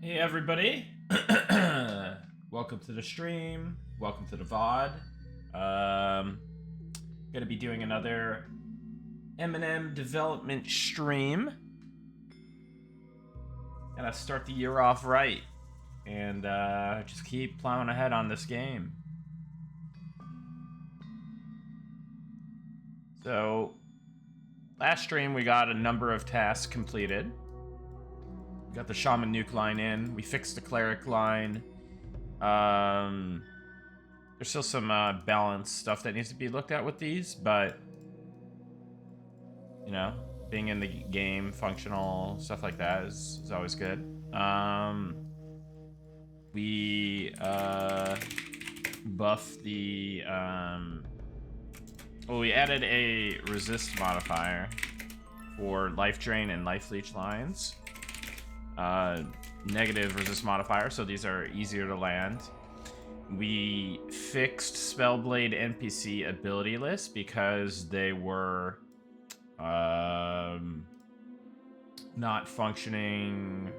Hey everybody, welcome to the stream, welcome to the VOD. Gonna be doing another Eminem development stream. Gotta start the year off right, and just keep plowing ahead on this game. So, last stream we got a number of tasks completed. We got the Shaman Nuke line in, we fixed the Cleric line. There's still some balance stuff that needs to be looked at with these, but you know, being in the game, functional stuff like that is always good. We buff the well, we added a resist modifier for life drain and life leech lines. Negative resist modifier, so these are easier to land. We fixed Spellblade NPC ability list because they were not functioning.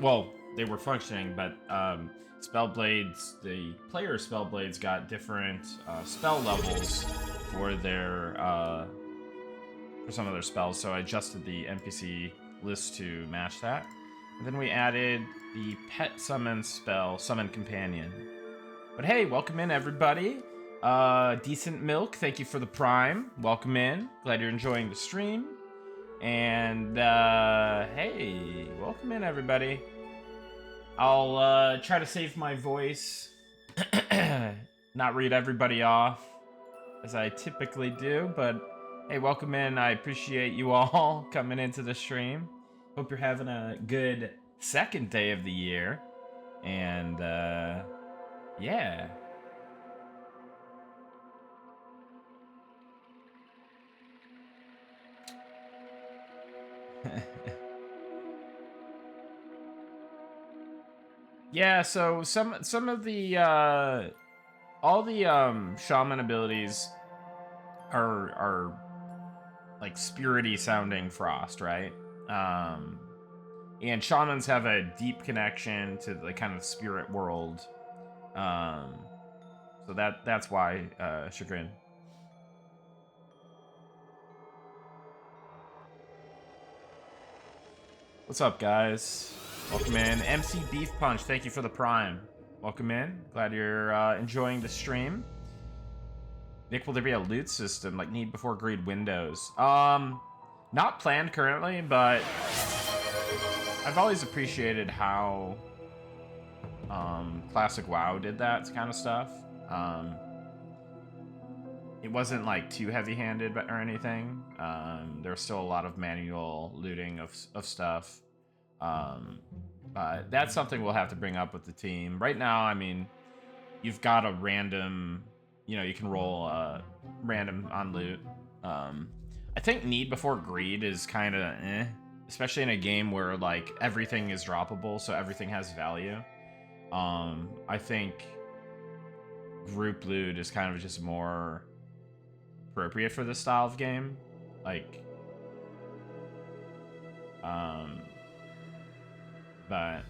Well, they were functioning, but Spellblades, the player Spellblades got different spell levels for their for some of their spells, so I adjusted the NPC list to match that. And then we added the pet summon spell, Summon Companion. But hey, welcome in everybody. Decent Milk, thank you for the Prime. Welcome in. Glad you're enjoying the stream. And hey, welcome in everybody. I'll try to save my voice, not read everybody off as I typically do, but hey, welcome in. I appreciate you all coming into the stream. Hope you're having a good second day of the year. And yeah. Yeah, so some of the all the shaman abilities are like spirity sounding frost, right? And shamans have a deep connection to the kind of spirit world. So that's why Chagrin. What's up, guys? Welcome in. MC Beef Punch, thank you for the Prime. Welcome in. Glad you're enjoying the stream. Nick, will there be a loot system like Need Before Greed Windows? Not planned currently, but I've always appreciated how Classic WoW did that kind of stuff. It wasn't like too heavy-handed or anything. There was still a lot of manual looting of stuff. But that's something we'll have to bring up with the team. Right now, I mean, you've got a random, you know, you can roll random on loot. I think Need Before Greed is kind of especially in a game where like everything is droppable, so everything has value. I think group loot is kind of just more appropriate for this style of game. Like, but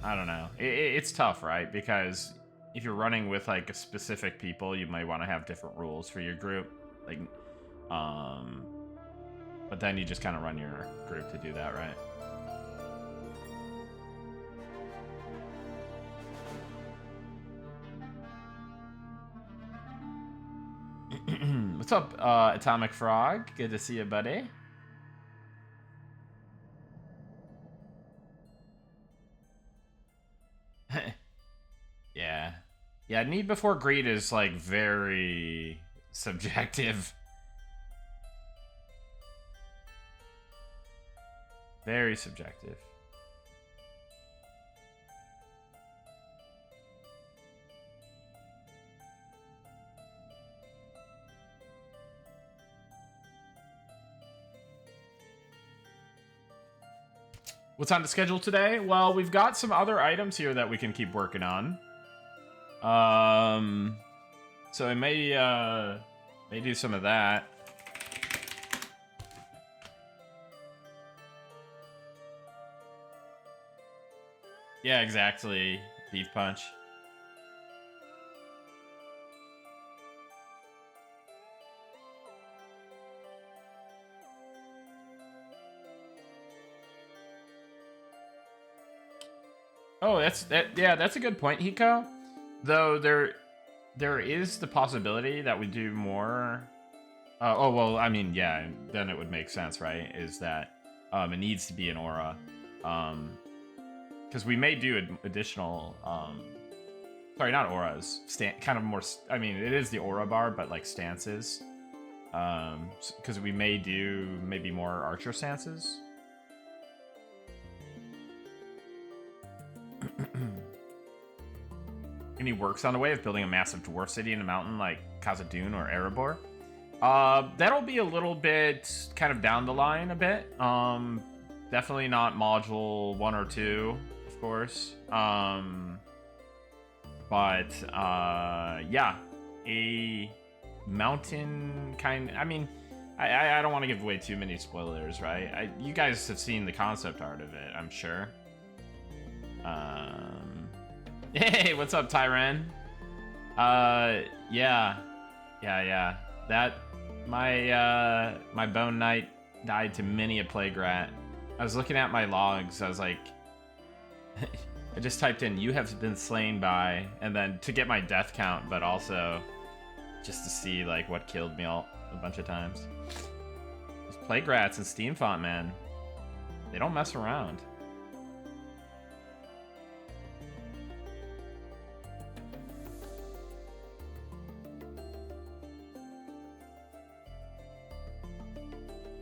I don't know. It's tough, right? Because if you're running with like a specific people, you might want to have different rules for your group. Like, but then you just kind of run your group to do that, right? What's up, Atomic Frog? Good to see you, buddy. Yeah. Yeah, Need Before Greed is, like, very subjective. Very subjective. What's on the schedule today? Well, we've got some other items here that we can keep working on. So I may do some of that. Yeah, exactly. Beef punch. Oh, yeah, that's a good point, Hiko. Though there is the possibility that we do more. Oh well, I mean, yeah, then it would make sense, right? Is that it needs to be an aura, because we may do additional. Sorry, not auras. Kind of more. I mean, it is the aura bar, but like stances. Because we may do maybe more archer stances. Any works on the way of building a massive dwarf city in a mountain like Khazad-dûm or Erebor? That'll be a little bit kind of down the line a bit. Definitely not module 1 or 2, of course. But yeah, a mountain kind. I mean, I don't want to give away too many spoilers, right? You guys have seen the concept art of it, I'm sure. Hey, what's up, Tyran? Yeah. That my bone knight died to many a plague rat. I was looking at my logs. I was like, I just typed in "you have been slain by," and then to get my death count, but also just to see like what killed me a bunch of times. Those plague rats in Steam Font, man, they don't mess around.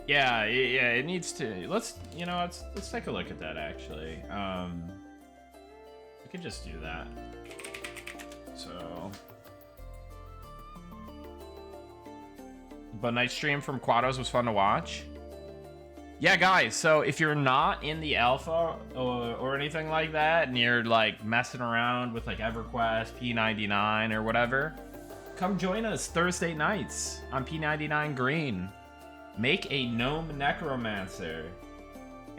Yeah, it needs to. Let's take a look at that actually. We could just do that. So, but night stream from Quados was fun to watch. Yeah, guys. So if you're not in the alpha or anything like that, and you're like messing around with like EverQuest, P99 or whatever, come join us Thursday nights on P99 Green. Make a gnome necromancer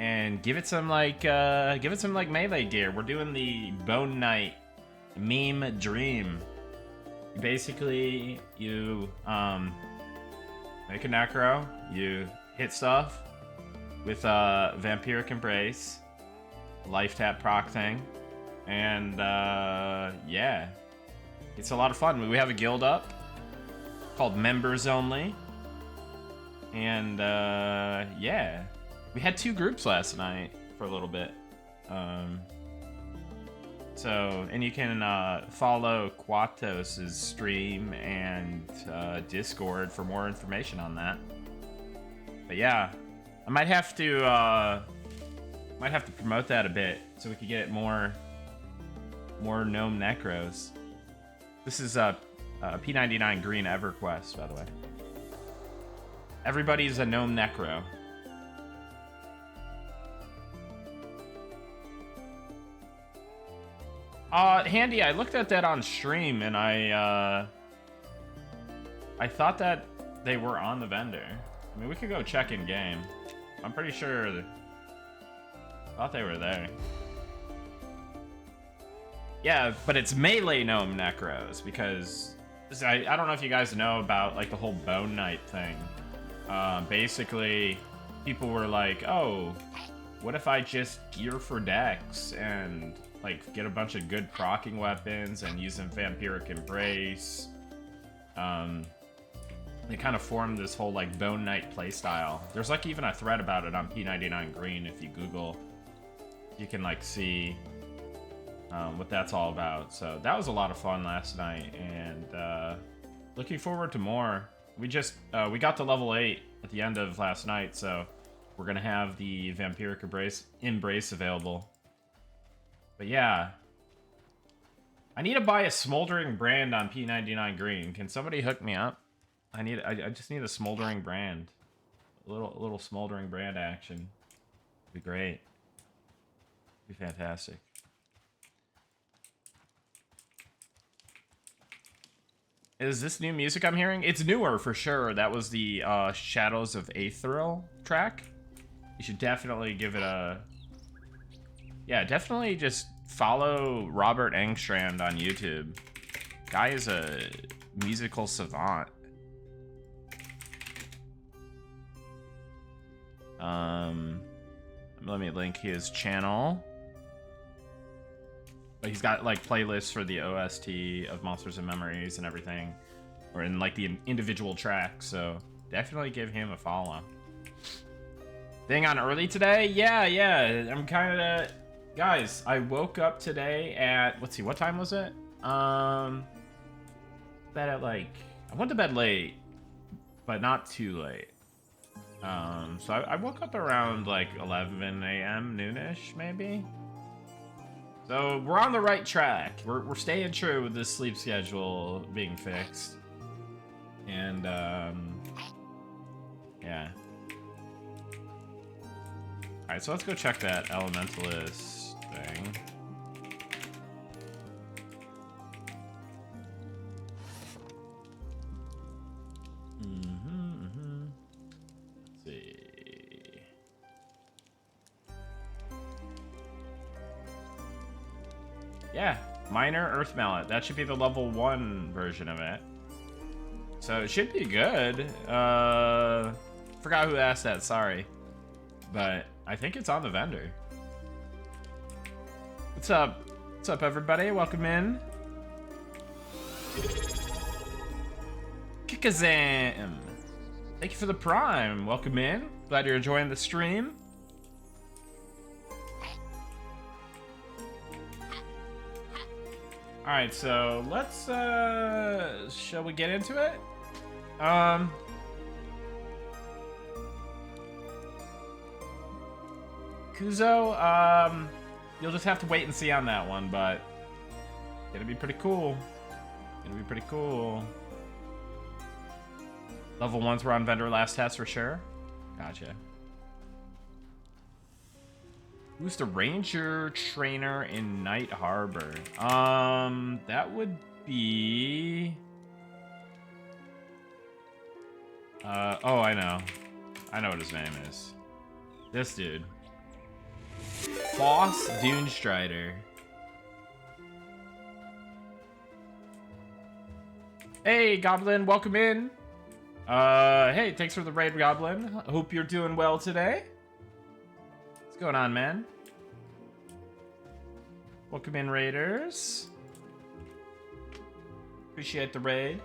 and give it some like melee gear. We're doing the Bone Knight meme dream. Basically, you make a necro, you hit stuff with Vampiric Embrace, life tap proc thing, and yeah, it's a lot of fun. We have a guild up called Members Only. And yeah, we had 2 groups last night for a little bit. So, and you can follow Quatos' stream and Discord for more information on that. But yeah, I might have to promote that a bit so we could get more gnome necros. This is P99 Green EverQuest, by the way. Everybody's a gnome necro. Handy, I looked at that on stream and I thought that they were on the vendor. I mean, we could go check in game. I'm pretty sure I thought they were there. Yeah, but it's melee gnome necros because I don't know if you guys know about like the whole Bone Knight thing. Basically, people were like, oh, what if I just gear for decks and like get a bunch of good proccing weapons and use them Vampiric Embrace? They kind of formed this whole like Bone Knight playstyle. There's like even a thread about it on P99 Green. If you Google, you can like see what that's all about. So that was a lot of fun last night, and looking forward to more. We got to level 8 at the end of last night, so we're gonna have the Vampiric Embrace available. But yeah, I need to buy a smoldering brand on P99 Green. Can somebody hook me up? I just need a smoldering brand, a little smoldering brand action. It'd be great. It'd be fantastic. Is this new music I'm hearing? It's newer for sure. That was the Shadows of Aetheril track. You should definitely give it a... Yeah, definitely just follow Robert Engstrand on YouTube. Guy is a musical savant. Let me link his channel. But he's got like playlists for the OST of Monsters and Memories and everything, or in like the individual tracks. So definitely give him a follow. Thing on early today? Yeah. I'm kind of, guys. I woke up today at, let's see, what time was it? That at like, I went to bed late, but not too late. So I woke up around like 11 a.m. noonish maybe. So we're on the right track. We're staying true with this sleep schedule being fixed. And yeah. Alright, so let's go check that Elementalist thing. Let's see. Yeah, Minor Earth Mallet. That should be the level 1 version of it. So it should be good. Forgot who asked that, sorry. But I think it's on the vendor. What's up? What's up, everybody? Welcome in. Kikazam! Thank you for the Prime. Welcome in. Glad you're enjoying the stream. Alright, so let's, shall we get into it? Kuzo, you'll just have to wait and see on that one, but gonna be pretty cool. Level 1s were on vendor last test for sure. Gotcha. Who's the ranger trainer in Night Harbor? That would be... oh, I know. I know what his name is. This dude. Foss Dunestrider. Hey, Goblin, welcome in. Hey, thanks for the raid, Goblin. Hope you're doing well today. What's going on, man? Welcome in, raiders. Appreciate the raid.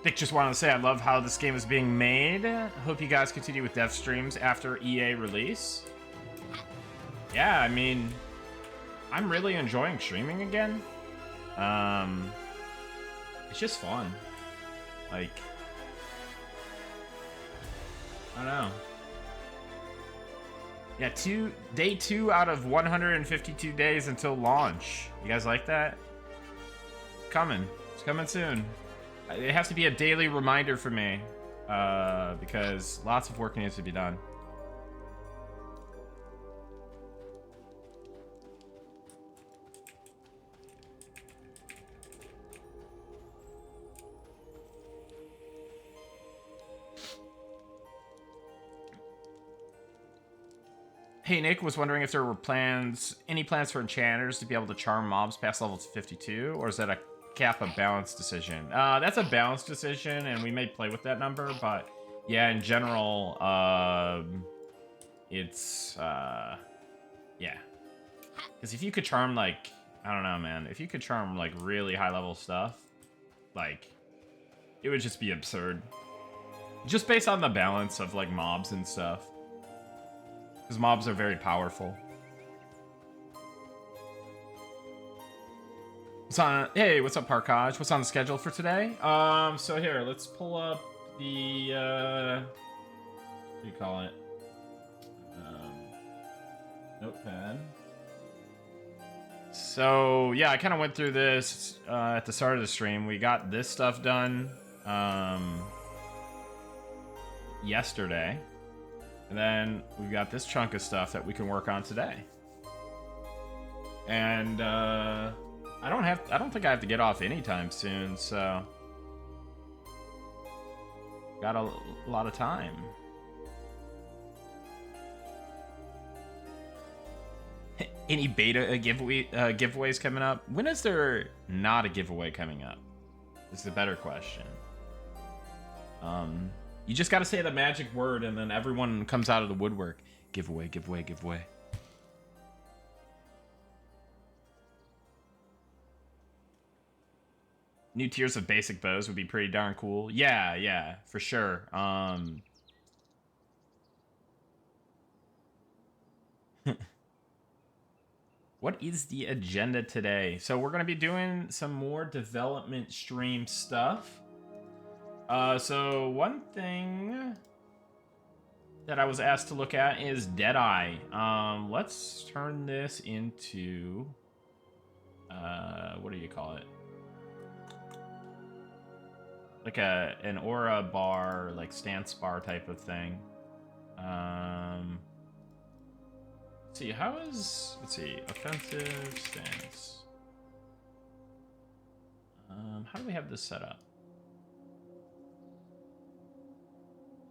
Nick just wanted to say I love how this game is being made. Hope you guys continue with dev streams after EA release. Yeah, I mean, I'm really enjoying streaming again. It's just fun. Like, I don't know. Yeah, day 2 out of 152 days until launch. You guys like that? Coming. It's coming soon. It has to be a daily reminder for me, because lots of work needs to be done. Hey, Nick was wondering if there were any plans for enchanters to be able to charm mobs past level 52, or is that a cap a balance decision? That's a balance decision, and we may play with that number, but yeah, in general, it's yeah, because if you could charm, like, I don't know, man, if you could charm like really high level stuff, like, it would just be absurd, just based on the balance of like mobs and stuff, because mobs are very powerful. Hey, what's up, Parkaj? What's on the schedule for today? So here, let's pull up the, what do you call it? Notepad. So, yeah, I kind of went through this, at the start of the stream. We got this stuff done, yesterday. And then we've got this chunk of stuff that we can work on today. And, I don't think I have to get off anytime soon, so got a lot of time. Any beta giveaways coming up? When is there not a giveaway coming up? Is the better question. You just got to say the magic word, and then everyone comes out of the woodwork. Giveaway, giveaway, giveaway. New tiers of basic bows would be pretty darn cool. Yeah, for sure. What is the agenda today? So we're going to be doing some more development stream stuff. So one thing that I was asked to look at is Deadeye. Let's turn this into... what do you call it? Like an aura bar, like stance bar type of thing. Let's see, let's see, offensive stance. How do we have this set up?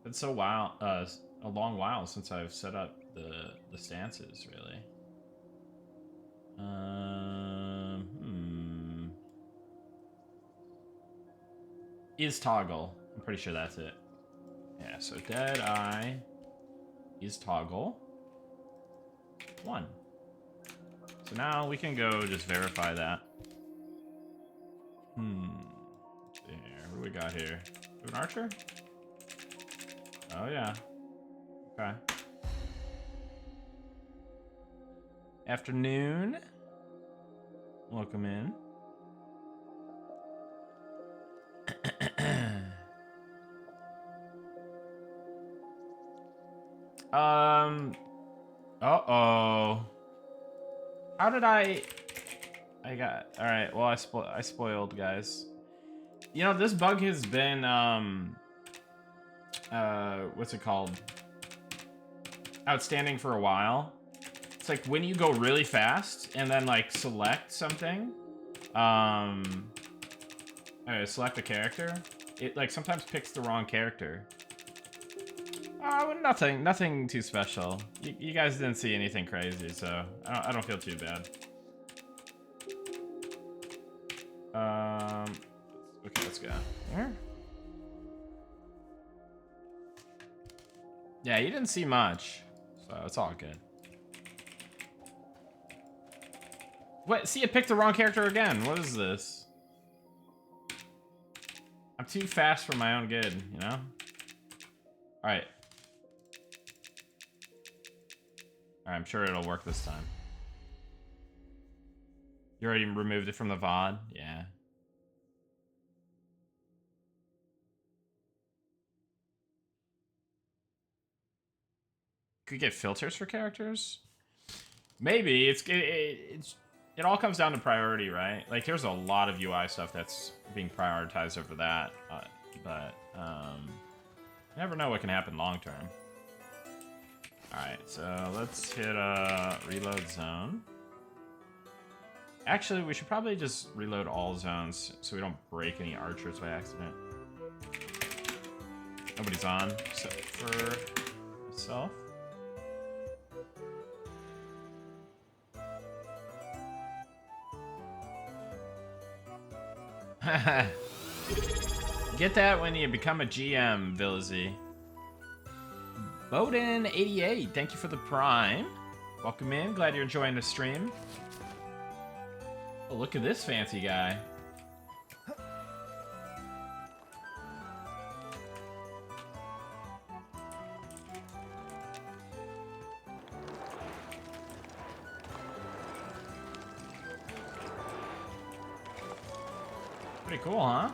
It's so a long while since I've set up the stances, really. Is toggle. I'm pretty sure that's it. Yeah, so Deadeye is toggle. 1. So now we can go just verify that. Let's see here. What do we got here? An archer? Oh yeah. Okay. Afternoon. Welcome in. Uh-oh. How did I got... Alright, well, I spoiled, guys. You know, this bug has been, what's it called? Outstanding for a while. It's like when you go really fast and then, like, select something, select a character, it, like, sometimes picks the wrong character. Nothing too special. You guys didn't see anything crazy, so I don't feel too bad. Okay, let's go. Where? Yeah, you didn't see much, so it's all good. What? See, it picked the wrong character again. What is this? I'm too fast for my own good, you know? Alright. I'm sure it'll work this time. You already removed it from the VOD? Yeah. Could we get filters for characters? Maybe. It all comes down to priority, right? Like, there's a lot of UI stuff that's being prioritized over that. But you never know what can happen long term. Alright, so let's hit reload zone. Actually, we should probably just reload all zones so we don't break any archers by accident. Nobody's on except for myself. Get that when you become a GM, Villazy. Bowden88, thank you for the prime. Welcome in, glad you're enjoying the stream. Oh, look at this fancy guy. Pretty cool, huh?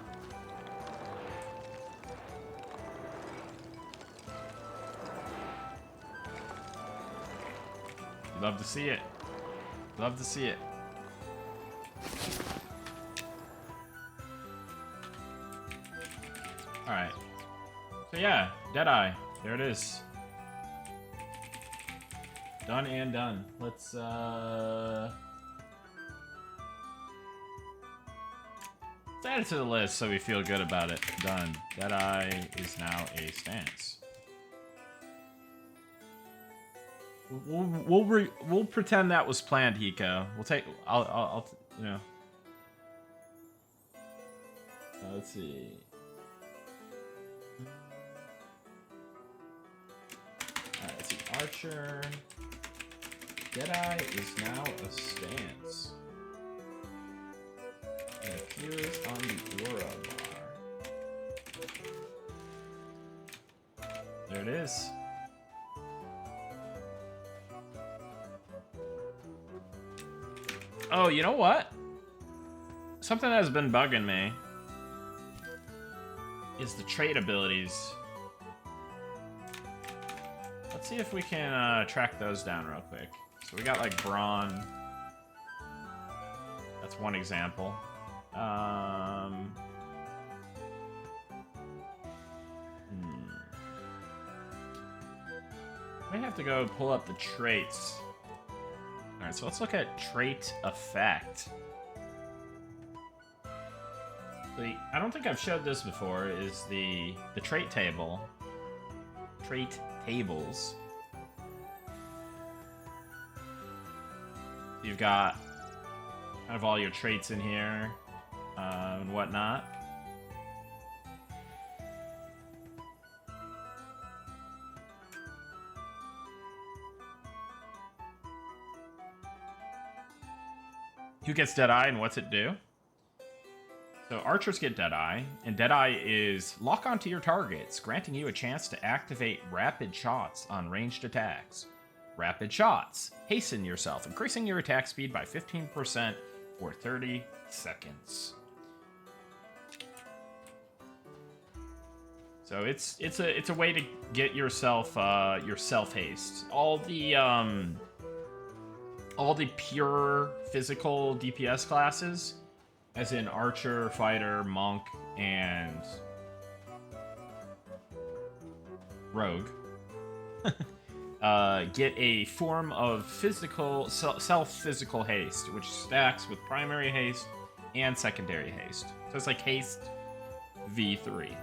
Love to see it. Love to see it. Alright. So yeah, Deadeye. There it is. Done and done. Let's add it to the list so we feel good about it. Done. Deadeye is now a stance. We'll pretend that was planned, Hiko. We'll take. I'll you know. Let's see. Alright, let's see. Archer. Deadeye is now a stance. It appears on the aura bar. There it is. Oh, you know what? Something that has been bugging me is the trait abilities. Let's see if we can track those down real quick. So we got like Brawn. That's one example. I have to go pull up the traits. Alright, so let's look at trait effect. I don't think I've showed this before, is the trait table. Trait tables. You've got kind of all your traits in here and whatnot. Who gets Deadeye and what's it do? So archers get Deadeye, and Deadeye is lock onto your targets, granting you a chance to activate rapid shots on ranged attacks. Rapid shots. Hasten yourself, increasing your attack speed by 15% for 30 seconds. So it's a way to get yourself your self haste. All the pure physical DPS classes, as in Archer, Fighter, Monk, and Rogue, get a form of self-physical haste, which stacks with primary haste and secondary haste. So it's like haste V3,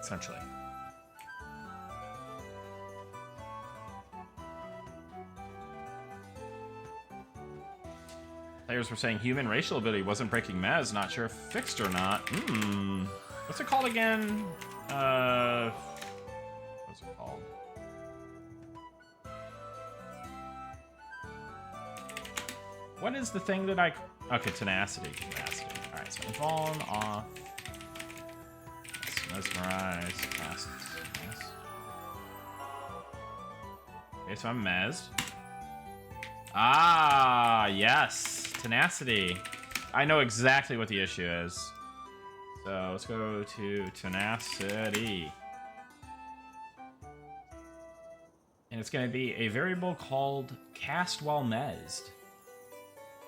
essentially. Players were saying human racial ability wasn't breaking Mez. Not sure if fixed or not. What's it called again? What's it called? What is the thing that I... Okay, Tenacity. Alright, so Fallen off. Mesmerize. Cast. Yes. Okay, so I'm Mez. Ah, yes. Tenacity. I know exactly what the issue is. So let's go to Tenacity. And it's going to be a variable called cast while mezzed.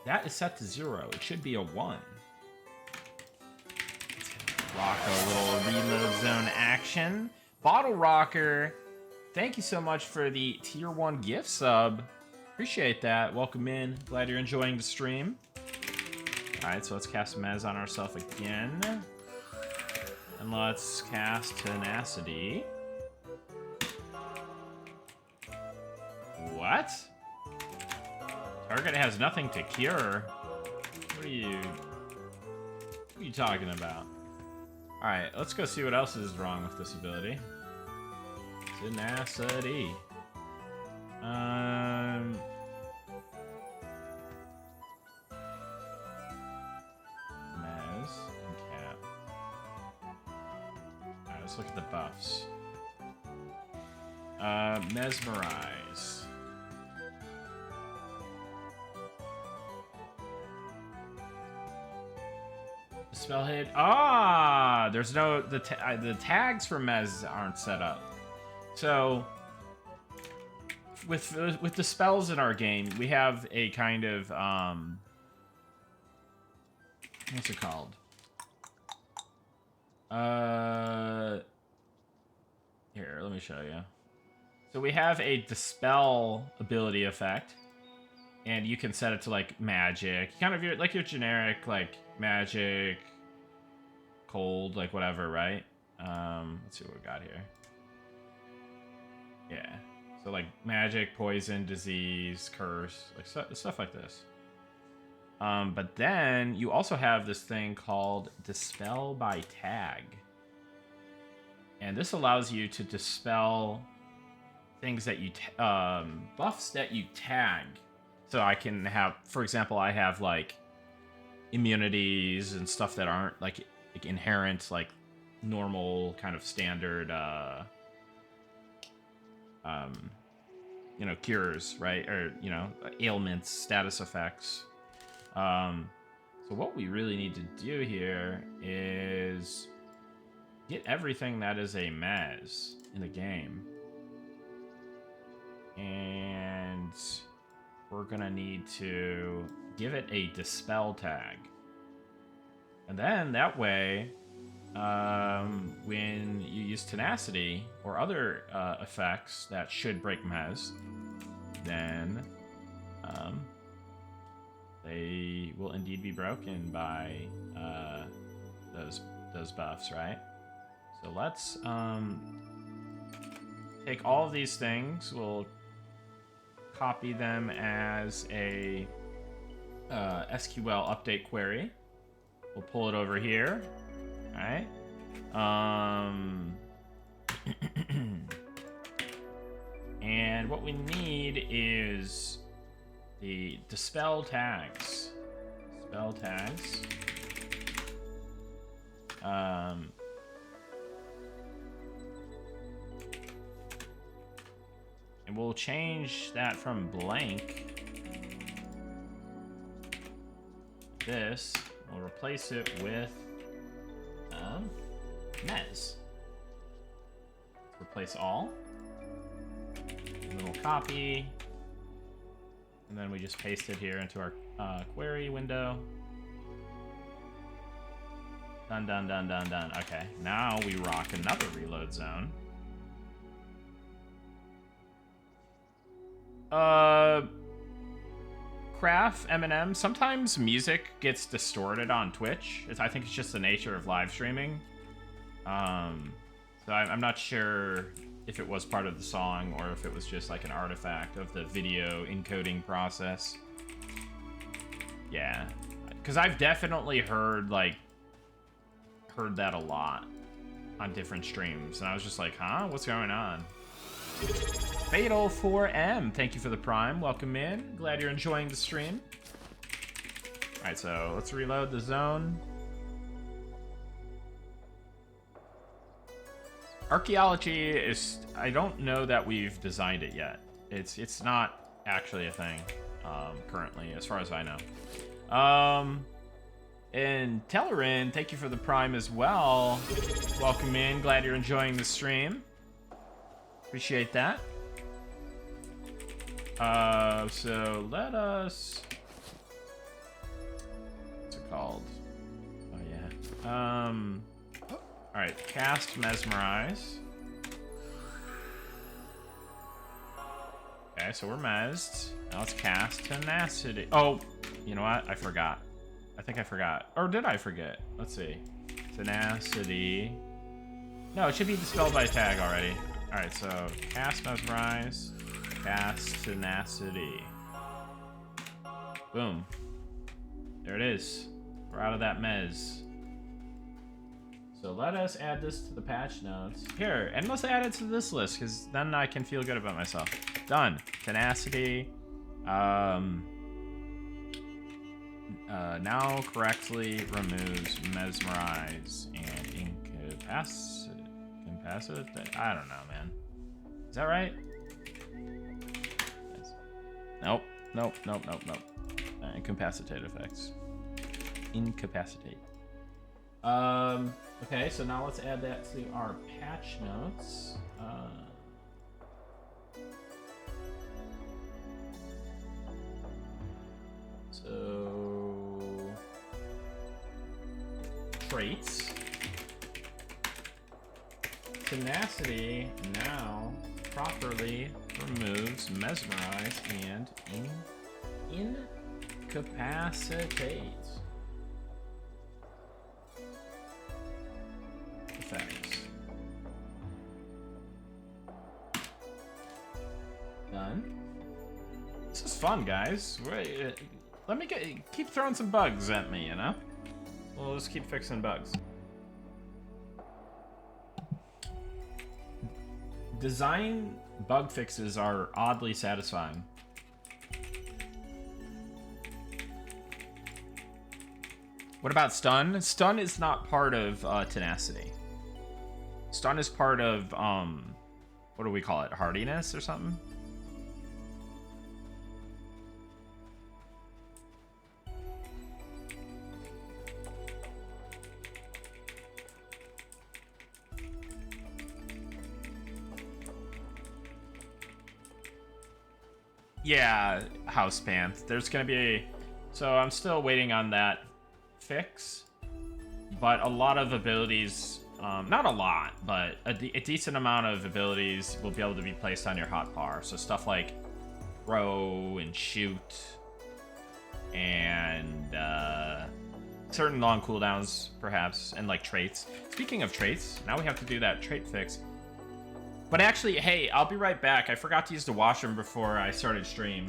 That is set to 0. It should be a 1. Let's rock a little reload zone action. Bottle Rocker, thank you so much for the tier 1 gift sub. Appreciate that. Welcome in. Glad you're enjoying the stream. Alright, so let's cast Mez on ourselves again. And let's cast Tenacity. What? Target has nothing to cure. What are you talking about? Alright, let's go see what else is wrong with this ability. Tenacity. Mez and Cap. Alright, let's look at the buffs. Mesmerize. Spell hit. Ah, there's no the tags for Mez aren't set up. So with the spells in our game, we have a kind of what's it called? Here, let me show you. So we have a Dispel ability effect, and you can set it to like magic, kind of like your generic like magic, cold, like whatever, right? Let's see what we got here. Yeah. So like magic, poison, disease, curse, like stuff like this. But then you also have this thing called Dispel by Tag. And this allows you to dispel things that you buffs that you tag. So I can have, for example, I have like immunities and stuff that aren't like inherent, like normal kind of standard you know, cures, right? Or, you know, ailments, status effects. So what we really need to do here is get everything that is a mez in the game. And we're gonna need to give it a dispel tag. And then that way, when you use Tenacity or other effects that should break mez, then they will indeed be broken by those buffs, right? So let's take all of these things. We'll copy them as a SQL update query. We'll pull it over here. All right. And what we need is the dispel tags. Dispel tags. And we'll change that from blank. This. We'll replace it with mez. Replace all. And then we'll copy. And then we just paste it here into our query window. Done, done, done, done, done. Okay, now we rock another reload zone. Craft, Eminem, sometimes music gets distorted on Twitch. I think it's just the nature of live streaming. So I'm not sure if it was part of the song or if it was just like an artifact of the video encoding process. Yeah, because I've definitely heard that a lot on different streams, and I was just like, huh, what's going on? Fatal 4M, thank you for the prime. Welcome in. Glad you're enjoying the stream. All right, so let's reload the zone. Archaeology is, I don't know that we've designed it yet. It's not actually a thing currently, as far as I know. And Tellerin, thank you for the prime as well. Welcome in. Glad you're enjoying the stream. Appreciate that. So let us... What's it called? Oh, yeah. Alright, cast Mesmerize. Okay, so we're mezzed. Now let's cast Tenacity. Oh, you know what? I forgot. I think I forgot. Or did I forget? Let's see. Tenacity. No, it should be dispelled by tag already. Alright, so cast Mesmerize. Cast Tenacity. Boom. There it is. We're out of that mez. So let us add this to the patch notes. Here, and let's add it to this list, because then I can feel good about myself. Done. Tenacity. Now correctly removes Mesmerize and Incapacitate. I don't know, man. Is that right? Nope. Nope. Nope. Nope. Nope. Incapacitate effects. Incapacitate. Okay, so now let's add that to our patch notes. So traits. Tenacity now properly removes Mesmerize and incapacitate effects. fun, guys. Wait, let me keep throwing some bugs at me, you know? We'll just keep fixing bugs. Design bug fixes are oddly satisfying. What about stun? Stun is not part of tenacity. Stun is part of what do we call it? Hardiness or something? Yeah, house pants. There's gonna be so I'm still waiting on that fix, but a lot of abilities, not a lot, but a decent amount of abilities will be able to be placed on your hotbar. So stuff like throw and shoot and certain long cooldowns perhaps, and like traits. Speaking of traits, now we have to do that trait fix. But actually, hey, I'll be right back. I forgot to use the washroom before I started stream,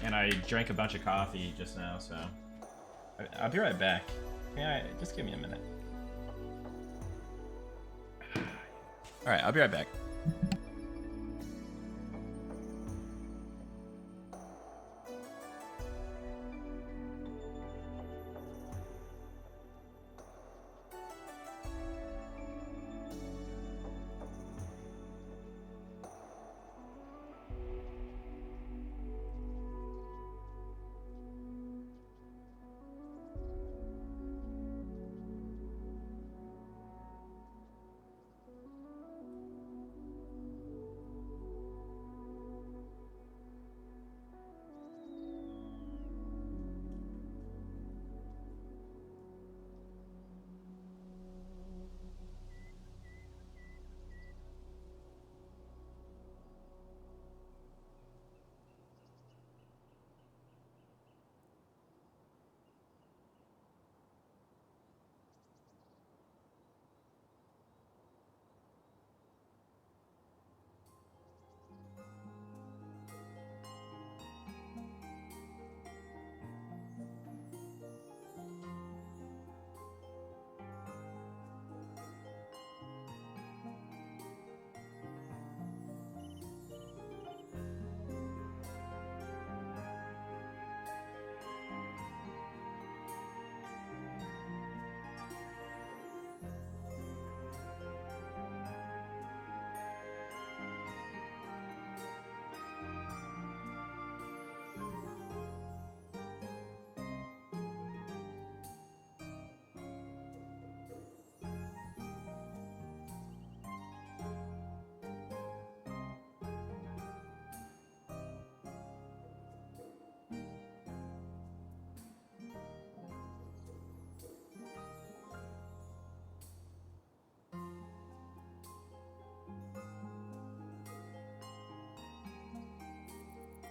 and I drank a bunch of coffee just now, so I'll be right back. Yeah, just give me a minute. All right, I'll be right back.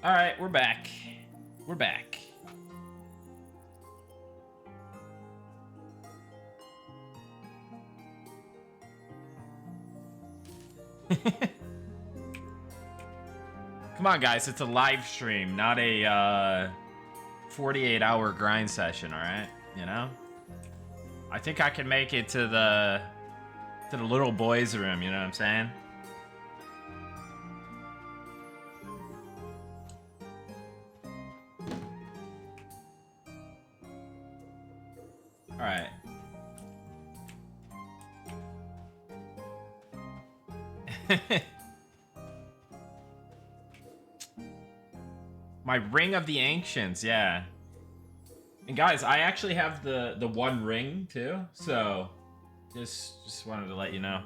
All right, we're back. We're back. Come on, guys. It's a live stream, not a 48-hour grind session, all right? You know? I think I can make it to the little boys' room, you know what I'm saying? All right. My Ring of the Ancients, yeah. And guys, I actually have the one ring too, so just wanted to let you know.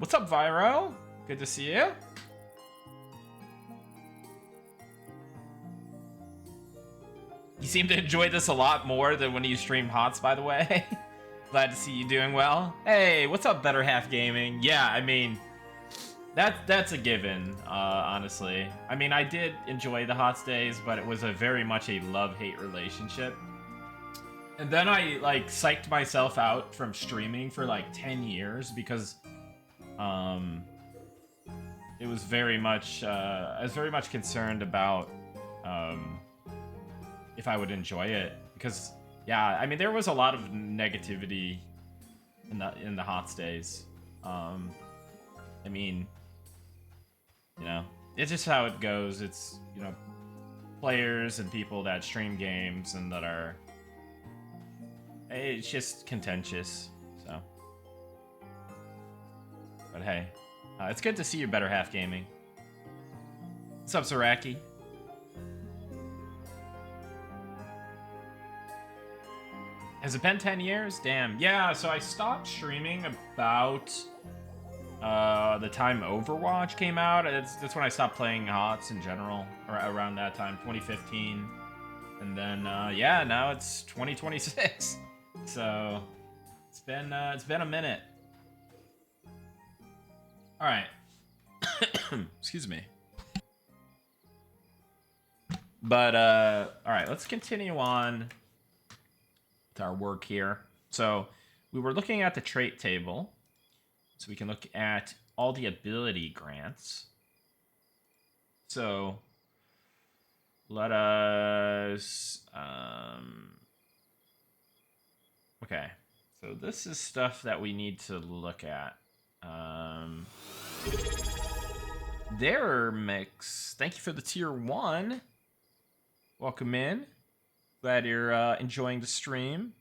What's up, Viro? Good to see you. You seem to enjoy this a lot more than when you stream HOTS, by the way. Glad to see you doing well. Hey, what's up, Better Half Gaming? Yeah, I mean, that's a given, honestly. I mean, I did enjoy the HOTS days, but it was very much a love-hate relationship. And then I like psyched myself out from streaming for like 10 years because it was very much I was very much concerned about if I would enjoy it, because yeah, I mean there was a lot of negativity in the HOTS days. I mean, you know, it's just how it goes. It's, you know, players and people that stream games and that are, it's just contentious. So, but hey, it's good to see you, Better Half Gaming. What's up, Zaraki? Has it been 10 years? Damn. Yeah, so I stopped streaming about the time Overwatch came out. That's when I stopped playing HOTS in general, around that time, 2015. And then, yeah, now it's 2026. So, it's been a minute. All right. Excuse me. But, all right, let's continue on with our work here. So, we were looking at the trait table. So we can look at all the ability grants. So let us... okay. So this is stuff that we need to look at. There, Mix. Thank you for the tier 1. Welcome in. Glad you're enjoying the stream.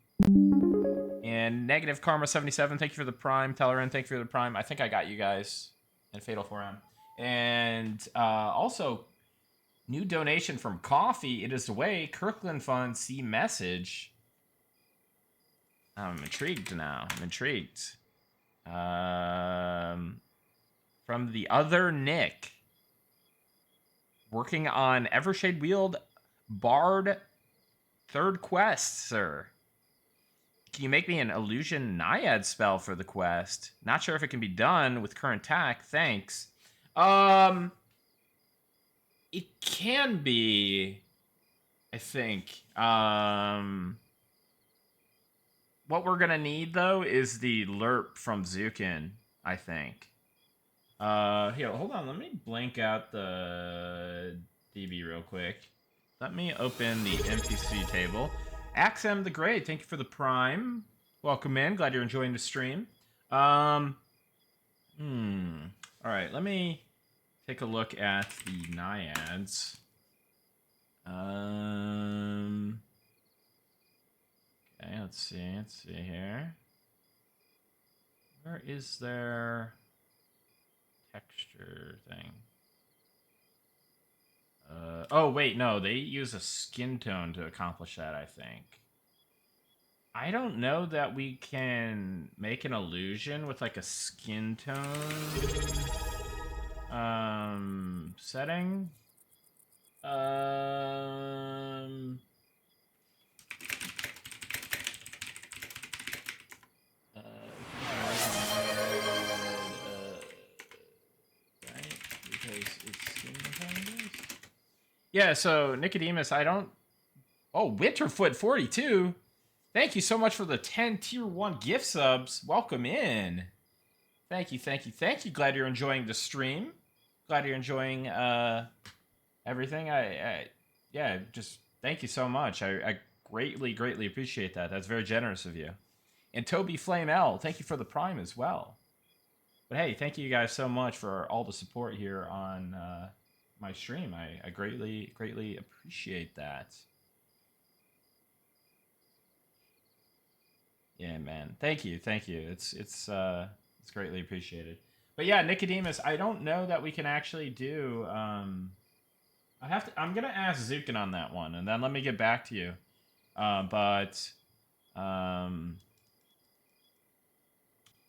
And Negative Karma 77, thank you for the Prime. Tellerin, thank you for the Prime. I think I got you guys. And Fatal 4M. And also, new donation from Coffee. It is the way. Kirkland Fund, see message. I'm intrigued now. I'm intrigued. From the other Nick. Working on Evershade Wield Bard 3rd quest, sir. Can you make me an Illusion Naiad spell for the quest? Not sure if it can be done with current tack. Thanks. It can be, I think. What we're gonna need though is the lerp from Zukin, I think. Here, hold on. Let me blank out the DB real quick. Let me open the NPC table. Axem the Great, thank you for the Prime. Welcome in. Glad you're enjoying the stream. All right, let me take a look at the Naiads. Okay, let's see here. Where is their texture thing? Oh, wait, no, they use a skin tone to accomplish that, I think. I don't know that we can make an illusion with, like, a skin tone, setting. Right, because it's skin tone based. Yeah, so Nicodemus, I don't... Oh, Winterfoot 42. Thank you so much for the 10 tier 1 gift subs. Welcome in. Thank you, thank you, thank you. Glad you're enjoying the stream. Glad you're enjoying everything. Yeah, just thank you so much. I greatly, greatly appreciate that. That's very generous of you. And Toby Flame L, thank you for the Prime as well. But hey, thank you guys so much for all the support here on my stream. I greatly, greatly appreciate that. Yeah, man. Thank you, thank you. It's greatly appreciated. But yeah, Nicodemus, I don't know that we can actually do. I'm gonna ask Zukin on that one, and then let me get back to you.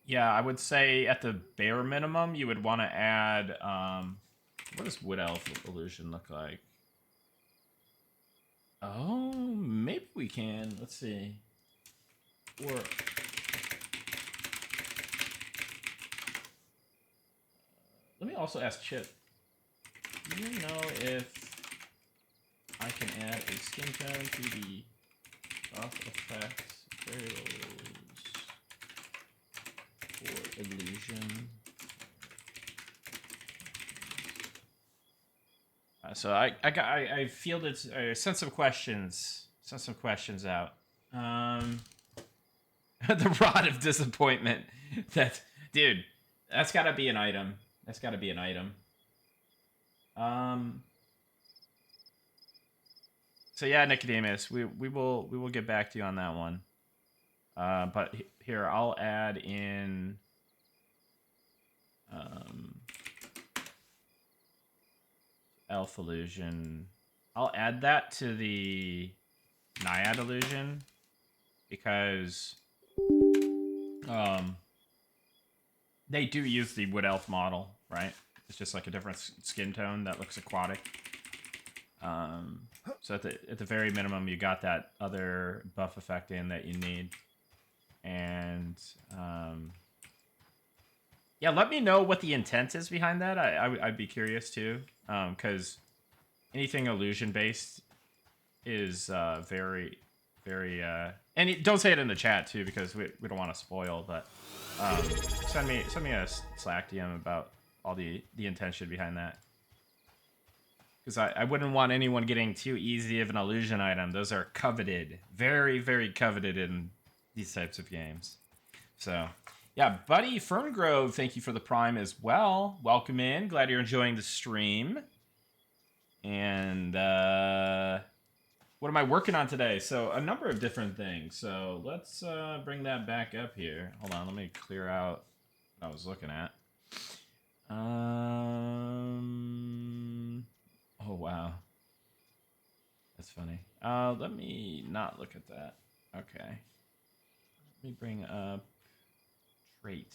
Yeah, I would say at the bare minimum, you would want to add. What does Wood Elf Illusion look like? Oh, maybe we can. Let's see. Or let me also ask Chip. Do you know if I can add a skin tone to the buff effects variables for illusion. So I fielded sent some questions. Sent some questions out. The rod of disappointment. That dude. That's got to be an item. That's got to be an item. So yeah, Nicodemus, we will get back to you on that one. But here I'll add in Elf Illusion. I'll add that to the Naiad Illusion because they do use the Wood Elf model, right? It's just like a different skin tone that looks aquatic. So at the very minimum, you got that other buff effect in that you need. And yeah, let me know what the intent is behind that. I'd be curious too, because anything illusion based is very, very. And don't say it in the chat too, because we don't want to spoil. But send me a Slack DM about all the intention behind that. Because I wouldn't want anyone getting too easy of an illusion item. Those are coveted. Very, very coveted in these types of games. So, yeah, Buddy Ferngrove, thank you for the Prime as well. Welcome in. Glad you're enjoying the stream. And what am I working on today? So, a number of different things. So, let's bring that back up here. Hold on, let me clear out what I was looking at. Oh, wow. That's funny. Let me not look at that. Okay. Let me bring up trait.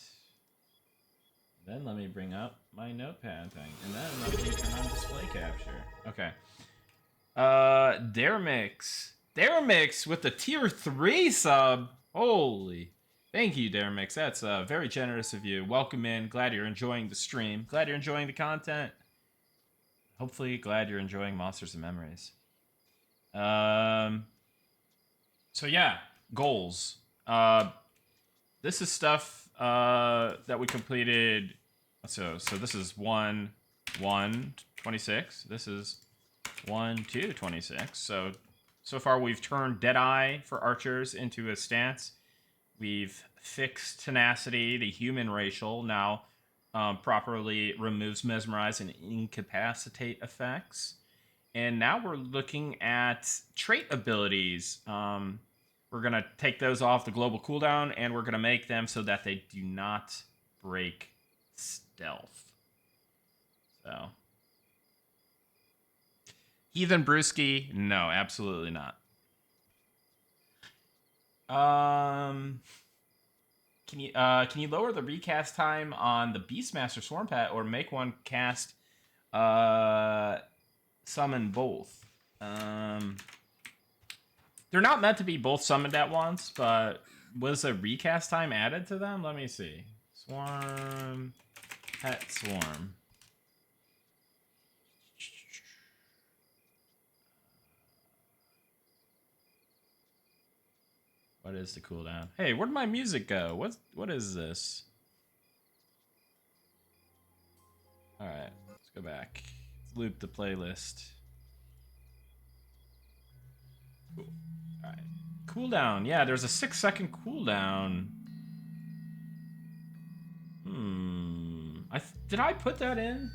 Then let me bring up my notepad thing. And then let me turn on display capture. Okay. Daremix with the tier 3 sub. Holy. Thank you, Daremix. That's very generous of you. Welcome in. Glad you're enjoying the stream. Glad you're enjoying the content. Hopefully, glad you're enjoying Monsters and Memories. So yeah, goals. This is stuff that we completed. So this is 1-1-26. This is 1-2-26. So far we've turned Deadeye for archers into a stance. We've fixed Tenacity, the human racial, now properly removes mesmerize and incapacitate effects. And now we're looking at trait abilities. We're going to take those off the global cooldown, and we're going to make them so that they do not break stealth. So. Heathen Brewski? No, absolutely not. Can you lower the recast time on the Beastmaster Swarm Pet or make one cast summon both? They're not meant to be both summoned at once, but was a recast time added to them? Let me see. Swarm Pet Swarm. What is the cooldown? Hey, where'd my music go? What is this? Alright, let's go back. Let's loop the playlist. Cool. Alright. Cooldown. Yeah, there's a 6-second cooldown. Did I put that in?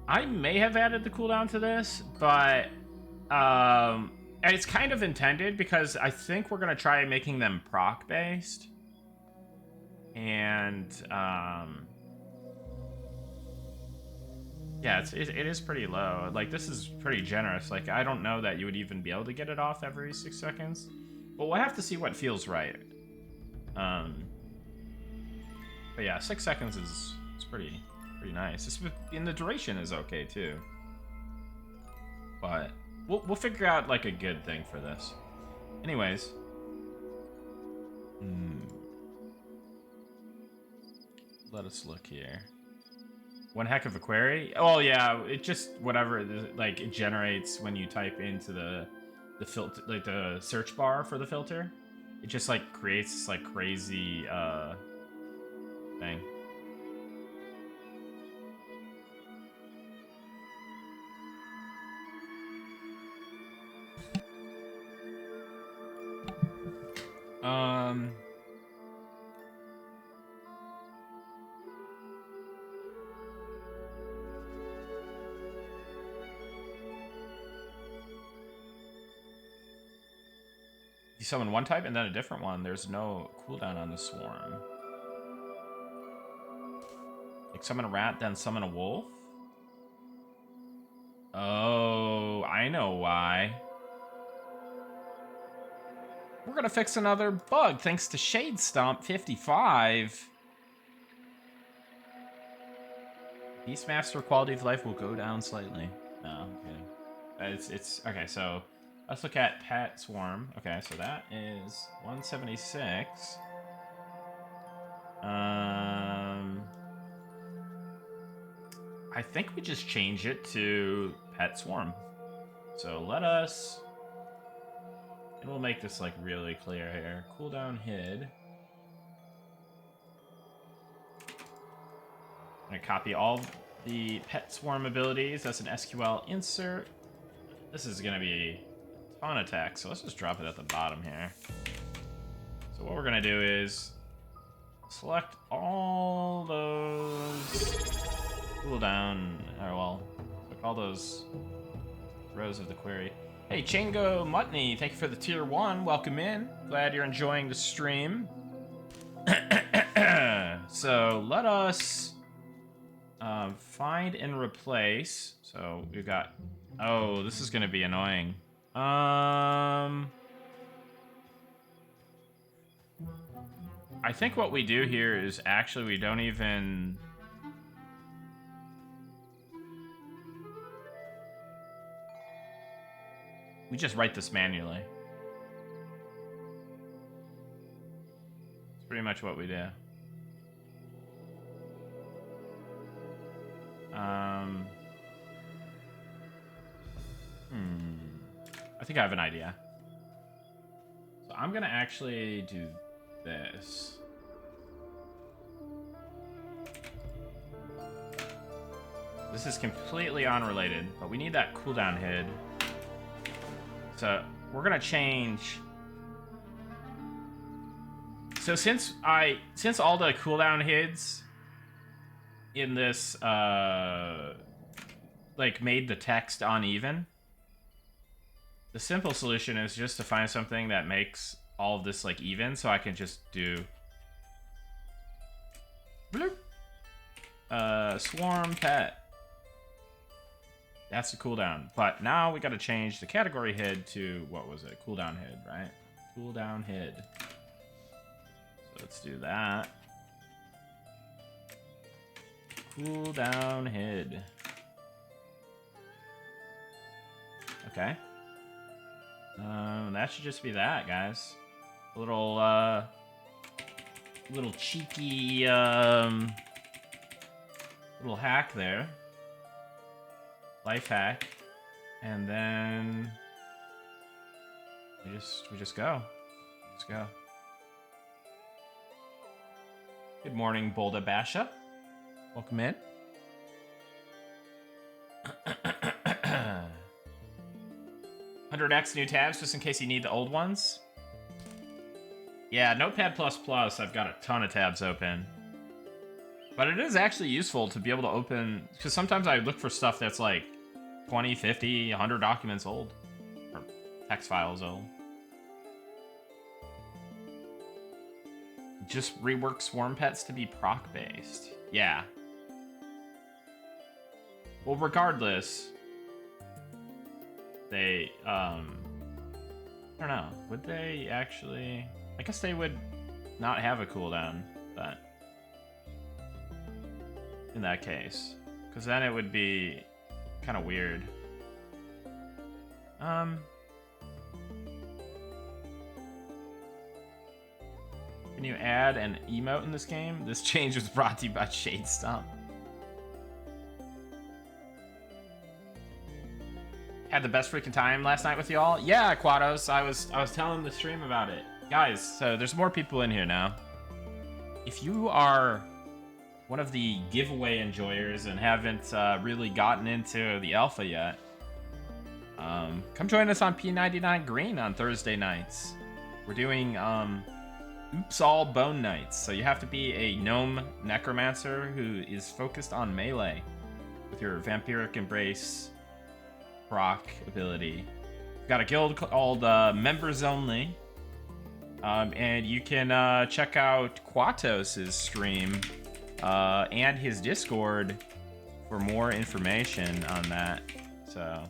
I may have added the cooldown to this, but and it's kind of intended because I think we're gonna try making them proc based, and yeah, it is pretty low. Like, this is pretty generous. Like, I don't know that you would even be able to get it off every 6 seconds, but we'll have to see what feels right. But yeah, 6 seconds is pretty pretty nice. And the duration is okay too. But we'll figure out like a good thing for this. Anyways. Let us look here. One heck of a query. Oh yeah, it just whatever like it generates when you type into the filter, like the search bar for the filter. It just like creates this like crazy thing. You summon one type and then a different one. There's no cooldown on the swarm. Like summon a rat, then summon a wolf? Oh, I know why. We're gonna fix another bug thanks to Shade Stomp 55. Beastmaster quality of life will go down slightly. No, okay. It's okay, so let's look at Pet Swarm. Okay, so that is 176. I think we just change it to Pet Swarm. So let us, and we'll make this like really clear here. Cooldown hid. I'm gonna copy all the Pet Swarm abilities. That's an SQL insert. This is gonna be a ton of text, so let's just drop it at the bottom here. So what we're gonna do is select all those cooldown, or well, select all those rows of the query. Hey, Chango Mutney, thank you for the tier 1. Welcome in. Glad you're enjoying the stream. So let us find and replace. So we've got. Oh, this is gonna be annoying. I think what we do here is actually we don't even. We just write this manually. It's pretty much what we do. I think I have an idea. So I'm gonna actually do this. This is completely unrelated, but we need that cooldown hid. So we're gonna change. So since all the cooldown hids in this like made the text uneven, the simple solution is just to find something that makes all of this like even, so I can just do bloop, swarm pet. That's the cooldown. But now we got to change the category hid to, what was it? Cooldown hid, right? Cooldown hid. So let's do that. Cooldown hid. Okay. That should just be that, guys. A little cheeky, little hack there. Life hack. And then we just go. Let's go. Good morning, Bolda Basha. Welcome in. 100x new tabs just in case you need the old ones. Yeah, Notepad++, I've got a ton of tabs open. But it is actually useful to be able to open, because sometimes I look for stuff that's like 20, 50, 100 documents old. Or text files old. Just rework swarm pets to be proc-based. Yeah. Well, regardless, they, I don't know. Would they actually... I guess they would not have a cooldown, but... in that case, because then it would be kind of weird. Can you add an emote in this game? This change was brought to you by Shade Stomp. Had the best freaking time last night with y'all. Yeah, Quados. I was telling the stream about it, guys. So there's more people in here now. If you are one of the giveaway enjoyers and haven't really gotten into the alpha yet, come join us on P99 Green on Thursday nights. We're doing Oops All Bone Nights. So you have to be a gnome necromancer who is focused on melee with your Vampiric Embrace proc ability. We've got a guild called Members Only. And you can check out Quatos' stream and his Discord for more information on that. So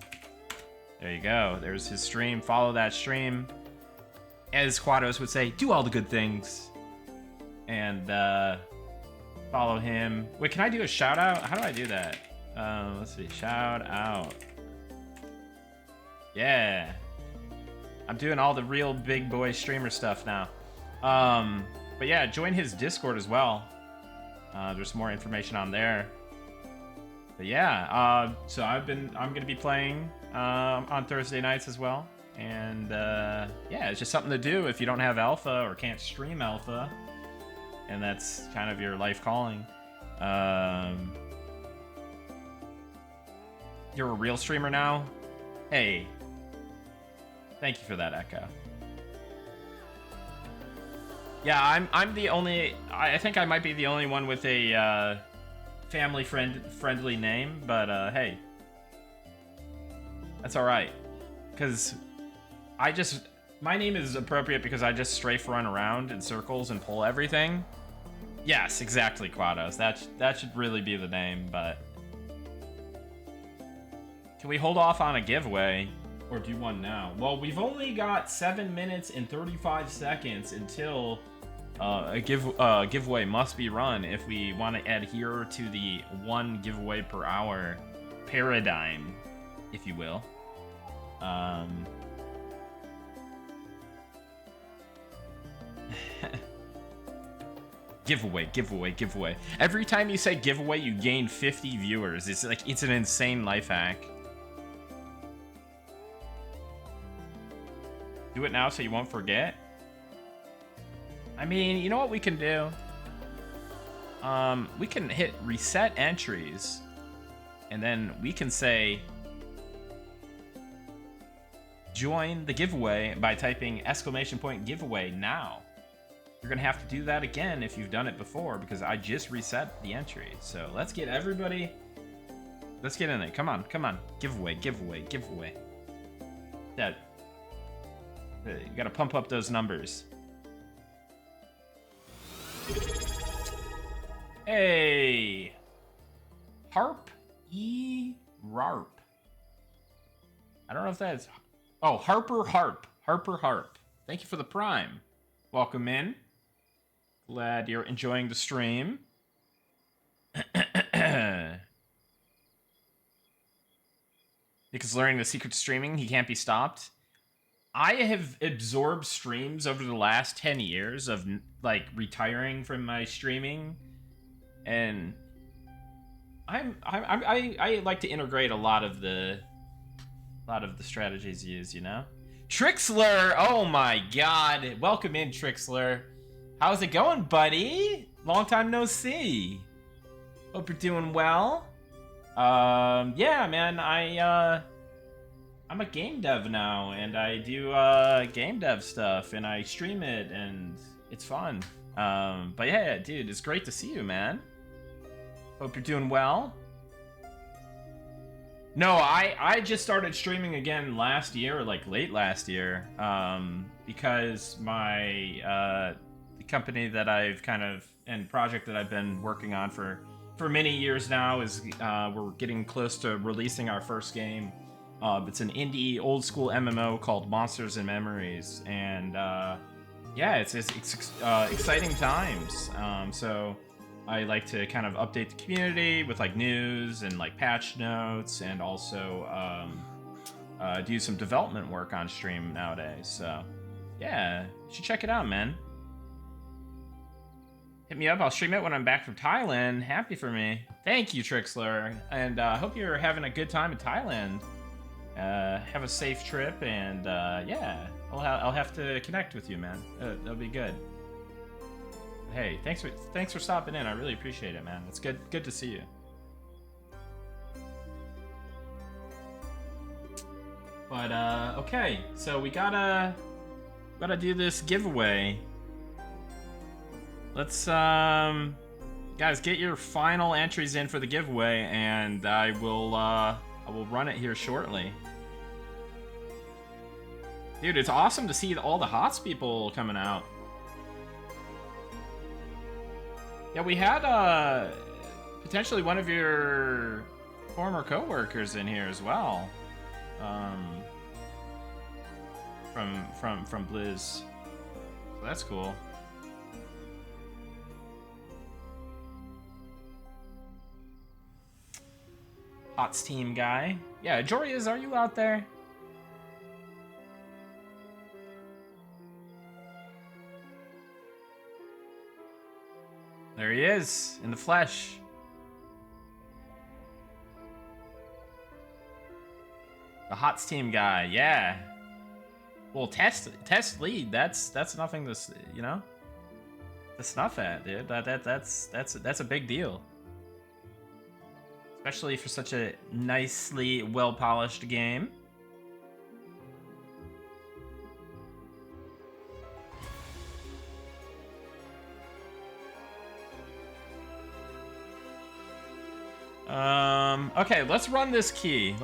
there you go. There's his stream. Follow that stream. As Quatos would say, do all the good things. And follow him. Wait, can I do a shout out? How do I do that? Let's see. Shout out. Yeah. I'm doing all the real big boy streamer stuff now. But yeah, join his Discord as well. There's more information on there. But yeah, so I'm gonna be playing on Thursday nights as well. And yeah, it's just something to do if you don't have alpha or can't stream alpha, and that's kind of your life calling. You're a real streamer now? Hey. Thank you for that, Echo. Yeah, I'm the only. I think I might be the only one with a friendly name, but hey, that's all right. Cause my name is appropriate because I just strafe run around in circles and pull everything. Yes, exactly, Quados. That should really be the name, but can we hold off on a giveaway? Or do one now? Well, we've only got 7 minutes and 35 seconds until a giveaway must be run if we want to adhere to the 1 giveaway per hour paradigm, if you will. Giveaway. Every time you say giveaway, you gain 50 viewers. It's like, it's an insane life hack. Do it now so you won't forget. I mean, you know what we can do? We can hit reset entries, and then we can say join the giveaway by typing !giveaway now. You're gonna have to do that again if you've done it before, because I just reset the entry. So let's get everybody. Let's get in it. Come on. Giveaway. That. You gotta pump up those numbers. Hey! Harp Rarp. I don't know if that's... Oh, Harper Harp. Thank you for the prime. Welcome in. Glad you're enjoying the stream. Nick is learning the secret to streaming. He can't be stopped. I have absorbed streams over the last 10 years of like retiring from my streaming, and I like to integrate a lot of the strategies used, you know. Trixler, oh my god, welcome in, Trixler. How's it going, buddy? Long time no see. Hope you're doing well. Yeah, man, I'm a game dev now, and I do game dev stuff, and I stream it, and it's fun. But yeah, dude, it's great to see you, man. Hope you're doing well. No, I just started streaming again last year, or like late last year, because my the company that I've kind of, and project that I've been working on for many years now is we're getting close to releasing our first game. It's an indie old school MMO called Monsters and Memories, and yeah, it's exciting times. So I like to kind of update the community with like news and like patch notes, and also do some development work on stream nowadays. So yeah, you should check it out, man. Hit me up. I'll stream it when I'm back from Thailand. Happy for me. Thank you, Trixler. And I hope you're having a good time in Thailand. Have a safe trip, and yeah, I'll have to connect with you, man. That'll be good. Hey, thanks for stopping in. I really appreciate it, man. It's good to see you. But okay, so we gotta do this giveaway. Let's guys, get your final entries in for the giveaway, and I will run it here shortly. Dude, it's awesome to see all the HOTS people coming out. Yeah, we had potentially one of your former co-workers in here as well. From Blizz. So that's cool. HOTS team guy. Yeah, Jorias, are you out there? There he is, in the flesh. The HOTS team guy, yeah. Well, test lead. That's nothing to, you know, to snuff at, dude. That's a big deal, especially for such a nicely well polished game. Okay, let's run this key.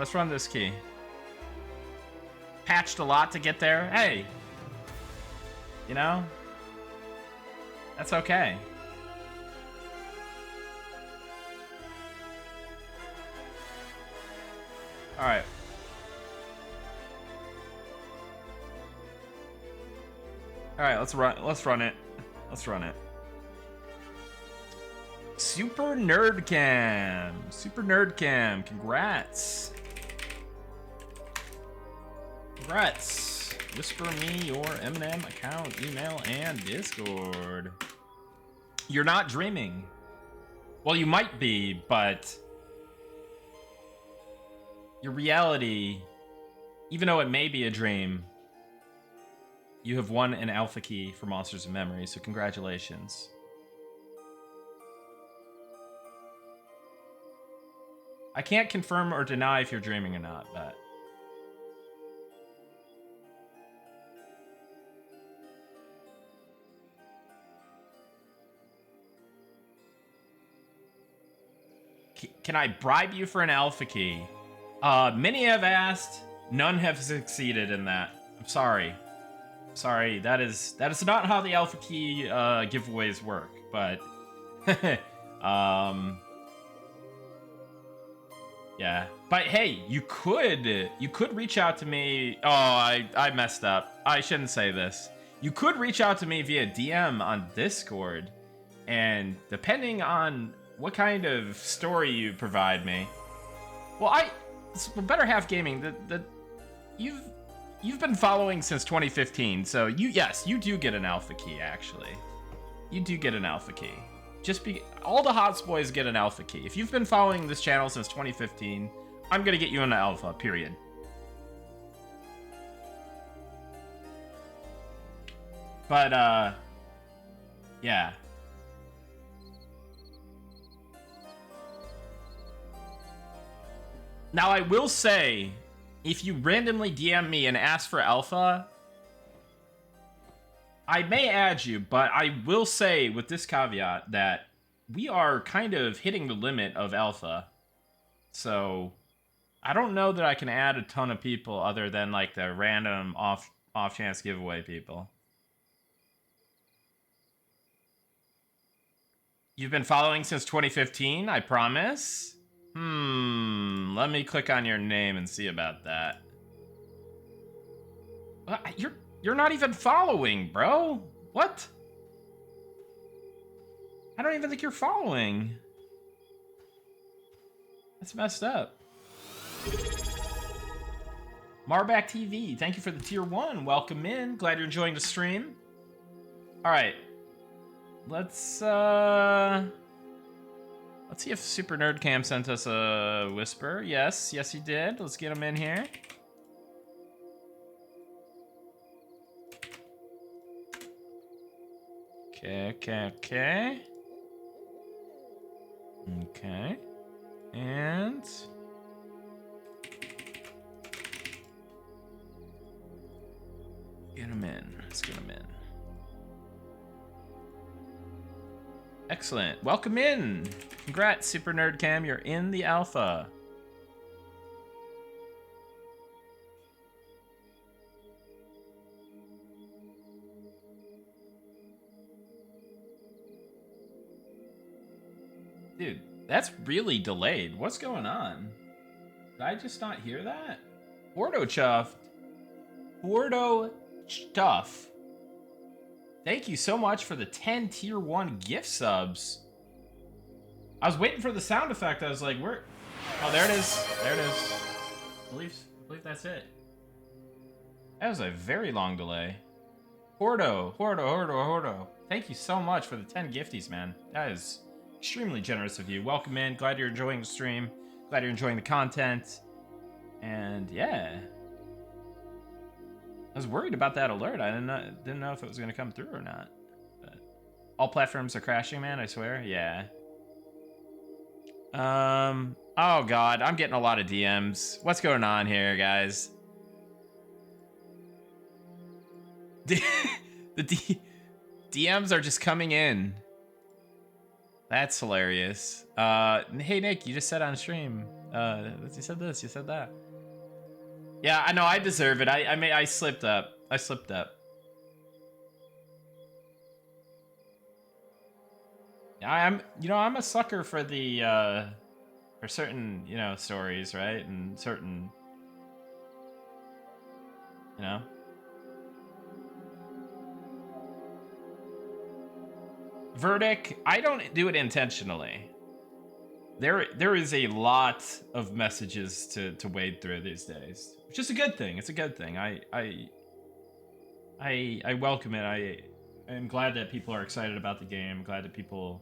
Patched a lot to get there. Hey, you know, that's okay. All right. Let's run it. Super Nerd Cam. Congrats. Whisper me your Eminem account, email, and Discord. You're not dreaming. Well, you might be, but your reality, even though it may be a dream, you have won an alpha key for Monsters of Memory, so congratulations. I can't confirm or deny if you're dreaming or not, but can I bribe you for an alpha key? Many have asked, none have succeeded in that. I'm sorry. That is not how the alpha key giveaways work, but yeah. But hey, you could reach out to me. Oh, I messed up. I shouldn't say this. You could reach out to me via DM on Discord, and depending on what kind of story you provide me, well, Better Half Gaming, you've been following since 2015, so you do get an alpha key. Actually, you do get an alpha key. All the HOTS boys get an alpha key. If you've been following this channel since 2015, I'm gonna get you an alpha. Period. But yeah. Now, I will say, if you randomly DM me and ask for alpha, I may add you, but I will say with this caveat that we are kind of hitting the limit of alpha. So I don't know that I can add a ton of people other than like the random off chance giveaway people. You've been following since 2015, I promise. Let me click on your name and see about that. You're not even following, bro. What? I don't even think you're following. That's messed up. Marback TV, thank you for the tier 1. Welcome in. Glad you're enjoying the stream. All right. Let's see if Super Nerd Cam sent us a whisper. Yes, he did. Let's get him in here. Okay. And get him in. Let's get him in. Excellent. Welcome in. Congrats, Super Nerd Cam. You're in the alpha. Dude, that's really delayed. What's going on? Did I just not hear that? Ordo Chuff. Thank you so much for the 10 tier 1 gift subs. I was waiting for the sound effect. I was like, where? Oh, there it is. I believe that's it. That was a very long delay. Hordo. Thank you so much for the 10 gifties, man. That is extremely generous of you. Welcome in. Glad you're enjoying the stream. Glad you're enjoying the content. And yeah. I was worried about that alert. I didn't know if it was going to come through or not. But all platforms are crashing, man, I swear. Yeah. Oh god, I'm getting a lot of DMs. What's going on here, guys? DMs are just coming in. That's hilarious. Hey Nick, you just said on stream. You said this, you said that. Yeah, I know, I deserve it. I slipped up. Yeah, I'm a sucker for the for certain, stories, right? And certain, Verdict, I don't do it intentionally. There is a lot of messages to wade through these days, which is a good thing. It's a good thing. I welcome it. I am glad that people are excited about the game. Glad that people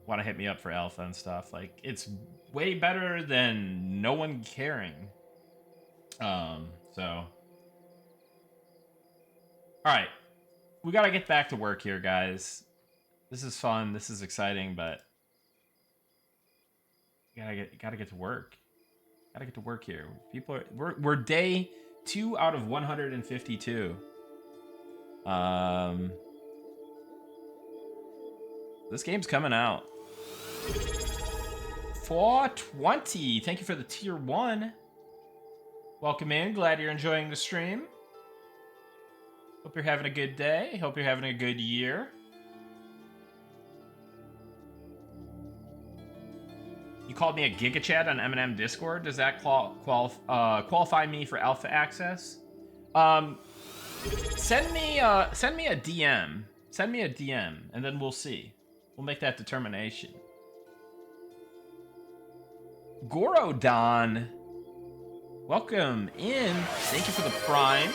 want to hit me up for alpha and stuff. Like, it's way better than no one caring. So all right, we gotta get back to work here, guys. This is fun. This is exciting, but gotta get to work. Gotta get to work here. We're day 2 out of 152. This game's coming out. 420. Thank you for the tier 1. Welcome in. Glad you're enjoying the stream. Hope you're having a good day. Hope you're having a good year. You called me a Giga Chat on Eminem Discord. Does that qualify me for alpha access? Send me a DM. Send me a DM, and then we'll see. We'll make that determination. Gorodon, welcome in. Thank you for the prime.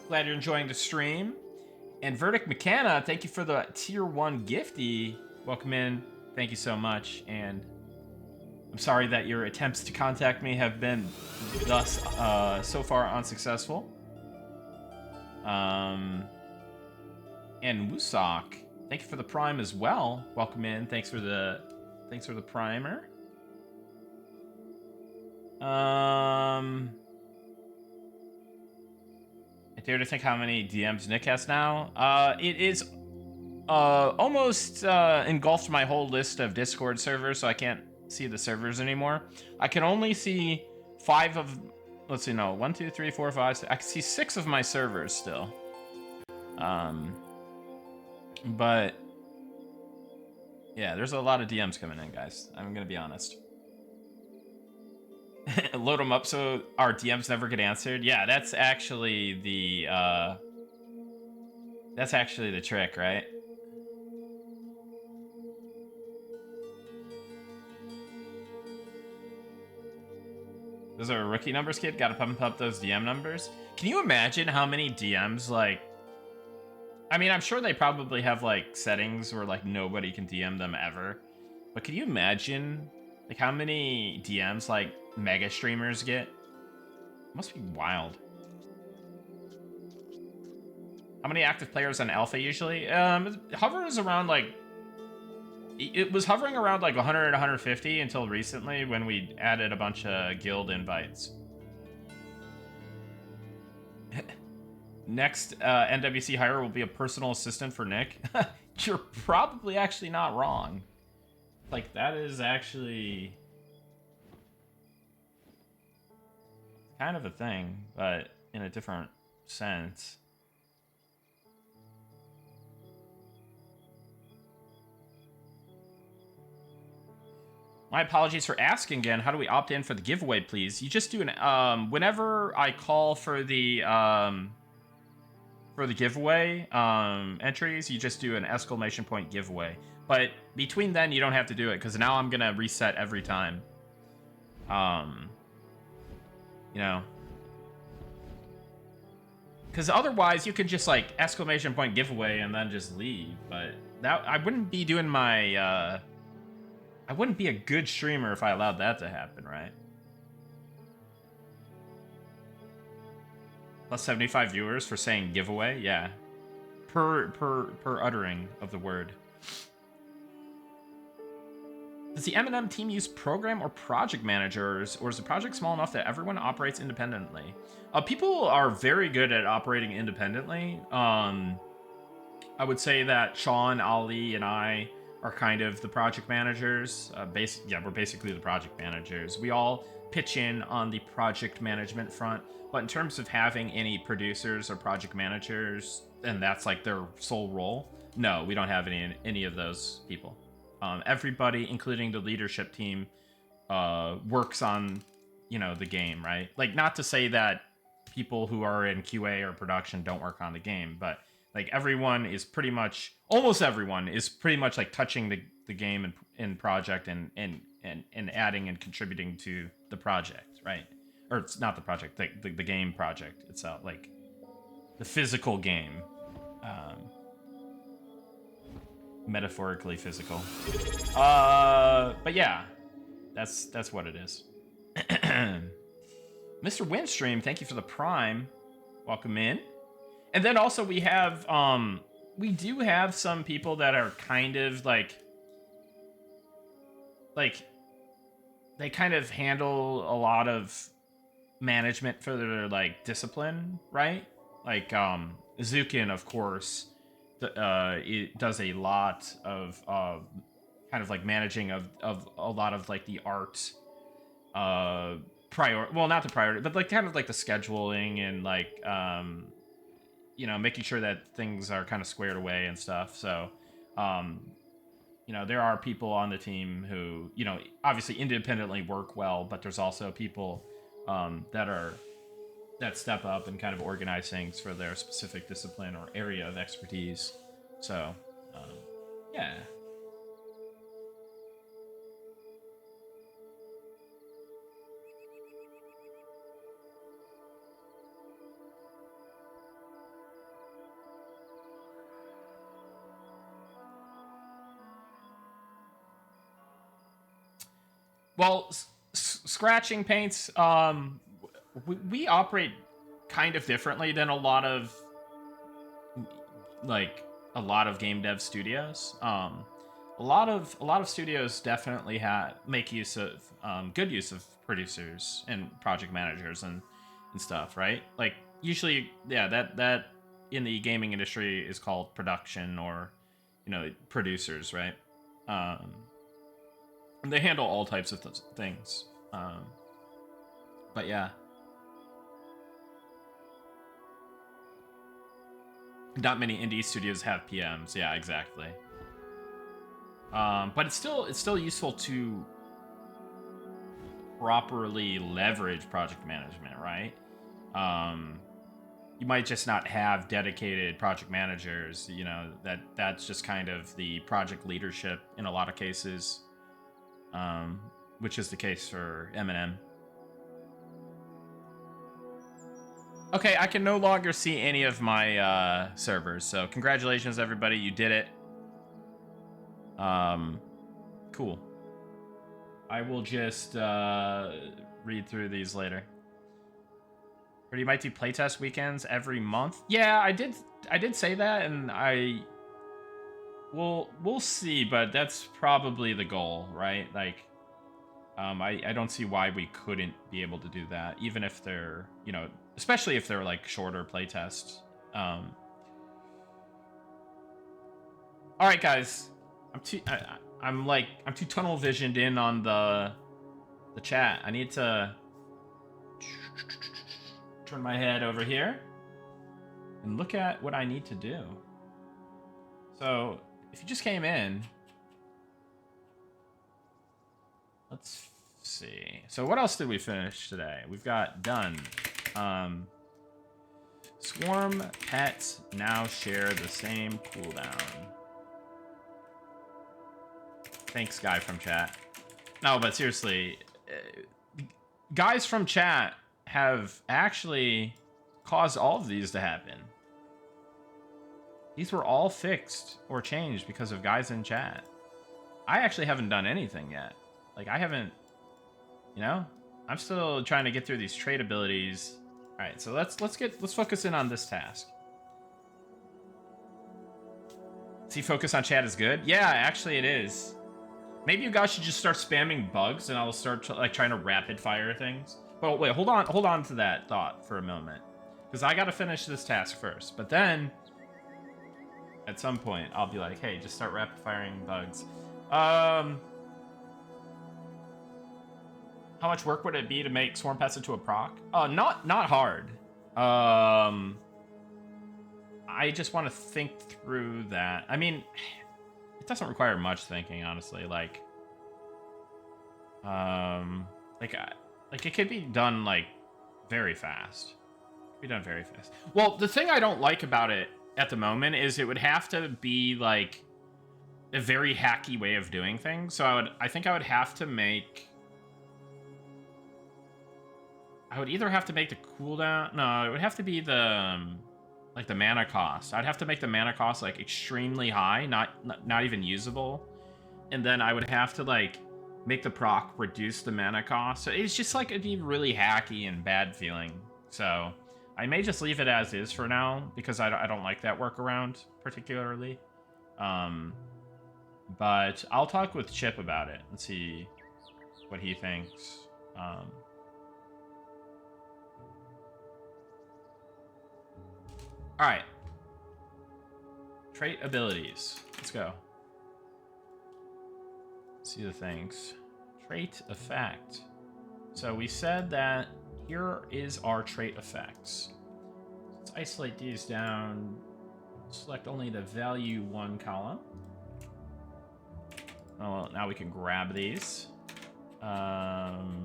Glad you're enjoying the stream. And Verdict McKenna, thank you for the tier 1 gifty. Welcome in. Thank you so much. And I'm sorry that your attempts to contact me have been thus so far unsuccessful. And Wusak, thank you for the prime as well. Welcome in. Thanks for the primer. I dare to think how many DMs Nick has now. It is almost engulfed my whole list of Discord servers, so I can't see the servers anymore. I can only see 5 of, let's see, no, 1, 2, 3, 4, 5, 6. I can see 6 of my servers still. But yeah, there's a lot of DMs coming in, guys. I'm gonna be honest. Load them up so our DMs never get answered. Yeah, that's actually the trick, right? Those are rookie numbers, kid. Gotta pump up those DM numbers. Can you imagine how many DMs, like... I mean, I'm sure they probably have, like, settings where, like, nobody can DM them ever. But can you imagine, like, how many DMs, like, mega streamers get? It must be wild. How many active players on Alpha usually? It hovers around, like... It was hovering around, like, 100 150 until recently when we added a bunch of guild invites. Next NWC hire will be a personal assistant for Nick. You're probably actually not wrong. Like, that is actually kind of a thing, but in a different sense. My apologies for asking again. How do we opt in for the giveaway, please? You just do an whenever I call for the giveaway entries, you just do an exclamation point giveaway. But between then, you don't have to do it because now I'm gonna reset every time. You know, because otherwise you could just like exclamation point giveaway and then just leave. But that I wouldn't be doing my. I wouldn't be a good streamer if I allowed that to happen, right? Plus 75 viewers for saying giveaway, yeah. Per uttering of the word. Does the Eminem team use program or project managers, or is the project small enough that everyone operates independently? People are very good at operating independently. I would say that Sean, Ali, and I are kind of the project managers. We're basically the project managers. We all pitch in on the project management front, but in terms of having any producers or project managers, and that's like their sole role, no, we don't have any of those people. Everybody, including the leadership team, works on, the game, right? Like, not to say that people who are in QA or production don't work on the game, but like almost everyone is pretty much like touching the game in project and adding and contributing to the project, right? Or it's not the project, the game project itself, like the physical game, metaphorically physical. But yeah, that's what it is. Mr. Windstream, thank you for the Prime. Welcome in. And then also we have, we do have some people that are kind of like they kind of handle a lot of management for their like discipline, right? Like Zukin, of course, it does a lot of kind of like managing of a lot of like the art not the priority, but like kind of like the scheduling and like making sure that things are kind of squared away and stuff. So there are people on the team who obviously independently work well, but there's also people that step up and kind of organize things for their specific discipline or area of expertise. So yeah. Well, scratching paints, we operate kind of differently than a lot of game dev studios. A lot of studios definitely make use of good use of producers and project managers and stuff, right? Like usually, yeah, that in the gaming industry is called production or producers, right? They handle all types of things. But yeah. Not many indie studios have PMs. Yeah, exactly. But it's still useful to properly leverage project management, right? You might just not have dedicated project managers, that's just kind of the project leadership in a lot of cases. Which is the case for Eminem. Okay, I can no longer see any of my servers, so congratulations, everybody. You did it. Cool. I will just read through these later. Or you might do playtest weekends every month. Yeah, I did say that, and we'll see, but that's probably the goal, right? Like, I don't see why we couldn't be able to do that, even if they're, you know, especially if they're like shorter playtests. All right, guys, I'm too tunnel visioned in on the chat. I need to turn my head over here and look at what I need to do. So, if you just came in, let's see. So what else did we finish today? We've got done. Swarm pets now share the same cooldown. Thanks, guy from chat. No, but seriously, guys from chat have actually caused all of these to happen. These were all fixed or changed because of guys in chat. I actually haven't done anything yet. Like, I haven't, you know, I'm still trying to get through these trait abilities. All right, so let's focus in on this task. See, focus on chat is good. Yeah, actually it is. Maybe you guys should just start spamming bugs, and I'll start like trying to rapid fire things. But wait, hold on to that thought for a moment, because I got to finish this task first. But then, at some point, I'll be like, hey, just start rapid firing bugs. How much work would it be to make Swarm Pets into a proc? Not hard. I just want to think through that. I mean, it doesn't require much thinking, honestly. Like it could be done like very fast. It could be done very fast. Well, the thing I don't like about it at the moment is it would have to be like a very hacky way of doing things. So I think I would have to make. I would either have to make the cooldown. No, it would have to be the like the mana cost. I'd have to make the mana cost like extremely high, not even usable, and then I would have to like make the proc reduce the mana cost. So it's just like it'd be really hacky and bad feeling. So I may just leave it as is for now because I don't like that workaround particularly. But I'll talk with Chip about it and see what he thinks. All right. Trait abilities. Let's go. See the things. Trait effect. So we said that here is our trait effects. Let's isolate these down. Select only the value 1 column. Oh, well, now we can grab these. Here,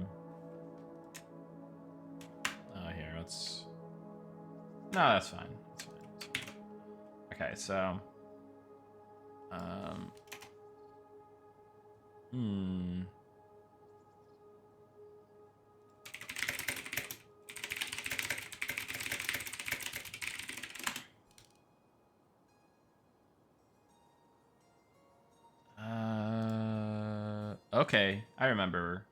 let's. No, that's fine. That's fine. Okay, so. Okay, I remember.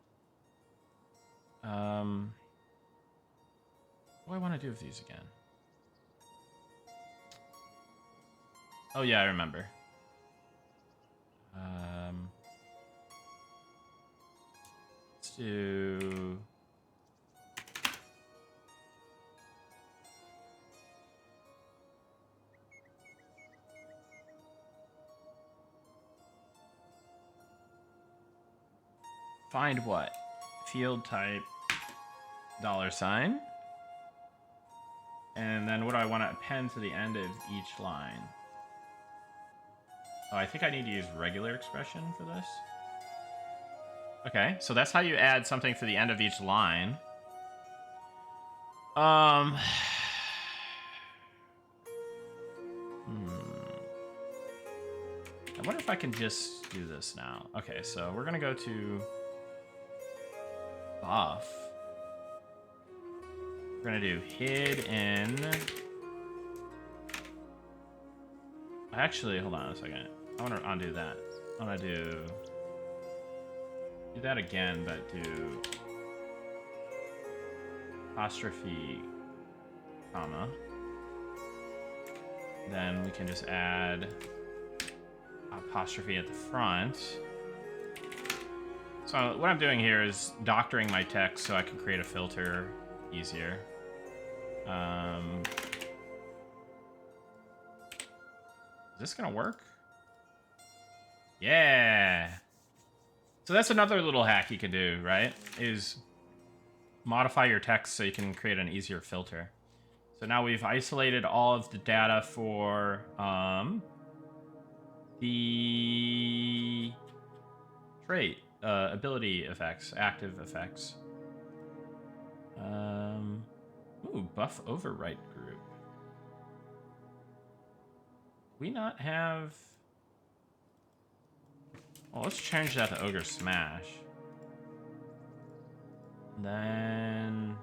What do I want to do with these again? Oh yeah, I remember. Let's do. Find what? Field type $. And then what do I want to append to the end of each line? Oh, I think I need to use regular expression for this. Okay, so that's how you add something to the end of each line. I wonder if I can just do this now. Okay, so we're gonna go to buff. We're gonna do hidden. Actually, hold on a second. I want to undo that. I want to do that again, but do apostrophe, comma. Then we can just add apostrophe at the front. So what I'm doing here is doctoring my text so I can create a filter easier. Is this gonna work? Yeah. So that's another little hack you can do, right? Is modify your text so you can create an easier filter. So now we've isolated all of the data for the trait, ability effects, active effects. Ooh, buff overwrite group. We not have... Well, let's change that to Ogre Smash. Then...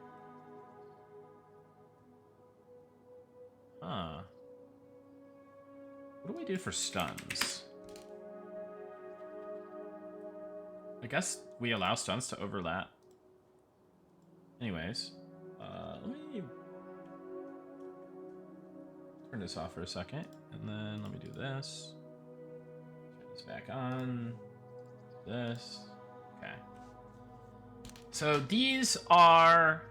Huh. What do we do for stuns? I guess we allow stuns to overlap. Anyways, let me turn this off for a second, and then let me do this. Turn this back on. This. Okay. So these are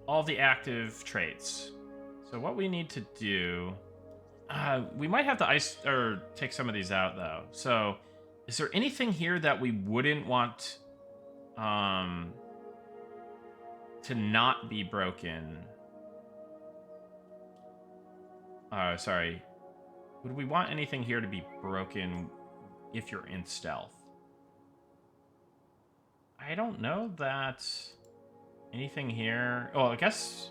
all the active traits. So what we need to do, we might have to take some of these out though. So is there anything here that we wouldn't want to not be broken? Sorry. Would we want anything here to be broken if you're in stealth? I don't know that anything here... Oh, I guess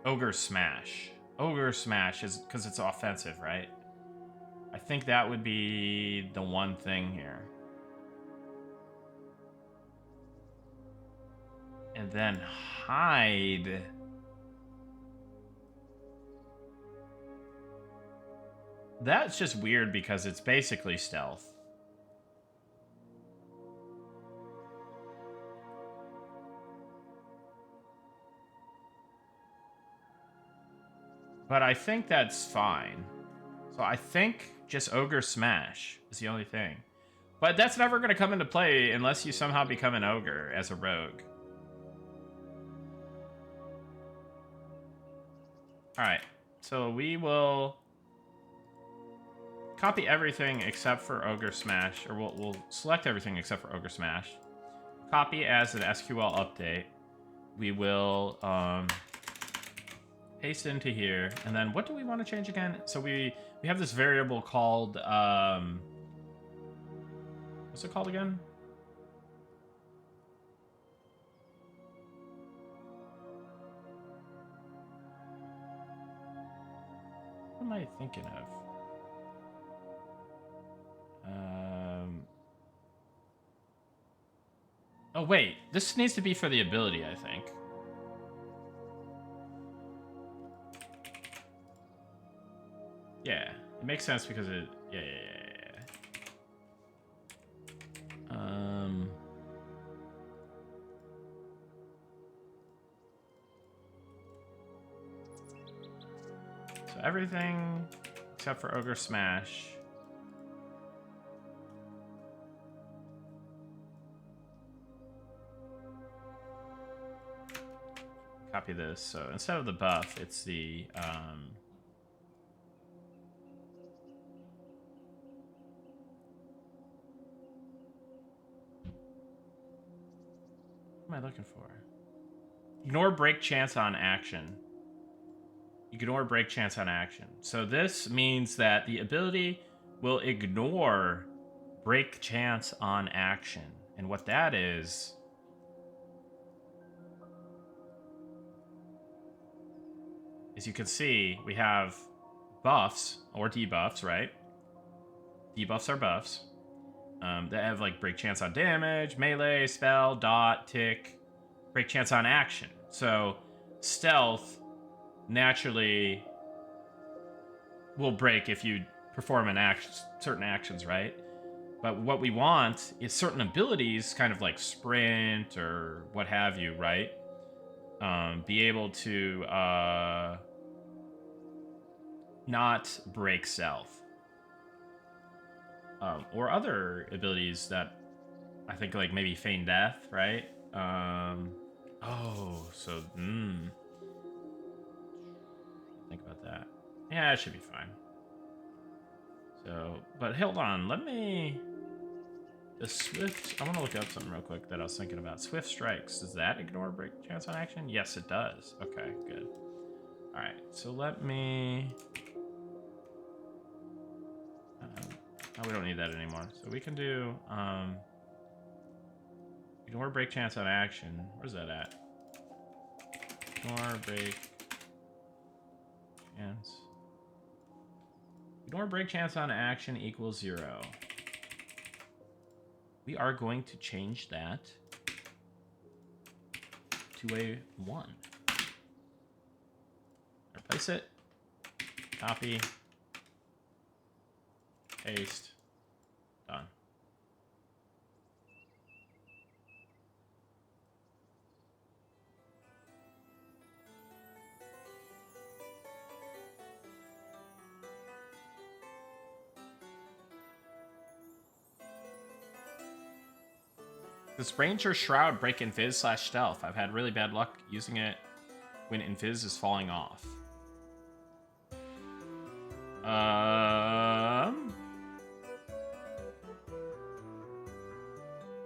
Ogre Smash. Ogre Smash is because it's offensive, right? I think that would be the one thing here. And then hide. That's just weird because it's basically stealth. But I think that's fine. So I think just Ogre Smash is the only thing. But that's never going to come into play unless you somehow become an ogre as a rogue. Alright, so we will copy everything except for Ogre Smash, or we'll select everything except for Ogre Smash. Copy as an SQL update. We will paste into here, and then what do we want to change again? So we have this variable called what's it called again? What am I thinking of? Oh wait, this needs to be for the ability, I think. Yeah, it makes sense because it... Yeah. So everything except for Ogre Smash. Copy this. So instead of the buff, it's the... What am I looking for? Ignore break chance on action. Ignore break chance on action. So this means that the ability will ignore break chance on action. And what that is... As you can see, we have buffs or debuffs, right? Debuffs are buffs. That have like break chance on damage, melee, spell, dot, tick, break chance on action. So stealth naturally will break if you perform certain actions, right? But what we want is certain abilities, kind of like sprint or what have you, right? Be able to not break stealth. Or other abilities that I think, like maybe feign death, right? Think about that. Yeah, it should be fine. So, but hold on, let me... The Swift... I want to look up something real quick that I was thinking about. Swift Strikes, does that ignore break chance on action? Yes, it does. Okay, good. Alright, so let me... oh, we don't need that anymore. So we can do... ignore break chance on action. Where's that at? Ignore break chance. Ignore break chance on action equals 0. We are going to change that to a 1. Replace it. Copy. Paste. Done. Does Ranger Shroud break Invis / stealth? I've had really bad luck using it when Invis is falling off.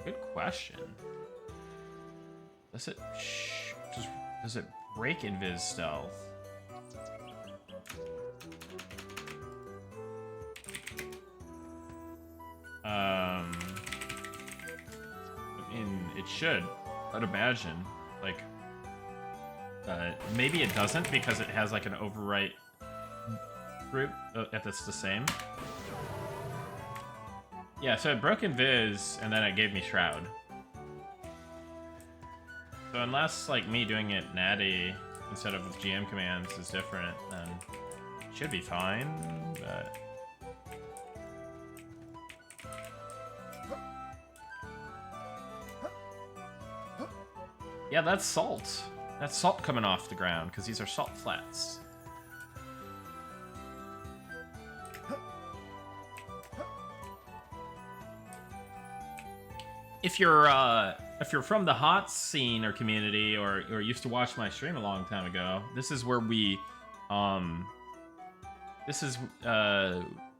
Good question. Does it does it break Invis stealth? It should, I'd imagine. Like, maybe it doesn't because it has like an overwrite group that's the same. Yeah, so it broke Invis and then it gave me Shroud. So unless like me doing it natty instead of with GM commands is different, then it should be fine, but... Yeah, that's salt. That's salt coming off the ground, because these are salt flats. If you're from the HOTS scene or community, or used to watch my stream a long time ago, this is where we, this is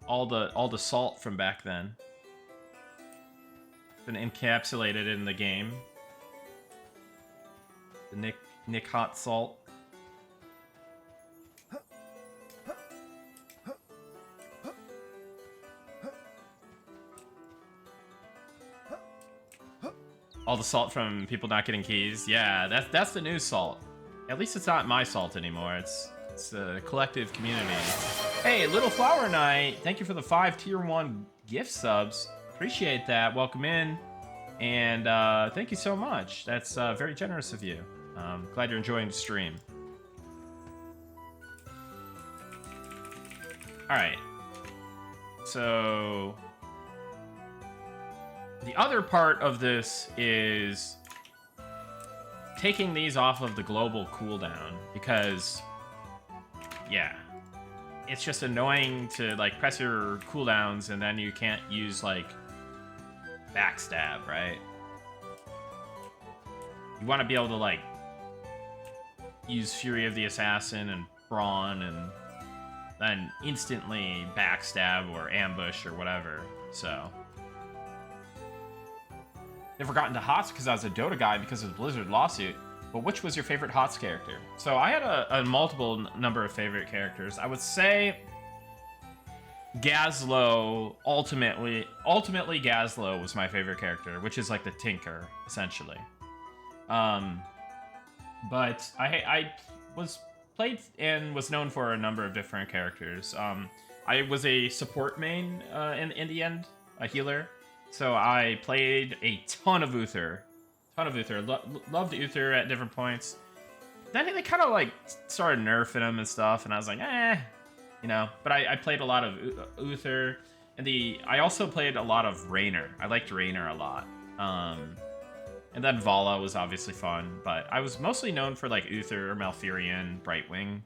all the salt from back then. Been encapsulated in the game. The Nick Hot Salt. All the salt from people not getting keys. Yeah, that's the new salt. At least it's not my salt anymore. It's a collective community. Hey, Little Flower Knight, thank you for the 5 tier 1 gift subs. Appreciate that. Welcome in. And thank you so much. That's very generous of you. Glad you're enjoying the stream. Alright. So... the other part of this is taking these off of the global cooldown, because, yeah, it's just annoying to, like, press your cooldowns and then you can't use, like, backstab, right? You want to be able to, like, use Fury of the Assassin and Brawn and then instantly backstab or ambush or whatever, so... Never got into HOTS because I was a Dota guy because of the Blizzard lawsuit, but which was your favorite HOTS character? So I had a multiple number of favorite characters. I would say Gazlowe, ultimately Gazlowe was my favorite character, which is like the Tinker, essentially. But I was played and was known for a number of different characters. I was a support main in the end, a healer. So I played a ton of Uther. Loved Uther at different points. then they kind of like started nerfing him and stuff, and I was like, you know. But I played a lot of Uther, and I also played a lot of Raynor. I liked Raynor a lot. And then Vala was obviously fun, but I was mostly known for like Uther, Malfurion, Brightwing.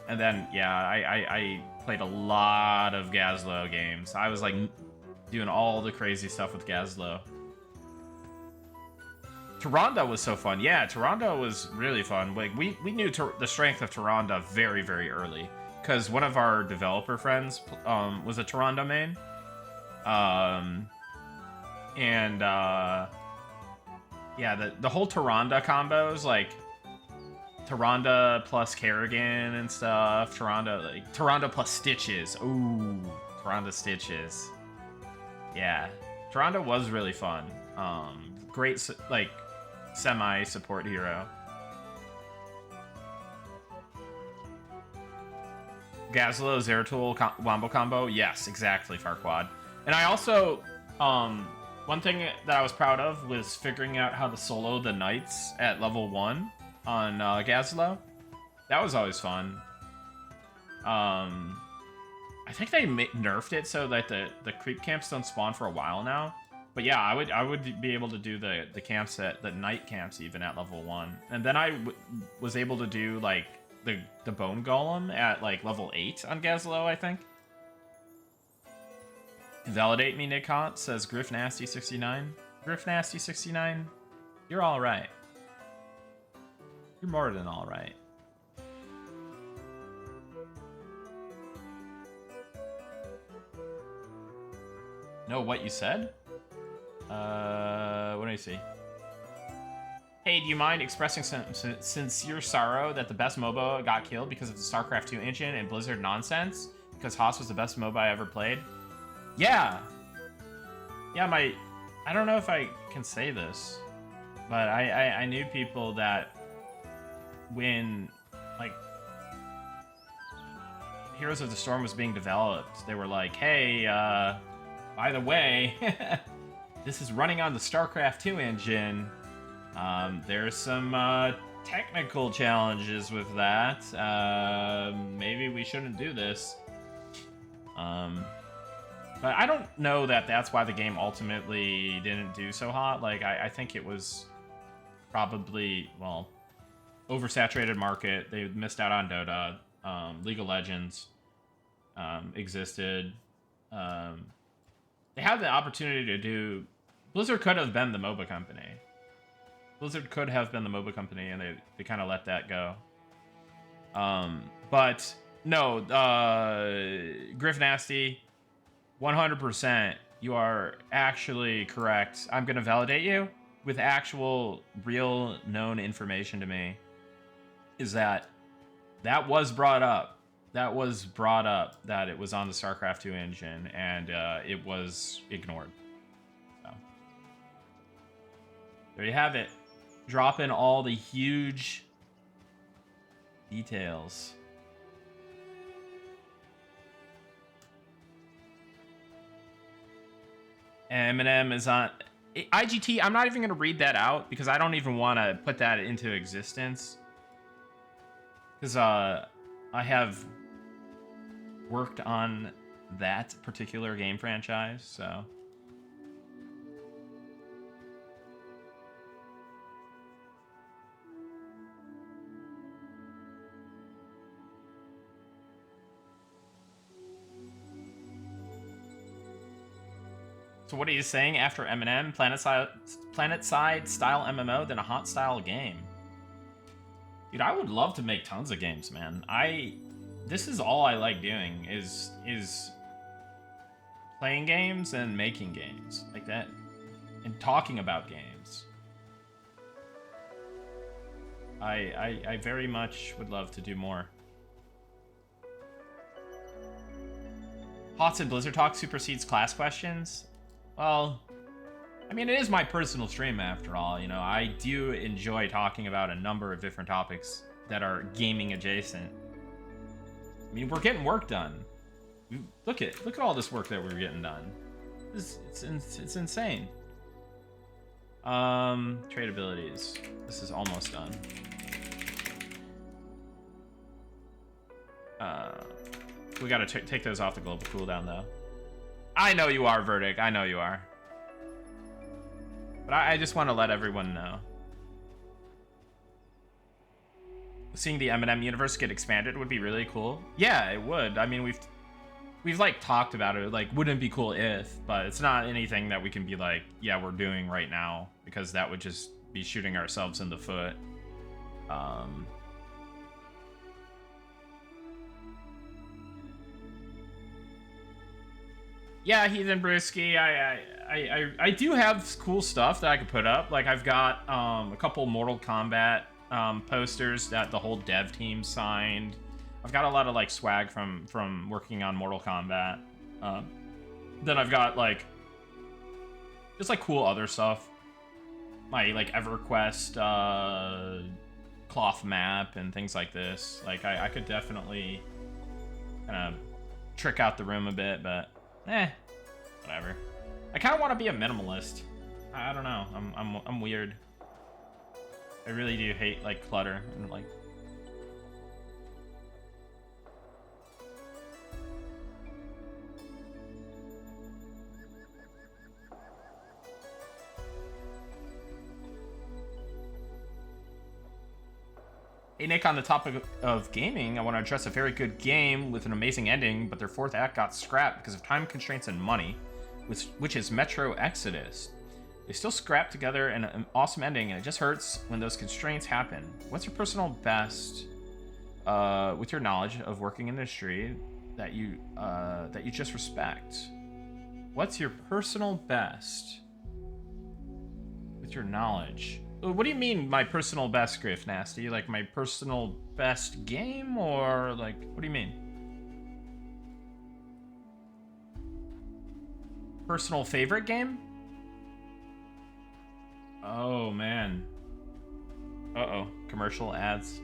And then, yeah, I played a lot of Gazlowe games. I was like doing all the crazy stuff with Gazlowe. Tyrande was so fun. Yeah, Tyrande was really fun. Like we knew the strength of Tyrande very, very early. Because one of our developer friends was a Tyrande main. Yeah, the whole Tyrande combos, like Tyrande plus Kerrigan and stuff. Tyrande plus Stitches. Ooh, Tyrande Stitches. Yeah, Tyrande was really fun. Great, like, semi-support hero. Gazlowe Zeratul Wombo combo. Yes, exactly, Farquad. And I also, one thing that I was proud of was figuring out how to solo the Knights at level 1 on Gazlowe. That was always fun. I think they nerfed it so that the creep camps don't spawn for a while now. But yeah, I would be able to do the camps the night camps even at level 1. And then I was able to do like the Bone Golem at like level 8 on Gazlowe, I think. Validate me, Nick Hot, says Griff Nasty 69. Griff Nasty 69, you're all right. You're more than all right. Know what you said? What do you see? Hey, do you mind expressing some sincere sorrow that the best MOBA got killed because of the StarCraft 2 engine and Blizzard nonsense? Because Haas was the best MOBA I ever played? Yeah. Yeah, I don't know if I can say this, but I knew people that when, like, Heroes of the Storm was being developed, they were like, hey, by the way, this is running on the StarCraft 2 engine. There's some technical challenges with that. Maybe we shouldn't do this. But I don't know that that's why the game ultimately didn't do so hot. Like, I think it was probably, well, oversaturated market. They missed out on Dota. League of Legends existed. They had the opportunity to do... Blizzard could have been the MOBA company. Blizzard could have been the MOBA company, and they kind of let that go. But, no, Griff Nasty, 100%, you are actually correct. I'm going to validate you with actual, real, known information to me. Is that was brought up. That was brought up that it was on the StarCraft 2 engine, and it was ignored. So, there you have it. Drop in all the huge details. Eminem is on IGT. I'm not even going to read that out because I don't even want to put that into existence. Because I have worked on that particular game franchise, so. So what are you saying after Eminem? PlanetSide style MMO, then a hot style game. Dude, I would love to make tons of games, man. This is all I like doing is playing games and making games like that and talking about games. I very much would love to do more. Hots and Blizzard Talk supersedes class questions. Well, I mean, it is my personal stream after all, you know. I do enjoy talking about a number of different topics that are gaming adjacent. I mean, we're getting work done. Look at all this work that we're getting done. It's insane. Trade abilities. This is almost done. We gotta take those off the global cooldown, though. I know you are, Verdict. I know you are. But I just want to let everyone know. Seeing the Eminem universe get expanded would be really cool. Yeah, it would. I mean, we've like talked about it. Like, wouldn't it be cool if? But it's not anything that we can be like, yeah, we're doing right now, because that would just be shooting ourselves in the foot. Yeah, Heathen Brewski, I do have cool stuff that I could put up. Like, I've got a couple Mortal Kombat posters that the whole dev team signed. I've got a lot of like swag from working on Mortal Kombat. Then I've got like just like cool other stuff. My like EverQuest cloth map and things like this. Like I could definitely kind of trick out the room a bit, but whatever. I kind of want to be a minimalist. I don't know. I'm weird. I really do hate like clutter and like. Hey Nick, on the topic of gaming, I want to address a very good game with an amazing ending, but their fourth act got scrapped because of time constraints and money, which is Metro Exodus. They still scrapped together an awesome ending, and it just hurts when those constraints happen. What's your personal best, with your knowledge of working in industry, that you just respect? What's your personal best with your knowledge? What do you mean, my personal best, Griff Nasty? Like, my personal best game, or, like, what do you mean? Personal favorite game? Oh, man. Uh-oh. Commercial ads.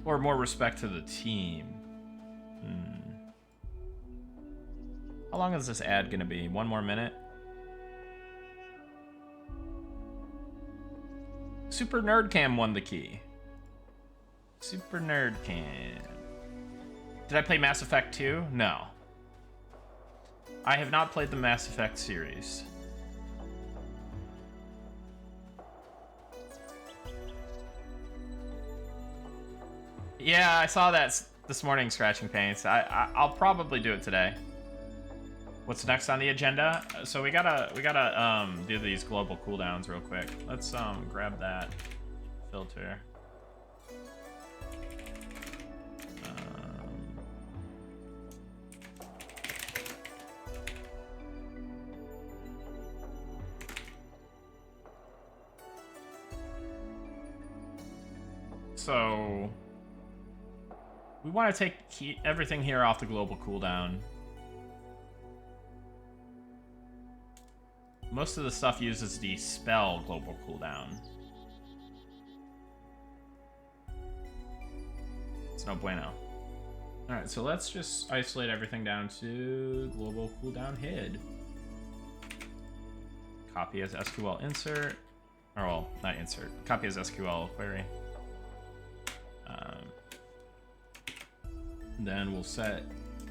Or more respect to the team. How long is this ad gonna be? 1 more minute? Super Nerdcam won the key. Super Nerdcam. Did I play Mass Effect 2? No. I have not played the Mass Effect series. Yeah, I saw that this morning, Scratching Paints. I'll probably do it today. What's next on the agenda? So we gotta do these global cooldowns real quick. Let's grab that filter. So we want to take everything here off the global cooldown. Most of the stuff uses the Dispel global cooldown. It's no bueno. Alright, so let's just isolate everything down to global cooldown hid. Copy as SQL insert. Or, well, not insert. Copy as SQL query. Then we'll set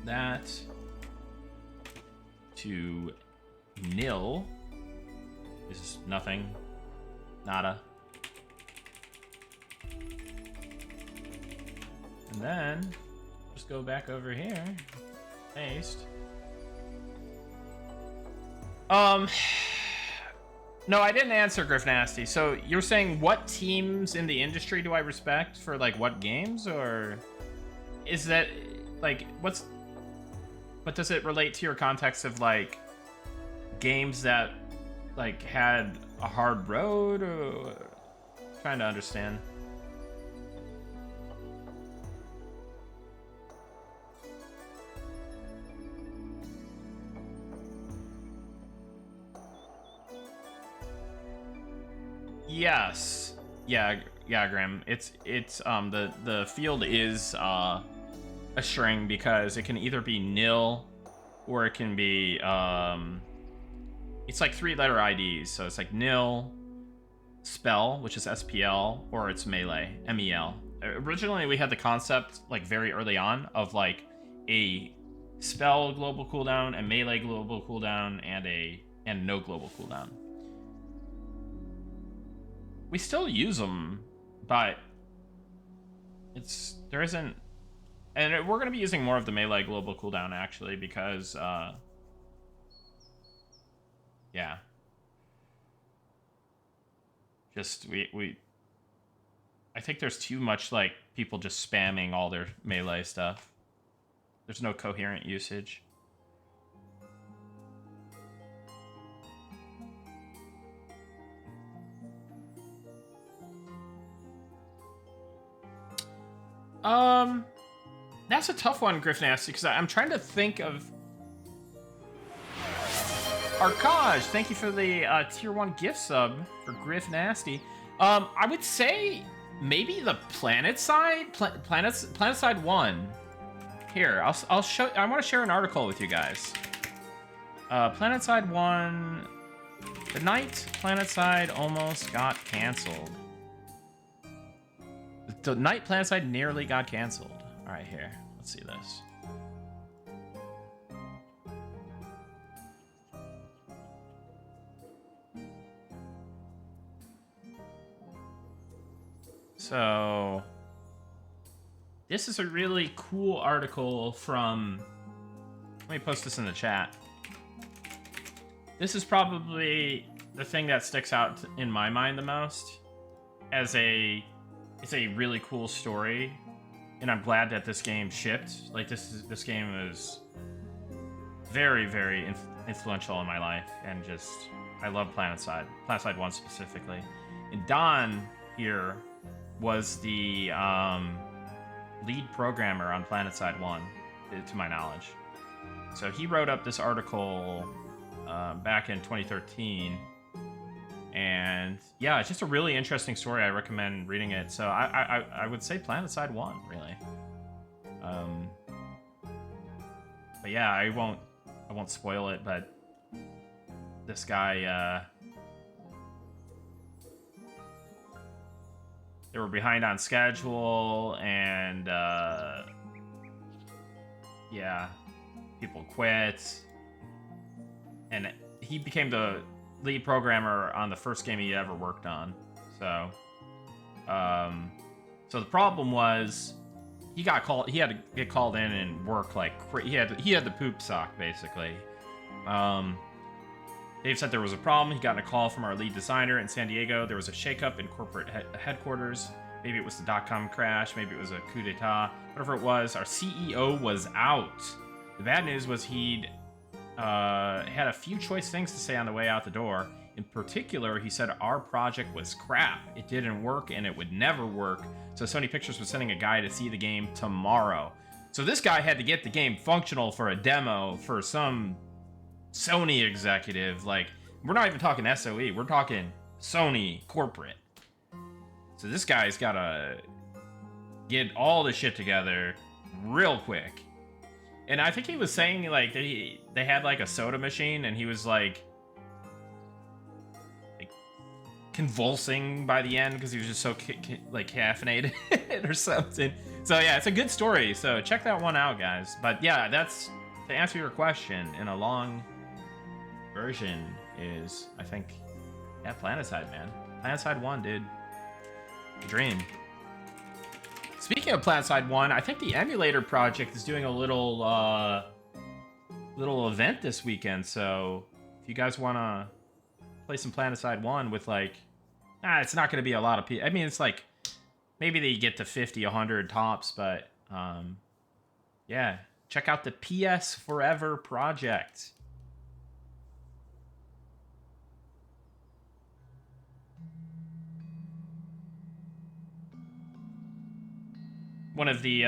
that to nil. This is nothing. Nada. And then just go back over here. Paste. No, I didn't answer, Griff Nasty. So you're saying what teams in the industry do I respect for like what games, or is that like but does it relate to your context of like games that like had a hard road, or trying to understand? Yes. Yeah, Graham. It's the field is a string because it can either be nil or it can be it's like 3-letter IDs. So it's like nil, spell, which is SPL, or it's melee, MEL. Originally, we had the concept, like, very early on of, like, a spell global cooldown, a melee global cooldown, and no global cooldown. We still use them, but there isn't, and we're gonna be using more of the melee global cooldown actually because yeah, just I think there's too much like people just spamming all their melee stuff. There's no coherent usage. That's a tough one, Griff Nasty, because I'm trying to think of... Arkaj, thank you for the tier 1 gift sub for Griff Nasty. I would say maybe the PlanetSide? PlanetSide 1. Here, I'll show... I want to share an article with you guys. PlanetSide 1... The night PlanetSide almost got canceled. The night PlanetSide nearly got canceled. All right, here. Let's see this. So, this is a really cool article from... Let me post this in the chat. This is probably the thing that sticks out in my mind the most as it's a really cool story, and I'm glad that this game shipped. Like, this game is very, very influential in my life, and just, I love PlanetSide. PlanetSide 1 specifically. And Don here was the lead programmer on PlanetSide 1, to my knowledge. So he wrote up this article back in 2013. And yeah, it's just a really interesting story. I recommend reading it. So I would say PlanetSide 1, really. But yeah, I won't spoil it, but this guy they were behind on schedule, and yeah, people quit, and he became the lead programmer on the first game he ever worked on. So so the problem was he got called. He had to get called in and work like he had the poop sock basically. Dave said there was a problem. He got a call from our lead designer in San Diego. There was a shakeup in corporate headquarters. Maybe it was the .com crash. Maybe it was a coup d'etat. Whatever it was, our CEO was out. The bad news was he'd had a few choice things to say on the way out the door. In particular, he said our project was crap. It didn't work, and it would never work. So Sony Pictures was sending a guy to see the game tomorrow. So this guy had to get the game functional for a demo for some Sony executive. Like, we're not even talking SOE. We're talking Sony corporate. So this guy's got to get all the shit together real quick. And I think he was saying, like, they had, like, a soda machine, and he was, like convulsing by the end because he was just so, like, caffeinated or something. So, yeah, it's a good story. So check that one out, guys. But, yeah, that's, to answer your question in a long version is, I think, yeah, PlanetSide, man. PlanetSide 1, dude. Dream. Speaking of PlanetSide 1, I think the emulator project is doing a little event this weekend. So if you guys want to play some PlanetSide 1 with, like, it's not going to be a lot of people. I mean, it's like maybe they get to 50, 100 tops, but yeah, check out the PS Forever project. One of the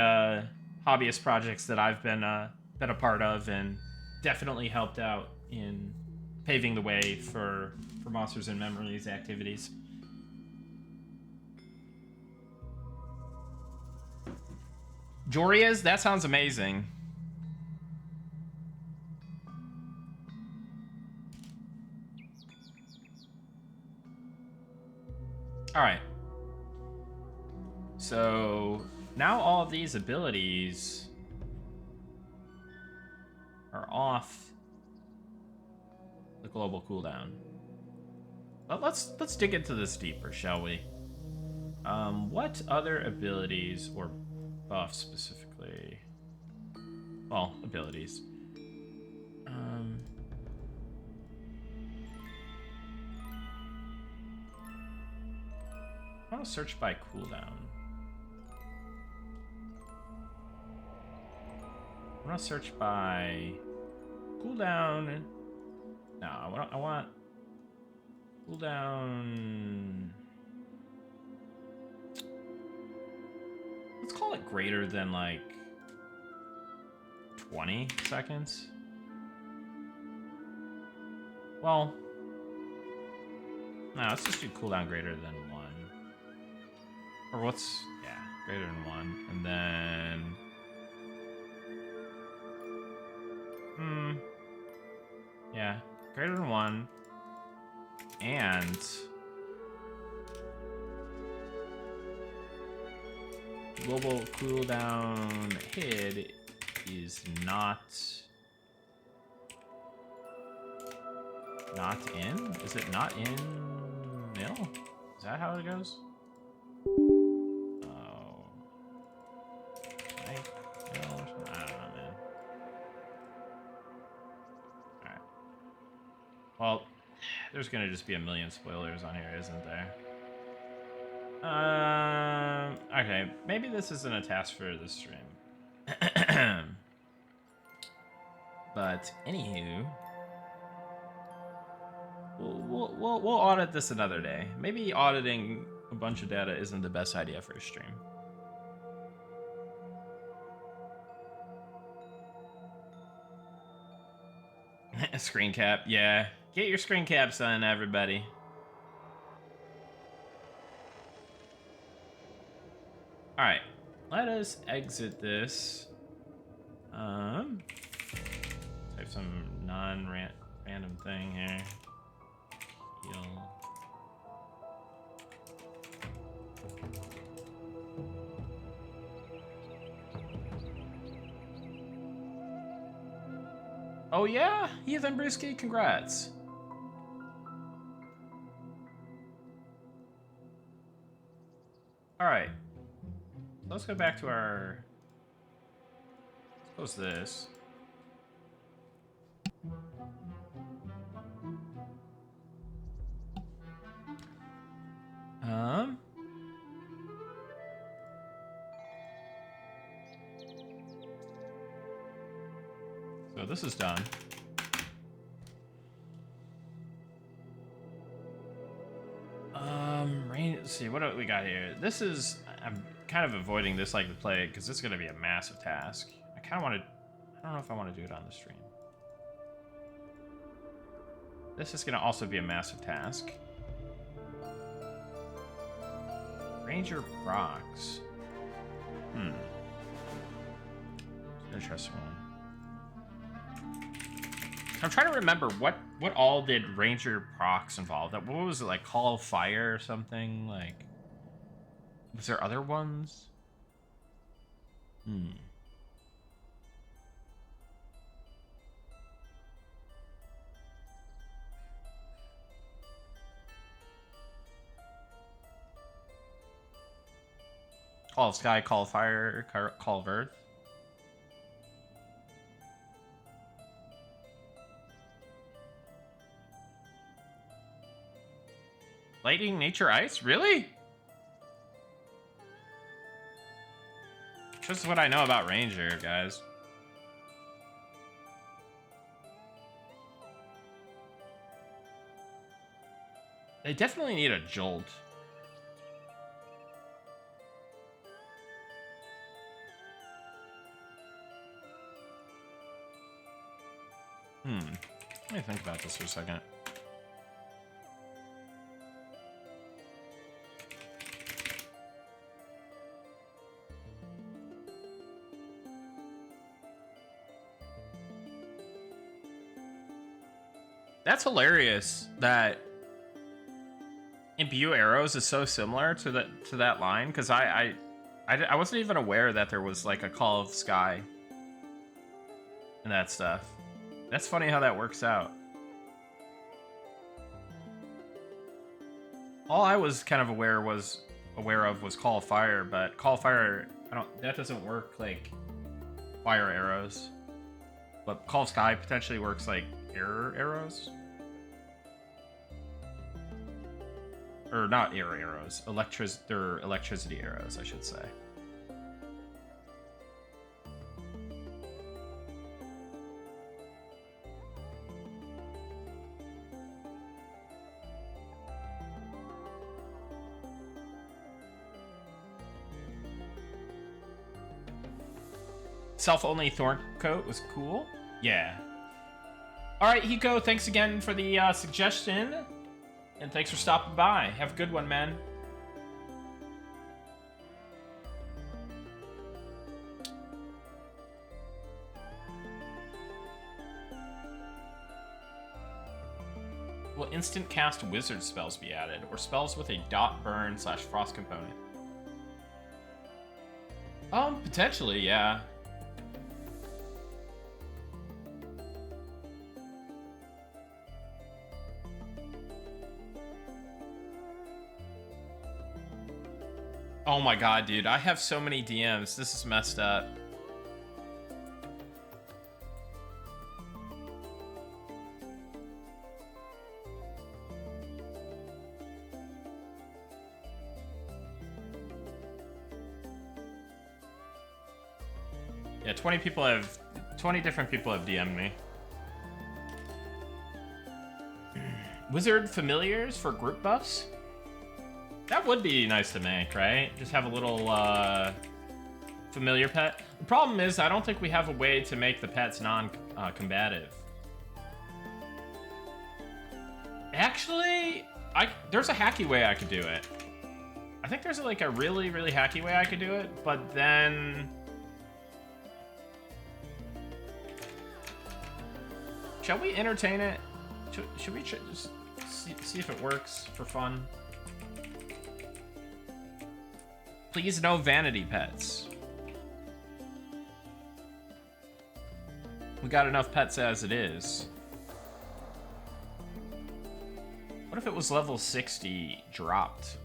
hobbyist projects that I've been a part of, and definitely helped out in paving the way for Monsters and Memories activities. Jorias, that sounds amazing. All right. So now all of these abilities are off the global cooldown. But let's dig into this deeper, shall we? What other abilities or buffs specifically? Well, abilities. I want to search by cooldown. I want to search by cooldown. No, I want cooldown. Let's call it greater than like 20 seconds. Well, no, let's just do cooldown greater than 1. Or what's, yeah, greater than 1. And then, yeah, greater than 1. And global cooldown hid is not in? Is it not in nil? Is that how it goes? Oh. I don't know, man. Alright. Well, there's gonna just be a million spoilers on here, isn't there? Okay, maybe this isn't a task for this stream. But anywho, we'll audit this another day. Maybe auditing a bunch of data isn't the best idea for a stream. Screen cap, yeah. Get your screen caps on, everybody. All right, let us exit this. Type some non-random thing here. Heal. Oh yeah, Ethan Brewski, congrats. All right, let's go back to our. Let's close this. So this is done. Let's see, what do we got here? This is, I'm kind of avoiding this like the plague because it's going to be a massive task. I kind of want to, I don't know if I want to do it on the stream. This is going to also be a massive task. Ranger Brox. Interesting one. I'm trying to remember what all did Ranger Procs involve. What was it, like Call of Fire or something? Like, was there other ones? Call of Sky, Call of Fire, Call of Earth. Lightning, Nature, Ice? Really? Just what I know about Ranger, guys. They definitely need a jolt. Let me think about this for a second. That's hilarious that Imbue arrows is so similar to that line because I wasn't even aware that there was like a Call of Sky and that stuff. That's funny how that works out. All I was kind of aware of was Call of Fire, but Call of Fire, that doesn't work like fire arrows. But Call of Sky potentially works like air arrows. Or not air arrows, they're electricity arrows, I should say. Self-only Thorn Coat was cool. Yeah. Alright, Hiko, thanks again for the suggestion. And thanks for stopping by. Have a good one, man. Will instant cast wizard spells be added, or spells with a dot burn / frost component? Potentially, yeah. Oh my god, dude. I have so many DMs. This is messed up. Yeah, 20 different people have DM'd me. Wizard familiars for group buffs? That would be nice to make, right? Just have a little familiar pet. The problem is I don't think we have a way to make the pets non-combative. Actually, there's a hacky way I could do it. I think there's like a really, really hacky way I could do it, but then... Shall we entertain it? Should we just see if it works for fun? Please no vanity pets. We got enough pets as it is. What if it was level 60 dropped?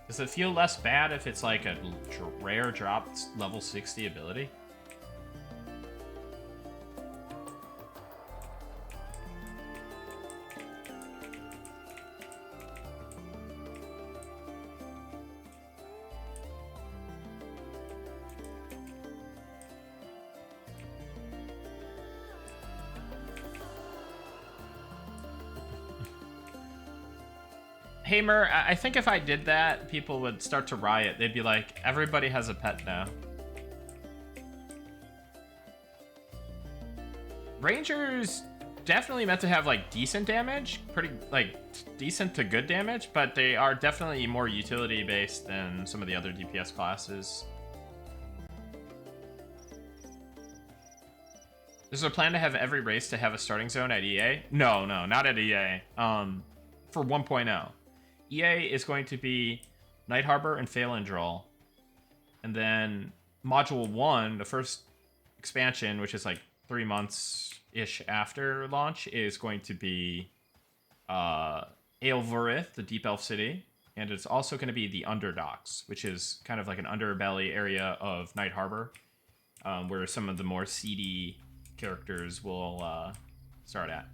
Does it feel less bad if it's like a rare dropped level 60 ability? Hamer, I think if I did that, people would start to riot. They'd be like, everybody has a pet now. Rangers definitely meant to have like decent damage, pretty like decent to good damage, but they are definitely more utility based than some of the other DPS classes. Is there a plan to have every race to have a starting zone at EA? No, not at EA. For 1.0. EA is going to be Night Harbor and Phalendrel. And then Module 1, the first expansion, which is like 3 months-ish after launch, is going to be Aelvorith, the Deep Elf City. And it's also going to be the Underdocks, which is kind of like an underbelly area of Night Harbor, where some of the more seedy characters will start at.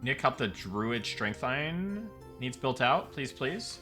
Nick, help the Druid strength line needs built out, please, please.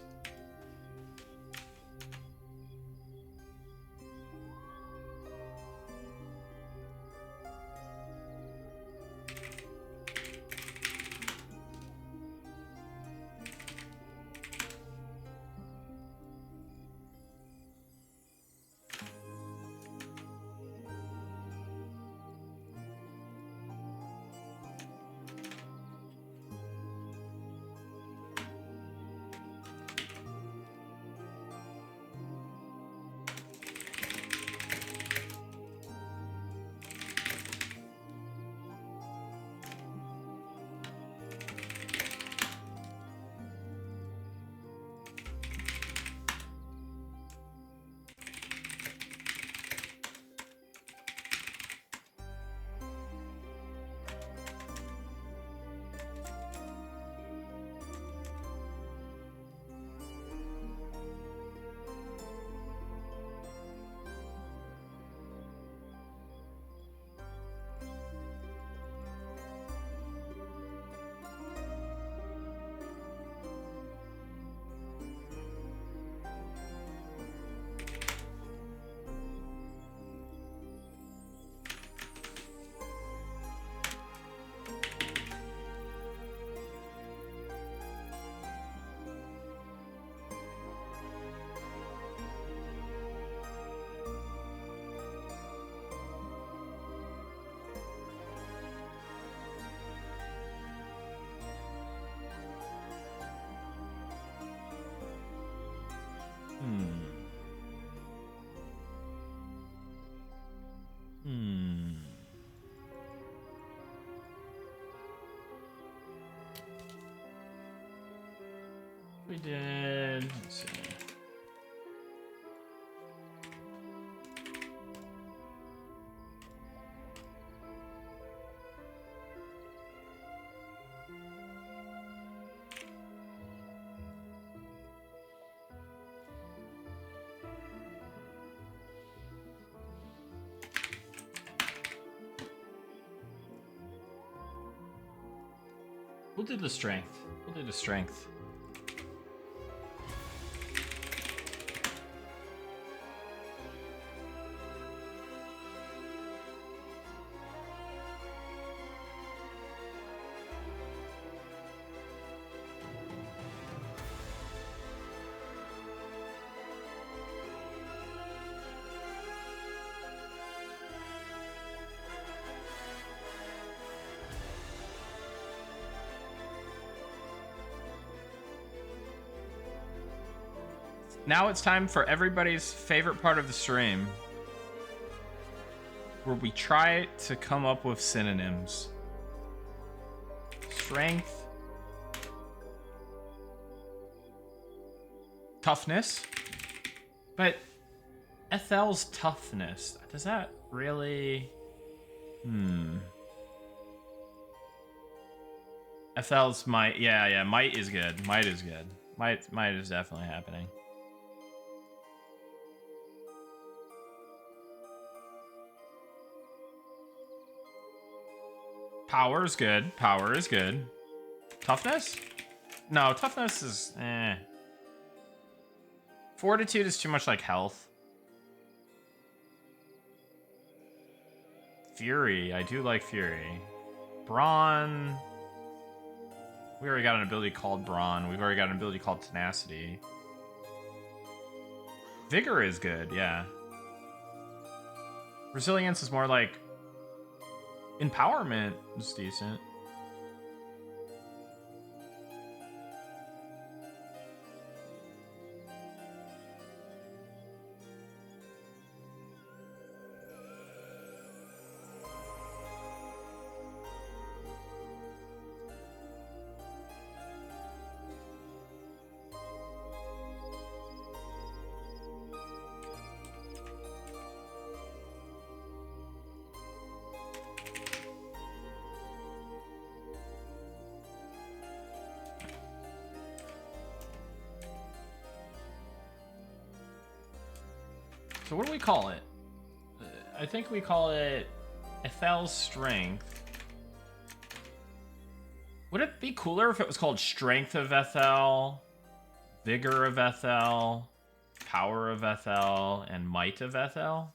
We did. Let's see. We'll do the strength. We'll do the strength. Now it's time for everybody's favorite part of the stream, where we try to come up with synonyms. Strength. Toughness. But FL's toughness, does that really... FL's might. Yeah, might is good. Might is good. Might is definitely happening. Power is good. Power is good. Toughness? No, toughness is eh. Fortitude is too much like health. Fury. I do like Fury. Brawn. We already got an ability called Brawn. We've already got an ability called Tenacity. Vigor is good, yeah. Resilience is more like... Empowerment is decent. So what do we call it? I think we call it FL's Strength. Would it be cooler if it was called Strength of FL, Vigor of FL, Power of FL, and Might of FL?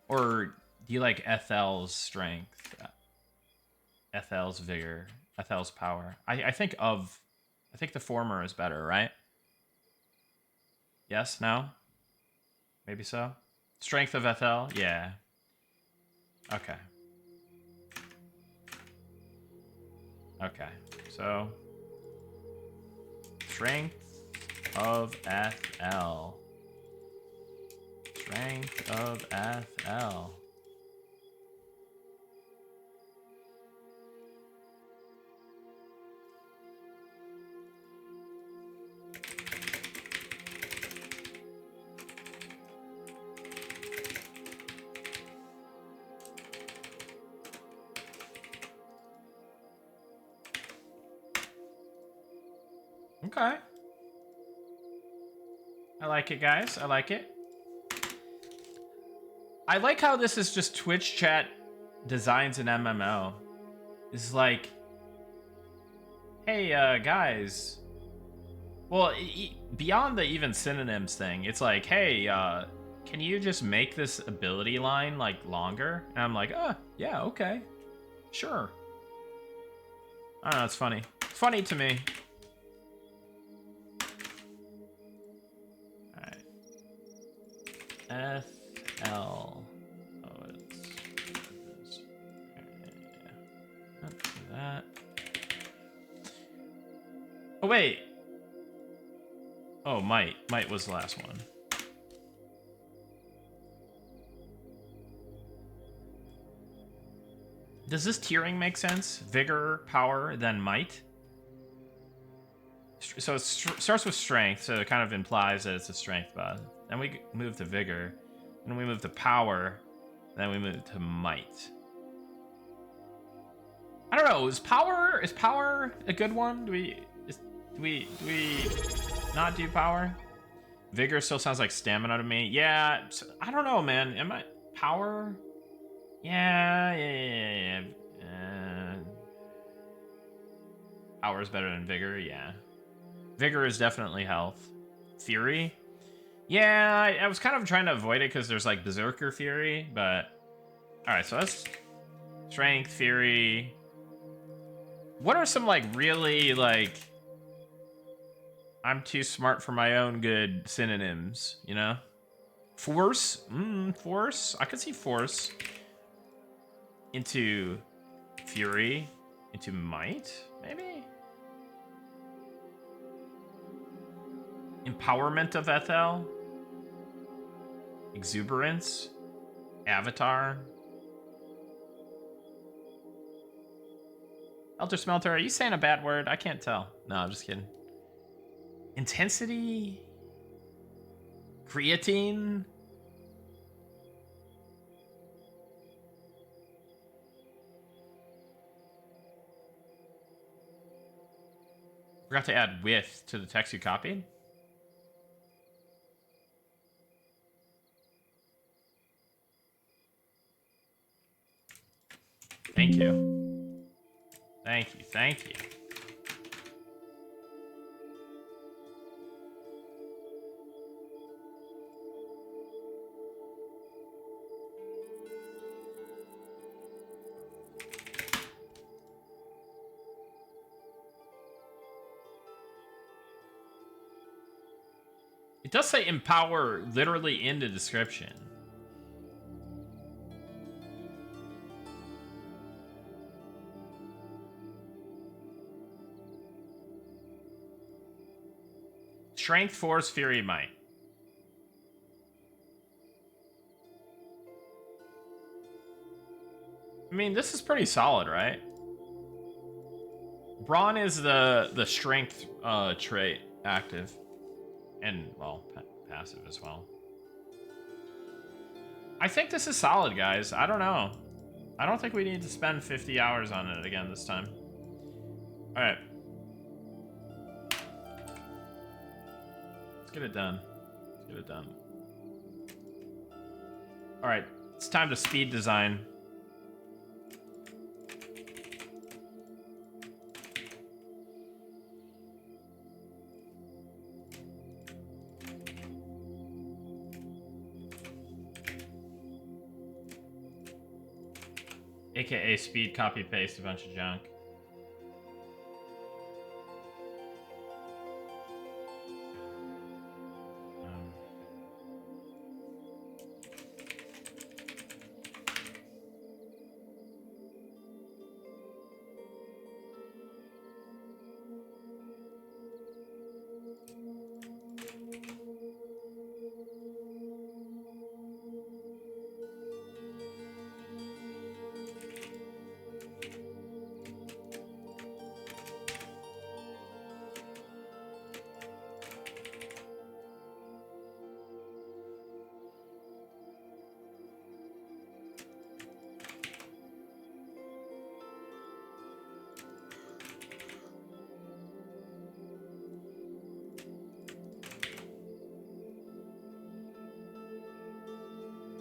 Or do you like FL's Strength, FL's Vigor, FL's Power? I think the former is better, right? Yes? No? Maybe so? Strength of FL? Yeah. Okay. Okay. So... Strength of FL. Strength of FL. Okay. I like it, guys. I like it. I like how this is just Twitch chat designs an MMO. It's like, hey, guys. Well, beyond the even synonyms thing, it's like, hey, can you just make this ability line, like, longer? And I'm like, yeah, okay. Sure. I don't know, it's funny. It's funny to me. FL. Oh, it's that. Oh, wait. Oh, Might. Might was the last one. Does this tiering make sense? Vigor, power, then might? So it starts with strength, so it kind of implies that it's a strength buff. Then we move to vigor, then we move to power, then we move to might. I don't know. Is power a good one? Do we not do power? Vigor still sounds like stamina to me. Yeah, I don't know, man. Am I power? Yeah. Power is better than vigor. Yeah, vigor is definitely health. Fury. Yeah, I was kind of trying to avoid it because there's like berserker fury, but all right. So that's strength, fury. What are some like really like I'm too smart for my own good synonyms, you know? Force? Force? I could see force into fury, into might, maybe? Empowerment of Ethel? Exuberance? Avatar? Elder Smelter, are you saying a bad word? I can't tell. No, I'm just kidding. Intensity? Creatine? Forgot to add with to the text you copied. Thank you. Thank you. Thank you. It does say empower literally in the description. Strength, force, fury, might. I mean, this is pretty solid, right? Brawn is the strength trait active. And, well, passive as well. I think this is solid, guys. I don't know. I don't think we need to spend 50 hours on it again this time. Alright. Let's get it done. Let's get it done. Alright. It's time to speed design. AKA speed copy paste a bunch of junk.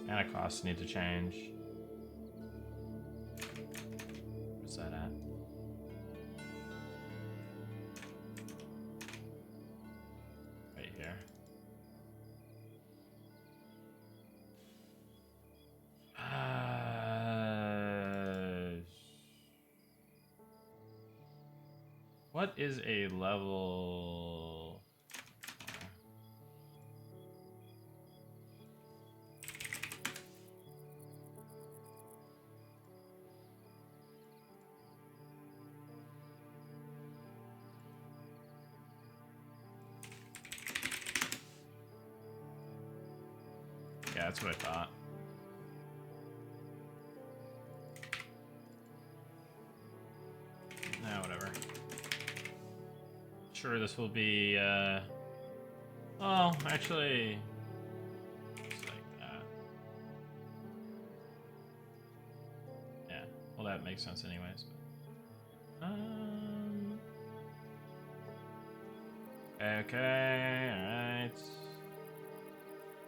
Mana costs need to change. Where's that at? Right here. What is a level? Yeah, that's what I thought. Sure, this will be, oh, actually, just like that. Yeah, well, that makes sense anyways. Okay, alright.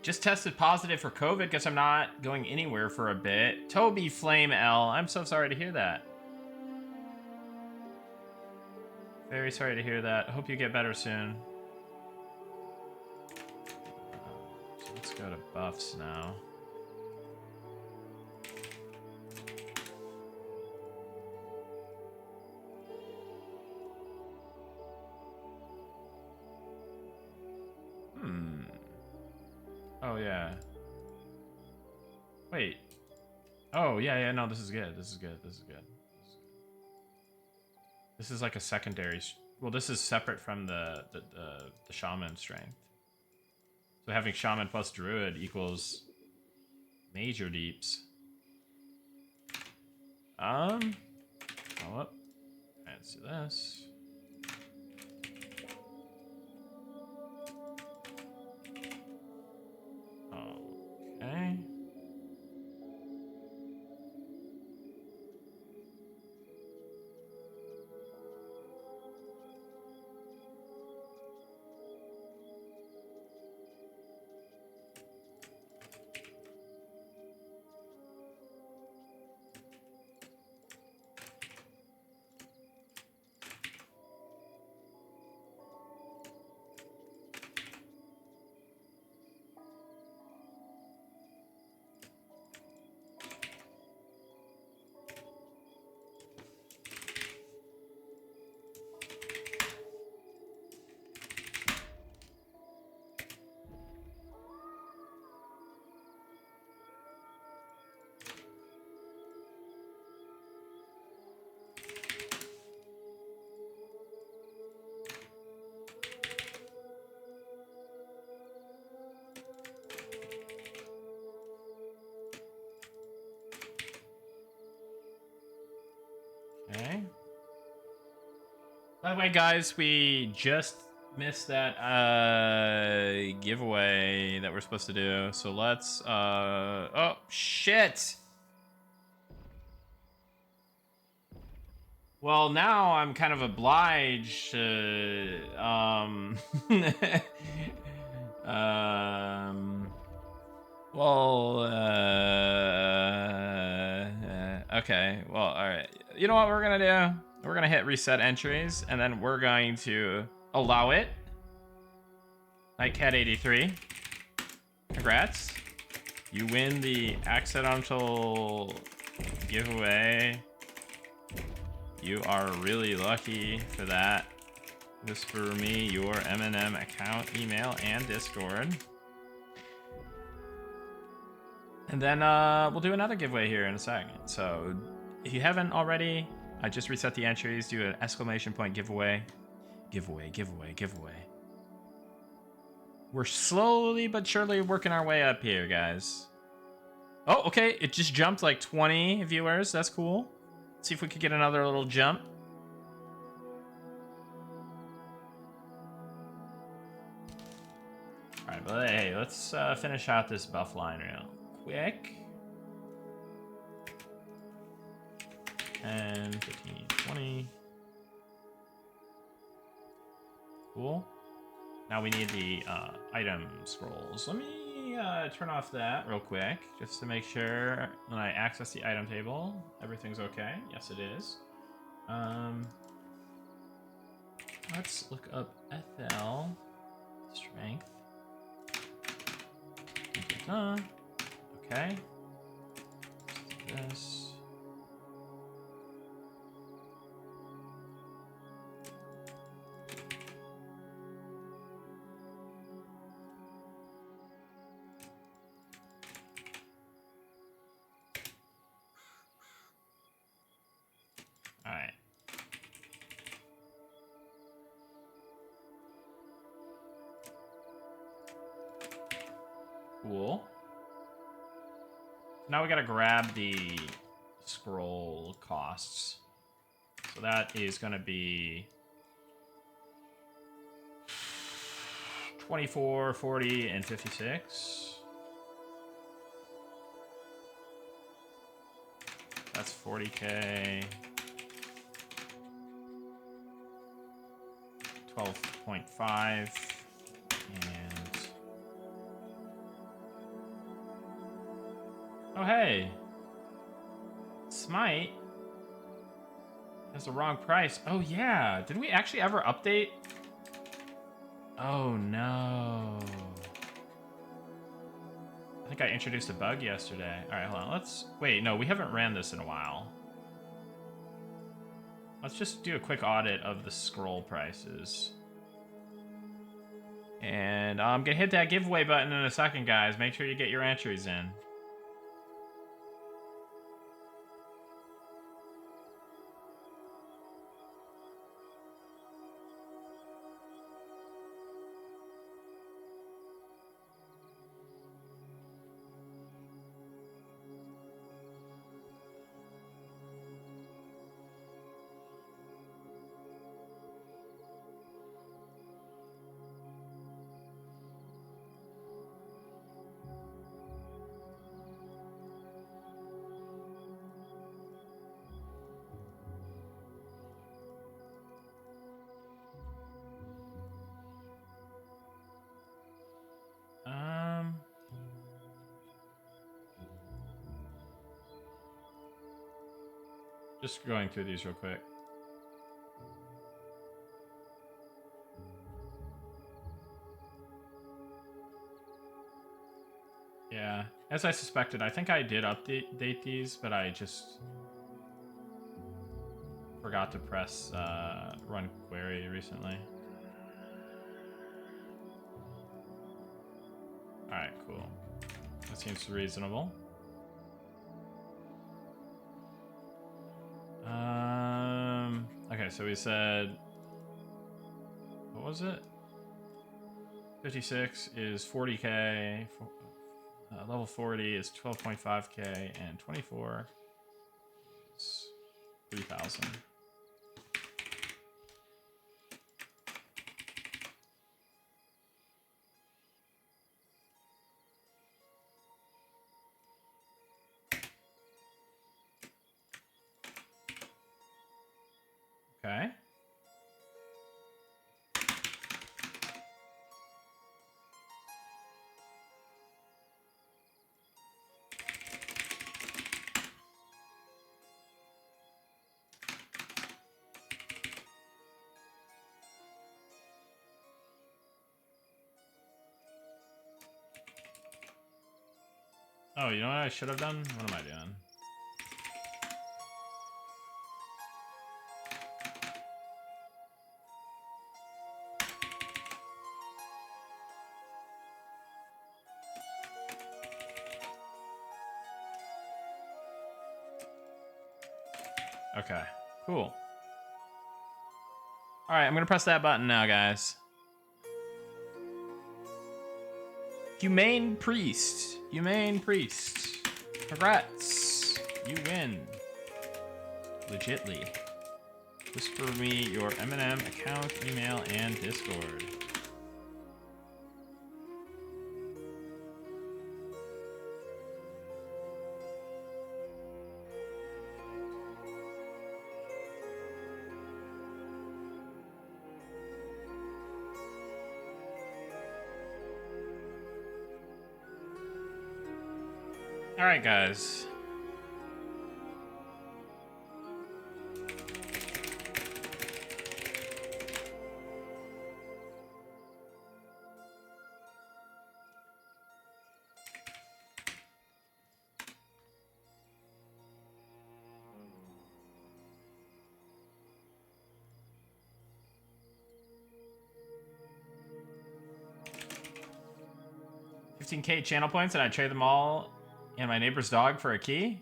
Just tested positive for COVID. Guess I'm not going anywhere for a bit. Toby Flame L, I'm so sorry to hear that. Very sorry to hear that. I hope you get better soon. So let's go to buffs now. Oh, yeah. Wait. Oh, yeah, no, this is good. This is good. This is good. This is like a secondary... Well, this is separate from the shaman strength. So having shaman plus druid equals major deeps. Follow up. Let's do this. Okay. Okay. By the way, guys, we just missed that giveaway that we're supposed to do. So let's oh shit. Well, now I'm kind of obliged to well okay. Well, all right. You know what we're going to do? We're going to hit reset entries, and then we're going to allow it. Nightcat83. Congrats. You win the accidental giveaway. You are really lucky for that. Whisper me your Eminem account, email, and Discord. And then we'll do another giveaway here in a second. So if you haven't already, I just reset the entries, do an exclamation point giveaway. Giveaway. We're slowly but surely working our way up here, guys. Oh, okay. It just jumped like 20 viewers. That's cool. Let's see if we could get another little jump. All right, but hey, let's finish out this buff line real quick. And 15, 20. Cool. Now we need the item scrolls. Let me turn off that real quick, just to make sure when I access the item table, everything's okay. Yes, it is. Let's look up FL strength. Okay. This. All right. Cool. Now we gotta grab the scroll costs. So that is gonna be 24, 40, and 56. That's 40K. 12.5. And... oh, hey. Smite has the wrong price. Oh, yeah. Did we actually ever update? Oh, no. I think I introduced a bug yesterday. All right, hold on. Let's... wait, no, we haven't ran this in a while. Let's just do a quick audit of the scroll prices. And I'm going to hit that giveaway button in a second, guys. Make sure you get your entries in. Just going through these real quick. Yeah, as I suspected, I think I did update these, but I just forgot to press run query recently. Alright, cool. That seems reasonable. Okay, so we said... what was it? 56 is 40K. Level 40 is 12.5K, and 24 is 3,000. Okay. Oh, you know what I should have done? What am I doing? Okay, cool. All right, I'm gonna press that button now, guys. Humane Priest. Humane Priest. Congrats. You win. Legitly. Whisper me your Eminem account, email, and Discord. All right, guys. $15K channel points, and I trade them all and my neighbor's dog for a key?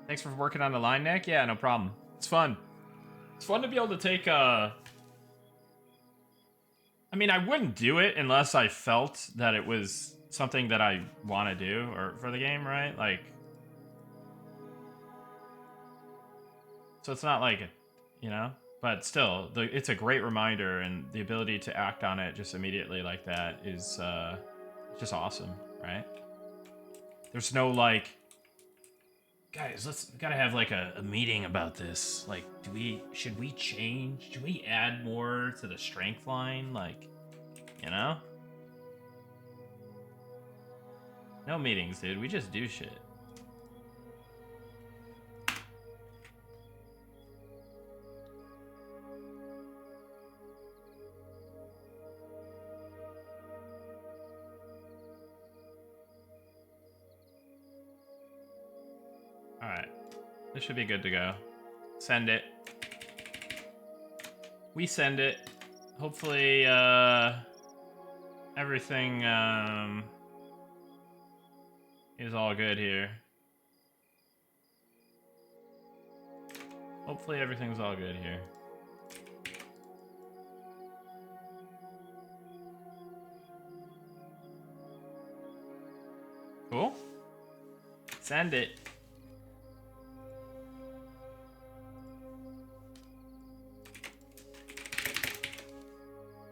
Thanks for working on the line, Nick. Yeah, no problem. It's fun. It's fun to be able to take I mean, I wouldn't do it unless I felt that it was something that I want to do or for the game, right? Like, so it's not like, you know, But still, it's a great reminder, and the ability to act on it just immediately like that is just awesome, right? There's no like, guys, we gotta have like a meeting about this. Like, should we change? Should we add more to the strength line? Like, you know? No meetings, dude. We just do shit. Alright. This should be good to go. Send it. We send it. Hopefully, everything, is all good here. Hopefully everything's all good here. Cool. Send it.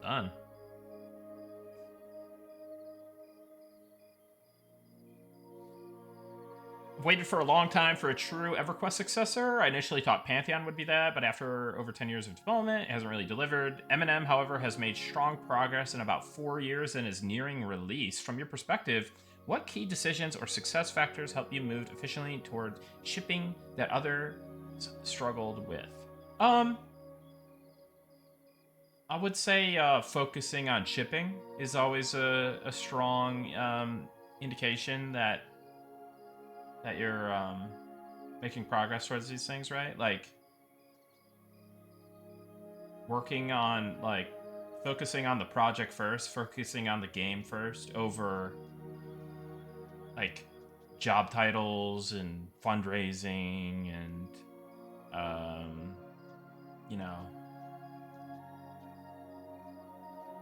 Done. Waited for a long time for a true EverQuest successor. I initially thought Pantheon would be that, but after over 10 years of development, it hasn't really delivered. Eminem, however, has made strong progress in about 4 years and is nearing release. From your perspective, what key decisions or success factors help you move efficiently toward shipping that others struggled with? I would say focusing on shipping is always a strong indication that you're making progress towards these things, right? Like working on like focusing on the project first, focusing on the game first over like job titles and fundraising and you know,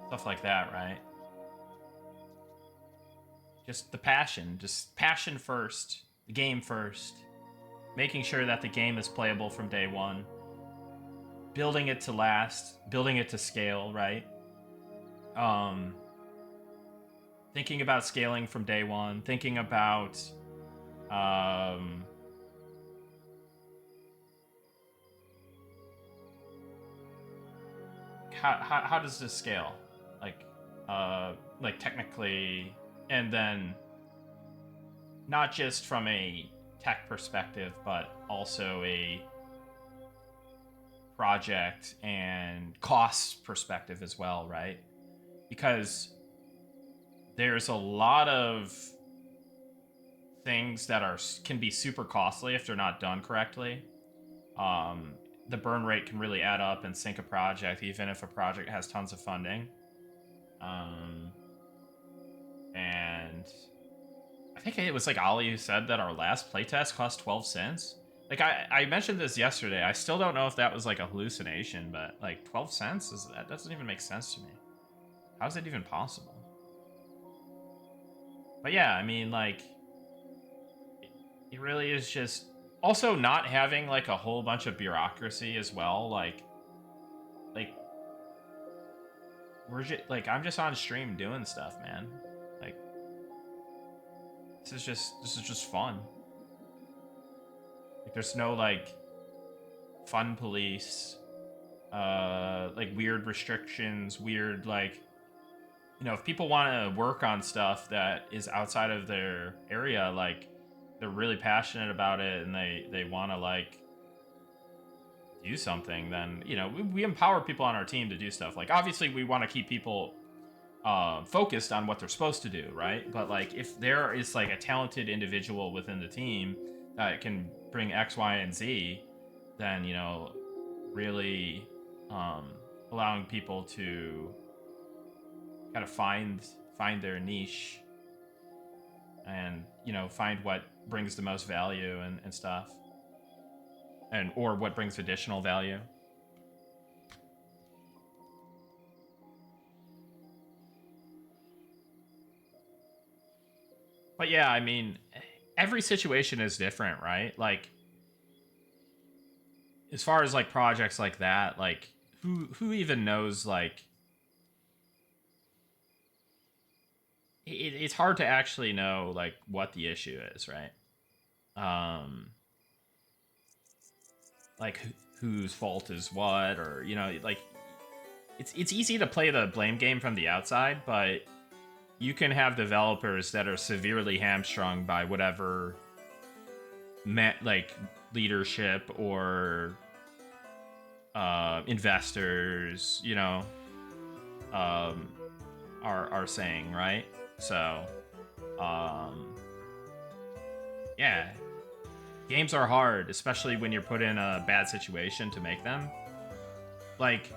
stuff like that, right? Just the passion, just passion first, the game first, making sure that the game is playable from day one, building it to last, building it to scale, right? Thinking about scaling from day one, thinking about how does this scale, like technically, and then not just from a tech perspective, but also a project and cost perspective as well, right? Because there's a lot of things that can be super costly if they're not done correctly. The burn rate can really add up and sink a project, even if a project has tons of funding. And I think it was like Ollie who said that our last playtest cost 12 cents. Like I mentioned this yesterday. I still don't know if that was like a hallucination, but like 12 cents that doesn't even make sense to me. How is it even possible? But yeah, I mean, like, it really is just also not having like a whole bunch of bureaucracy as well. Like we're just like I'm just on stream doing stuff, man. Like this is just fun. Like there's no like fun police, like weird restrictions, weird like, you know, if people want to work on stuff that is outside of their area, like they're really passionate about it and they want to like do something, then, you know, we empower people on our team to do stuff. Like obviously we want to keep people focused on what they're supposed to do, right? But like if there is like a talented individual within the team that can bring X, Y, and Z, then, you know, really allowing people to kind of find their niche and, you know, find what brings the most value and stuff, and or what brings additional value. But yeah, I mean, every situation is different, right? Like as far as like projects like that, like who even knows, like it's hard to actually know like what the issue is, right? Um like whose fault is what, or like it's easy to play the blame game from the outside, but you can have developers that are severely hamstrung by whatever like leadership or investors, are saying, right? So, yeah, games are hard, especially when you're put in a bad situation to make them. Like,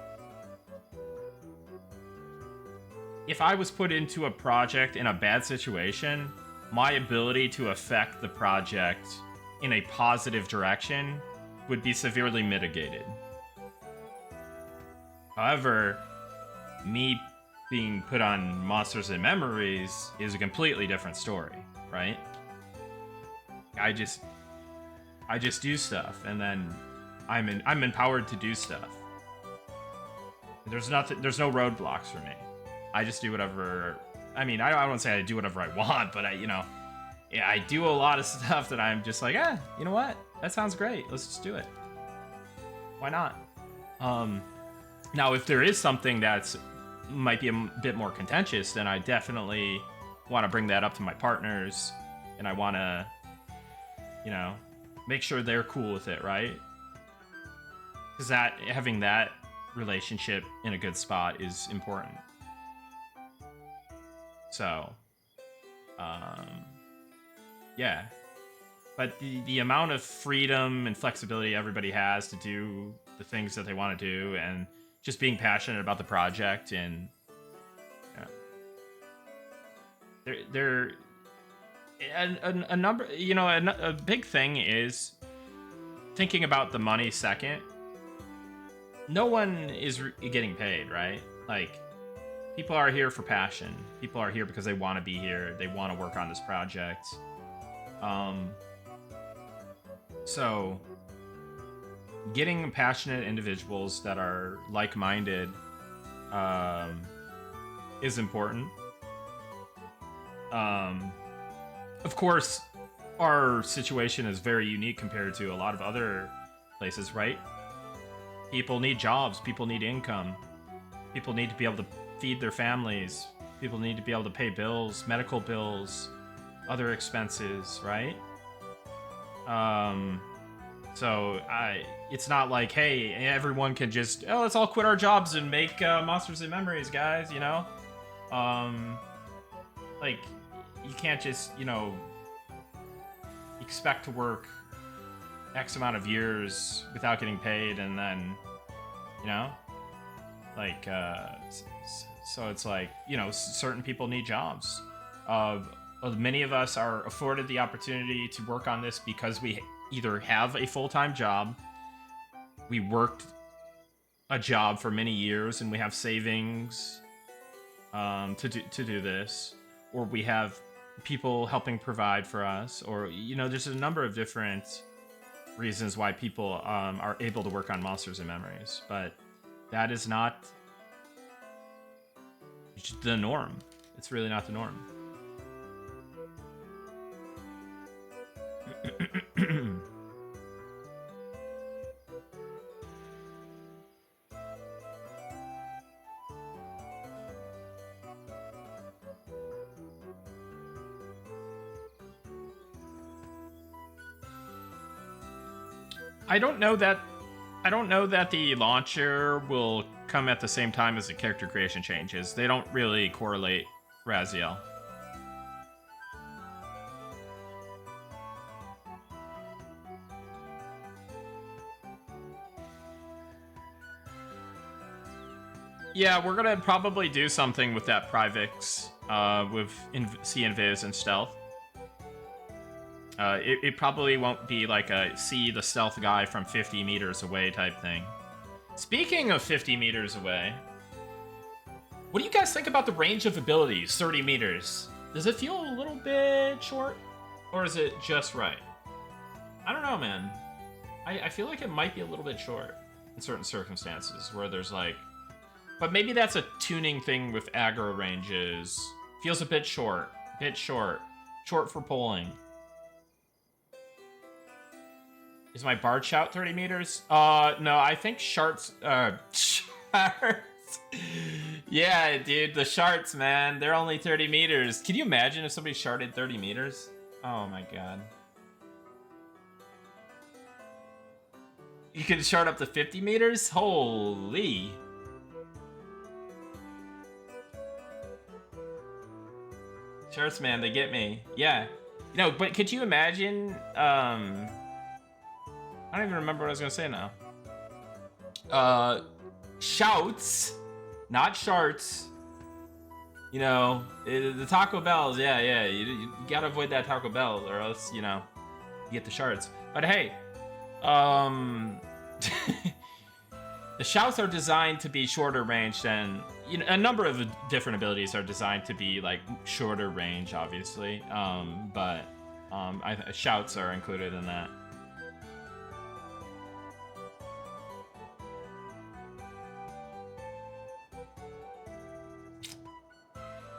if I was put into a project in a bad situation, my ability to affect the project in a positive direction would be severely mitigated. However, me being put on Monsters and Memories is a completely different story, right? I just do stuff, and then I'm empowered to do stuff. There's no roadblocks for me. I just do whatever. I mean, I won't say I do whatever I want, but I do a lot of stuff that I'm just like, you know what? That sounds great. Let's just do it. Why not? Now, if there is something that's might be a bit more contentious, then I definitely want to bring that up to my partners, and I want to, make sure they're cool with it, right? Because having that relationship in a good spot is important. So, yeah. But the amount of freedom and flexibility everybody has to do the things that they want to do, and just being passionate about the project, and they're a number, a big thing is thinking about the money second. No one is getting paid, right? Like, people are here for passion. People are here because they want to be here. They want to work on this project. So getting passionate individuals that are like-minded is important. Of course, our situation is very unique compared to a lot of other places, right? People need jobs. People need income. People need to be able to feed their families. People need to be able to pay bills, medical bills, other expenses, right? So it's not like, hey, everyone can just, let's all quit our jobs and make Monsters and Memories, guys, like, you can't just, expect to work X amount of years without getting paid, and then, like, so it's like, certain people need jobs. Many of us are afforded the opportunity to work on this because we either have a full-time job, we worked a job for many years, and we have savings to do this, or we have people helping provide for us, or there's a number of different reasons why people are able to work on Monsters and Memories, but that is not the norm. It's really not the norm. I don't know that the launcher will come at the same time as the character creation changes. They don't really correlate, Raziel. Yeah, we're gonna probably do something with that Privix, with See Invis and Stealth. It probably won't be like a see the stealth guy from 50 meters away type thing. Speaking of 50 meters away, what do you guys think about the range of abilities, 30 meters? Does it feel a little bit short? Or is it just right? I don't know, man. I feel like it might be a little bit short in certain circumstances where there's like, but maybe that's a tuning thing with aggro ranges. Feels a bit short, short for pulling. Is my bard shout 30 meters? No, I think sharts, sharts. Yeah, dude, the sharts, man, they're only 30 meters. Can you imagine if somebody sharted 30 meters? Oh my god. You can shard up to 50 meters? Holy. Sharts, man, they get me. Yeah. No, but could you imagine, I don't even remember what I was gonna say now. Shouts, not sharts. You know, the Taco Bells, yeah. You gotta avoid that Taco Bell, or else, you know, you get the sharts. But hey, the shouts are designed to be shorter range than, you know, a number of different abilities are designed to be like shorter range, obviously. Shouts are included in that.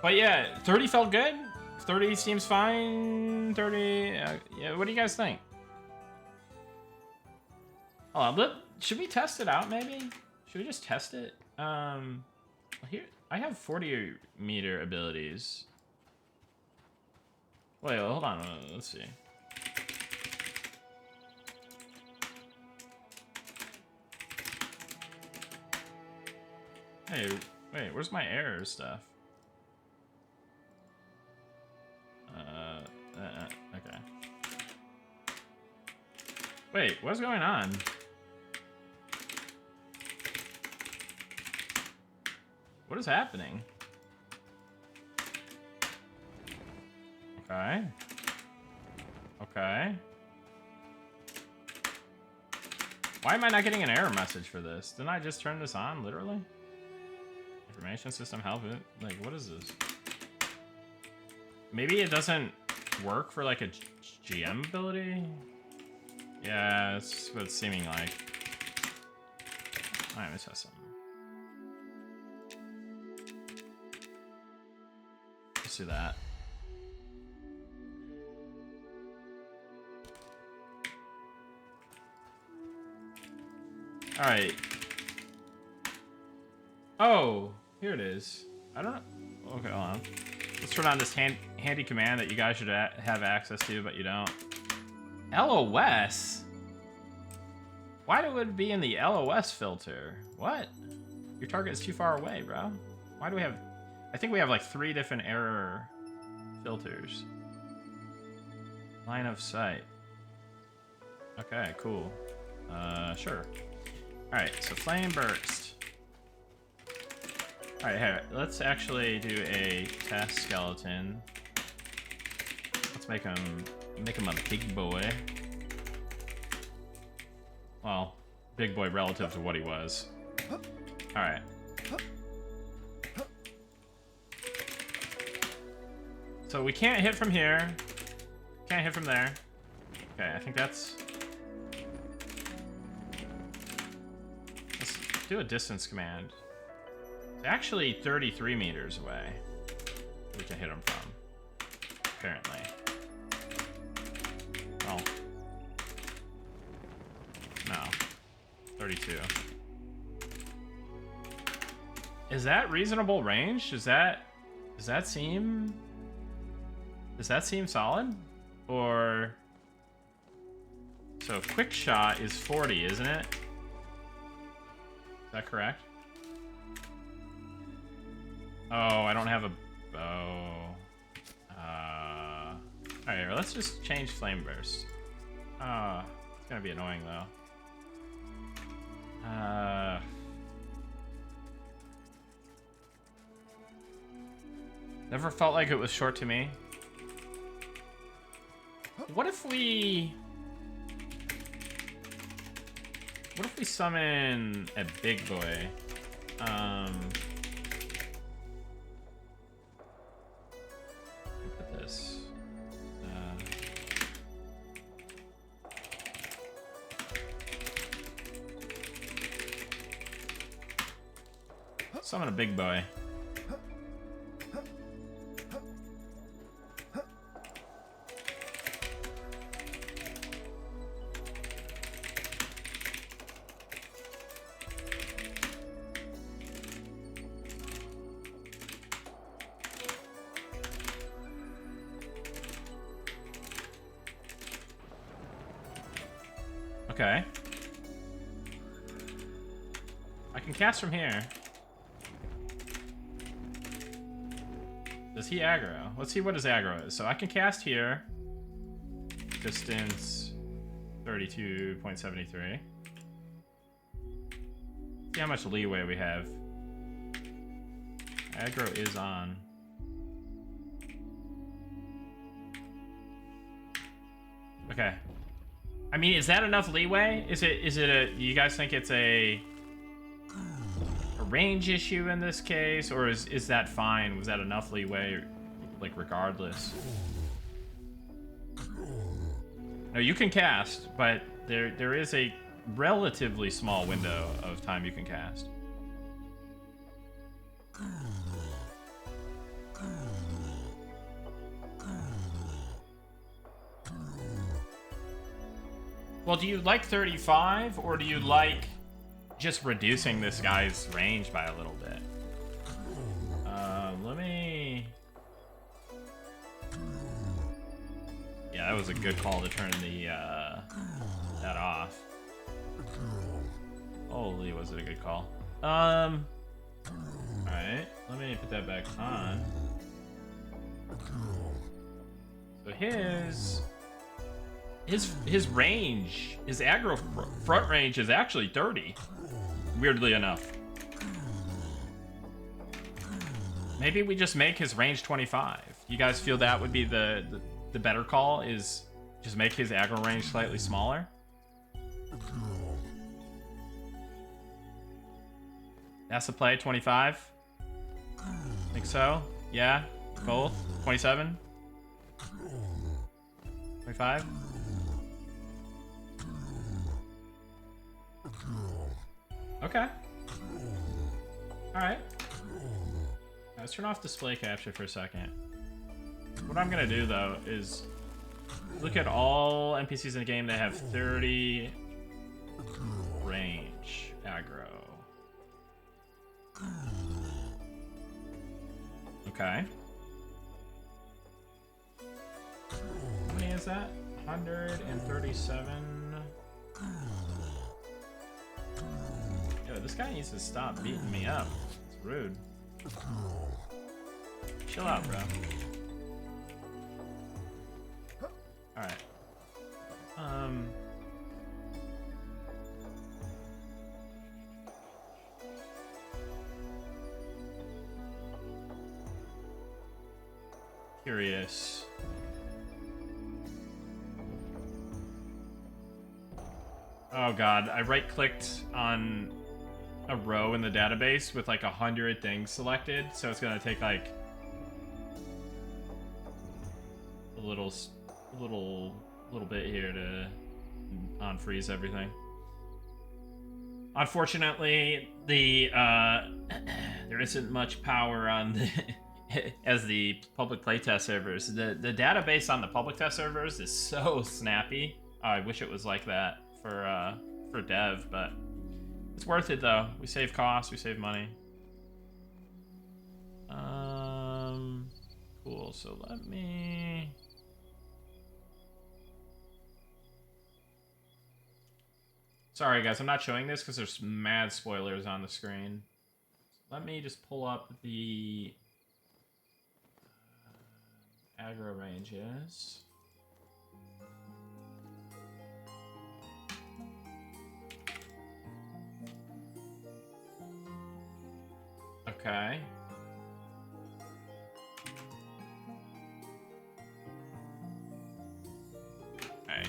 But yeah, 30 felt good. 30 seems fine. 30, yeah. What do you guys think? Hold on, should we test it out? Maybe. Should we just test it? Here I have 40 meter abilities. Wait, hold on. Let's see. Hey, wait, where's my error stuff? Okay. Wait, what's going on? What is happening? Okay. Okay. Why am I not getting an error message for this? Didn't I just turn this on, literally? Information system help it? Like, what is this? Maybe it doesn't work for like a GM ability? Yeah, that's what it's seeming like. Alright, let's test something. Let's do that. Alright. Oh, here it is. I don't know. Okay, hold on. Let's turn on this handy command that you guys should have access to, but you don't. LOS? Why would it be in the LOS filter? What? Your target is too far away, bro. Why do we have... I think we have like 3 different error filters. Line of sight. Okay, cool. Sure. Alright, so flame burst. Alright, here, let's actually do a test skeleton. Let's make him a big boy. Well, big boy relative to what he was. Alright. So we can't hit from here. Can't hit from there. Okay, I think that's... Let's do a distance command. It's actually 33 meters away. We can hit him from. Apparently. Oh. No. 32. Is that reasonable range? Does that seem solid? Or... So quick shot is 40, isn't it? Is that correct? Oh, I don't have a bow. Alright, let's just change flame burst. It's gonna be annoying though. Never felt like it was short to me. What if we summon a big boy? Put this. Summon a big boy. Okay. I can cast from here. Does he aggro? Let's see what his aggro is. So I can cast here. Distance 32.73. See how much leeway we have. Aggro is on. Okay. I mean, is that enough leeway? Is it a, you guys think it's a range issue in this case, or is that fine? Was that enough leeway, like, regardless? No, you can cast, but there is a relatively small window of time you can cast. Well, do you like 35, or do you like just reducing this guy's range by a little bit? Let me... Yeah, that was a good call to turn the that off. Holy, was it a good call. Alright, let me put that back on. So his range, his aggro front range is actually 30, weirdly enough. Maybe we just make his range 25. You guys feel that would be the better call, is just make his aggro range slightly smaller? That's the play, 25? Think so? Yeah? Both? 27? 25? Okay. Alright. Let's turn off display capture for a second. What I'm gonna do, though, is look at all NPCs in the game that have 30 range aggro. Okay. How many is that? 137. Yo, this guy needs to stop beating me up. It's rude. Chill out, bro. Alright. Curious. Oh god, I right-clicked on a row in the database with like 100 things selected, so it's gonna take like a little bit here to unfreeze everything. Unfortunately, the there isn't much power on the as the public playtest servers. The database on the public test servers is so snappy. Oh, I wish it was like that for dev, but it's worth it though. We save costs, we save money. Cool. So let me. Sorry guys, I'm not showing this because there's mad spoilers on the screen. Let me just pull up the aggro ranges. Okay. Alright.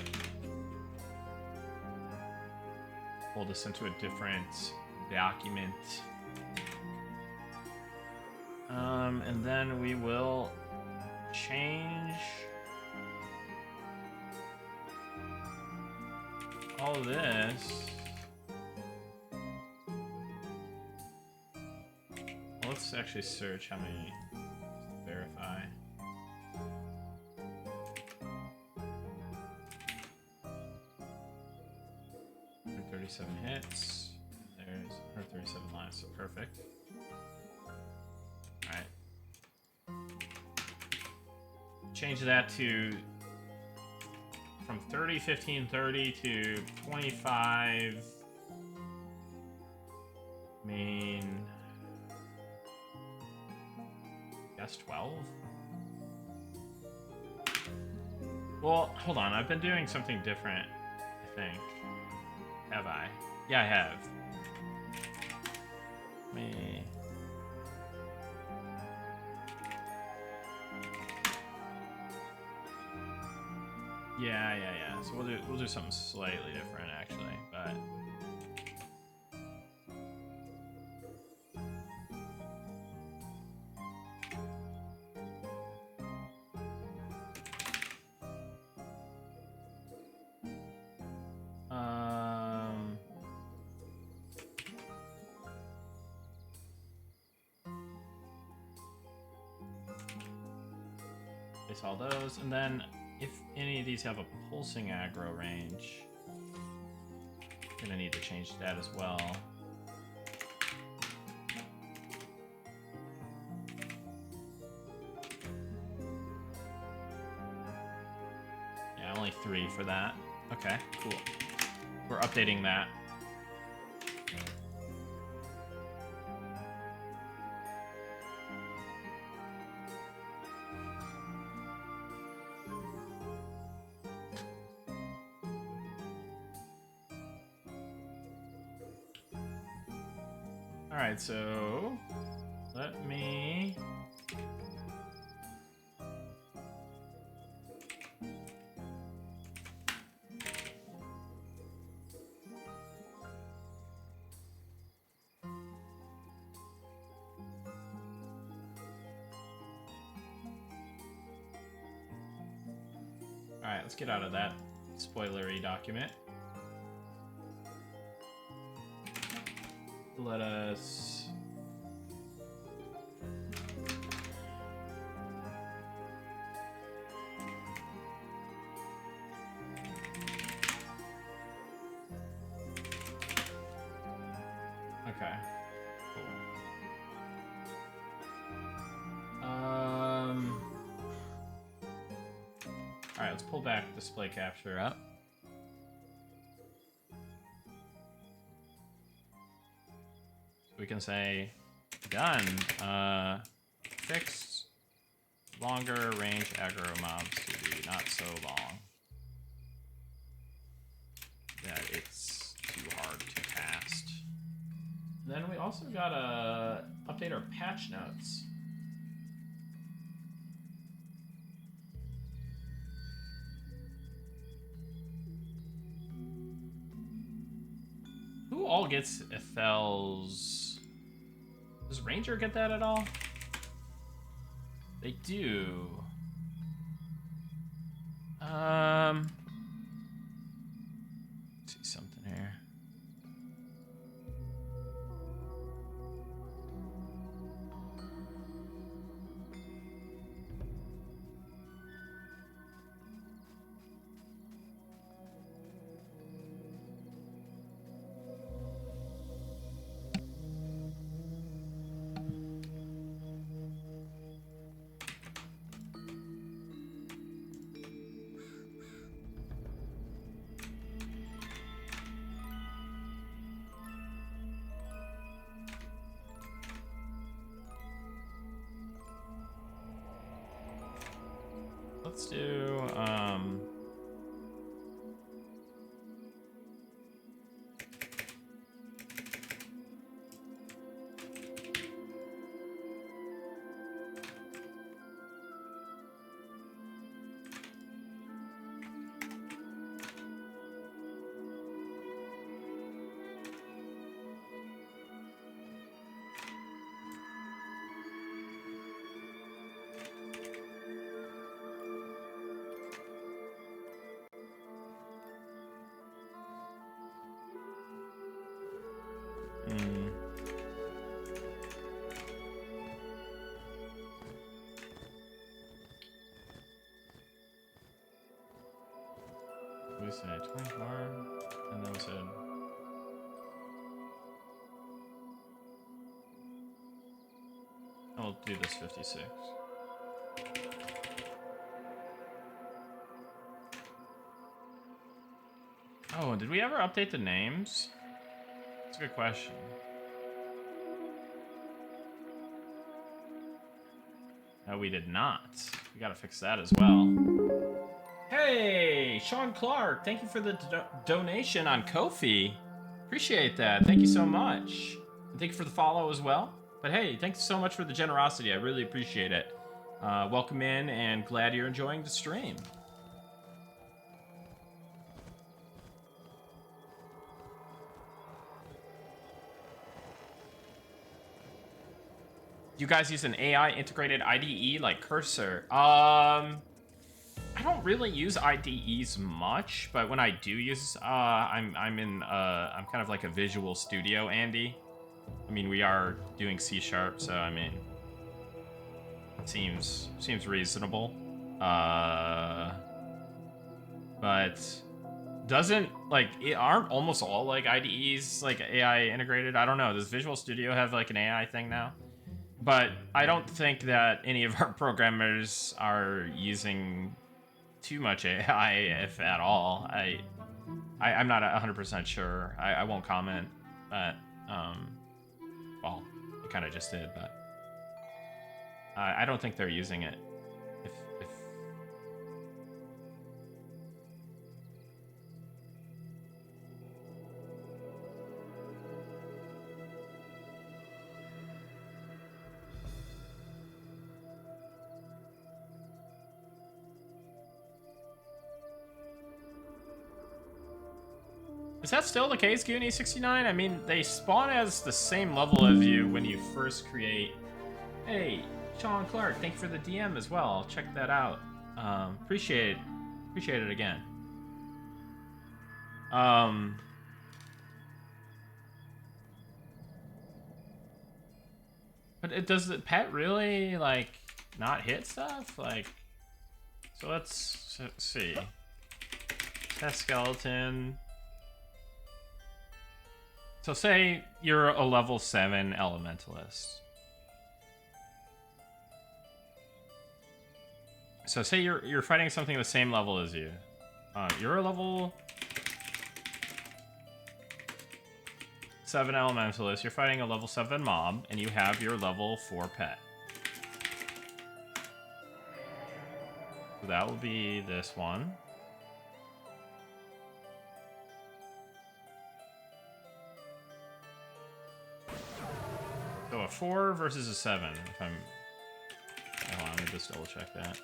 Pull this into a different document. And then we will change all this let's actually search how many. Verify. Her 37 hits. There's her 37 lives, so perfect. Alright. Change that to from 30, 15, 30 to 25 main. Guess 12? Well, hold on. I've been doing something different, I think. Have I? Yeah, I have. Me. Yeah. So we'll do something slightly different, actually, but. Place all those, and then if any of these have a pulsing aggro range, I'm gonna need to change that as well. Yeah, only 3 for that. Okay, cool. We're updating that. Alright, so let me Alright, let's get out of that spoilery document. Let us... Okay. Cool. Alright, let's pull back display capture up. We can say done. Fixed longer range aggro mobs to be not so long that it's too hard to cast. Then we also gotta update our patch notes. Who all gets Ethel's? Does Ranger get that at all? They do. Let's see something here. Let's do, we say? 24? And then we said... I'll do this 56. Oh, did we ever update the names? That's a good question. No, we did not. We gotta fix that as well. Hey, Sean Clark, thank you for the donation on Ko-fi. Appreciate that. Thank you so much. And thank you for the follow as well. But hey, thanks so much for the generosity. I really appreciate it. Welcome in, and glad you're enjoying the stream. You guys use an AI integrated IDE like Cursor? I don't really use IDEs much, but when I do use, I'm kind of like a Visual Studio Andy. I mean, we are doing C#, so I mean, it seems reasonable. But doesn't aren't almost all like IDEs like AI integrated? I don't know. Does Visual Studio have like an AI thing now? But I don't think that any of our programmers are using too much AI, if at all. I'm not 100% sure. I won't comment, but well, I kind of just did, but I don't think they're using it. If Is that still the case, Goonie69? I mean, they spawn as the same level as you when you first create. Hey, Sean Clark, thank you for the DM as well. I'll check that out. Appreciate it again. But does the pet really like not hit stuff? Like, so let's see. Test skeleton. So say you're a level 7 elementalist. So say you're fighting something the same level as you. You're a level 7 elementalist. You're fighting a level 7 mob, and you have your level 4 pet. So that will be this one. So a 4 versus a 7, if I'm... Hold on, let me just double check that.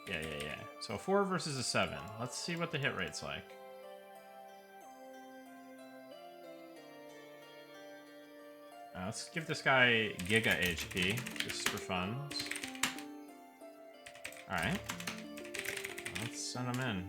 Yeah. So a 4 versus a 7. Let's see what the hit rate's like. Let's give this guy Giga HP, just for fun. Alright. Let's send him in.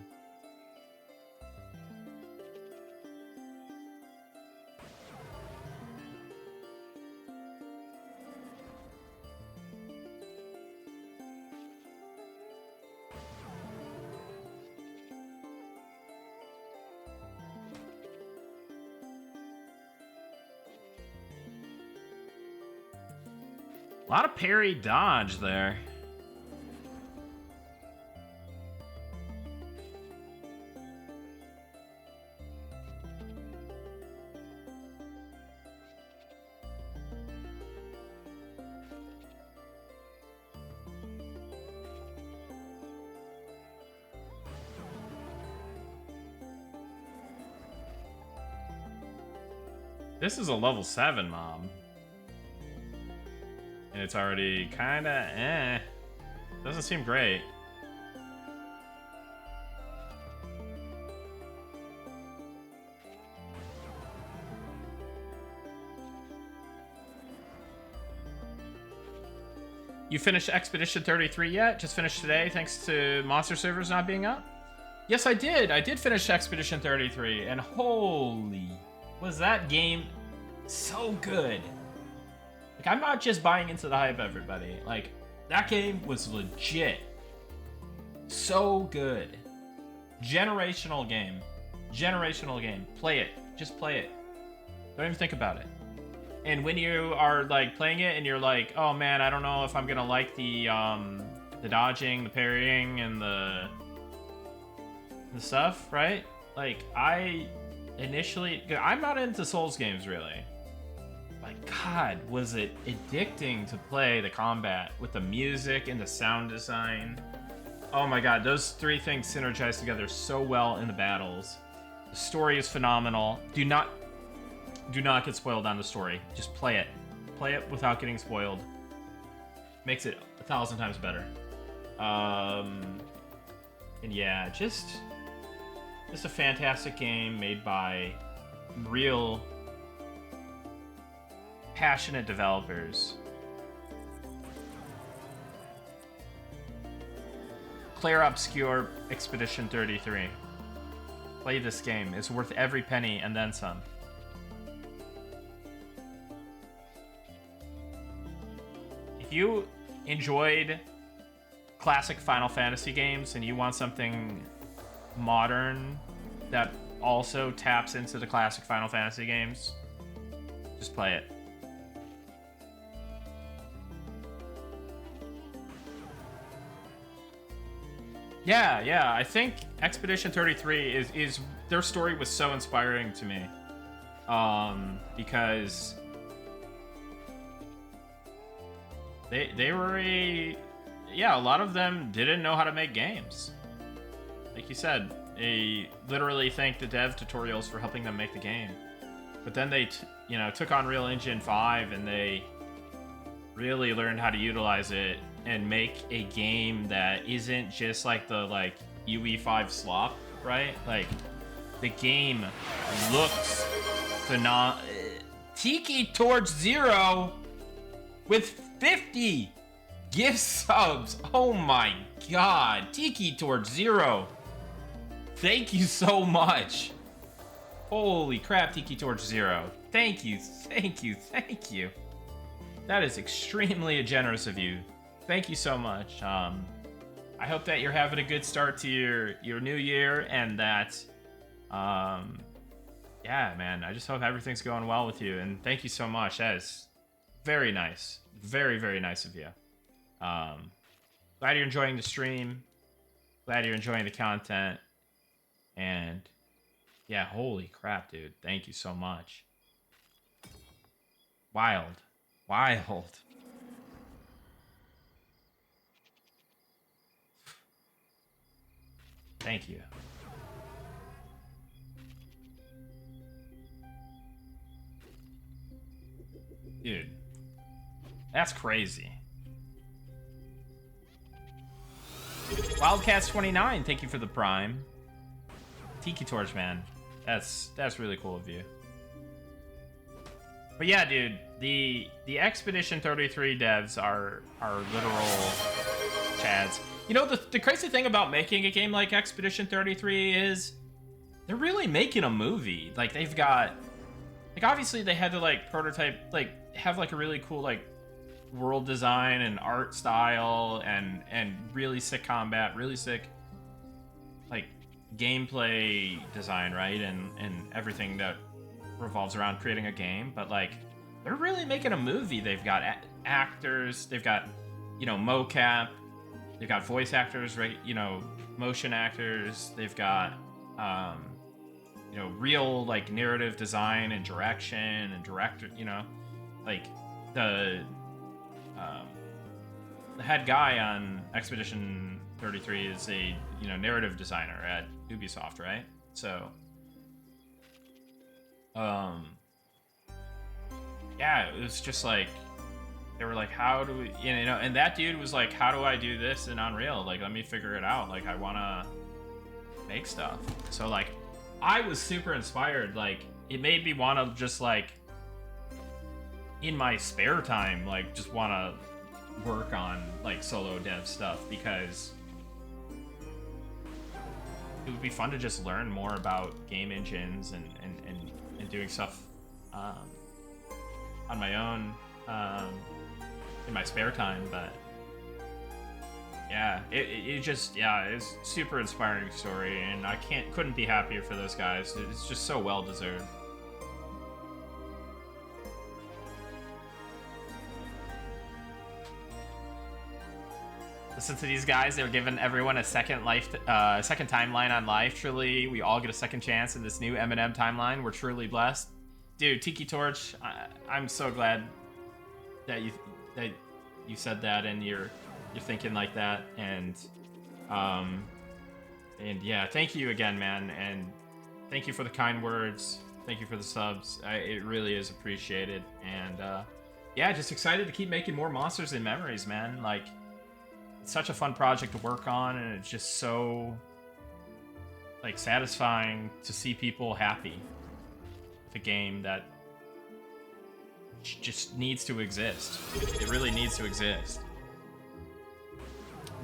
A lot of parry dodge there. This is a level 7 mob. And it's already kinda Doesn't seem great. You finished Expedition 33 yet? Just finished today thanks to monster servers not being up? Yes, I did. I did finish Expedition 33, and holy, was that game so good. Like, I'm not just buying into the hype, everybody. Like, that game was legit. So good. Generational game. Generational game. Play it. Just play it. Don't even think about it. And when you are like playing it and you're like, oh man, I don't know if I'm gonna like the dodging, the parrying, and the stuff, right? Like I'm not into Souls games really. But God, was it addicting to play the combat with the music and the sound design. Oh my God, those three things synergize together so well in the battles. The story is phenomenal. Do not get spoiled on the story. Just play it. Play it without getting spoiled. Makes it 1,000 times better. And yeah, just a fantastic game made by real passionate developers. Claire Obscure Expedition 33. Play this game. It's worth every penny and then some. If you enjoyed classic Final Fantasy games and you want something modern that also taps into the classic Final Fantasy games, just play it. Yeah, I think Expedition 33 is their story was so inspiring to me. Because they were a lot of them didn't know how to make games. Like you said, they literally thanked the dev tutorials for helping them make the game. But then they took on Unreal Engine 5 and they really learned how to utilize it and make a game that isn't just like the UE5 slop, right? Like the game looks phenomenal. Tiki Torch Zero with 50 gift subs. Oh my God, Tiki Torch Zero. Thank you so much. Holy crap, Tiki Torch Zero. Thank you. That is extremely generous of you. Thank you so much. I hope that you're having a good start to your new year and that, yeah, man, I just hope everything's going well with you. And thank you so much. That is very nice. Very, very nice of you. Glad you're enjoying the stream. Glad you're enjoying the content. And yeah, holy crap, dude. Thank you so much. Wild. Thank you. Dude. That's crazy. Wildcats29, thank you for the Prime. Tiki Torch, man. That's really cool of you. But yeah, dude, the Expedition 33 devs are literal chads. You know, the crazy thing about making a game like Expedition 33 is they're really making a movie. Like, they've got, like, obviously they had to prototype, have a really cool world design and art style and really sick combat, really sick gameplay design, right? And everything that revolves around creating a game. But they're really making a movie. They've got actors, they've got mocap, they've got voice actors, right? Motion actors, they've got real narrative design and direction and director, the head guy on Expedition 33 is a narrative designer at Ubisoft, right? So yeah, it was just they were how do we, and that dude was how do I do this in Unreal? Let me figure it out. I want to make stuff. So I was super inspired. It made me want to just in my spare time just want to work on solo dev stuff, because it would be fun to just learn more about game engines and doing stuff on my own in my spare time. But yeah, it just, yeah, it's super inspiring story, and I couldn't be happier for those guys. It's just so well deserved. Listen to these guys. They're giving everyone a second second timeline on life. Truly, we all get a second chance in this new Eminem timeline. We're truly blessed, dude. Tiki Torch, I'm so glad that you said that, and you're thinking like that, and yeah, thank you again, man, and thank you for the kind words. Thank you for the subs. It really is appreciated, and yeah, just excited to keep making more Monsters and Memories, man. Like, it's such a fun project to work on, and it's just so, like, satisfying to see people happy with a game that just needs to exist. It really needs to exist.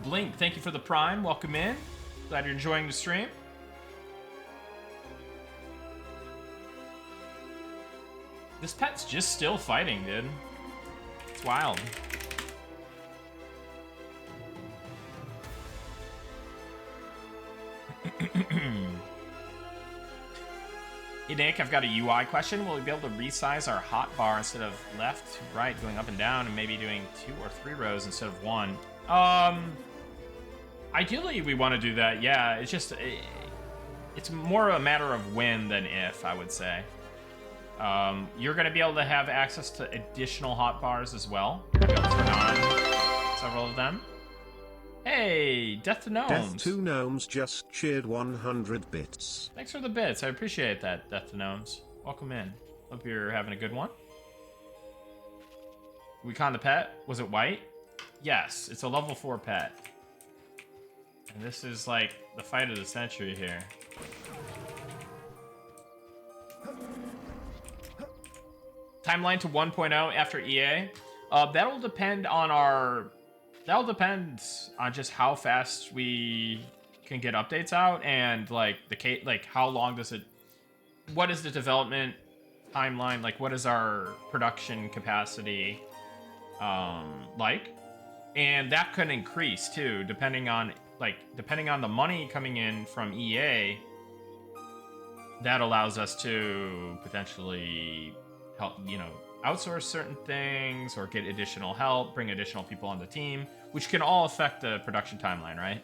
Blink, thank you for the Prime. Welcome in. Glad you're enjoying the stream. This pet's just still fighting, dude. It's wild. Hey Nick, I've got a UI question. Will we be able to resize our hotbar instead of left to right, going up and down, and maybe doing 2 or 3 rows instead of 1? Ideally, we want to do that. Yeah, it's just it's more a matter of when than if, I would say. You're going to be able to have access to additional hotbars as well. You'll be able to turn on several of them. Hey, Death to Gnomes. Death to Gnomes just cheered 100 bits. Thanks for the bits. I appreciate that, Death to Gnomes. Welcome in. Hope you're having a good one. We caught the pet. Was it white? Yes, it's a level 4 pet. And this is like the fight of the century here. Timeline to 1.0 after EA. That'll depend on just how fast we can get updates out, and like how long does it, what is the development timeline, like what is our production capacity like, and that could increase too depending on the money coming in from EA. That allows us to potentially help, outsource certain things or get additional help, bring additional people on the team, which can all affect the production timeline, right?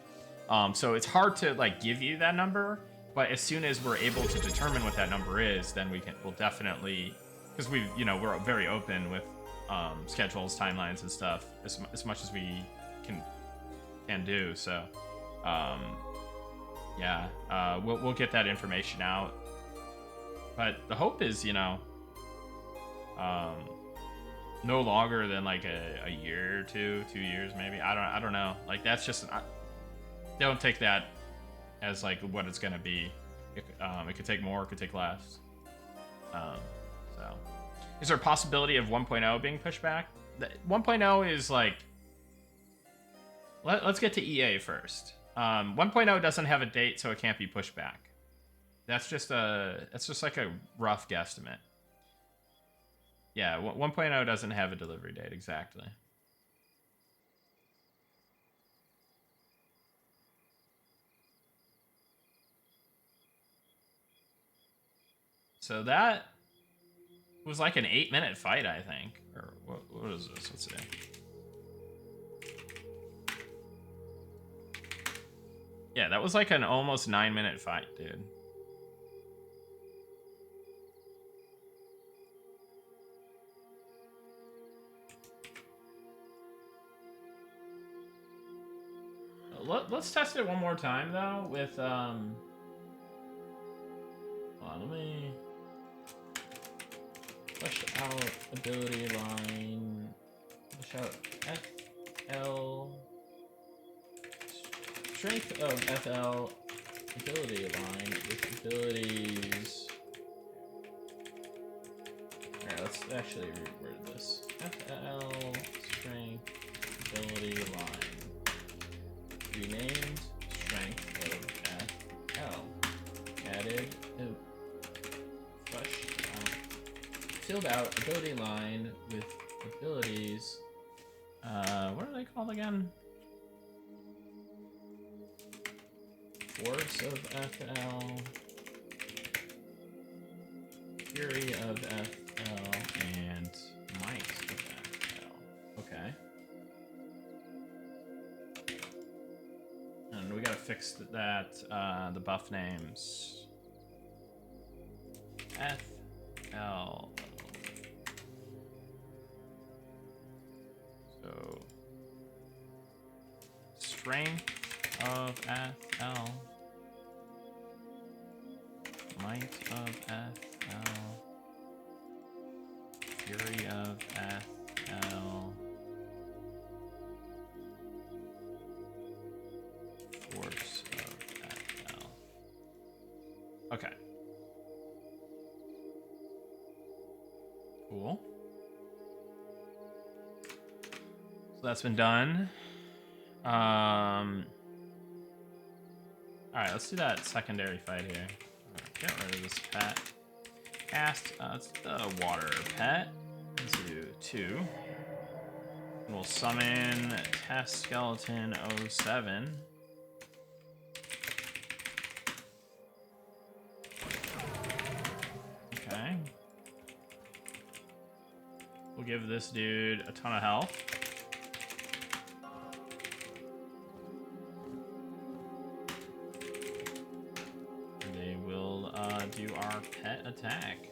So it's hard to give you that number, but as soon as we're able to determine what that number is, then we'll definitely, because we're very open with schedules, timelines, and stuff as much as we can do. So yeah, we'll get that information out. But the hope is, no longer than a year or 2 years maybe. I don't know. That's just, don't take that as what it's gonna be. It could take more, it could take less. So, is there a possibility of 1.0 being pushed back? 1.0 is let's get to EA first. 1.0 doesn't have a date, so it can't be pushed back. That's just a rough guesstimate. Yeah, 1.0 doesn't have a delivery date exactly. So that was an 8-minute fight, I think. Or what is this? Let's see. Yeah, that was an almost 9-minute fight, dude. Let's test it one more time though with hold on, let me flesh out ability line, flesh out FL, strength of FL ability line with abilities. Alright, let's actually reword this. FL strength ability line. Renamed strength of FL. Added filled out ability line with abilities. What are they called again? Force of FL. Fury of FL. And Might of FL. Okay. And we gotta fix that, the buff names. FL. So, Strength of FL. Might of FL. Fury of FL. Force of FL. Okay. Cool. So that's been done. Alright, let's do that secondary fight here. Get rid of this pet. Cast, it's the water pet. Let's do 2. And we'll summon Test Skeleton 07. Okay. We'll give this dude a ton of health. And they will do our pet attack.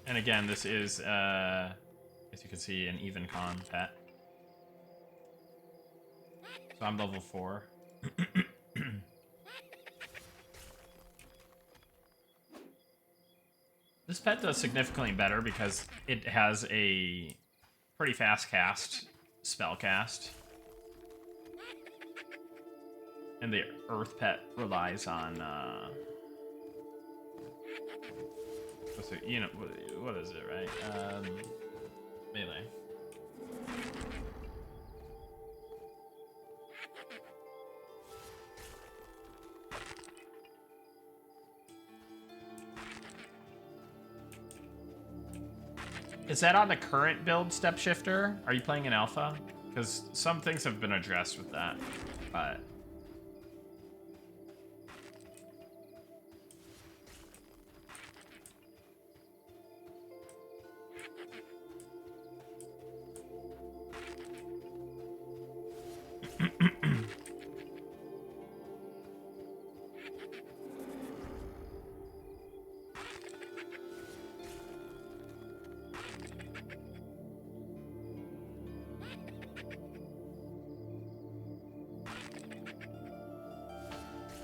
And again, this is, as you can see, an even con pet. So I'm level 4. This pet does significantly better because it has a pretty fast cast, spell cast. And the Earth pet relies on, you know, what is it, right? Melee. Is that on the current build, Step Shifter? Are you playing in alpha? Because some things have been addressed with that, but...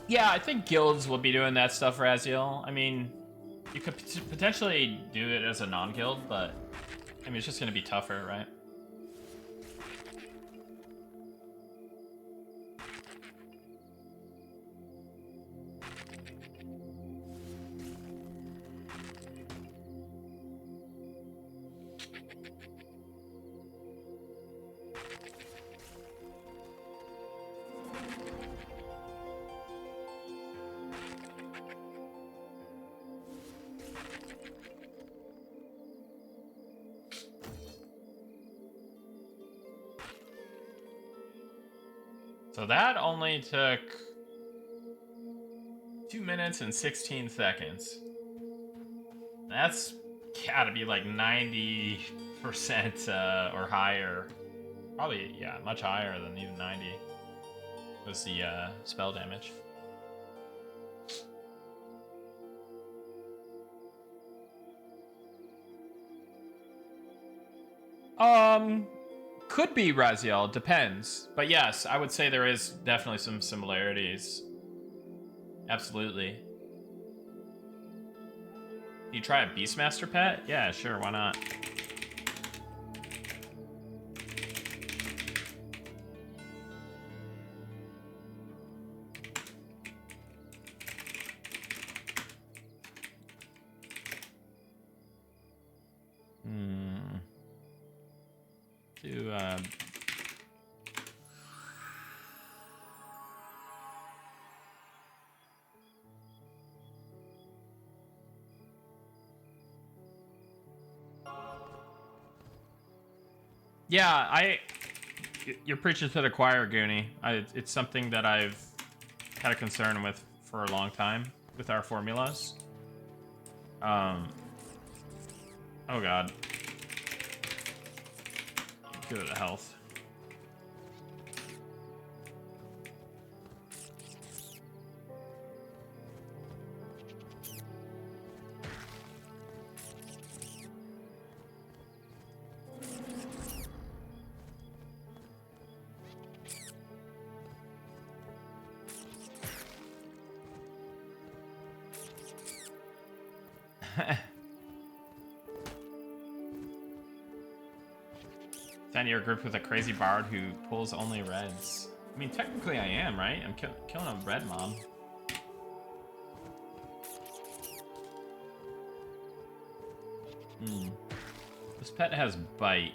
Yeah, I think guilds will be doing that stuff, Raziel. I mean, you could potentially do it as a non-guild, but I mean, it's just going to be tougher, right? So that only took 2 minutes and 16 seconds. That's gotta be like 90% or higher. Probably, yeah, much higher than even 90 was the spell damage. Could be Raziel, depends. But yes, I would say there is definitely some similarities. Absolutely. You try a Beastmaster pet? Yeah, sure, why not? Yeah, you're preaching to the choir, Goonie. It's something that I've had a concern with for a long time with our formulas. Oh god. Give it a health. Then you're grouped with a crazy bard who pulls only reds. I mean, technically I am, right? I'm killing a red mob. This pet has bite.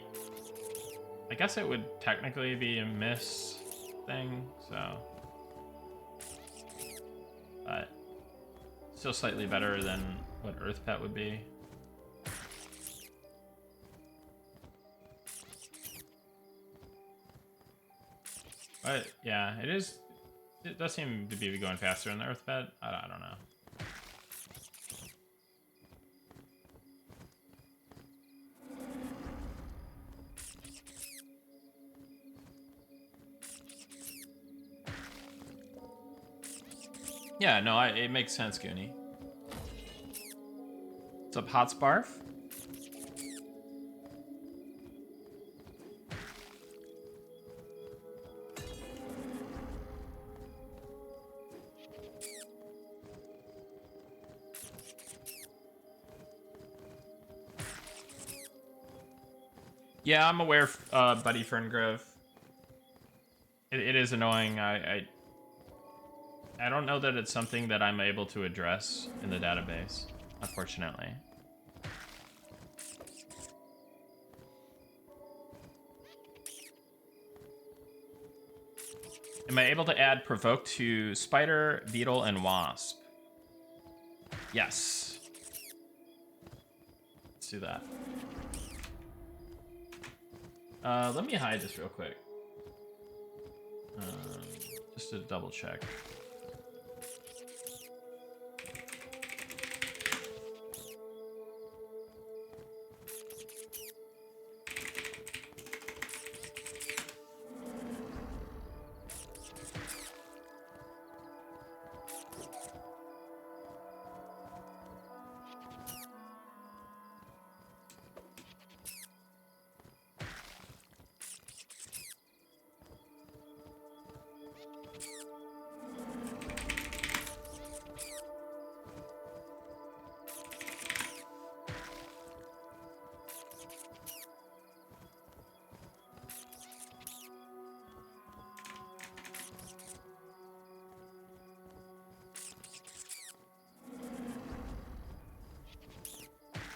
I guess it would technically be a miss thing, so. But still slightly better than what Earth Pet would be. But yeah, it is. It does seem to be going faster in the Earth Pet. I don't know. Yeah, no, it makes sense, Goonie. What's up, Hot Sparf? Yeah, I'm aware, Buddy Ferngrove. It is annoying. I don't know that it's something that I'm able to address in the database, unfortunately. Am I able to add Provoke to Spider, Beetle, and Wasp? Yes. Let's do that. Let me hide this real quick. Just to double check.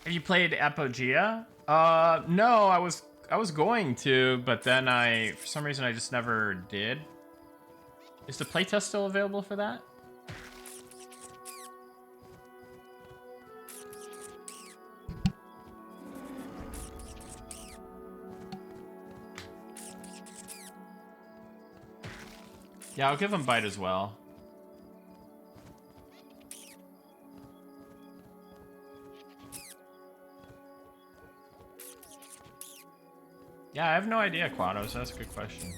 Have you played Apogea? No, I was going to, but then for some reason I just never did. Is the playtest still available for that? Yeah, I'll give him bite as well. Yeah, I have no idea, Quados. That's a good question.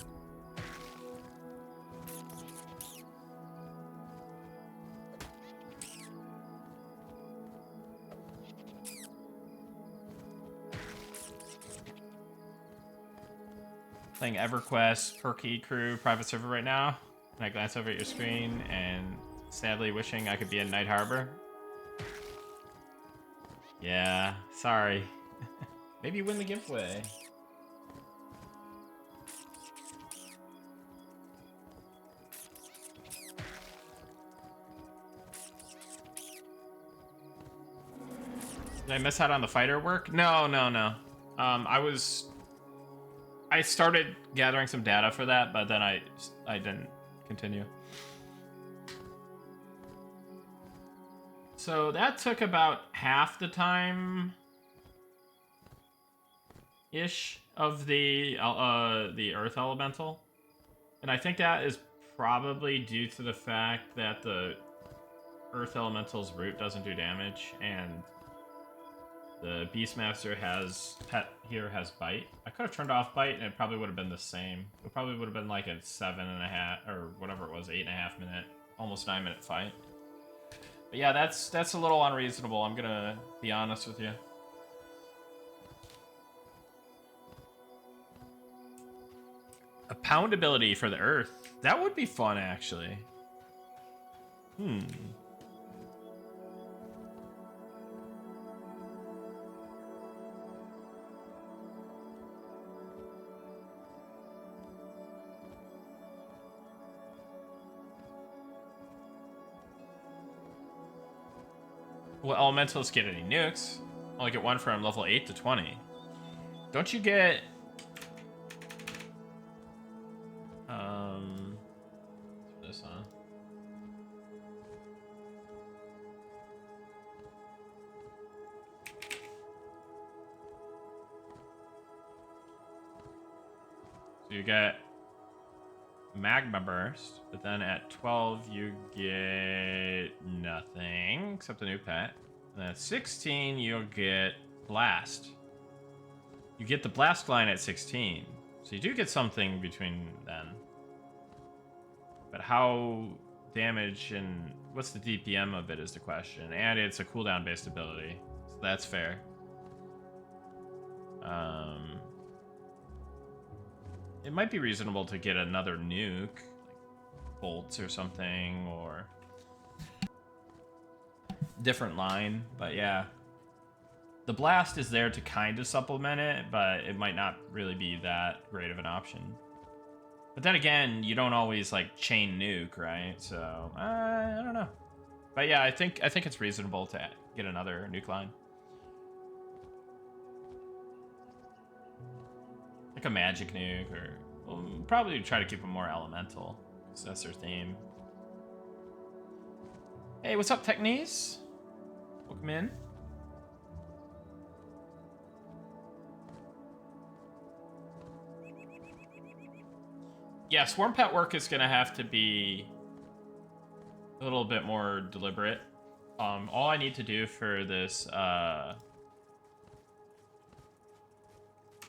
Playing EverQuest, Perky Crew, private server right now. And I glance over at your screen and sadly wishing I could be in Night Harbor. Yeah, sorry. Maybe you win the giveaway. Did I miss out on the fighter work? No. I started gathering some data for that, but then I didn't continue. So that took about half the time ish of the Earth Elemental, and I think that is probably due to the fact that the Earth Elemental's root doesn't do damage, and the Beastmaster has bite. I could have turned off bite, and it probably would have been the same. It probably would have been like a 7.5 or whatever it was, 8.5 minute, almost 9 minute fight. But yeah, that's a little unreasonable. I'm gonna be honest with you. A pound ability for the Earth. That would be fun, actually. Will elementals get any nukes? Only get one from level 8 to 20. Don't you get... this, huh? So you get Magma Burst, but then at 12 you get nothing except a new pet. And then at 16 you'll get Blast. You get the Blast line at 16, so you do get something between then. But how damage and what's the DPM of it is the question, and it's a cooldown based ability, so that's fair. It might be reasonable to get another nuke, like bolts or something, or different line. But yeah, the blast is there to kind of supplement it, but it might not really be that great of an option. But then again, you don't always like chain nuke, right? So I don't know. But yeah, I think it's reasonable to get another nuke line. Like a magic nuke, or we'll probably try to keep them more elemental, because that's their theme. Hey, what's up, Technies? Welcome in. Yeah, Swarm Pet work is gonna have to be a little bit more deliberate. All I need to do for this,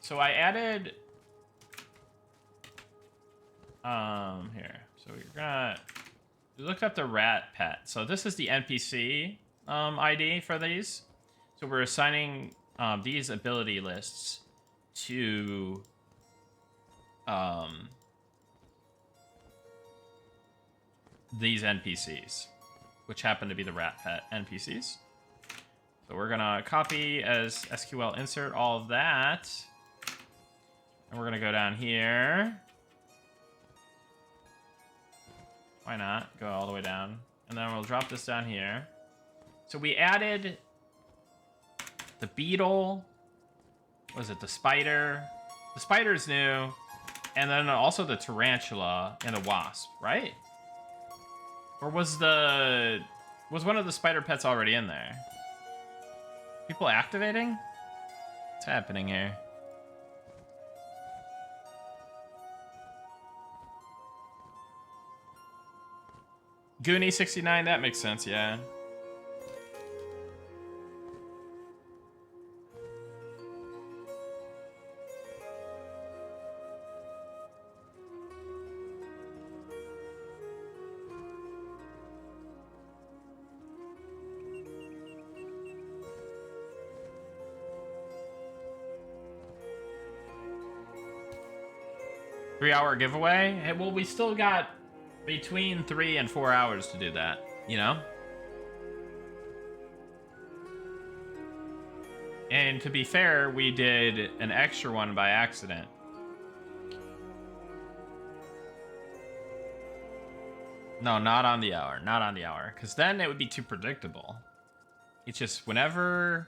so I added, here. So we're gonna look up the rat pet. So this is the NPC ID for these. So we're assigning these ability lists to these NPCs, which happen to be the rat pet NPCs. So we're gonna copy as SQL insert all of that. And we're gonna go down here. Why not? Go all the way down. And then we'll drop this down here. So we added the beetle. What was it? The spider. The spider's new. And then also the tarantula and the wasp, right? Or was one of the spider pets already in there? People activating? What's happening here? Goonie 69, that makes sense, yeah. Three-hour giveaway? Hey, well, we still got between 3 and 4 hours to do that, you know? And to be fair, we did an extra one by accident. No, not on the hour. Not on the hour. Because then it would be too predictable. It's just whenever...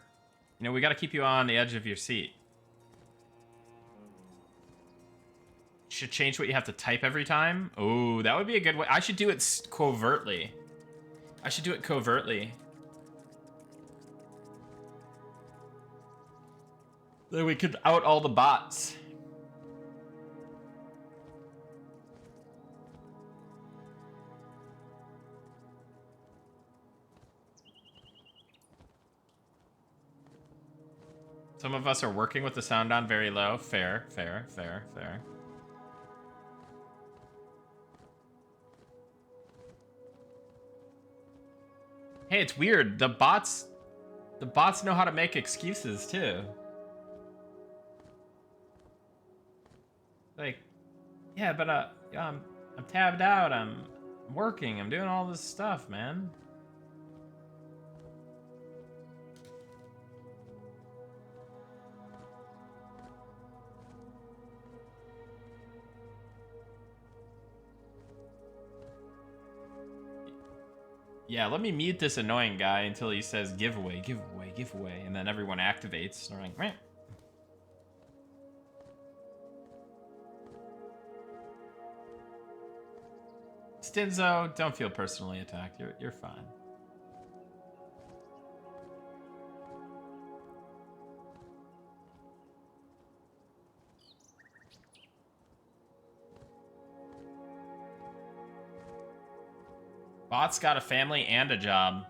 You know, we got to keep you on the edge of your seat. Should change what you have to type every time. Oh, that would be a good way. I should do it covertly. I should do it covertly. Then we could out all the bots. Some of us are working with the sound on very low. Fair, fair, fair, fair. Hey, it's weird. The bots know how to make excuses too. Like, yeah, but I'm tabbed out. I'm working. I'm doing all this stuff, man. Yeah, let me mute this annoying guy until he says giveaway, giveaway, giveaway, and then everyone activates. And we're like, meh. Stinzo, don't feel personally attacked. You're fine. Bot's got a family and a job.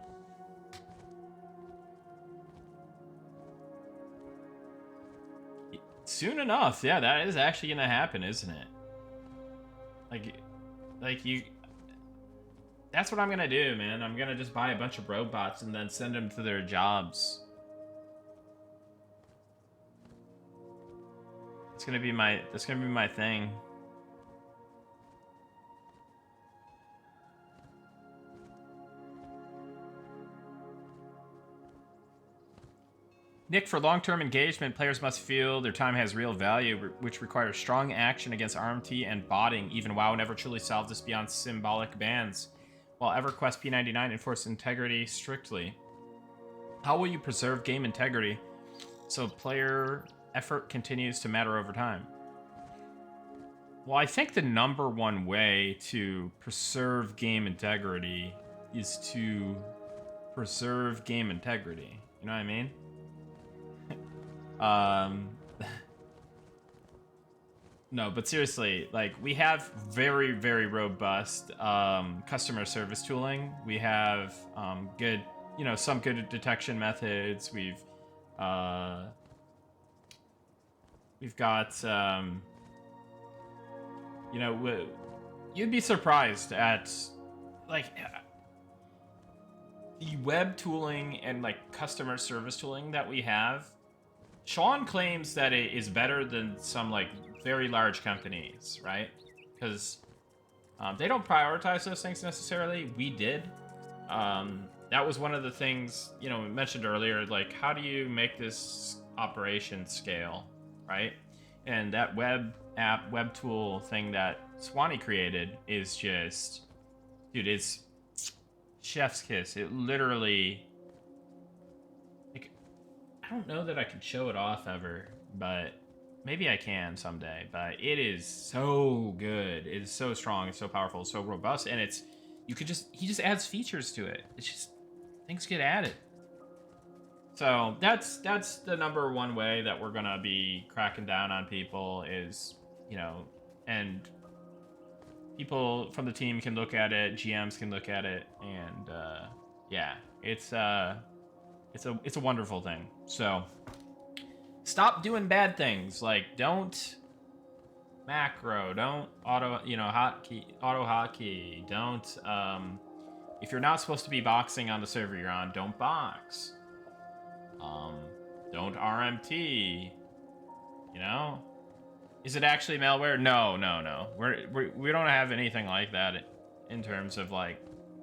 Soon enough, yeah, that is actually gonna happen, isn't it? Like you. That's what I'm gonna do, man. I'm gonna just buy a bunch of robots and then send them to their jobs. That's gonna be my thing. Nick, for long-term engagement, players must feel their time has real value, which requires strong action against RMT and botting. Even WoW never truly solved this beyond symbolic bans, while EverQuest P99 enforced integrity strictly. How will you preserve game integrity so player effort continues to matter over time? Well, I think the number one way to preserve game integrity is to preserve game integrity. You know what I mean? No, but seriously, like, we have very, very robust customer service tooling. We have good, some good detection methods. We've got you'd be surprised at like the web tooling and like customer service tooling that we have. Sean claims that it is better than some like very large companies, right? Because they don't prioritize those things necessarily. We did. That was one of the things, we mentioned earlier, like, how do you make this operation scale, right? And that web tool thing that Swanee created is just, dude, it's chef's kiss. It literally, like, I don't know that I could show it off ever, but maybe I can someday. But it is so good. It is so strong. It's so powerful. It's so robust. And he just adds features to it. It's just, things get added. So that's the number one way that we're gonna be cracking down on people is, and people from the team can look at it, GMs can look at it, and yeah, it's a wonderful thing. So stop doing bad things, like don't macro, don't auto hotkey, don't if you're not supposed to be boxing on the server you're on, don't box. Don't RMT. Is it actually malware? No. We don't have anything like that in terms of like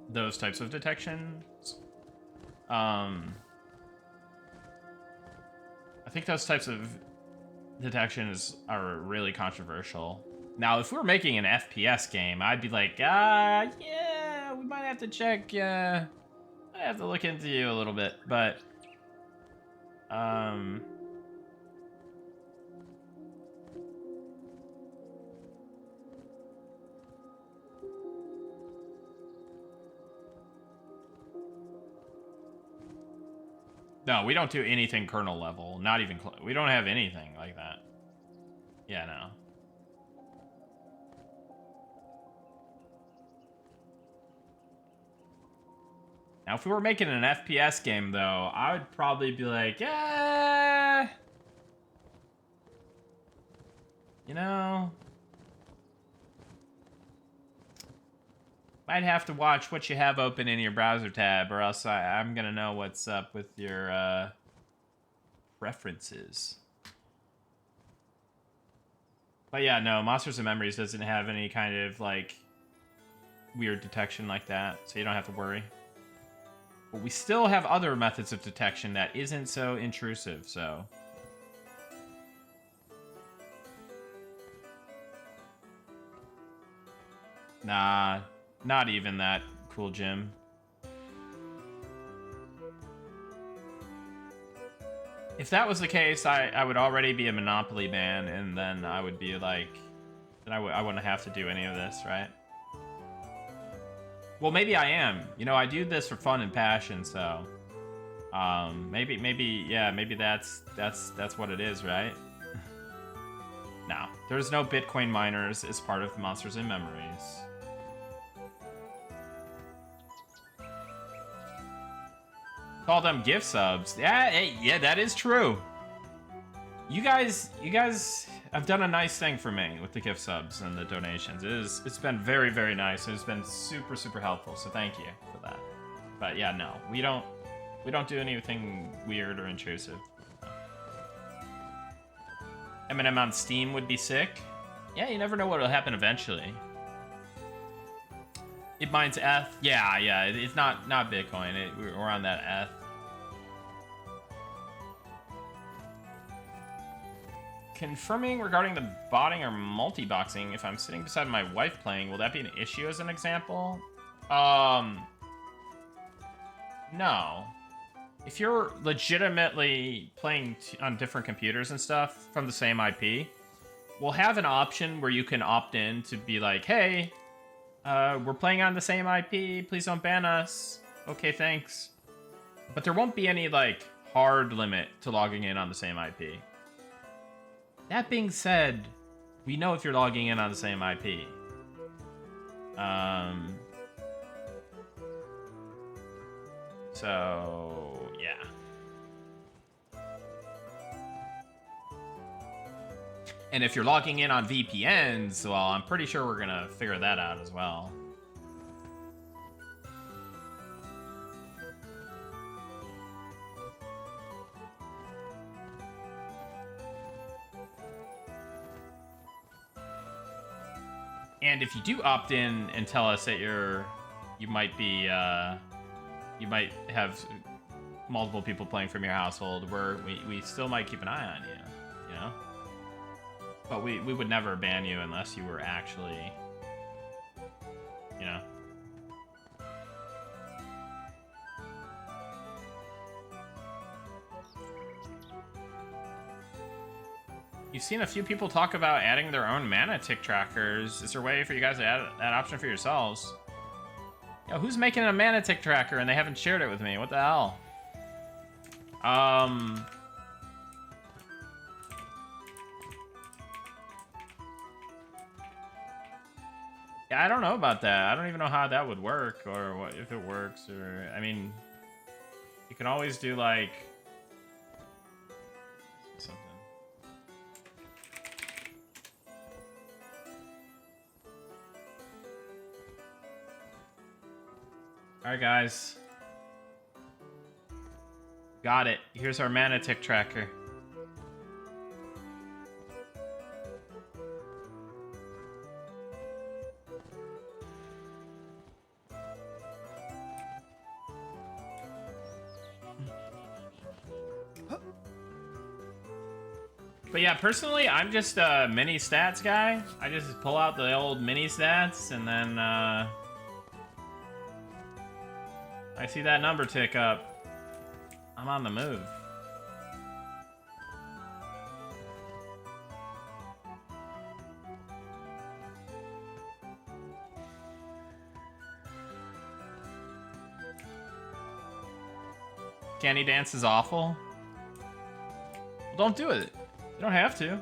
those types of detections. I think those types of detections are really controversial. Now, if we were making an FPS game, I'd be like, yeah, we might have to check. I have to look into you a little bit, but no, we don't do anything kernel level. Not even close. We don't have anything like that. Yeah, no. Now, if we were making an FPS game, though, I would probably be like, yeah, You know, might have to watch what you have open in your browser tab, or else I'm gonna know what's up with your preferences. But yeah, no, Monsters and Memories doesn't have any kind of like weird detection like that, so you don't have to worry. But we still have other methods of detection that isn't so intrusive, so. Nah, not even that cool, Jim. If that was the case, I would already be a Monopoly man, and then I would be like, then I wouldn't have to do any of this, right? Well, maybe I am. You know, I do this for fun and passion, so maybe that's what it is, right? No, there's no Bitcoin miners as part of Monsters and Memories. Call them gift subs. Yeah, hey, yeah, that is true. You guys have done a nice thing for me with the gift subs and the donations. It's been very, very nice. It's been super, super helpful. So thank you for that. But yeah, no, we don't do anything weird or intrusive. Eminem on Steam would be sick. Yeah, you never know what'll happen eventually. It mines ETH. Yeah, it's not Bitcoin. We're on that ETH. Confirming regarding the botting or multi-boxing. If I'm sitting beside my wife playing, will that be an issue as an example? No. If you're legitimately playing on different computers and stuff from the same IP, we'll have an option where you can opt in to be like, hey, we're playing on the same IP, please don't ban us. Okay, thanks. But there won't be any, like, hard limit to logging in on the same IP. That being said, we know if you're logging in on the same IP. So, yeah. And if you're logging in on VPNs, well, I'm pretty sure we're gonna figure that out as well. And if you do opt in and tell us that you might be, you might have multiple people playing from your household, we still might keep an eye on you, you know? But we would never ban you unless you were actually, you know? You've seen a few people talk about adding their own mana tick trackers. Is there a way for you guys to add that option for yourselves? Yo, who's making a mana tick tracker and they haven't shared it with me? What the hell? Yeah, I don't know about that. I don't even know how that would work or what, if it works, or I mean, you can always do like something. All right, guys. Got it. Here's our mana tick tracker. But yeah, personally, I'm just a mini stats guy. I just pull out the old mini stats and then I see that number tick up. I'm on the move. Candy dance is awful. Well, don't do it. You don't have to.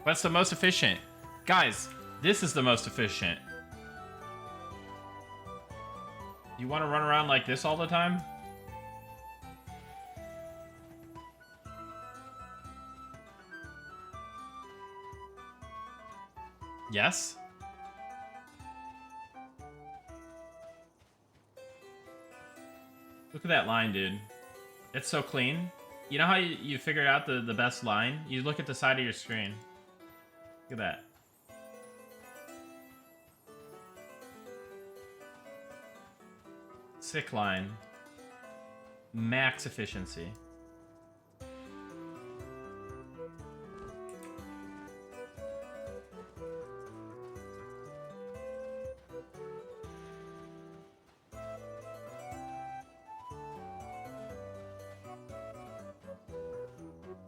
What's the most efficient? Guys, this is the most efficient. You want to run around like this all the time? Yes? Look at that line, dude. It's so clean. You know how you figured out the best line? You look at the side of your screen. Look at that. Sick line. Max efficiency.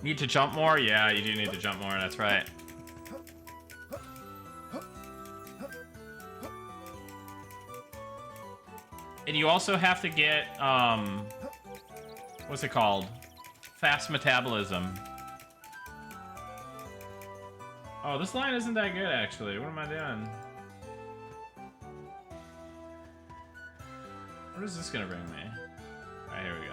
Need to jump more? Yeah, you do need to jump more, that's right. And you also have to get, what's it called? Fast metabolism. Oh, this line isn't that good, actually. What am I doing? What is this gonna bring me? Alright, here we go.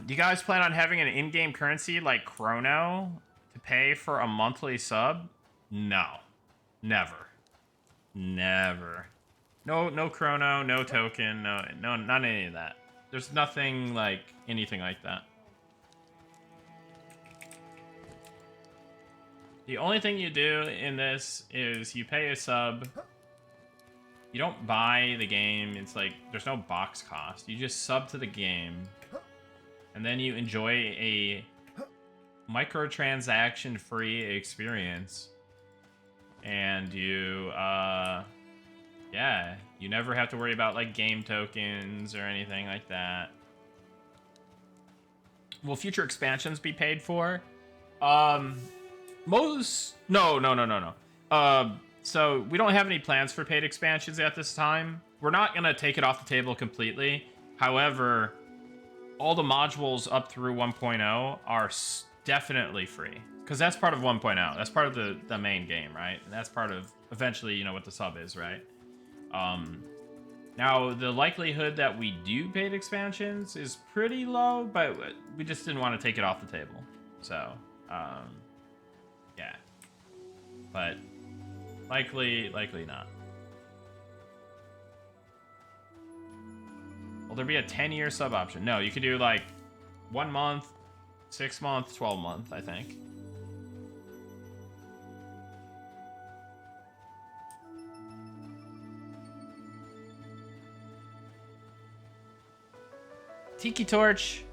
Do you guys plan on having an in-game currency like Chrono to pay for a monthly sub? No. Never. Never. No Chrono, no token, no, not any of that. There's nothing like anything like that. The only thing you do in this is you pay a sub. You don't buy the game. It's like there's no box cost. You just sub to the game. And then you enjoy a microtransaction free experience. And you, yeah, you never have to worry about like game tokens or anything like that. Will future expansions be paid for? No. So we don't have any plans for paid expansions at this time. We're not gonna take it off the table completely. However, all the modules up through 1.0 are definitely free. Because that's part of 1.0. That's part of the main game, right? And that's part of, eventually, you know, what the sub is, right? Now, the likelihood that we do paid expansions is pretty low, but we just didn't want to take it off the table. So, yeah. But, likely not. Will there be a 10-year sub option? No, you could do like 1 month, 6 month, 12 month, I think. Tiki Torch.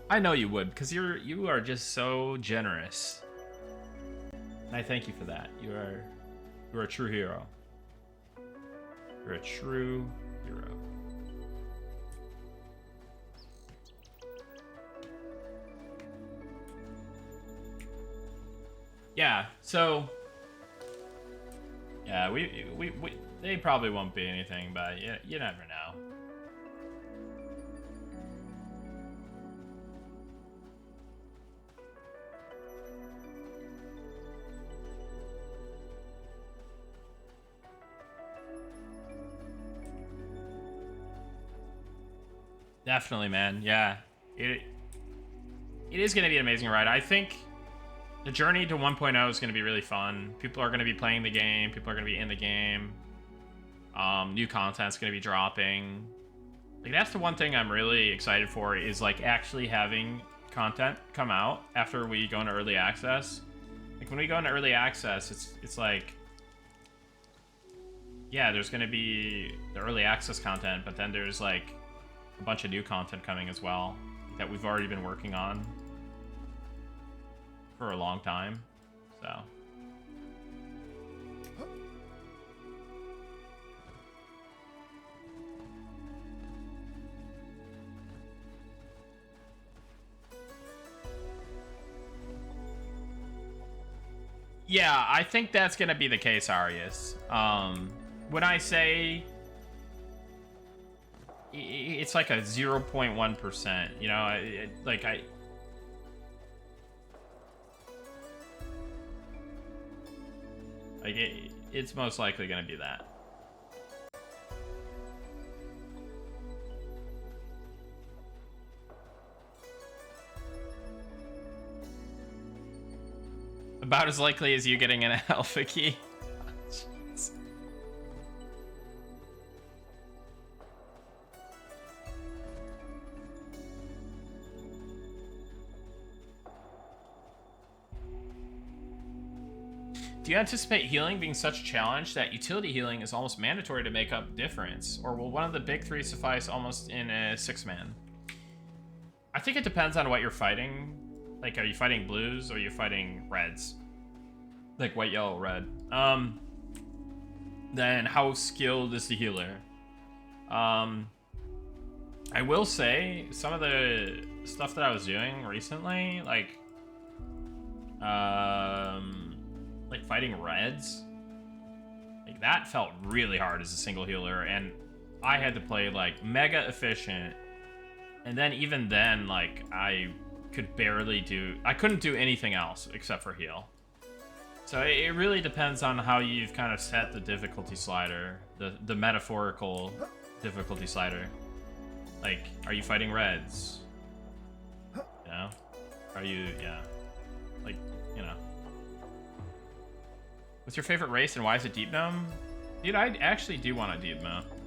I know you would, because you are just so generous. And I thank you for that. You're a true hero. You're a true hero. Yeah, so yeah, we they probably won't be anything, but you never know. Definitely, man. Yeah, it is going to be an amazing ride. I think the journey to 1.0 is going to be really fun. People are going to be playing the game. People are going to be in the game. New content's going to be dropping. Like, that's the one thing I'm really excited for, is like actually having content come out after we go into early access. Like, when we go into early access, it's like, yeah, there's going to be the early access content, but then there's like a bunch of new content coming as well that we've already been working on for a long time. So yeah, I think that's gonna be the case, Arius. When I say it's like a 0.1%, you know, it's most likely going to be that. About as likely as you getting an alpha key. Jeez. Do you anticipate healing being such a challenge that utility healing is almost mandatory to make up difference? Or will one of the big three suffice almost in a 6-man? I think it depends on what you're fighting. Like, are you fighting blues or are you fighting reds? Like white, yellow, red. Then how skilled is the healer? I will say some of the stuff that I was doing recently, like fighting reds, like that felt really hard as a single healer, and I had to play like mega efficient, and then even then, like I couldn't do anything else except for heal. So it really depends on how you've kind of set the difficulty slider, the metaphorical difficulty slider. Like, are you fighting reds? You know? Are you, yeah. Like, you know. What's your favorite race and why is it Deep Gnome? Dude, I actually do want a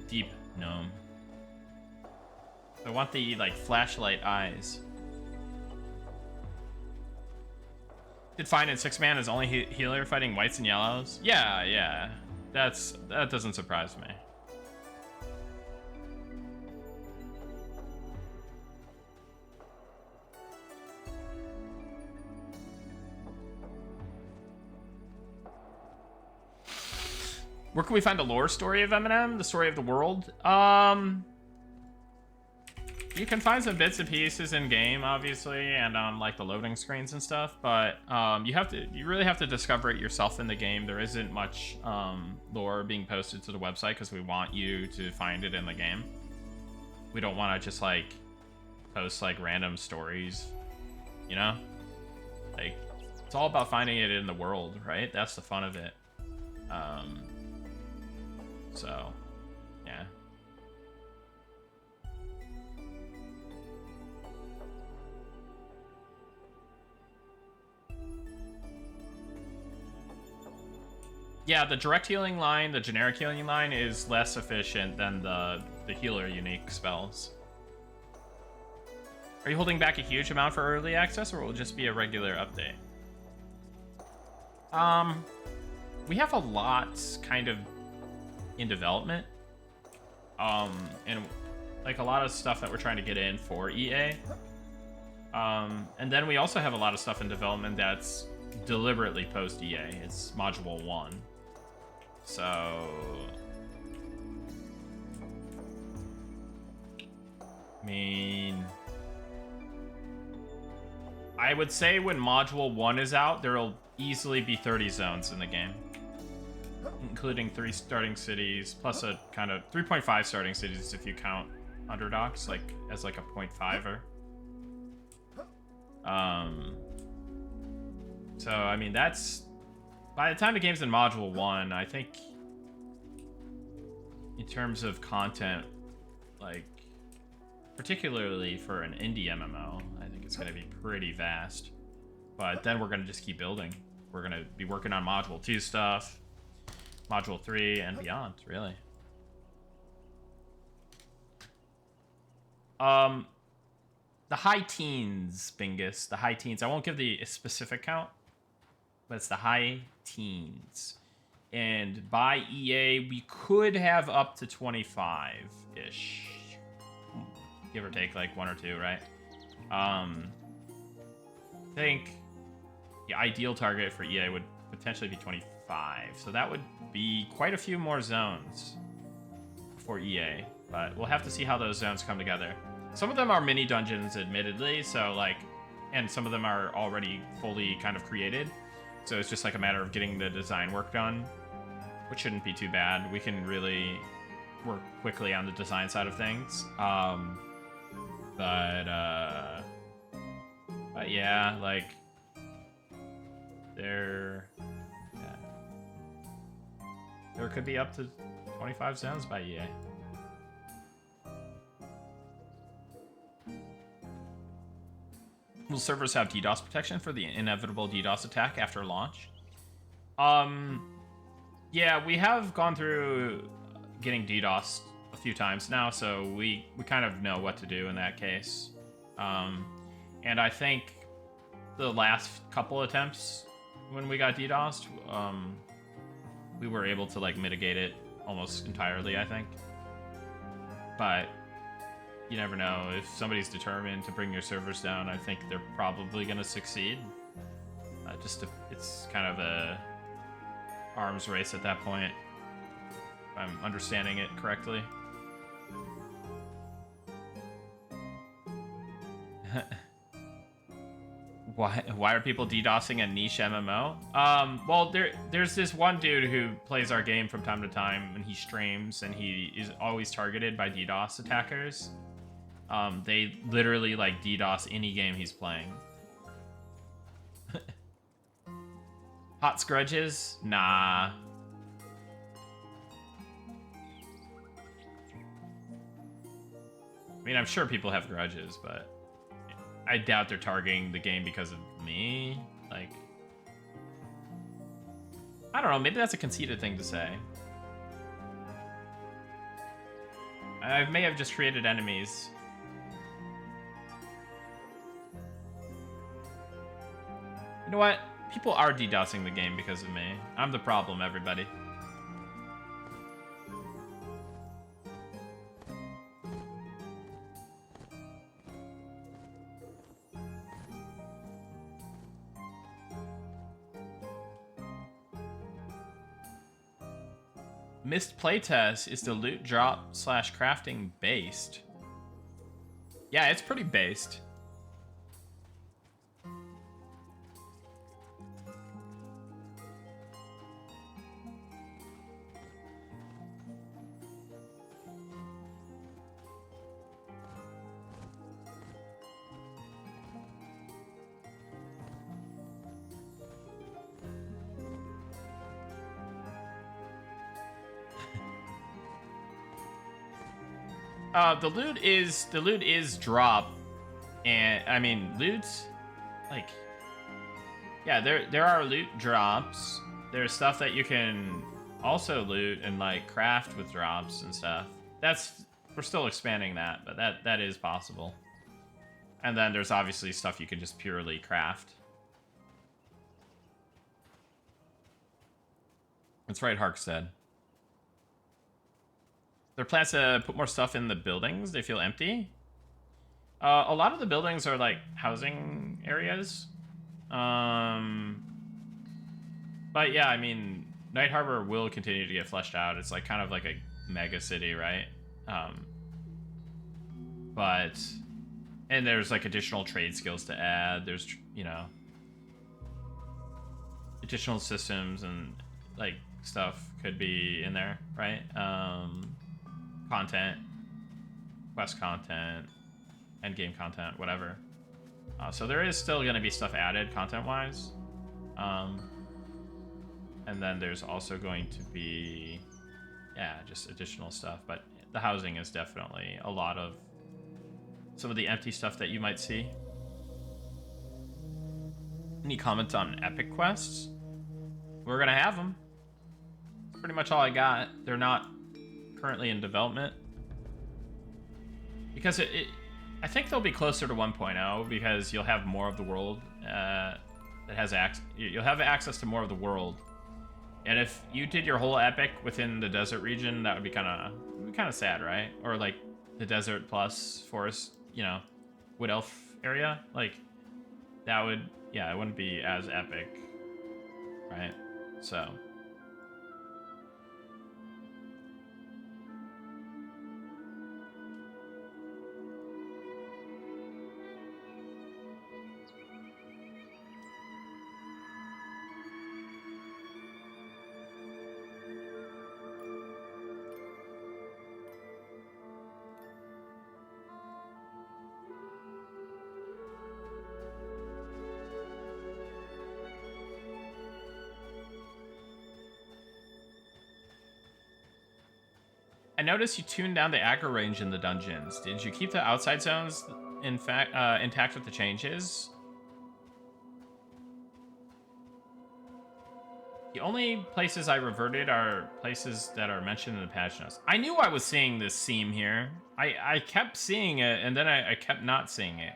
Deep Gnome. I want the, like, flashlight eyes. Did find in 6-man is only healer fighting whites and yellows? Yeah. That doesn't surprise me. Where can we find the lore story of Eminem? The story of the world? You can find some bits and pieces in game, obviously, and on like the loading screens and stuff, but you really have to discover it yourself in the game. There isn't much lore being posted to the website because we want you to find it in the game. We don't want to just like post like random stories, you know? Like, it's all about finding it in the world, right? That's the fun of it. So, yeah. Yeah, the direct healing line, the generic healing line, is less efficient than the healer unique spells. Are you holding back a huge amount for early access, or will it just be a regular update? We have a lot kind of in development. And like a lot of stuff that we're trying to get in for EA. And then we also have a lot of stuff in development that's deliberately post EA. It's module 1. So I mean, I would say when module 1 is out, there'll easily be 30 zones in the game, including 3 starting cities plus a kind of 3.5 starting cities if you count underdogs like as like a 0.5er. So I mean, that's by the time the game's in module 1, I think in terms of content, like particularly for an indie MMO, I think it's going to be pretty vast. But then we're going to just keep building. We're going to be working on module 2 stuff, module 3, and beyond, really. The high teens, Bingus. The high teens. I won't give the specific count, but it's the high teens. And by EA, we could have up to 25-ish. Give or take like 1 or 2, right? I think the ideal target for EA would potentially be 25. So that would be quite a few more zones for EA. But we'll have to see how those zones come together. Some of them are mini dungeons, admittedly, so like, and some of them are already fully kind of created. So it's just like a matter of getting the design work done, which shouldn't be too bad. We can really work quickly on the design side of things. But yeah, like there could be up to 25 zones by EA. Will servers have DDoS protection for the inevitable DDoS attack after launch? Yeah, we have gone through getting DDoSed a few times now, so we kind of know what to do in that case. And I think the last couple attempts when we got DDoSed, we were able to like mitigate it almost entirely, I think. But you never know. If somebody's determined to bring your servers down, I think they're probably going to succeed. It's kind of a arms race at that point, if I'm understanding it correctly. Why are people DDoSing a niche MMO? Well, there's this one dude who plays our game from time to time, and he streams, and he is always targeted by DDoS attackers. They literally like DDoS any game he's playing. Hot scrudges? Nah. I mean, I'm sure people have grudges, but I doubt they're targeting the game because of me. Like, I don't know, maybe that's a conceited thing to say. I may have just created enemies. You know what? People are DDoSing the game because of me. I'm the problem, everybody. Missed playtest is the loot drop / crafting based. Yeah, it's pretty based. The loot is drop, and I mean loot's like, yeah, there are loot drops. There's stuff that you can also loot and like craft with drops and stuff. We're still expanding that, but that is possible. And then there's obviously stuff you can just purely craft. That's right, Harkstead. There are plans to put more stuff in the buildings. They feel empty. A lot of the buildings are like housing areas. But yeah, I mean, Night Harbor will continue to get fleshed out. It's like kind of like a mega city, right? And there's like additional trade skills to add. There's, you know, additional systems and like stuff could be in there, right? Content, quest content, endgame content, whatever. So there is still going to be stuff added content-wise. And then there's also going to be, yeah, just additional stuff. But the housing is definitely a lot of some of the empty stuff that you might see. Any comments on epic quests? We're going to have them. That's pretty much all I got. They're not currently in development. Because I think they'll be closer to 1.0 because you'll have more of the world that has you'll have access to more of the world. And if you did your whole epic within the desert region, that would be kind of sad, right? Or like the desert plus forest, you know, wood elf area, like that would, yeah, it wouldn't be as epic, right? So I noticed you tuned down the aggro range in the dungeons. Did you keep the outside zones intact with the changes? The only places I reverted are places that are mentioned in the patch notes. I knew I was seeing this seam here. I kept seeing it, and then I kept not seeing it.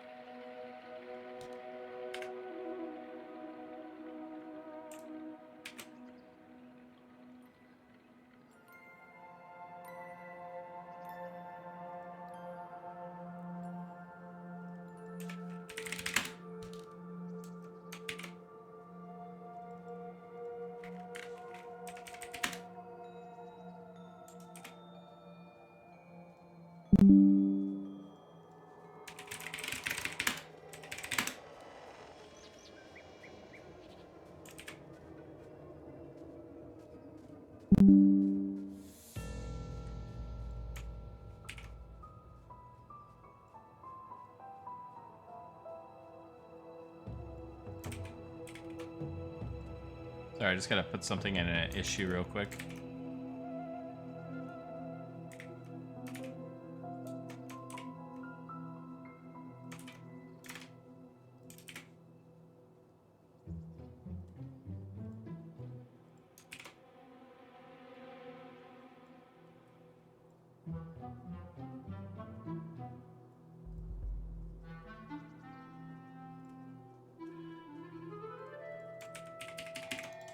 Sorry, I just gotta put something in an issue real quick.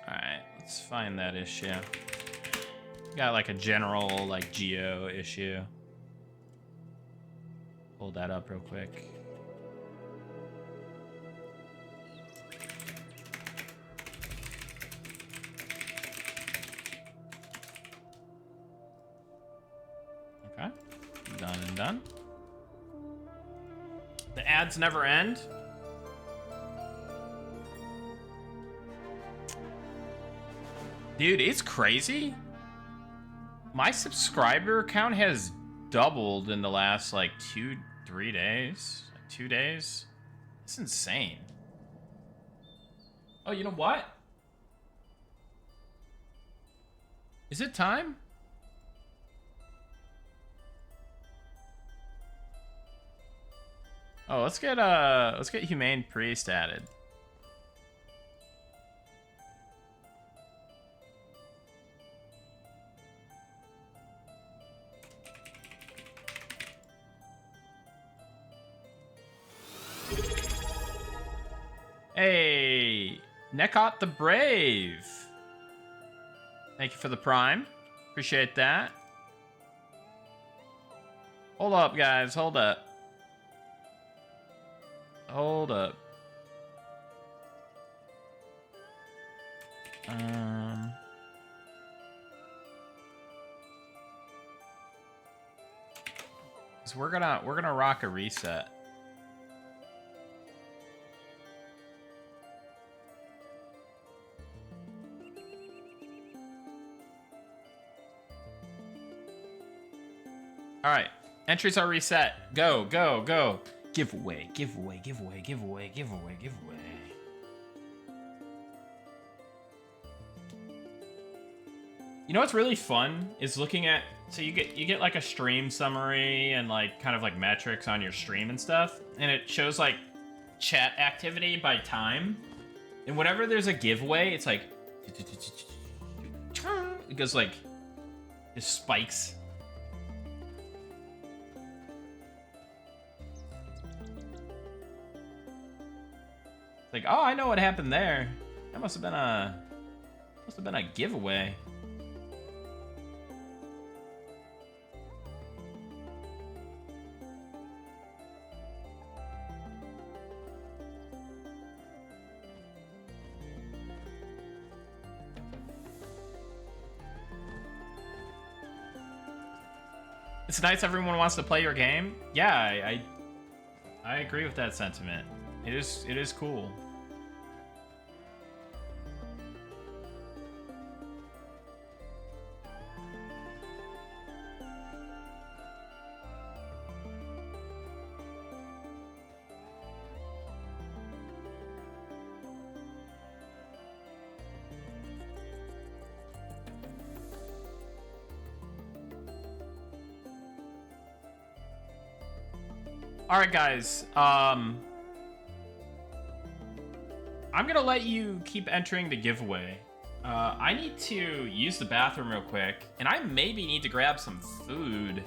Alright, let's find that issue. Got like a general like geo issue. Hold that up real quick. Okay, done and done. The ads never end. Dude, it's crazy. My subscriber count has doubled in the last like 2-3 days. 2 days. It's insane. Oh, you know what? Is it time? Oh, let's get Humane Priest added. Hey, Nekot the Brave. Thank you for the prime. Appreciate that. Hold up, guys. Hold up. Hold up. So we're gonna rock a reset. All right, entries are reset. Go, go, go. Giveaway, giveaway, giveaway, giveaway, giveaway, giveaway. You know what's really fun is looking at, so you get like a stream summary and like kind of like metrics on your stream and stuff, and it shows like chat activity by time. And whenever there's a giveaway, it's like it goes like it spikes. Like, oh, I know what happened there. That must have been a giveaway. It's nice everyone wants to play your game. Yeah, I agree with that sentiment. It is cool. All right, guys. I'm gonna let you keep entering the giveaway. I need to use the bathroom real quick, and I maybe need to grab some food.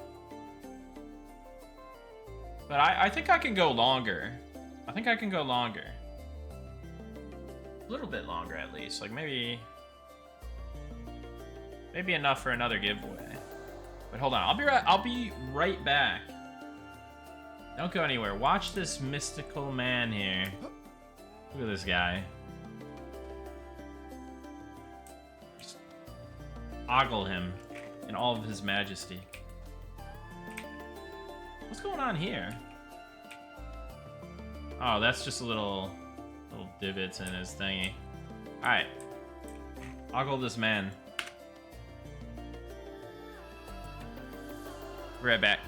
But I think I can go longer. I think I can go longer. A little bit longer, at least. Like, maybe enough for another giveaway. But hold on, I'll be right back. Don't go anywhere. Watch this mystical man here. Look at this guy. Just ogle him in all of his majesty. What's going on here? Oh, that's just a little divots in his thingy. Alright. Ogle this man. Be right back.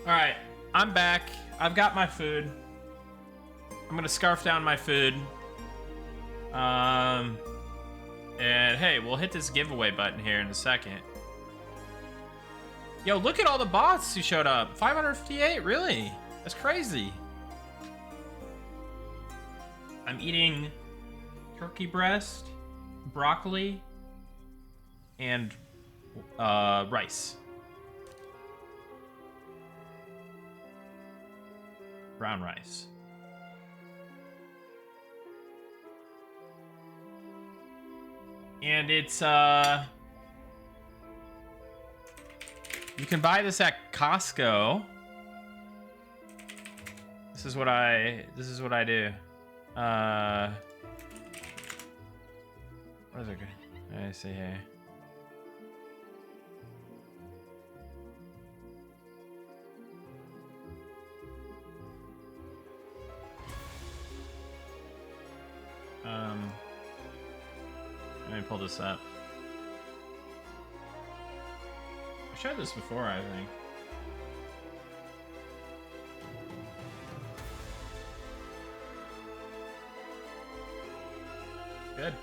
Alright, I'm back. I've got my food. I'm gonna scarf down my food. And hey, we'll hit this giveaway button here in a second. Yo, look at all the bots who showed up. 558, really? That's crazy. I'm eating turkey breast, broccoli, and rice. Brown rice. And it's you can buy this at Costco. This is what I do. What is it? I see here. Let me pull this up. I showed this before, I think. Good.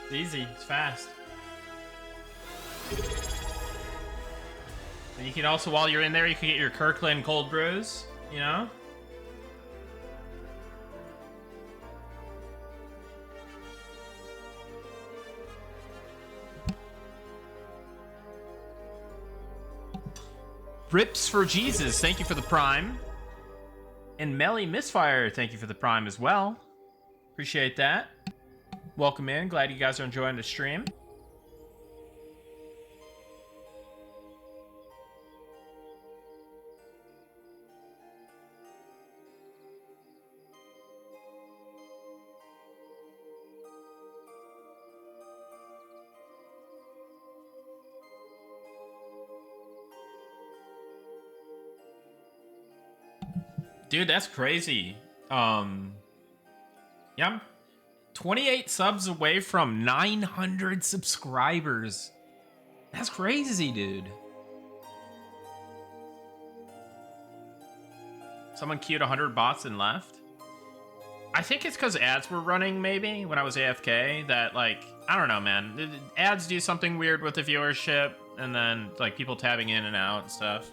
It's easy. It's fast. And you can also, while you're in there, you can get your Kirkland cold brews, you know? Rips for Jesus, thank you for the Prime. And Melly Misfire, thank you for the Prime as well. Appreciate that. Welcome in. Glad you guys are enjoying the stream. Dude, that's crazy. Yeah, I'm 28 subs away from 900 subscribers. That's crazy, dude. Someone queued 100 bots and left. I think it's because ads were running, maybe, when I was AFK. That, like, I don't know, man. Ads do something weird with the viewership, and then, like, people tabbing in and out and stuff.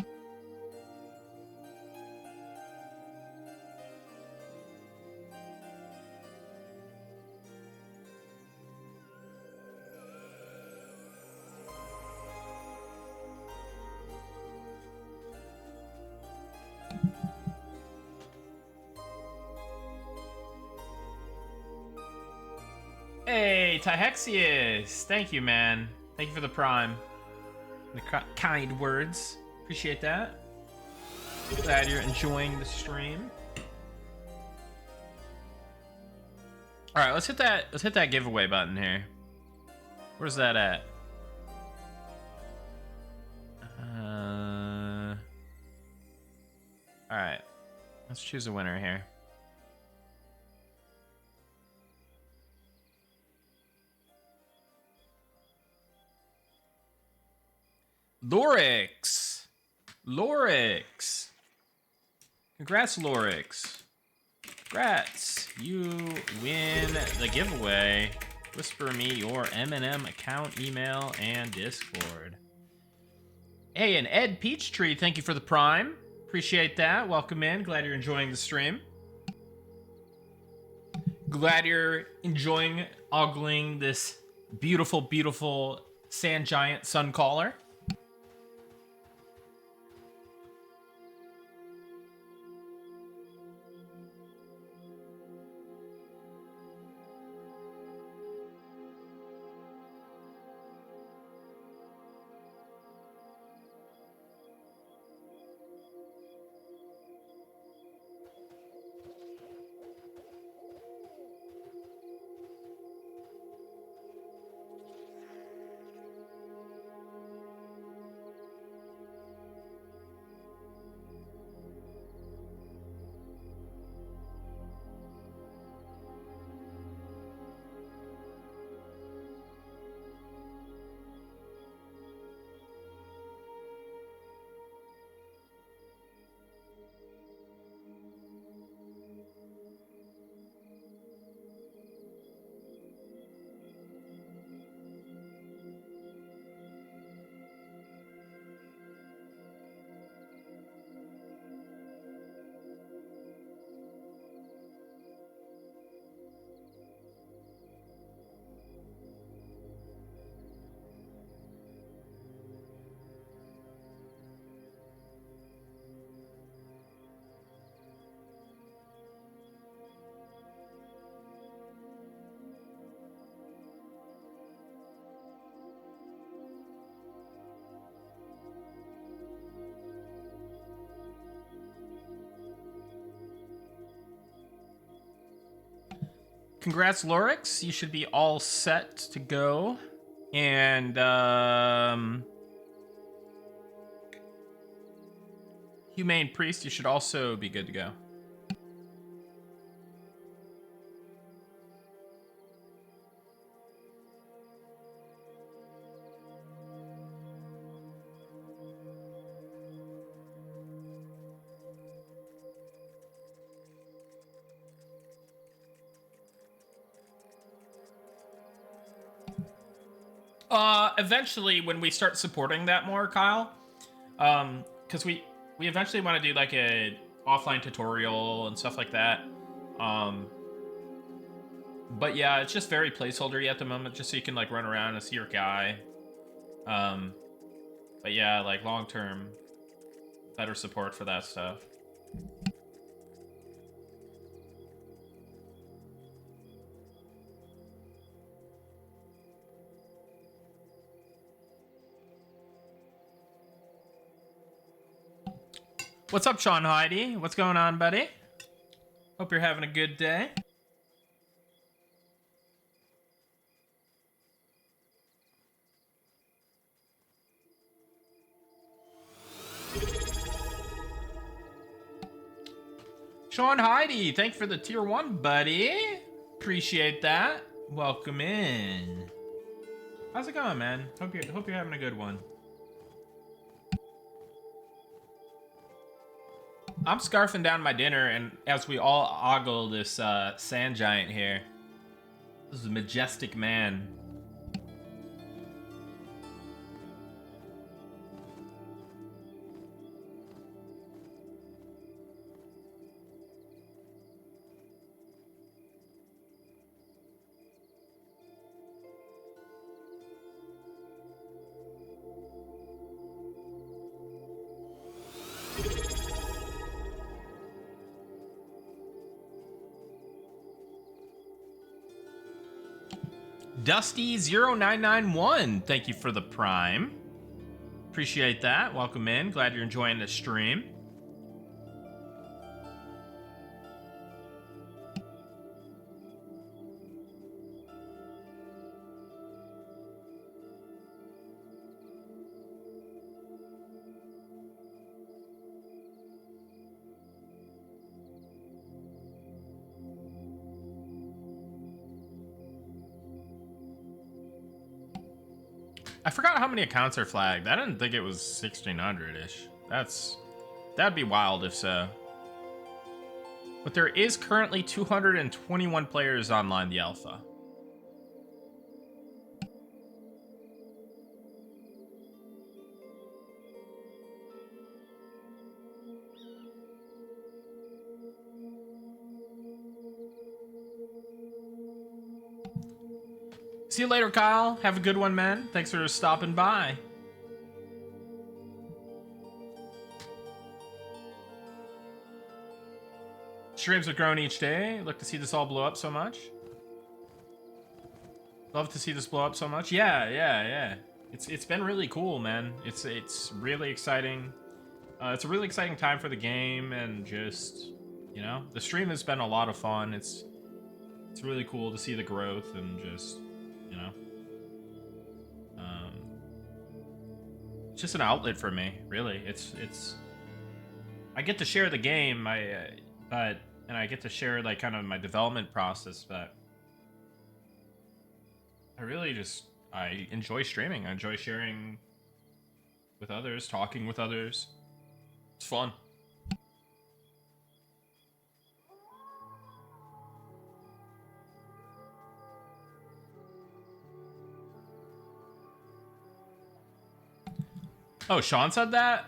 Hey, Tyhexius! Thank you, man. Thank you for the Prime. The kind words. Appreciate that. Glad you're enjoying the stream. All right, let's hit that giveaway button here. Where's that at? All right, let's choose a winner here. Lorix! Congrats, Lorix. Congrats. You win the giveaway. Whisper me your Eminem account, email, and Discord. Hey, and Ed Peachtree, thank you for the Prime. Appreciate that. Welcome in. Glad you're enjoying the stream. Glad you're enjoying ogling this beautiful, beautiful sand giant sun caller. Congrats, Lorix. You should be all set to go. And, Humane Priest, you should also be good to go. Eventually, when we start supporting that more, Kyle, because we eventually want to do like a offline tutorial and stuff like that. But yeah, it's just very placeholdery at the moment, just so you can like run around and see your guy. But yeah, like long term, better support for that stuff. What's up, Sean Heidi? What's going on, buddy? Hope you're having a good day. Sean Heidi, thank you for the tier 1, buddy. Appreciate that. Welcome in. How's it going, man? Hope you're having a good one. I'm scarfing down my dinner, and as we all ogle this sand giant here, this is a majestic man. Dusty0991, thank you for the prime. Appreciate that. Welcome in. Glad you're enjoying the stream. I forgot how many accounts are flagged. I didn't think it was 1,600-ish. That'd be wild if so. But there is currently 221 players online the alpha. See you later, Kyle. Have a good one, man. Thanks for stopping by. Streams have grown each day. Look to see this all blow up so much. Love to see this blow up so much. Yeah. It's been really cool, man. It's really exciting. It's a really exciting time for the game, and just, you know, the stream has been a lot of fun. It's really cool to see the growth, and just, you know, it's just an outlet for me, really. It's I get to share the game, and I get to share like kind of my development process, but I enjoy streaming. I enjoy sharing with others, talking with others. It's fun. Oh, Sean said that?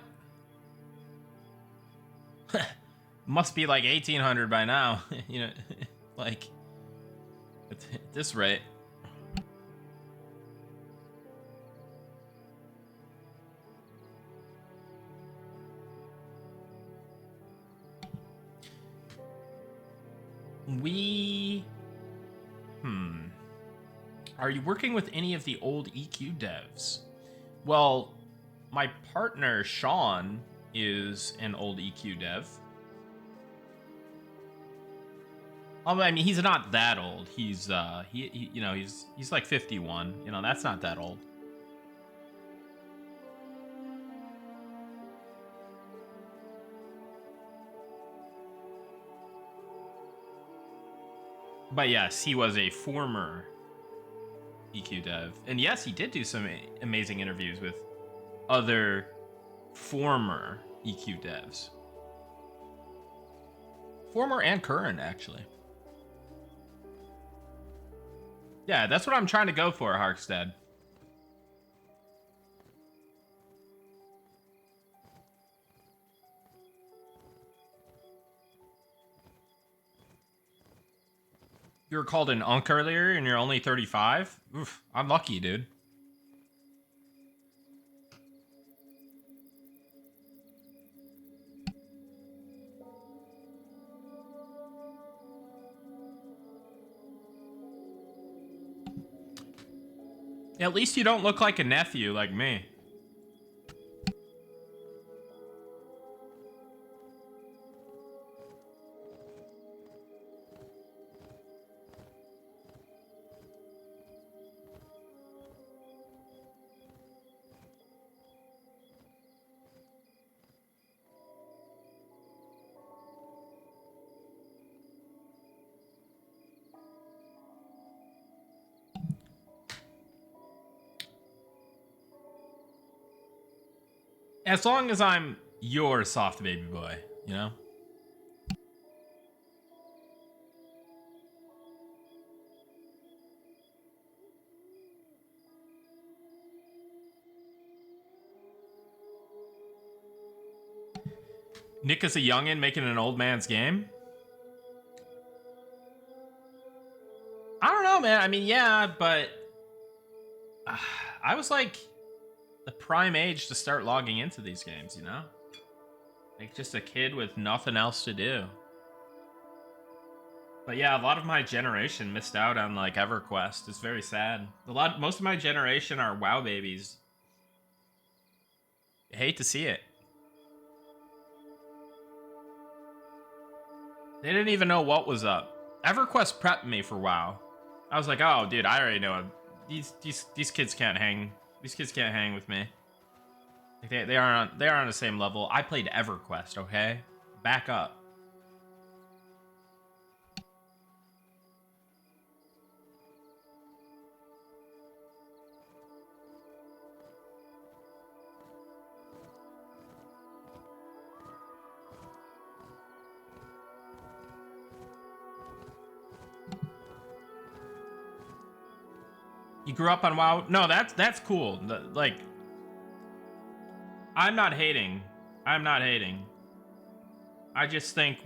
Must be like 1,800 by now. You know, like, at this rate. Are you working with any of the old EQ devs? Well, my partner, Sean, is an old EQ dev. I mean, he's not that old. He's you know, he's like 51. You know, that's not that old. But yes, he was a former EQ dev. And yes, he did do some amazing interviews with other former EQ devs. Former and current, actually. Yeah, that's what I'm trying to go for, Harkstead. You were called an unk earlier and you're only 35? Oof, I'm lucky, dude. At least you don't look like a nephew like me. As long as I'm your soft baby boy, you know? Nick is a youngin' making an old man's game? I don't know, man. I mean, yeah, but I was like the prime age to start logging into these games, you know? Like just a kid with nothing else to do. But yeah, a lot of my generation missed out on like EverQuest. It's very sad. Most of my generation are WoW babies. I hate to see it. They didn't even know what was up. EverQuest prepped me for WoW. I was like, oh, dude, I already know. These kids can't hang. These kids can't hang with me. Like they aren't on the same level. I played EverQuest, okay? Back up. You grew up on WoW? No, that's cool. Like, I'm not hating. I'm not hating. I just think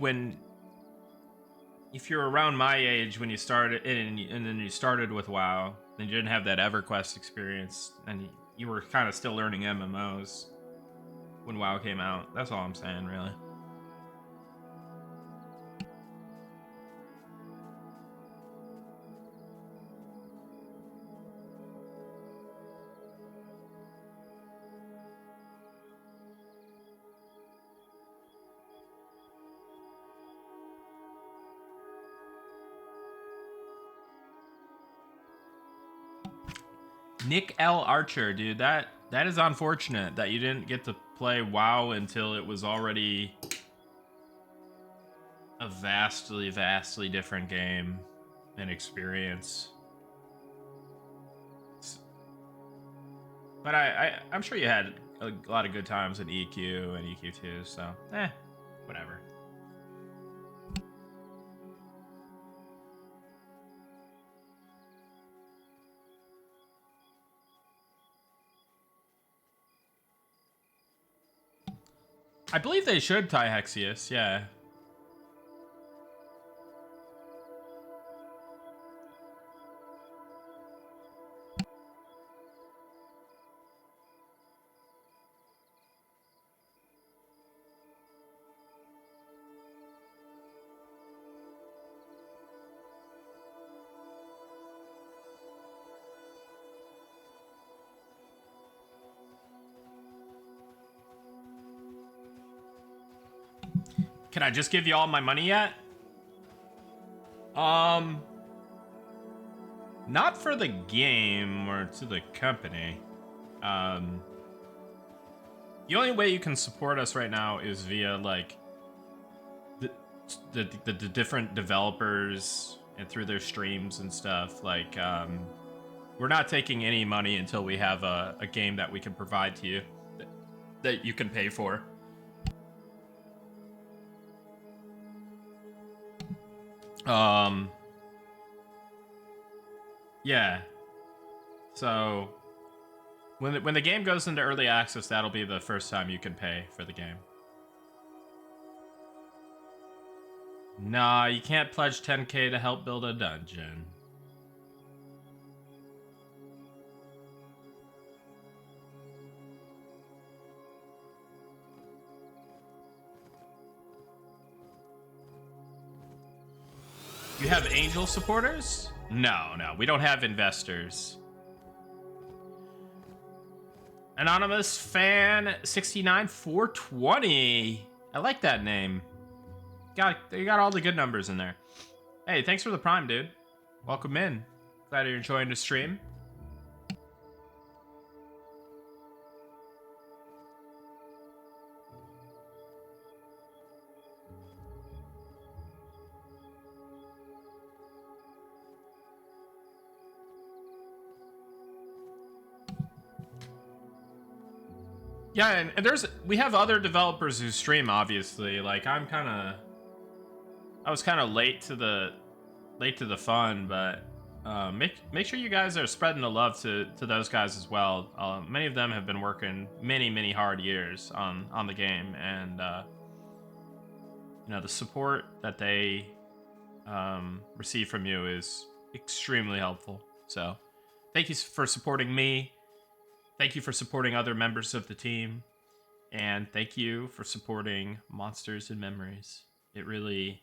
if you're around my age when you started and then you started with WoW, then you didn't have that EverQuest experience, and you were kind of still learning MMOs when WoW came out. That's all I'm saying, really. Nick L. Archer, dude, that is unfortunate that you didn't get to play WoW until it was already a vastly different game and experience. But I'm sure you had a lot of good times in EQ and EQ2, so whatever. I believe they should tie Hexius, yeah. Can I just give you all my money yet? Not for the game or to the company. The only way you can support us right now is via like the different developers and through their streams and stuff. Like, we're not taking any money until we have a game that we can provide to you that you can pay for. Yeah. So when the game goes into early access, that'll be the first time you can pay for the game. Nah, you can't pledge 10K to help build a dungeon. You have angel supporters? No, we don't have investors. Anonymous fan 69420. I like that name. You got all the good numbers in there. Hey, thanks for the prime, dude. Welcome in. Glad you're enjoying the stream. Yeah, and we have other developers who stream, obviously. Like, I was kind of late to the fun, but make sure you guys are spreading the love to those guys as well. Many of them have been working many hard years on the game, and you know, the support that they receive from you is extremely helpful. So thank you for supporting me. Thank you for supporting other members of the team. And thank you for supporting Monsters and Memories. It really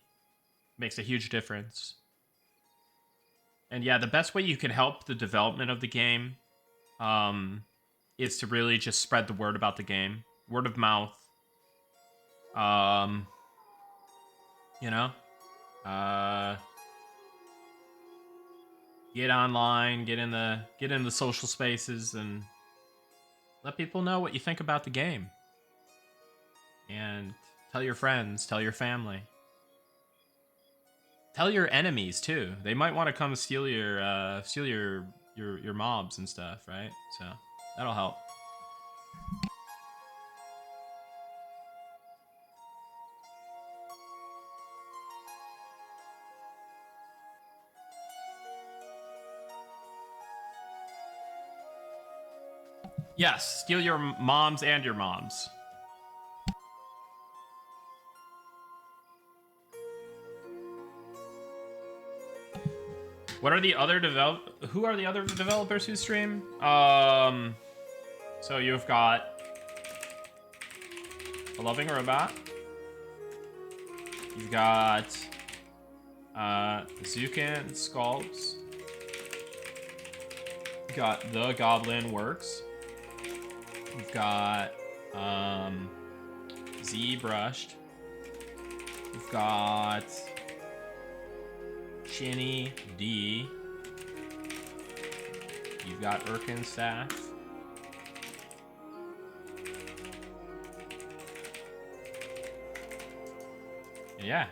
makes a huge difference. And yeah, the best way you can help the development of the game is to really just spread the word about the game. Word of mouth. You know? Get online, get in the social spaces, and let people know what you think about the game. And tell your friends, tell your family. Tell your enemies too. They might want to come steal your mobs and stuff, right? So that'll help. Yes, steal your moms and your moms. What are the other who are the other developers who stream? So you've got A Loving Robot. You've got Zukin Sculpts. You've got The Goblin Works. You've got Z Brushed. You've got Chinny D. You've got Erkin Staff. Yeah.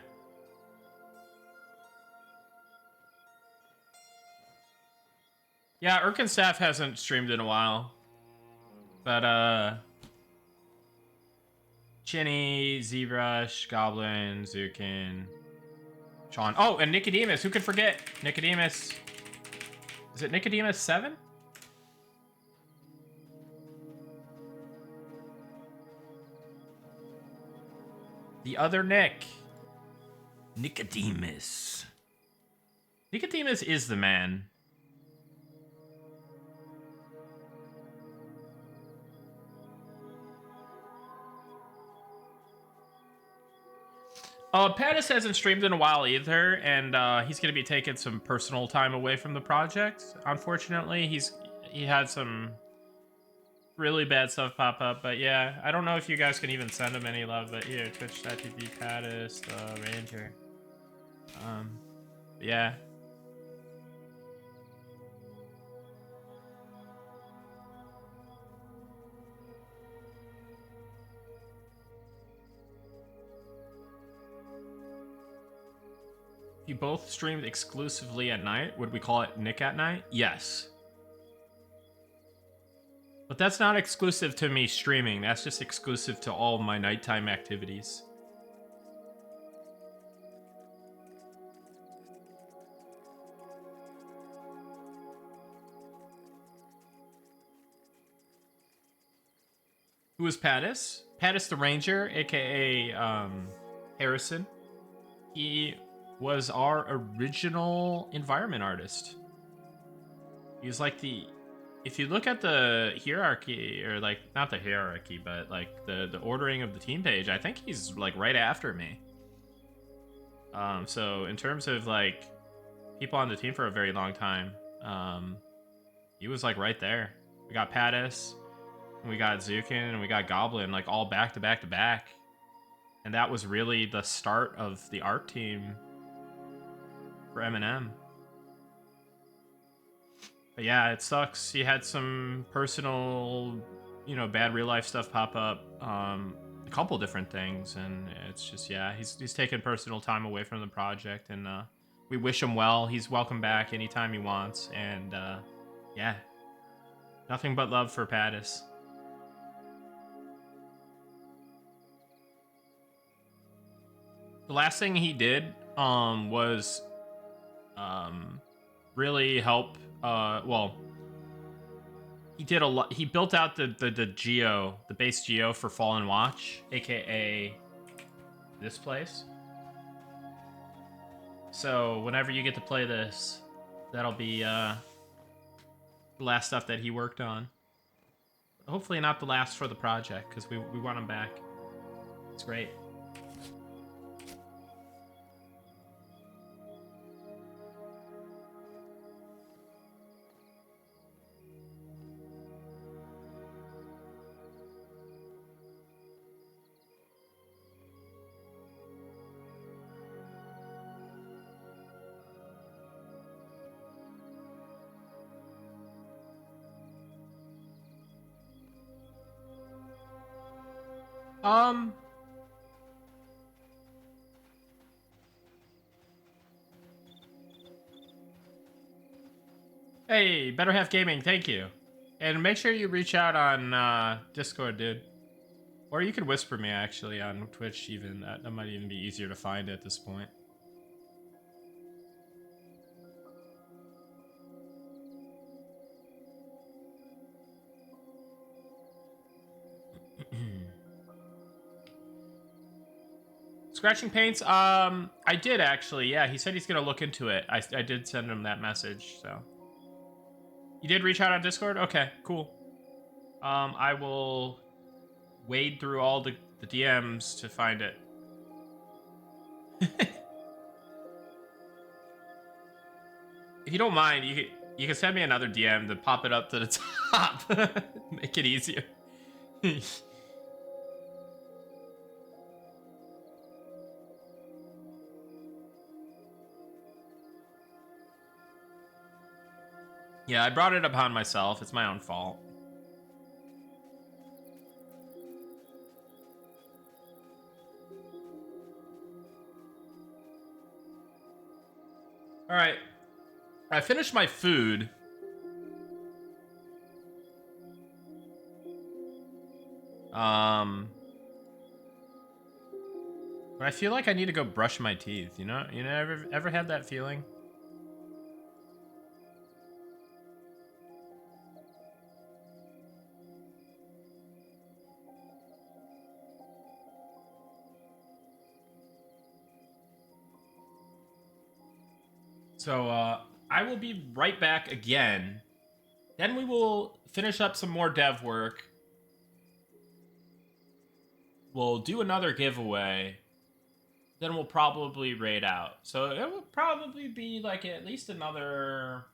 Yeah, Erkin Staff hasn't streamed in a while. But, Chinny, ZBrush, Goblin, Zukin, Sean. Oh, and Nicodemus. Who could forget? Nicodemus. Is it Nicodemus 7? The other Nick. Nicodemus. Nicodemus is the man. Pattis hasn't streamed in a while either, and he's going to be taking some personal time away from the project. Unfortunately, he had some really bad stuff pop up, but yeah, I don't know if you guys can even send him any love, but here, twitch.tv Pattis, Ranger. Yeah. If you both streamed exclusively at night, would we call it Nick at Night? Yes. But that's not exclusive to me streaming. That's just exclusive to all my nighttime activities. Who is Pattis? Pattis the Ranger, aka Harrison. He was our original environment artist. He's like the, if you look at the hierarchy, or like not the hierarchy, but like the ordering of the team page, I think he's like right after me. So in terms of like people on the team for a very long time, he was like right there. We got Pattis, and we got Zukin, and we got Goblin, like all back to back to back. And that was really the start of the art team for Eminem. But yeah, it sucks. He had some personal, bad real life stuff pop up. A couple different things, and it's just, yeah, he's taken personal time away from the project, and we wish him well. He's welcome back anytime he wants, and yeah, nothing but love for Pattis. The last thing he did was really help. Well, he did a lot. He built out the base geo for Fallen Watch, aka this place. So whenever you get to play this, that'll be the last stuff that he worked on. Hopefully not the last for the project, because we want him back. It's great. Hey, Better Half Gaming, thank you. And make sure you reach out on Discord, dude. Or you could whisper me, actually, on Twitch, even. That might even be easier to find at this point. Scratching paints? I did, actually. Yeah, he said he's going to look into it. I did send him that message, so. You did reach out on Discord? Okay, cool. I will wade through all the DMs to find it. If you don't mind, you can send me another DM to pop it up to the top. Make it easier. Yeah, I brought it upon myself. It's my own fault. All right. I finished my food. But I feel like I need to go brush my teeth. You know, ever had that feeling? So I will be right back again. Then we will finish up some more dev work. We'll do another giveaway. Then we'll probably raid out. So it will probably be like at least another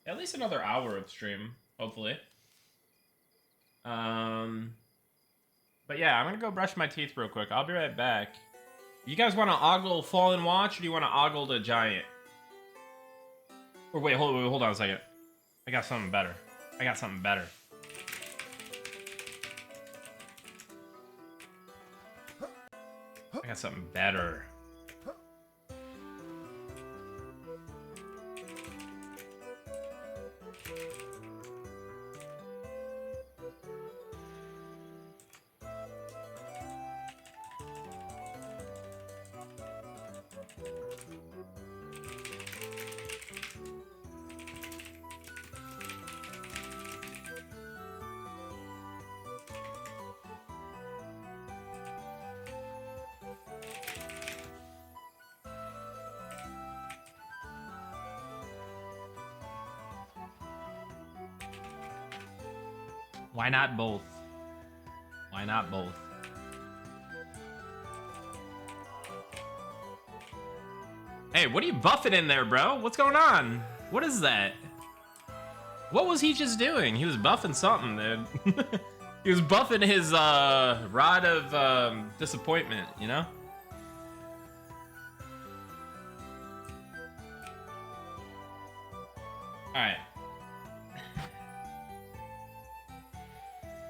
hour of stream, hopefully. But yeah, I'm gonna go brush my teeth real quick. I'll be right back. You guys want to ogle Fallen Watch, or do you want to ogle the Giant? Or wait, hold on a second. I got something better. I got something better. I got something better. Why not both? Why not both? Hey, what are you buffing in there, bro? What's going on? What is that? What was he just doing? He was buffing something, dude. He was buffing his rod of disappointment, you know? Alright.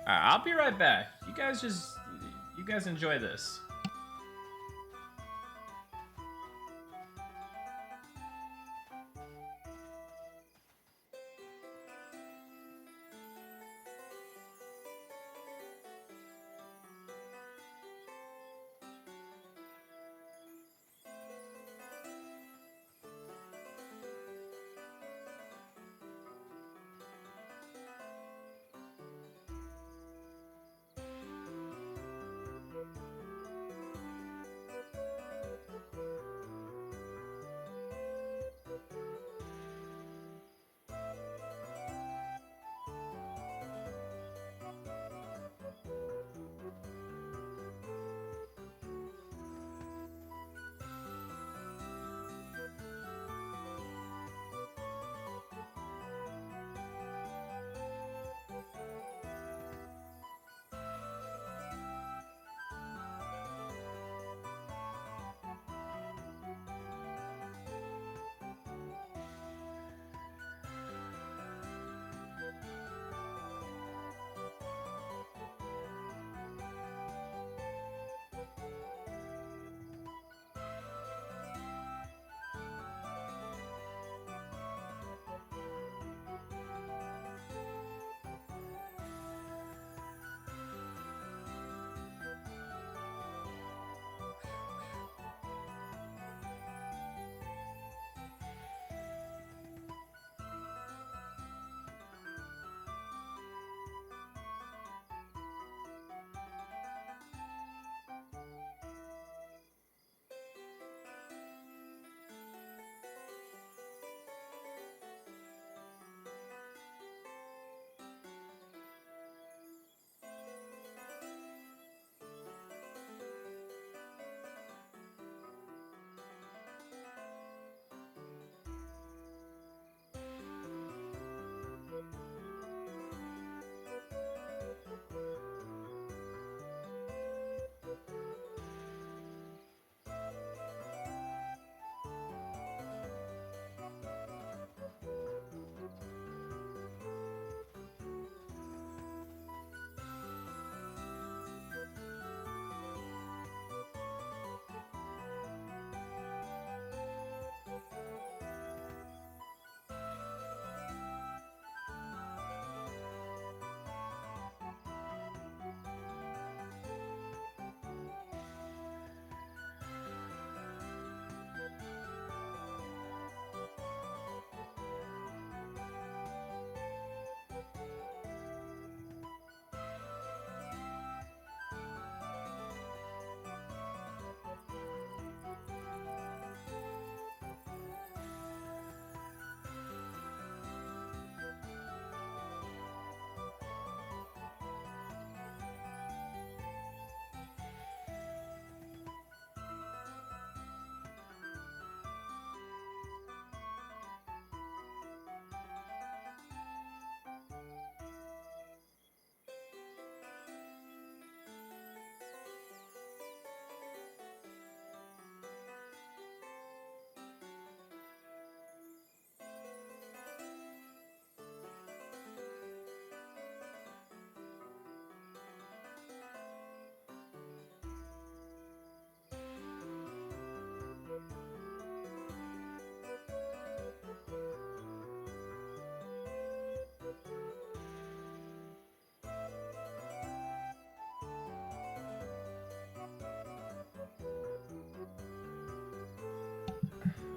Alright, I'll be right back. You guys enjoy this.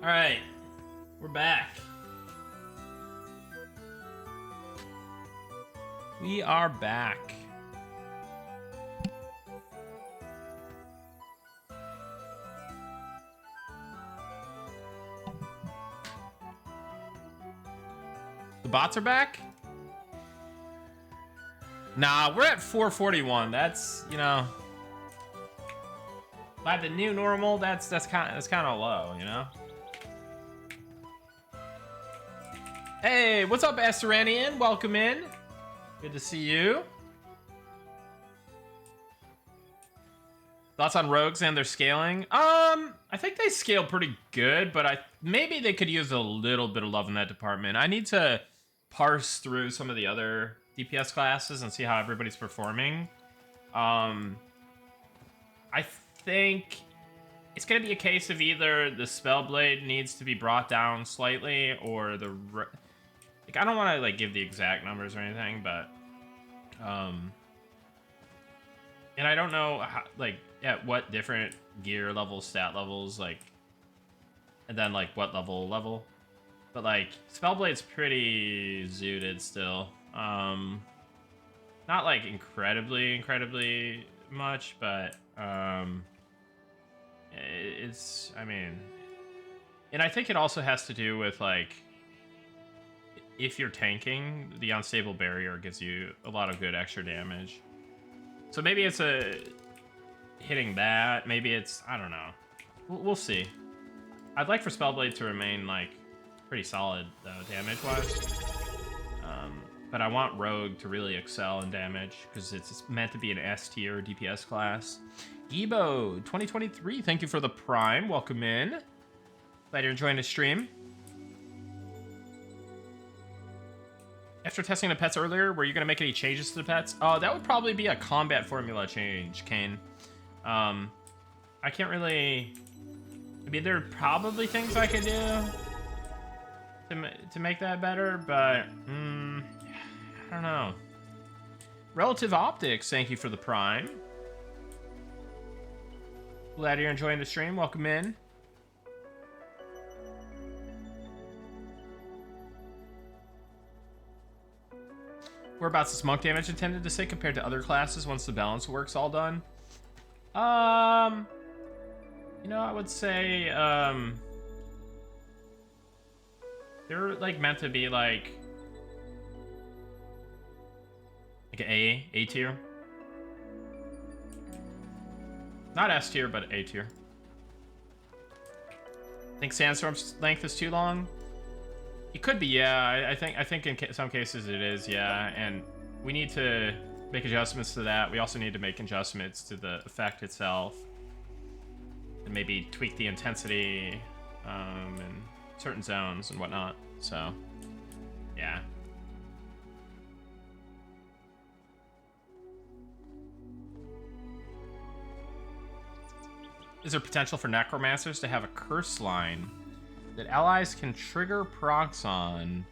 All right, we're back. We are back. The bots are back? Nah, we're at 441. That's, you know, by the new normal, that's kind of low, you know. Hey, what's up, Asteranian? Welcome in. Good to see you. Thoughts on rogues and their scaling? I think they scale pretty good, but maybe they could use a little bit of love in that department. I need to parse through some of the other DPS classes and see how everybody's performing. I think it's gonna be a case of either the Spellblade needs to be brought down slightly, or like, I don't want to like give the exact numbers or anything, but and I don't know how, like, at what different gear levels, stat levels, like, and then like what level, but like Spellblade's pretty zooted still. Not like incredibly much, but it's, I mean, and I think it also has to do with like, if you're tanking, the unstable barrier gives you a lot of good extra damage. So maybe it's hitting that. Maybe it's, I don't know. We'll see. I'd like for Spellblade to remain like pretty solid though, damage-wise. But I want Rogue to really excel in damage because it's meant to be an S tier DPS class. Gibo 2023, thank you for the Prime. Welcome in. Glad you're enjoying the stream. After testing the pets earlier, were you going to make any changes to the pets? That would probably be a combat formula change, Kane. I can't really... I mean, there are probably things I could do to make that better, but... I don't know. Relative Optics, thank you for the Prime. Glad you're enjoying the stream. Welcome in. Whereabouts is monk damage intended to sit compared to other classes once the balance work's all done? You know, I would say, they're like meant to be like A tier. Not S tier, but A tier. Think Sandstorm's length is too long? It could be, yeah. I think in some cases it is, yeah. And we need to make adjustments to that. We also need to make adjustments to the effect itself, and maybe tweak the intensity in certain zones and whatnot. So, yeah. Is there potential for necromancers to have a curse line that allies can trigger procs on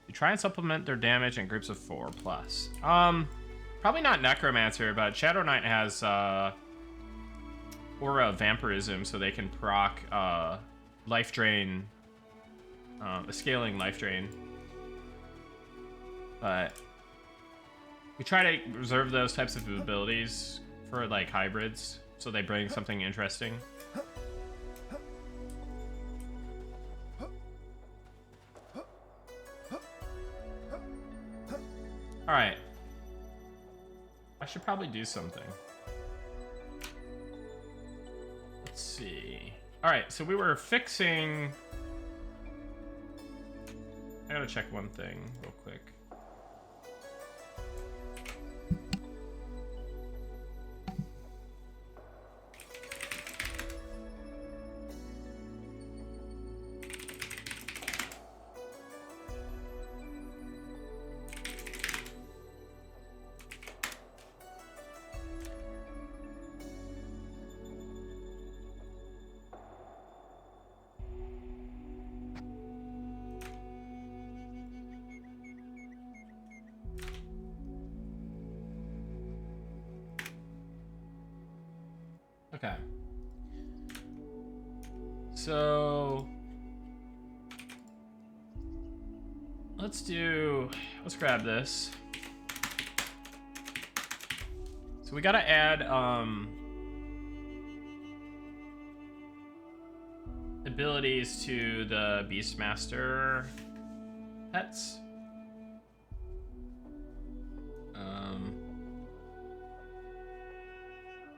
to try and supplement their damage in groups of 4+? Probably not necromancer, but Shadow Knight has aura vampirism, so they can proc life drain, a scaling life drain. But we try to reserve those types of abilities for like hybrids, so they bring something interesting. All right. I should probably do something. Let's see. All right, so we were fixing... I gotta check one thing real quick. Okay. So let's grab this. So we gotta add abilities to the Beastmaster pets.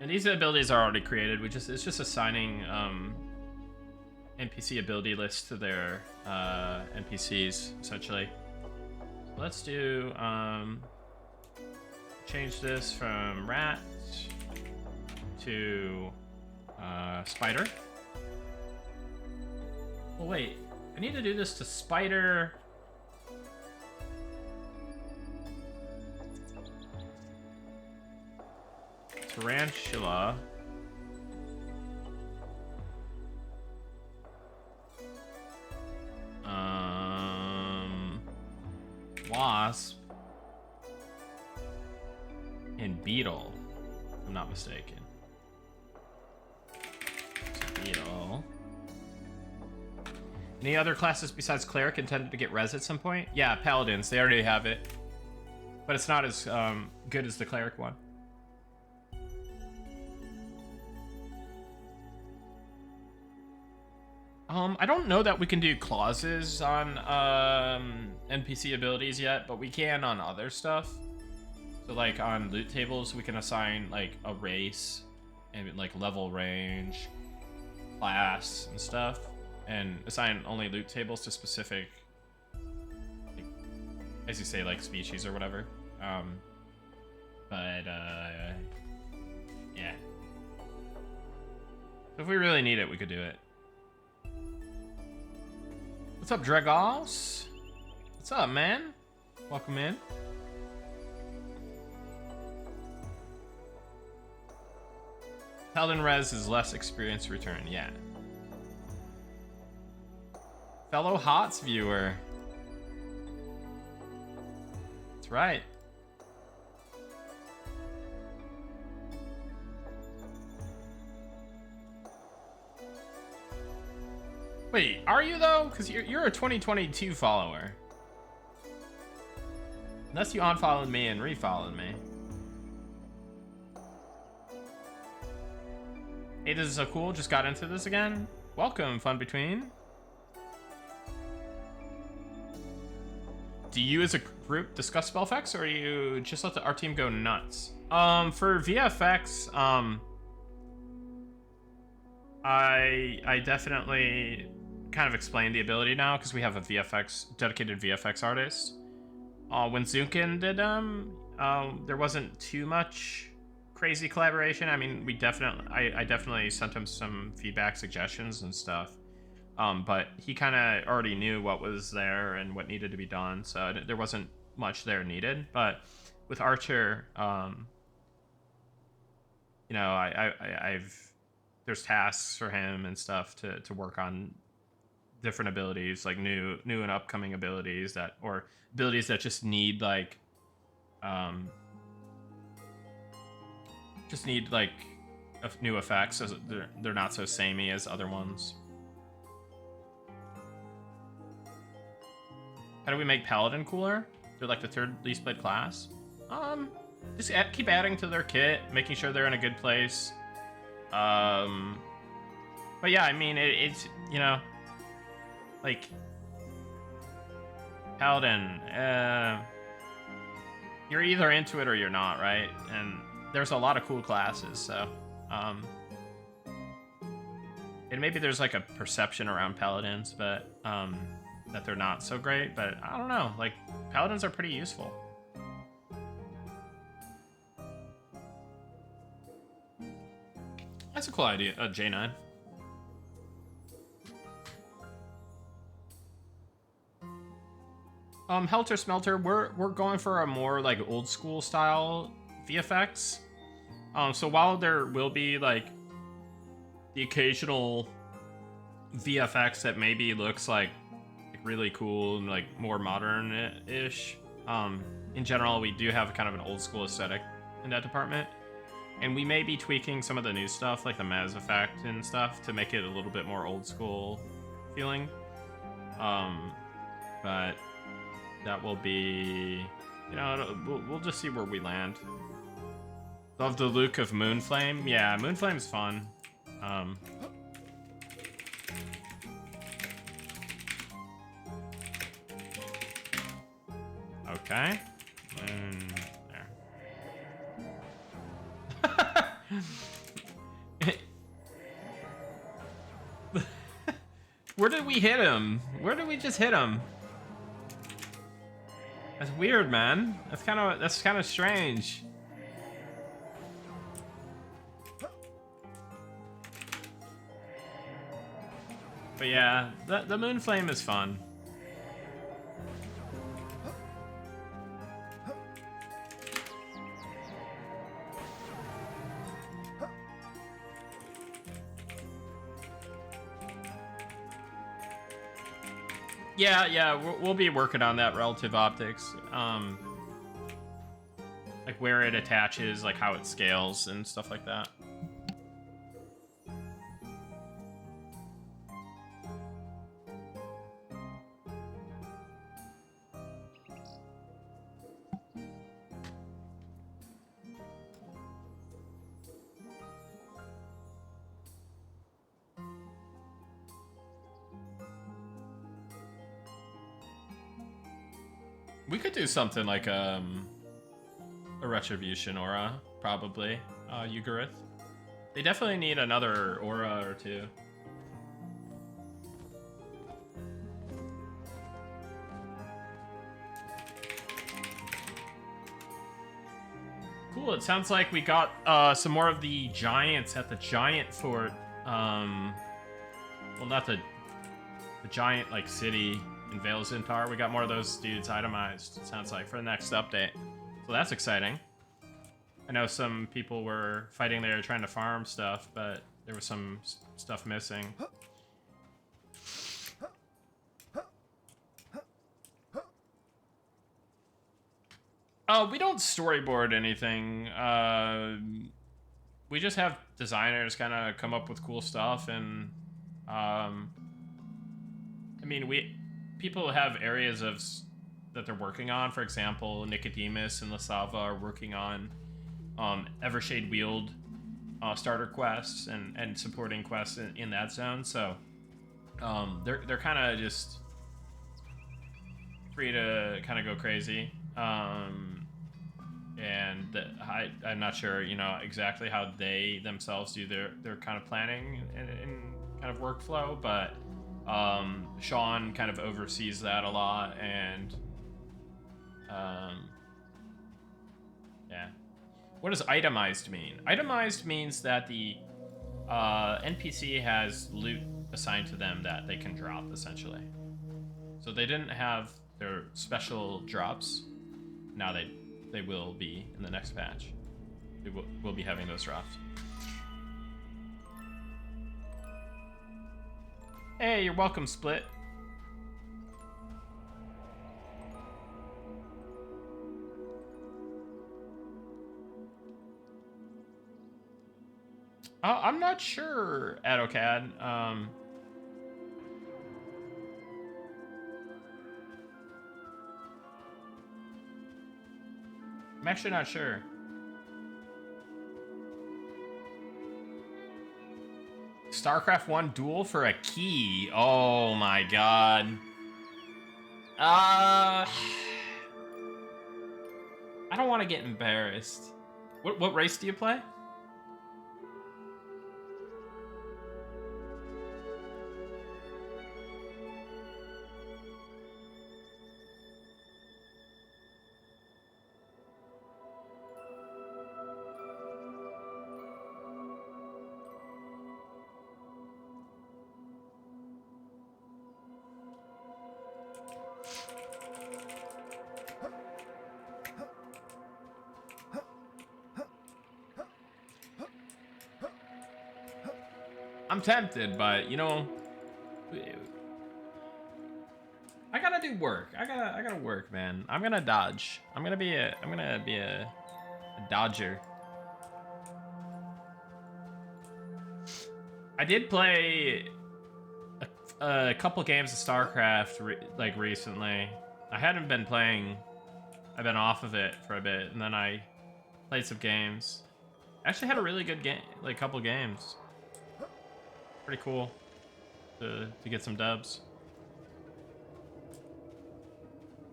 And these abilities are already created. It's just assigning NPC ability lists to their NPCs essentially. So let's do change this from rat to spider. Oh wait, I need to do this to spider. Tarantula. Wasp. And beetle, if I'm not mistaken. So beetle. Any other classes besides cleric intended to get res at some point? Yeah, paladins, they already have it. But it's not as good as the cleric one. I don't know that we can do clauses on NPC abilities yet, but we can on other stuff. So like on loot tables, we can assign like a race and like level range, class and stuff, and assign only loot tables to specific, like, as you say, like species or whatever. Yeah. So if we really need it, we could do it. What's up, Dragos? What's up, man? Welcome in. Paladin res is less experience return, yeah. Fellow HOTS viewer. That's right. Wait, are you though? Because you're a 2022 follower. Unless you unfollowed me and refollowed me. Hey, this is so cool. Just got into this again. Welcome, Fun Between. Do you as a group discuss spell effects, or you just let our team go nuts? For VFX, I definitely kind of explained the ability now because we have a dedicated VFX artist. When Zunkin did there wasn't too much crazy collaboration. I mean, I definitely sent him some feedback, suggestions and stuff. But he kind of already knew what was there and what needed to be done, so there wasn't much there needed. But with Archer, you know, there's tasks for him and stuff to work on different abilities, like new and upcoming abilities or abilities that just need like new effects, so they're not so samey as other ones. How do we make Paladin cooler? They're like the third least played class. Just keep adding to their kit, making sure they're in a good place. But yeah, I mean, it's, you know, like, Paladin, you're either into it or you're not, right? And there's a lot of cool classes, so, and maybe there's like a perception around Paladins, but, that they're not so great, but I don't know, like, Paladins are pretty useful. That's a cool idea, J9. Helter Smelter, we're going for a more like old school style VFX. So while there will be like the occasional VFX that maybe looks like really cool and like more modern-ish, in general we do have kind of an old school aesthetic in that department, and we may be tweaking some of the new stuff like the Mass Effect and stuff to make it a little bit more old school feeling. But that will be, you know, we'll just see where we land. Love the look of Moonflame. Yeah, Moonflame's fun. Okay. There. Where did we hit him? Where did we just hit him? That's weird, man. That's kind of strange. But yeah, the Moonflame is fun. Yeah, we'll be working on that relative optics. Like where it attaches, like how it scales and stuff like that. We could do something like a Retribution aura, probably. Ugarith. They definitely need another aura or two. Cool, it sounds like we got some more of the giants at the giant fort. Well, not the giant, like, city in Vale Zintar. We got more of those dudes itemized, it sounds like, for the next update. So that's exciting. I know some people were fighting there trying to farm stuff, but there was some stuff missing. We don't storyboard anything. We just have designers kind of come up with cool stuff, and I mean, people have areas that they're working on. For example, Nicodemus and Lasava are working on Evershade Wield starter quests and supporting quests in that zone. So they're kind of just free to kind of go crazy. And I'm not sure, you know, exactly how they themselves do their kind of planning and kind of workflow, but Sean kind of oversees that a lot, and yeah. What does itemized mean? Itemized means that the NPC has loot assigned to them that they can drop, essentially. So they didn't have their special drops. Now they will be in the next patch. We'll be having those drops. Hey, you're welcome, Split. I'm not sure, Adocad. I'm actually not sure. StarCraft 1 duel for a key. Oh my god. I don't want to get embarrassed. What race do you play? I'm tempted, but you know, I gotta do work. I gotta work, man. I'm gonna dodge. I'm gonna be a dodger. I did play a couple games of StarCraft recently. I hadn't been playing. I've been off of it for a bit, and then I played some games. Actually had a really good game, like couple games. Pretty cool to get some dubs.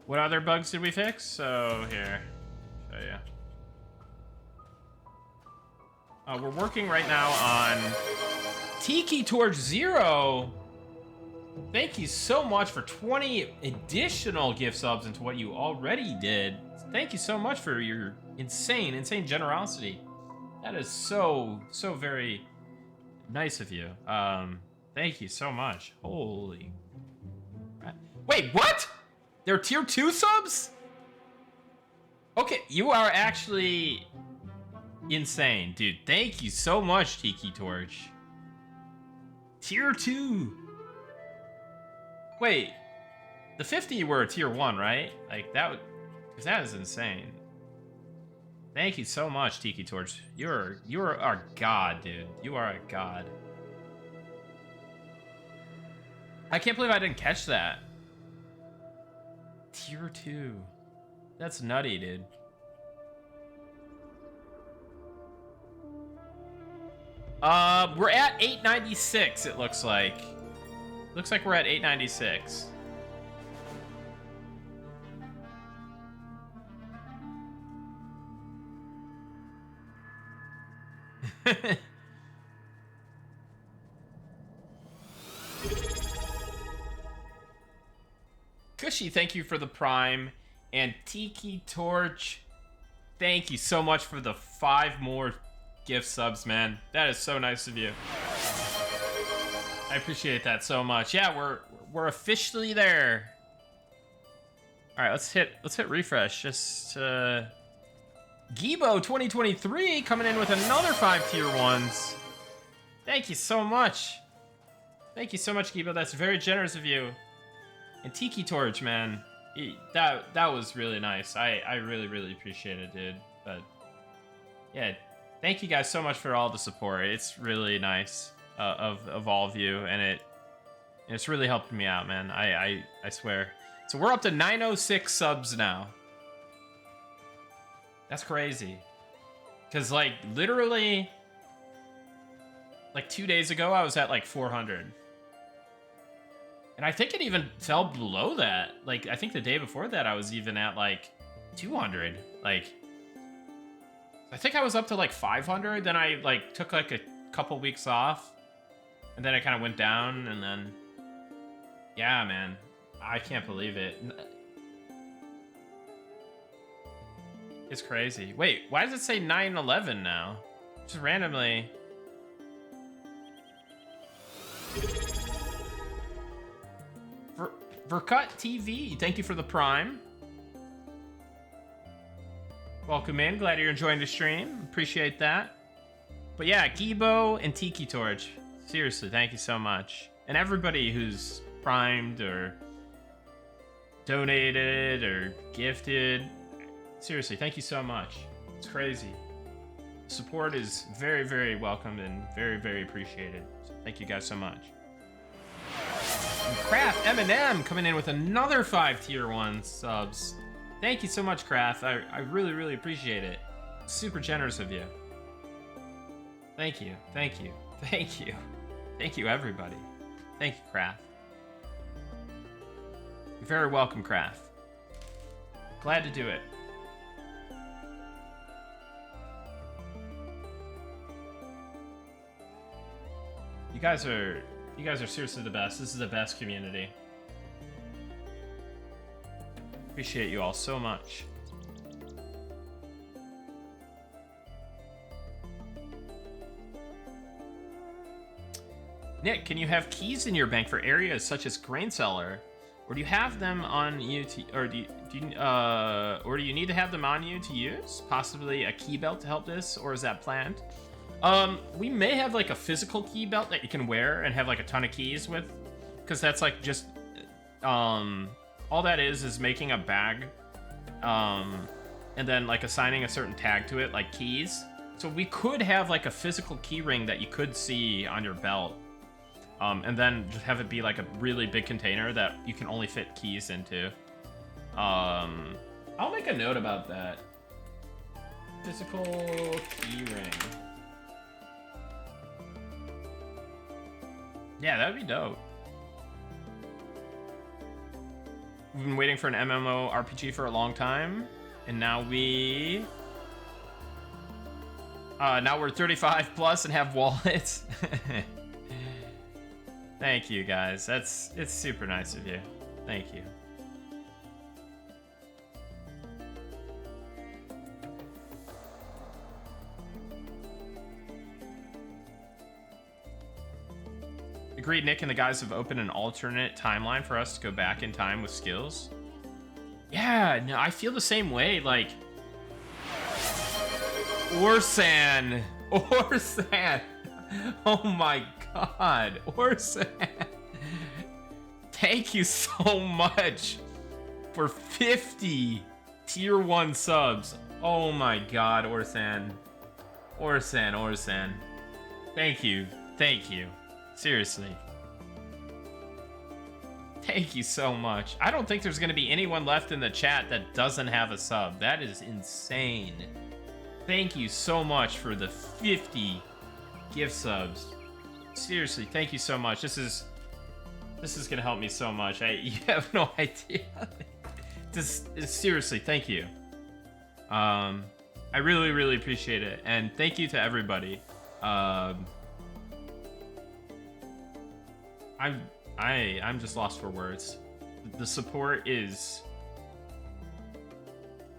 What other bugs did we fix? So here, show you. We're working right now on Tiki Torch 0. Thank you so much for 20 additional gift subs into what you already did. Thank you so much for your insane generosity. That is so very nice of you. Thank you so much. Holy crap. Wait, what? They're tier 2 subs? Okay, you are actually insane, dude. Thank you so much, Tiki Torch. Tier 2. Wait, the 50 were a tier 1, right? Like that, because that is insane. Thank you so much, Tiki Torch. You're a god, dude. You are a god. I can't believe I didn't catch that. Tier 2. That's nutty, dude. We're at 896, it looks like. Looks like we're at 896. Cushy, thank you for the Prime. And Tiki Torch, thank you so much for the 5 more gift subs, man. That is so nice of you. I appreciate that so much. Yeah, we're officially there. All right, let's hit refresh. Just Gibo 2023 coming in with another 5 tier 1s. Thank you so much. Thank you so much, Gibo. That's very generous of you. And Tiki Torch, man, that was really nice. I really appreciate it, dude. But yeah, thank you guys so much for all the support. It's really nice of all of you, and it's really helped me out, man. I swear. So we're up to 906 subs now. That's crazy. Cause like literally, like 2 days ago, I was at like 400. And I think it even fell below that. Like, I think the day before that, I was even at, like, 200. Like, I think I was up to, like, 500. Then I, like, took, like, a couple weeks off. And then I kind of went down. And then, yeah, man. I can't believe it. It's crazy. Wait, why does it say 911 now? Just randomly. Vercut TV, thank you for the Prime. Welcome in, glad you're enjoying the stream. Appreciate that. But yeah, Gibo and Tiki Torch, seriously, thank you so much. And everybody who's primed or donated or gifted, seriously, thank you so much. It's crazy. Support is very welcome and very appreciated. So thank you guys so much. Craft Eminem coming in with another 5 tier 1 subs. Thank you so much, Craft. I really appreciate it. Super generous of you. Thank you, everybody. Thank you, Craft. You're very welcome, Craft. Glad to do it. You guys are seriously the best. This is the best community. Appreciate you all so much. Nick, can you have keys in your bank for areas such as grain cellar, or do you have them on you to, or do you need to have them on you to use? Possibly a key belt to help this, or is that planned? We may have like a physical key belt that you can wear and have like a ton of keys with, because that's like just, all that is making a bag, and then like assigning a certain tag to it, like keys. So we could have like a physical key ring that you could see on your belt, and then just have it be like a really big container that you can only fit keys into. I'll make a note about that. Physical key ring. Yeah, that'd be dope. We've been waiting for an MMO RPG for a long time, and now we're 35 plus and have wallets. Thank you guys. It's super nice of you. Thank you. Agreed, Nick and the guys have opened an alternate timeline for us to go back in time with skills. Yeah, no, I feel the same way. Like, Orsan. Oh my god, Orsan. Thank you so much for 50 tier 1 subs. Oh my god, Orsan. Orsan. Thank you. Seriously. Thank you so much. I don't think there's going to be anyone left in the chat that doesn't have a sub. That is insane. Thank you so much for the 50 gift subs. Seriously, thank you so much. This is going to help me so much. You have no idea. Seriously, thank you. I really, really appreciate it. And thank you to everybody. I'm just lost for words. The support is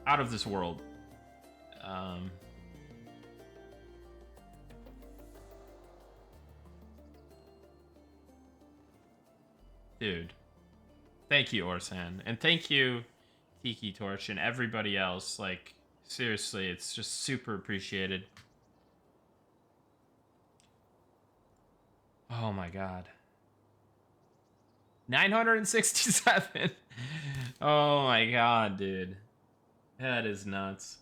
out of this world. Dude, thank you, Orsan, and thank you, Tiki Torch, and everybody else. Like, seriously, it's just super appreciated. Oh my god. 967. Oh my god, dude. That is nuts.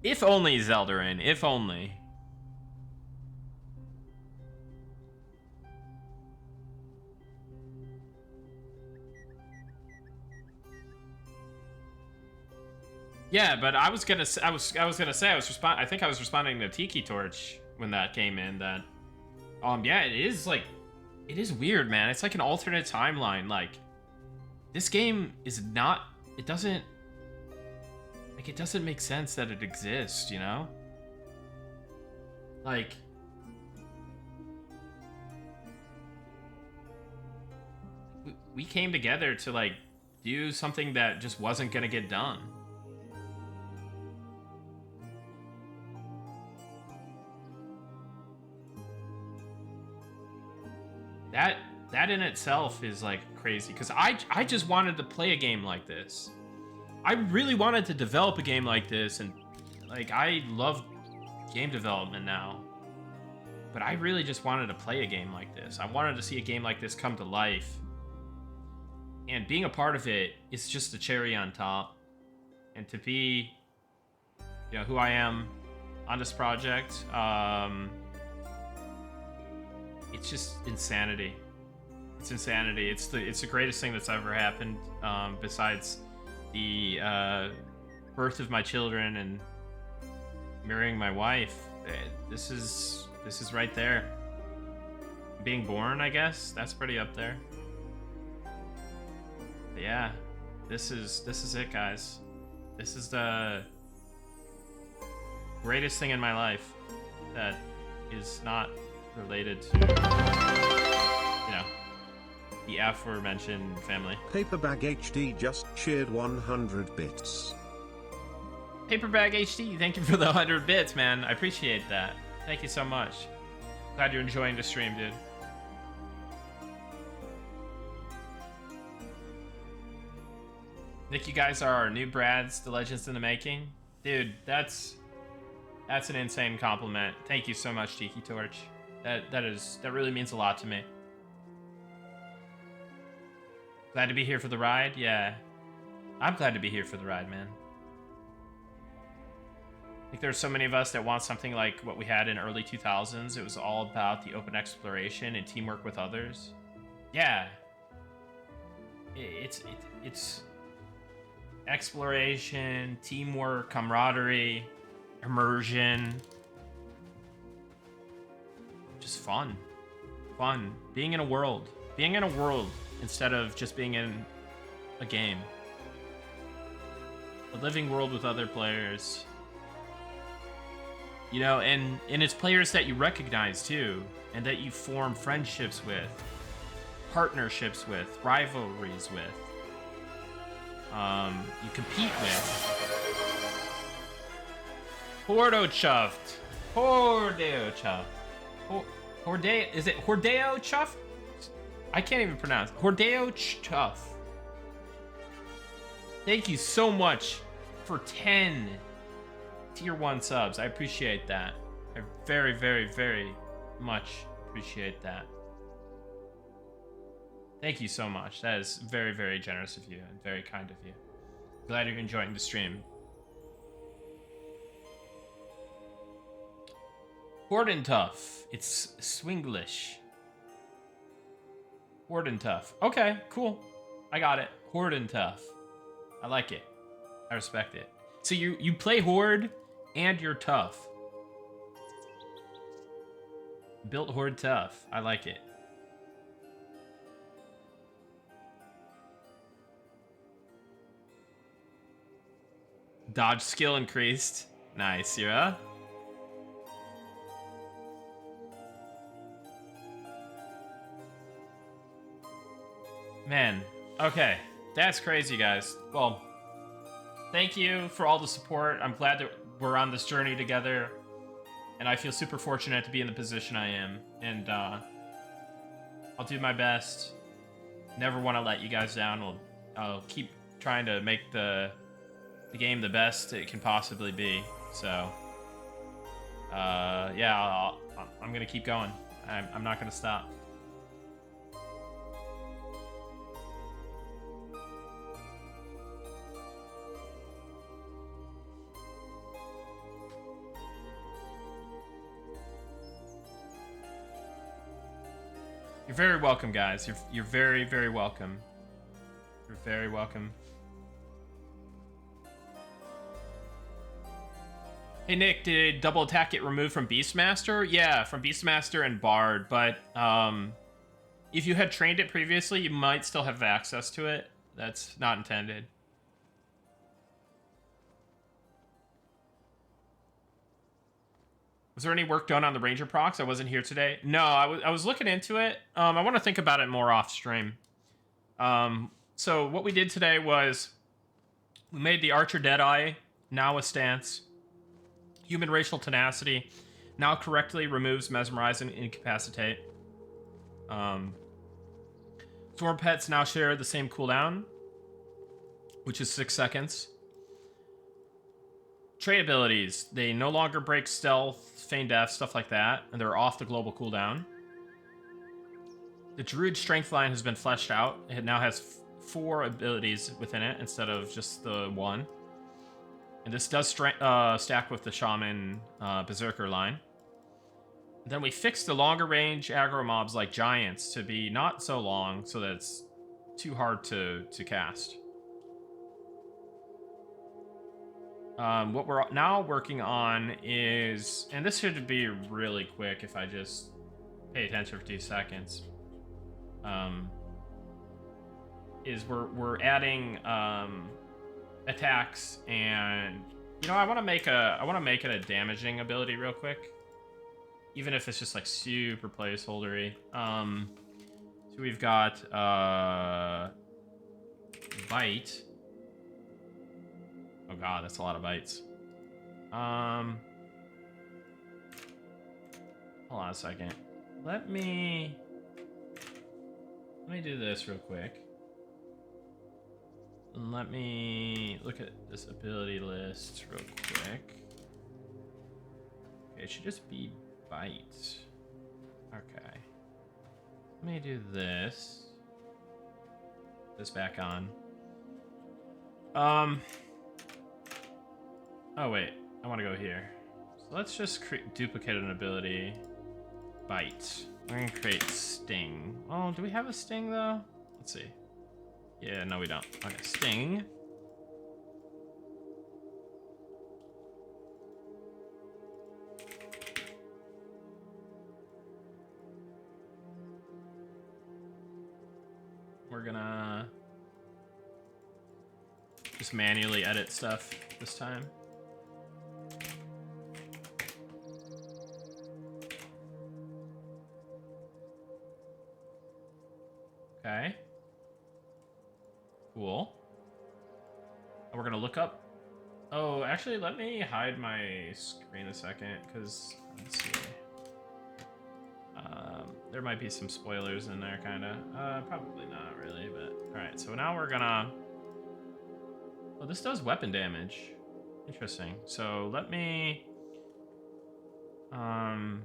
If only, Zeldarin. If only. Yeah, but I was gonna say I was responding to Tiki Torch when that came in. That yeah, it is weird, man. It's like an alternate timeline. Like, this game is not. It doesn't make sense that it exists. You know. Like, we came together to like do something that just wasn't gonna get done. That in itself is like crazy, because I just wanted to play a game like this. I really wanted to develop a game like this, and like, I love game development now, but I really just wanted to play a game like this. I wanted to see a game like this come to life, and being a part of it is just the cherry on top. And to be, you know, who I am on this project, it's just insanity. It's insanity. It's the greatest thing that's ever happened, besides the birth of my children and marrying my wife. This is right there. Being born, I guess, that's pretty up there. But yeah, this is it, guys. This is the greatest thing in my life that is not related to, you know, the aforementioned family. Paperbag HD just shared 100 bits. Paperbag HD, thank you for the 100 bits, man. I appreciate that. Thank you so much. Glad you're enjoying the stream, dude. Nick, you guys are our new Brads, the legends in the making. Dude, that's an insane compliment. Thank you so much, Tiki Torch. That really means a lot to me. Glad to be here for the ride? Yeah. I'm glad to be here for the ride, man. I think there's so many of us that want something like what we had in early 2000s. It was all about the open exploration and teamwork with others. Yeah. It's exploration, teamwork, camaraderie, immersion. Just fun. Fun. Being in a world. Being in a world instead of just being in a game. A living world with other players. You know, and it's players that you recognize too, and that you form friendships with, partnerships with, rivalries with. You compete with. Hordeo chuffed. Hordeo chuffed. Hordeo, is it Hordeo chuffed? I can't even pronounce. Hordeo chuff. Thank you so much for 10 tier 1 subs. I appreciate that. I very, very, very much appreciate that. Thank you so much. That is very, very generous of you and very kind of you. Glad you're enjoying the stream. Hordentuff. It's Swinglish. Hordentuff. Okay, cool. I got it. Hordentuff. I like it. I respect it. So you play Horde and you're tough. Built Horde tough. I like it. Dodge skill increased. Nice, yeah. Man, okay. That's crazy, guys. Well, thank you for all the support. I'm glad that we're on this journey together. And I feel super fortunate to be in the position I am. And I'll do my best. Never want to let you guys down. I'll keep trying to make the game the best it can possibly be. So, yeah, I'm going to keep going. I'm not going to stop. You're very welcome, guys. You're very, very welcome. You're very welcome. Hey Nick, did double attack get removed from Beastmaster? Yeah, from Beastmaster and Bard, but if you had trained it previously, you might still have access to it. That's not intended. Was there any work done on the Ranger procs? I wasn't here today. No, I was looking into it. I want to think about it more off stream. So what we did today was we made the Archer Deadeye now a stance. Human Racial Tenacity now correctly removes Mesmerize and Incapacitate. Storm Pets now share the same cooldown, which is 6 seconds. Trait abilities, they no longer break stealth, feign death, stuff like that, and they're off the global cooldown. The Druid strength line has been fleshed out. It now has 4 abilities within it instead of just the 1. And this does stack with the Shaman Berserker line. Then we fixed the longer range aggro mobs like Giants to be not so long so that it's too hard to cast. What we're now working on is, and this should be really quick if I just pay attention for 2 seconds, is we're adding attacks, and you know, I want to make it a damaging ability real quick, even if it's just like super placeholdery. So we've got bite. Oh god, that's a lot of bites. Hold on a second. Let me do this real quick. Let me look at this ability list real quick. Okay, it should just be bite. Okay. Let me do this. This back on. Oh wait, I want to go here. So let's just duplicate an ability. Bite. We're gonna create Sting. Oh, do we have a Sting though? Let's see. Yeah, no we don't. Okay, Sting. We're gonna just manually edit stuff this time. Okay. Cool. And we're gonna look up. Oh, actually, let me hide my screen a second, because let's see. There might be some spoilers in there, kind of. Probably not really, but all right. So now we're gonna. Oh, this does weapon damage. Interesting. So let me. Uh-oh.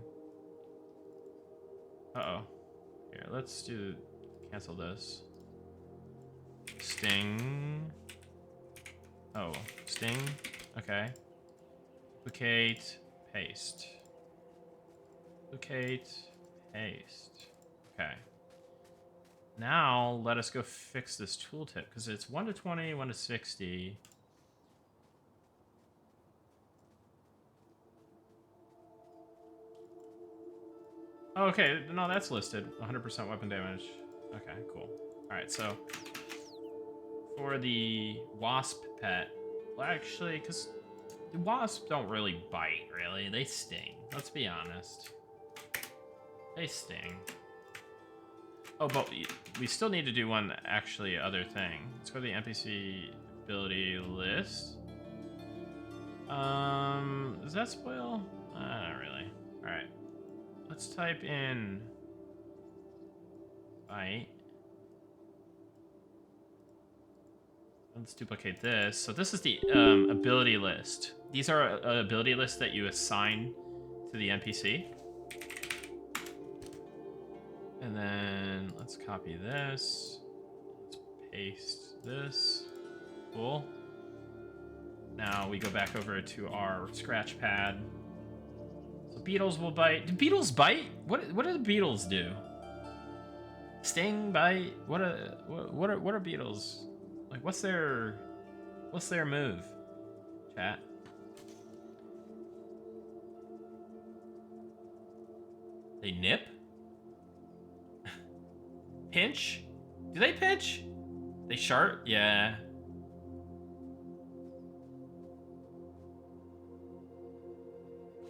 Here, let's do. Cancel this. Sting. Oh, Sting. Okay. Duplicate. Paste. Duplicate. Paste. Okay. Now let us go fix this tooltip because it's 1 to 20, 1 to 60. Oh, okay, no, that's listed. 100% weapon damage. Okay, cool. All right, so for the wasp pet, well, actually, because the wasps don't really bite, really. They sting. Let's be honest. They sting. Oh, but we still need to do one actually other thing. Let's go to the NPC ability list. Does that spoil? Not really. All right. Let's type in bite. Let's duplicate this. So this is the ability list. These are ability lists that you assign to the NPC. And then let's copy this. Let's paste this. Cool. Now we go back over to our scratch pad. So beetles will bite. Do beetles bite? What do the beetles do? Sting, bite. What are beetles? Like what's their move? Chat. They nip? Pinch? Do they pinch? They shart? Yeah.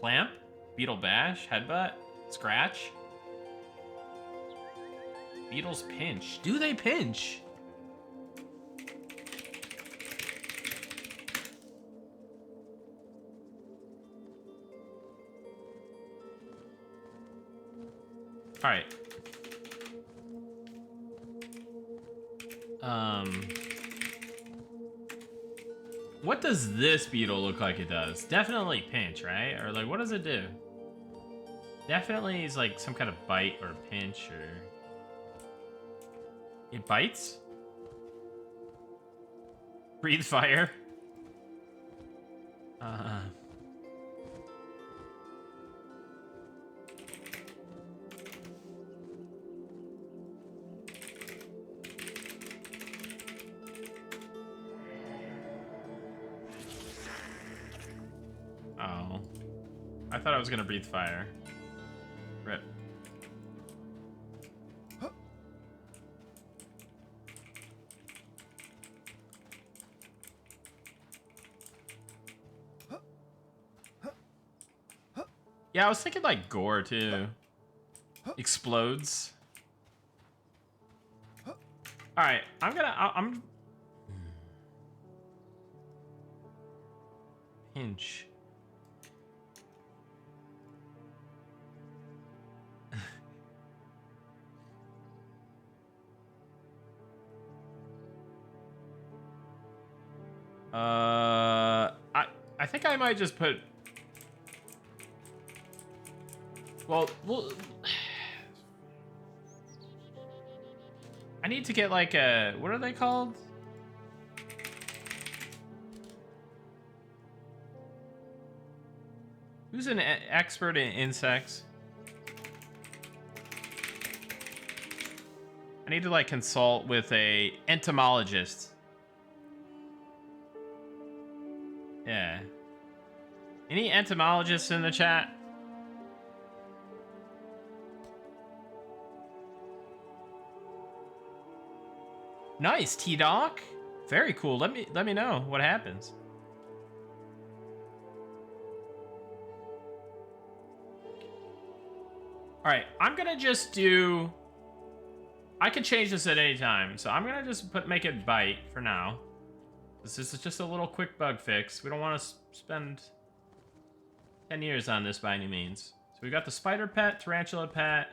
Clamp? Beetle bash? Headbutt? Scratch? Beetles pinch. Do they pinch? All right. What does this beetle look like it does? Definitely pinch, right? Or like, what does it do? Definitely is like some kind of bite or pinch or... It bites? Breathe fire? Oh. I thought I was gonna breathe fire. Rip. Yeah, I was thinking like gore too. Explodes. All right, I'm pinch. I think I might just put. Well, I need to get like a, what are they called? Who's an expert in insects? I need to like consult with a entomologist. Yeah. Any entomologists in the chat? Nice, T-Doc. Very cool. Let me know what happens. All right, I'm gonna just do. I can change this at any time, so I'm gonna just make it bite for now. This is just a little quick bug fix. We don't want to spend 10 years on this by any means. So we got the spider pet, tarantula pet.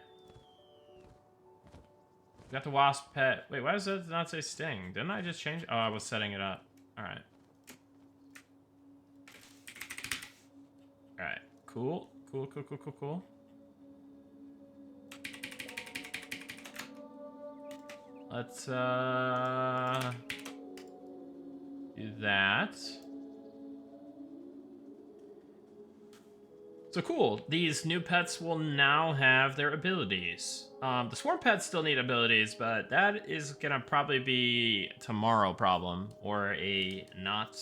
We got the wasp pet. Wait, why does it not say sting? Didn't I just change? Oh, I was setting it up. All right. All right. Cool. Cool, cool, cool, cool, cool. Let's do that. So cool. These new pets will now have their abilities. The swarm pets still need abilities, but that is gonna probably be a tomorrow problem or a not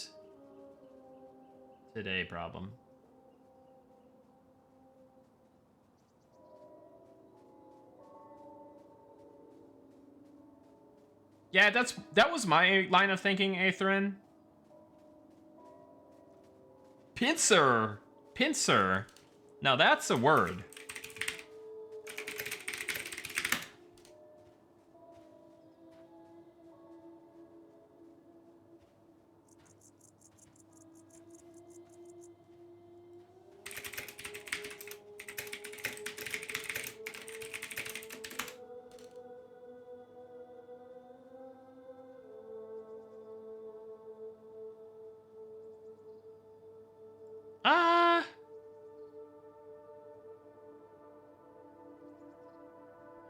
today problem. Yeah, that was my line of thinking, Atherin. Pincer. Pincer. Now that's a word.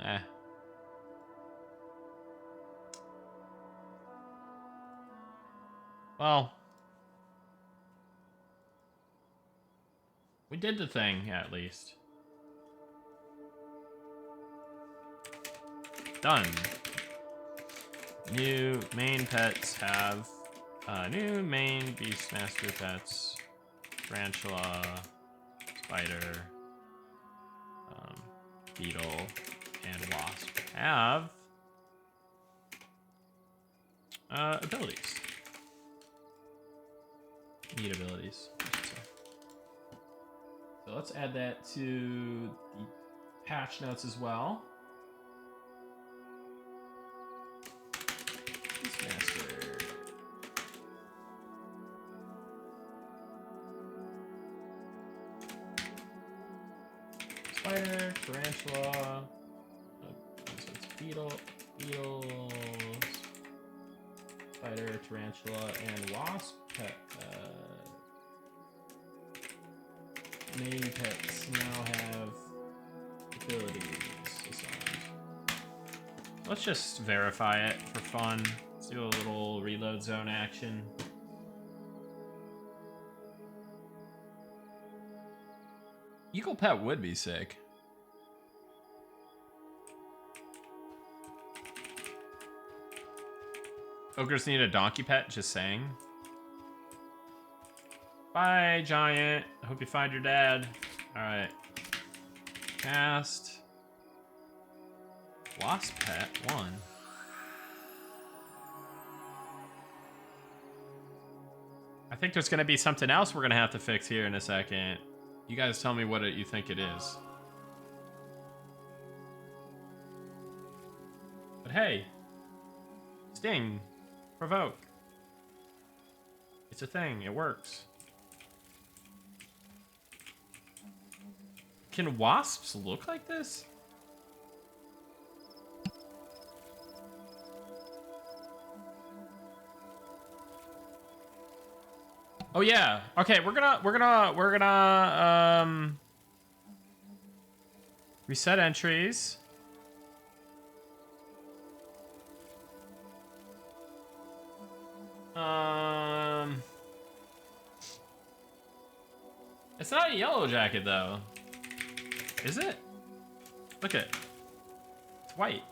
Eh. Well, we did the thing, at least. Done. New main pets have new main Beastmaster pets. Tarantula, spider, beetle, and wasp have abilities. Need abilities, I should say. So let's add that to the patch notes as well. Beastmaster. Spider, tarantula, so it's beetles, spider, tarantula, and wasp pet. Main pets now have abilities assigned. Let's just verify it for fun. Let's do a little reload zone action. Eagle pet would be sick. Ogres need a donkey pet, just saying. Bye, giant. I hope you find your dad. Alright. Cast. Wasp pet, 1. I think there's gonna be something else we're gonna have to fix here in a second. You guys tell me what you think it is. But hey. Sting. Provoke. It's a thing. It works. Can wasps look like this? Oh yeah. Okay, we're gonna reset entries. It's not a yellow jacket though. Is it? Look at it. It's white.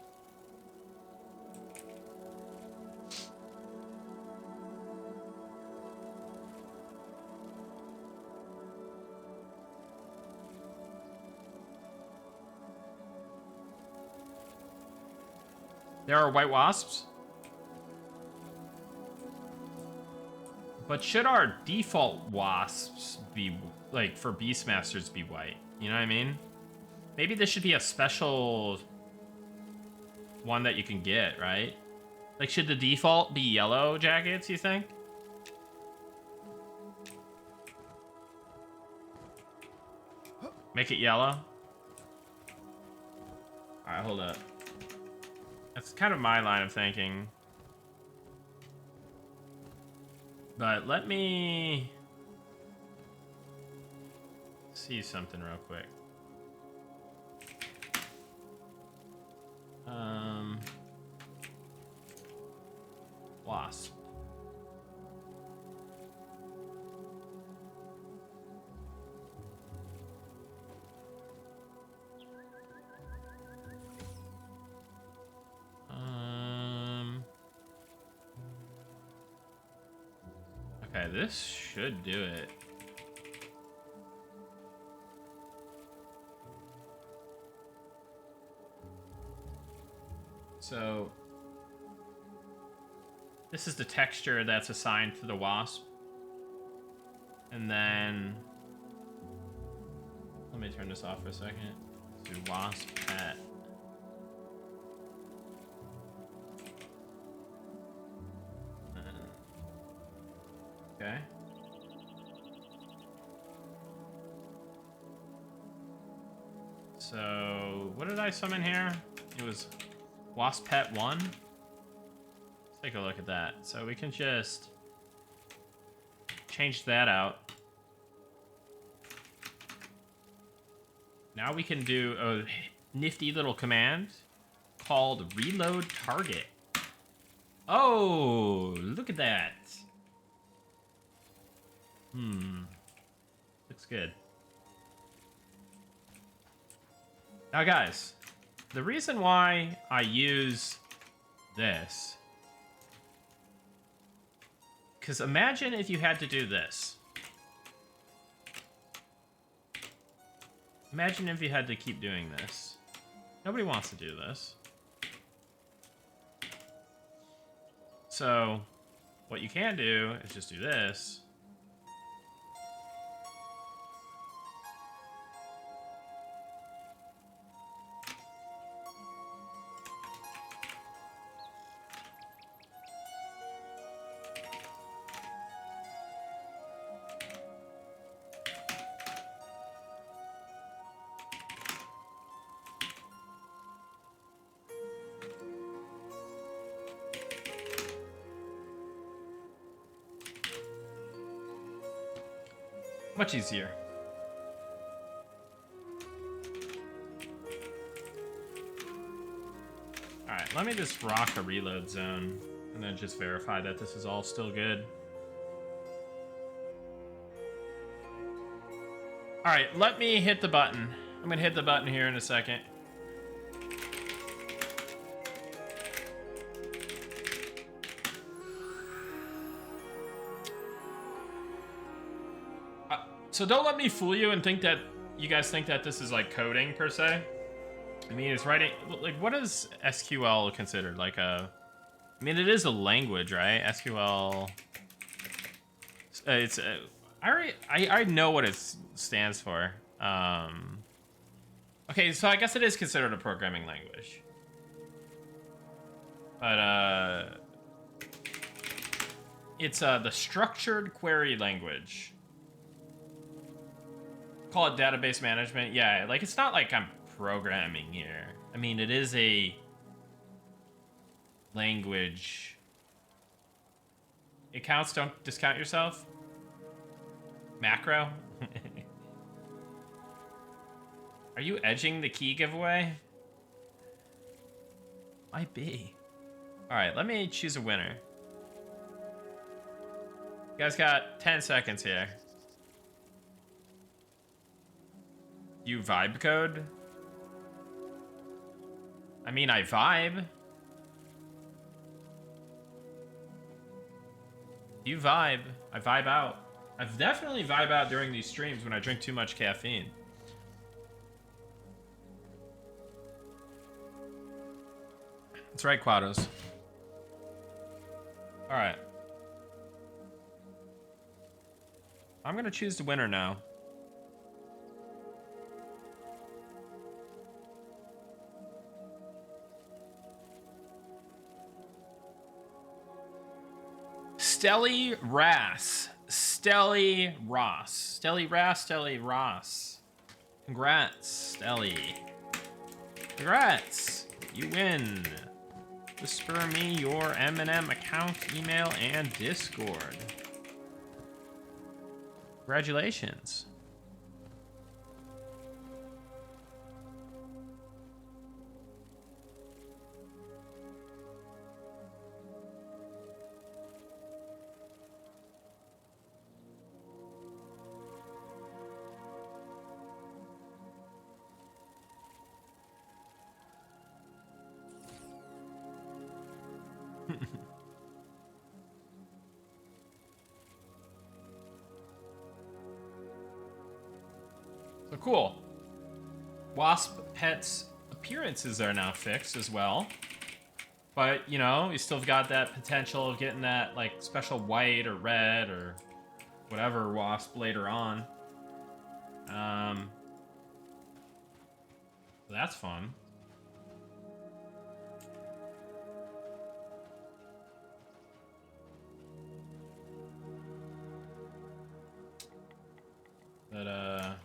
There are white wasps? But should our default wasps be, like, for Beastmasters be white? You know what I mean? Maybe this should be a special one that you can get, right? Like, should the default be yellow jackets, you think? Make it yellow? Alright, hold up. That's kind of my line of thinking. But let me see something real quick. Wasp. Okay, this should do it. So this is the texture that's assigned to the wasp. And then let me turn this off for a second. Let's do wasp pet. Okay. So what did I summon here? It was Wasp Pet 1. Let's take a look at that. So we can just change that out. Now we can do a nifty little command called reload target. Oh, look at that. Looks good. Now guys, the reason why I use this, because imagine if you had to do this. Imagine if you had to keep doing this. Nobody wants to do this. So what you can do is just do this. Much easier. Alright, let me just rock a reload zone and then just verify that this is all still good. Alright, let me hit the button. I'm gonna hit the button here in a second. So don't let me fool you and think that you guys think that this is like coding per se. I mean, it's writing, like, what is SQL considered? Like a, I mean, it is a language, right? SQL, it's, I know what it stands for. Okay, so I guess it is considered a programming language. But, it's the structured query language. Call it database management. Yeah, like, it's not like I'm programming here. I mean, it is a language. It counts, don't discount yourself. Macro. Are you edging the key giveaway? Might be. All right, let me choose a winner. You guys got 10 seconds here. You vibe code? I mean, I vibe. You vibe. I vibe out. I've definitely vibe out during these streams when I drink too much caffeine. That's right, Quados. Alright. I'm gonna choose the winner now. Stelly Rass. Stelly Ross. Stelly Rass, Stelly Ross. Congrats, Stelly. Congrats. You win. Whisper me your Eminem account, email, and Discord. Congratulations. So cool. Wasp Pet's appearances are now fixed as well. But, you know, you still got that potential of getting that, like, special white or red or whatever wasp later on. So that's fun. But,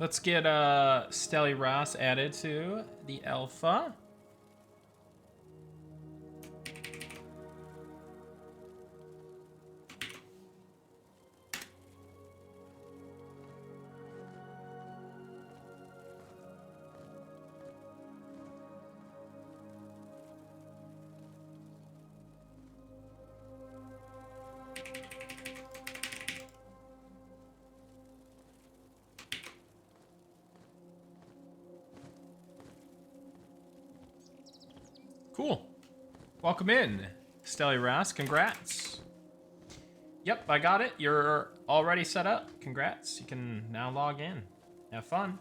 Let's get Stelly Ross added to the alpha. Cool. Welcome in, Stelly Ross. Congrats. Yep, I got it. You're already set up. Congrats. You can now log in. Have fun.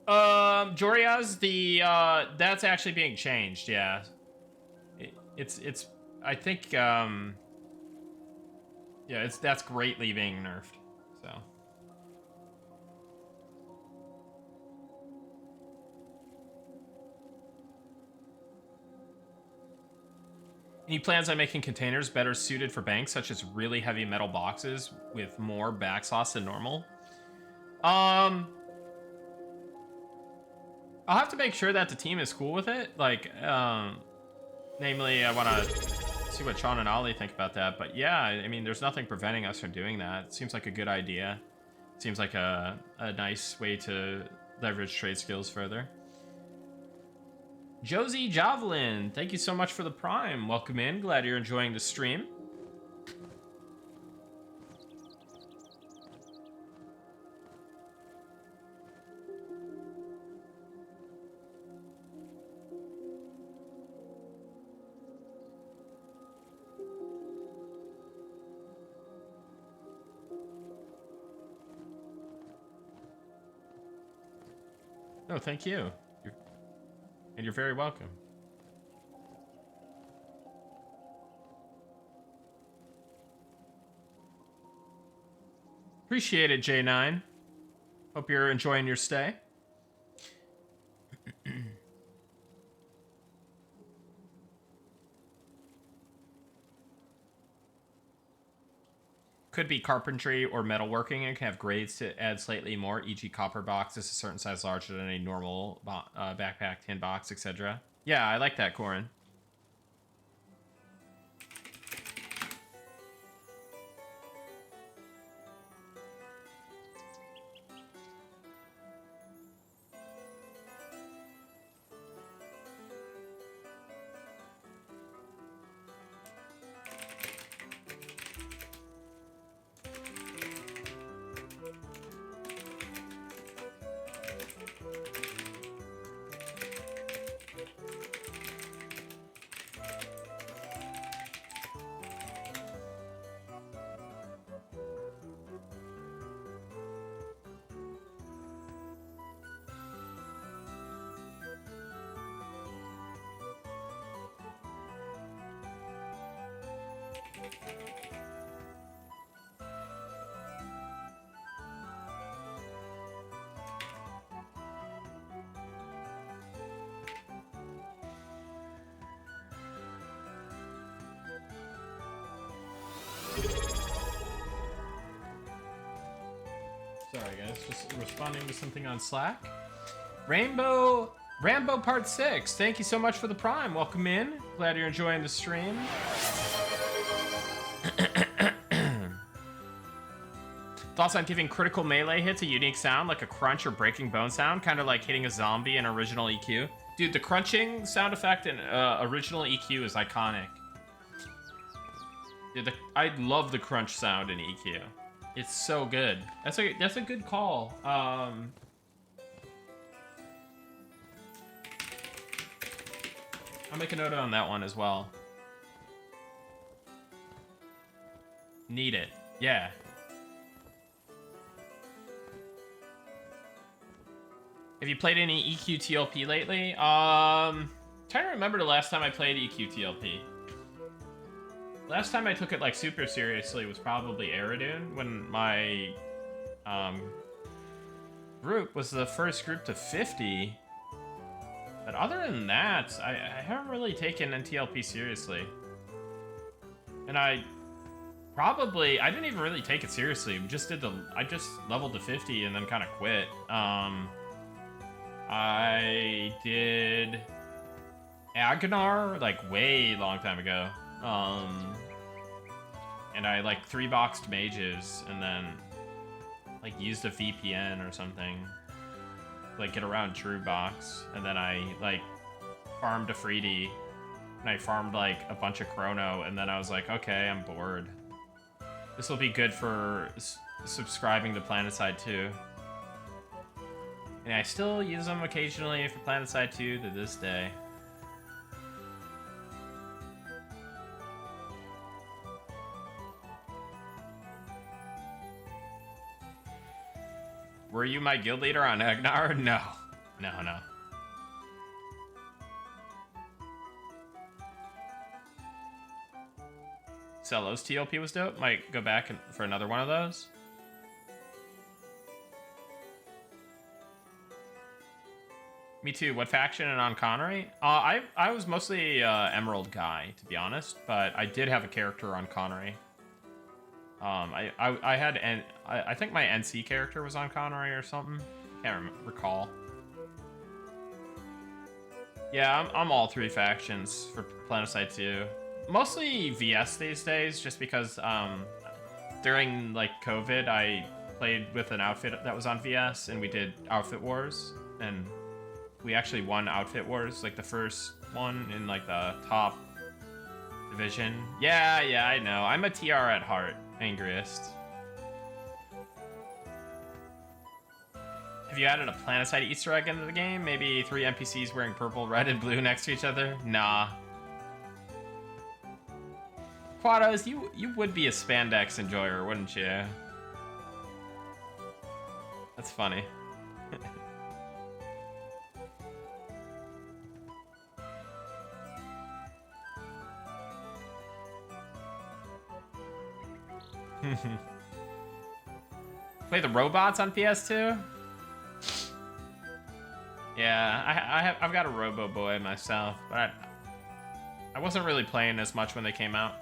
Joriaz, that's actually being changed. Yeah, it's I think yeah, that's greatly being nerfed. So. Any plans on making containers better suited for banks, such as really heavy metal boxes with more backsauce than normal? I'll have to make sure that the team is cool with it. Like, namely, I want to see what Sean and Ollie think about that. But yeah, I mean, there's nothing preventing us from doing that. It seems like a good idea. It seems like a nice way to leverage trade skills further. Josie Javelin, thank you so much for the Prime. Welcome in. Glad you're enjoying the stream. No, thank you. And you're very welcome. Appreciate it, J9. Hope you're enjoying your stay. Could be carpentry or metalworking and can have grades to add slightly more, e.g. copper box is a certain size larger than a normal backpack tin box, etc. Yeah, I like that, Corin. Sorry guys, just responding to something on Slack. Rambo Part 6, thank you so much for the Prime. Welcome in. Glad you're enjoying the stream. Thoughts on giving critical melee hits a unique sound, like a crunch or breaking bone sound, kind of like hitting a zombie in original EQ? Dude, the crunching sound effect in original EQ is iconic. Dude, I love the crunch sound in EQ. It's so good. That's a good call. I'll make a note on that one as well. Need it. Yeah. Have you played any EQ TLP lately? Trying to remember the last time I played EQ TLP. Last time I took it like super seriously was probably Aerodune, when my group was the first group to 50. But other than that, I haven't really taken NTLP seriously. And I didn't even really take it seriously. I just leveled to 50 and then kind of quit. I did Agnar like way long time ago. And I like 3-boxed mages and then like used a VPN or something, like get around True Box, and then I like farmed a Freedy and I farmed like a bunch of Chrono, and then I was like, okay, I'm bored. This will be good for subscribing to PlanetSide 2. And I still use them occasionally for PlanetSide 2 to this day. Were you my guild leader on Agnar? No. No. Celos TLP was dope. Might go back for another one of those. Me too. What faction and on Connery? I was mostly Emerald guy, to be honest, but I did have a character on Connery. I think my NC character was on Connery or something. Can't recall. Yeah, I'm all 3 factions for PlanetSide 2. Mostly VS these days, just because during like COVID, I played with an outfit that was on VS, and we did outfit wars, and we actually won outfit wars, like the first one in like the top division. Yeah, I know. I'm a TR at heart, angriest. Have you added a PlanetSide Easter egg into the game? Maybe 3 NPCs wearing purple, red, and blue next to each other? Nah. Quados, you would be a spandex enjoyer, wouldn't you? That's funny. Play the robots on PS2? Yeah, I've got a Robo Boy myself, but I wasn't really playing as much when they came out.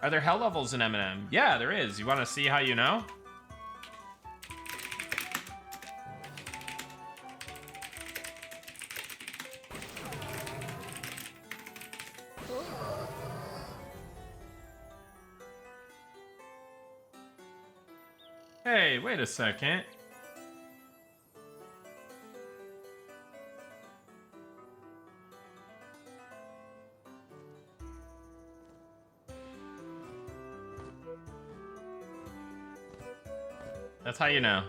Are there hell levels in Eminem? Yeah, there is. You want to see how you know? Hey, wait a second. That's how you know.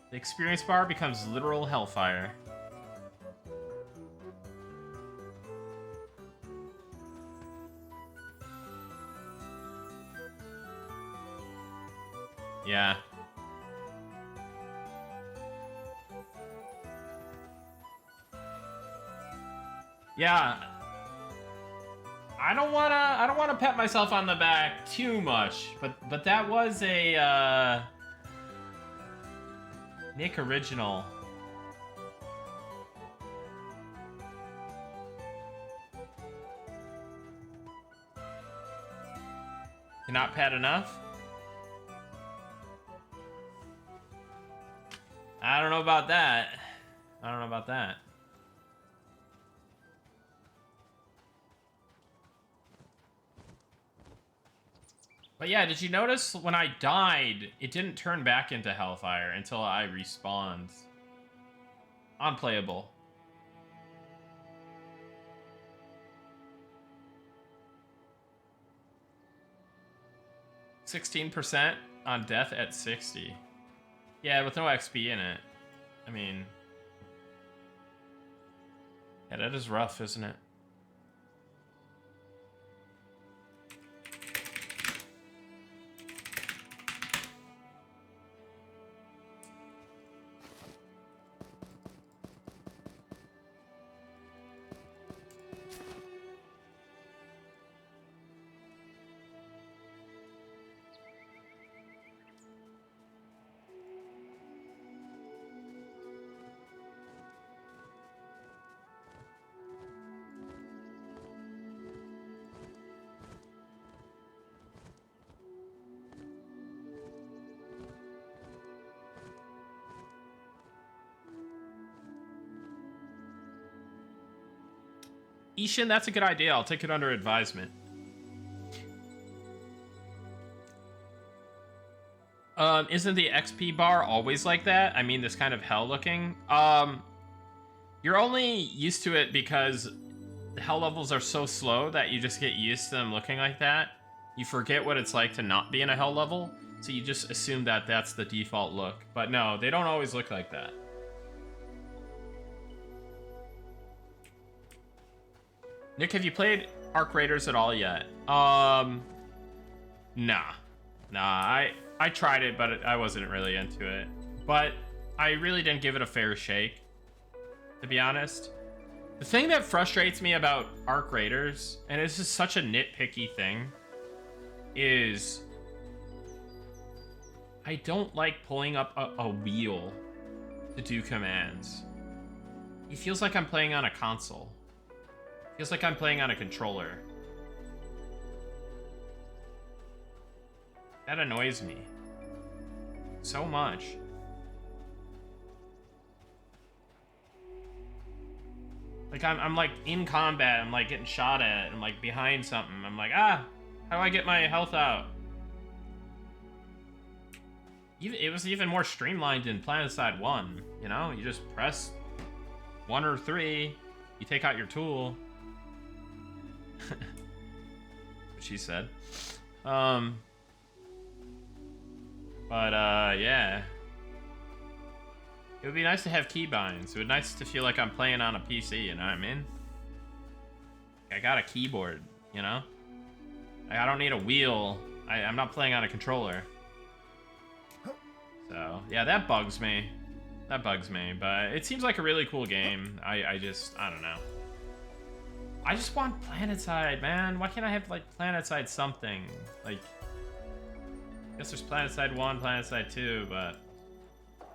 The experience bar becomes literal hellfire. Yeah. Yeah. I don't wanna pat myself on the back too much, but that was a Nick original. Cannot pad enough? I don't know about that. I don't know about that. But yeah, did you notice when I died, it didn't turn back into Hellfire until I respawned? Unplayable. %16 on death at 60. Yeah, with no XP in it. I mean... yeah, that is rough, isn't it? Ishin, that's a good idea. I'll take it under advisement. Isn't the XP bar always like that? I mean, this kind of hell looking. You're only used to it because the hell levels are so slow that you just get used to them looking like that. You forget what it's like to not be in a hell level, so you just assume that that's the default look. But no, they don't always look like that. Nick, have you played Arc Raiders at all yet? Nah. I tried it, but I wasn't really into it. But I really didn't give it a fair shake, to be honest. The thing that frustrates me about Arc Raiders, and this is such a nitpicky thing, is I don't like pulling up a wheel to do commands. It feels like I'm playing on a console. Feels like I'm playing on a controller. That annoys me so much. Like I'm like in combat, I'm like getting shot at, I'm like behind something. I'm like, how do I get my health out? It was even more streamlined in PlanetSide 1, you know? You just press 1 or 3, you take out your tool. What she said. Yeah. It would be nice to have keybinds. It would be nice to feel like I'm playing on a PC, you know what I mean? I got a keyboard, you know? I don't need a wheel. I'm not playing on a controller. So, yeah, that bugs me. That bugs me, but it seems like a really cool game. I don't know. I just want PlanetSide, man. Why can't I have, like, PlanetSide something? Like, I guess there's PlanetSide 1, PlanetSide 2, but I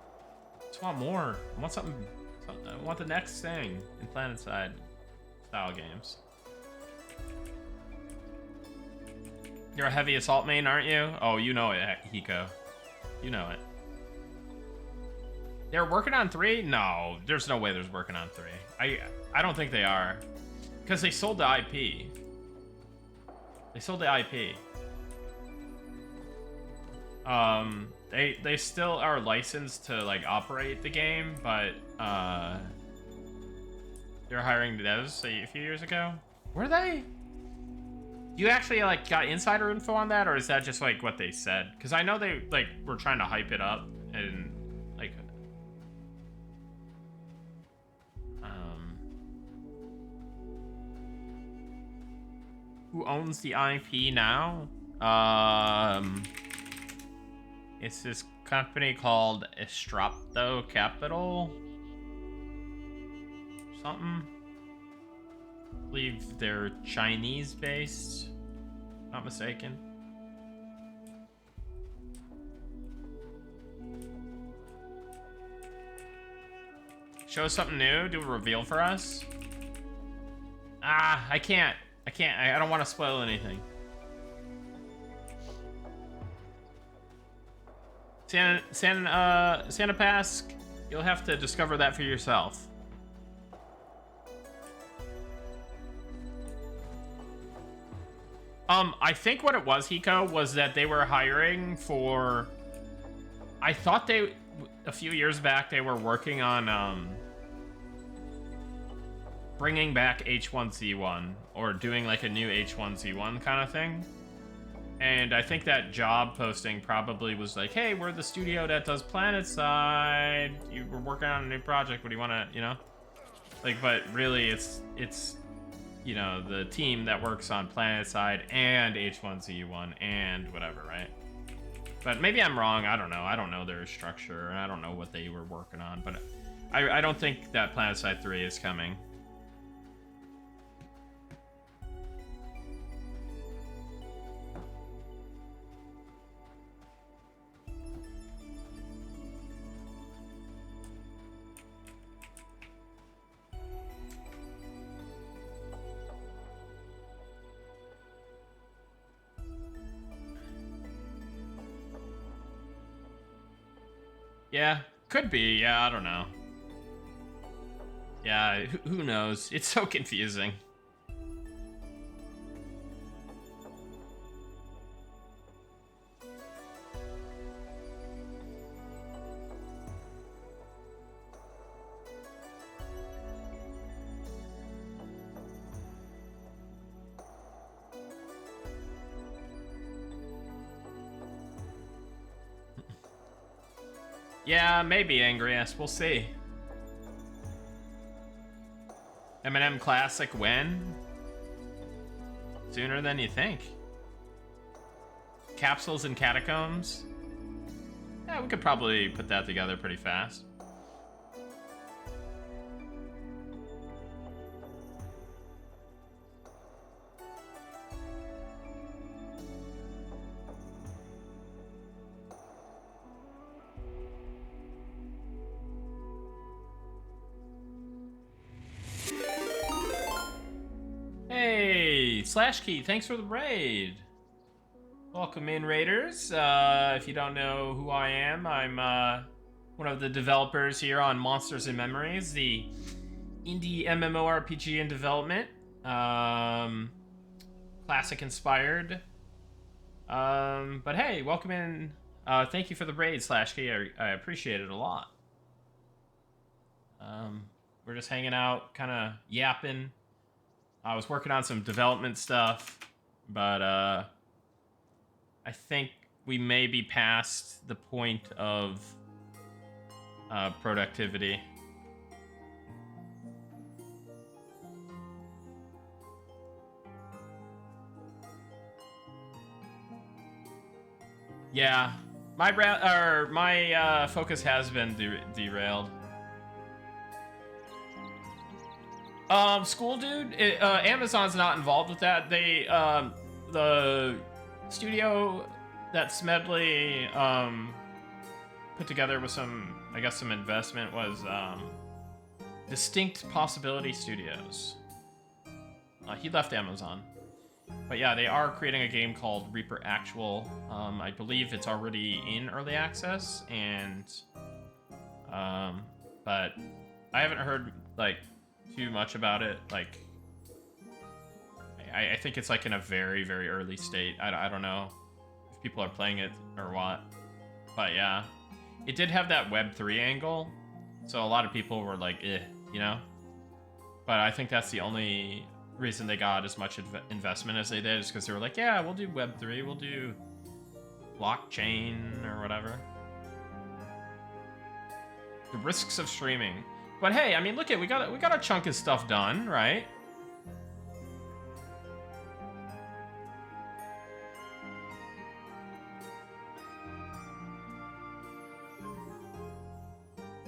just want more. I want something. I want the next thing in PlanetSide style games. You're a heavy assault main, aren't you? Oh, you know it, Hiko. You know it. They're working on 3? No, there's no way they're working on 3. I don't think they are. Because they sold the IP. They sold the IP. They still are licensed to like operate the game, but they're hiring devs a few years ago. Were they? You actually like got insider info on that, or is that just like what they said? Because I know they like were trying to hype it up and like who owns the IP now? It's this company called Estrapto Capital. Something. I believe they're Chinese based. Not mistaken. Show us something new. Do a reveal for us. I can't. I don't want to spoil anything. Santa Pass, you'll have to discover that for yourself. I think what it was, Hiko, was that they were hiring for... I thought they... A few years back, they were working on, bringing back H1Z1, or doing, like, a new H1Z1 kind of thing. And I think that job posting probably was like, hey, we're the studio that does PlanetSide. We're working on a new project. What do you want to, you know? Like, but really, it's you know, the team that works on PlanetSide and H1Z1 and whatever, right? But maybe I'm wrong. I don't know. I don't know their structure, and I don't know what they were working on. But I don't think that PlanetSide 3 is coming. Yeah, could be. Yeah, I don't know. Yeah, who knows? It's so confusing. Yeah, maybe, Angrias. We'll see. Eminem Classic when? Sooner than you think. Capsules and Catacombs? Yeah, we could probably put that together pretty fast. Slash Key, thanks for the raid. Welcome in, Raiders. If you don't know who I am, I'm one of the developers here on Monsters and Memories, the indie MMORPG in development. Classic inspired. But hey, welcome in. Thank you for the raid, Slash Key. I appreciate it a lot. We're just hanging out, kind of yapping. I was working on some development stuff, but I think we may be past the point of productivity. Yeah, my focus has been derailed. School Dude, Amazon's not involved with that. They, the studio that Smedley, put together with some, I guess, some investment was, Distinct Possibility Studios. He left Amazon. But yeah, they are creating a game called Reaper Actual. I believe it's already in early access, and, but I haven't heard, like, too much about it. Like, I think it's like in a very, very early state. I don't know if people are playing it or what, but yeah, it did have that Web3 angle, so a lot of people were like, eh, you know. But I think that's the only reason they got as much investment as they did, is because they were like, yeah, we'll do Web3, we'll do blockchain or whatever. The risks of streaming. But hey, I mean, look at we got a chunk of stuff done, right?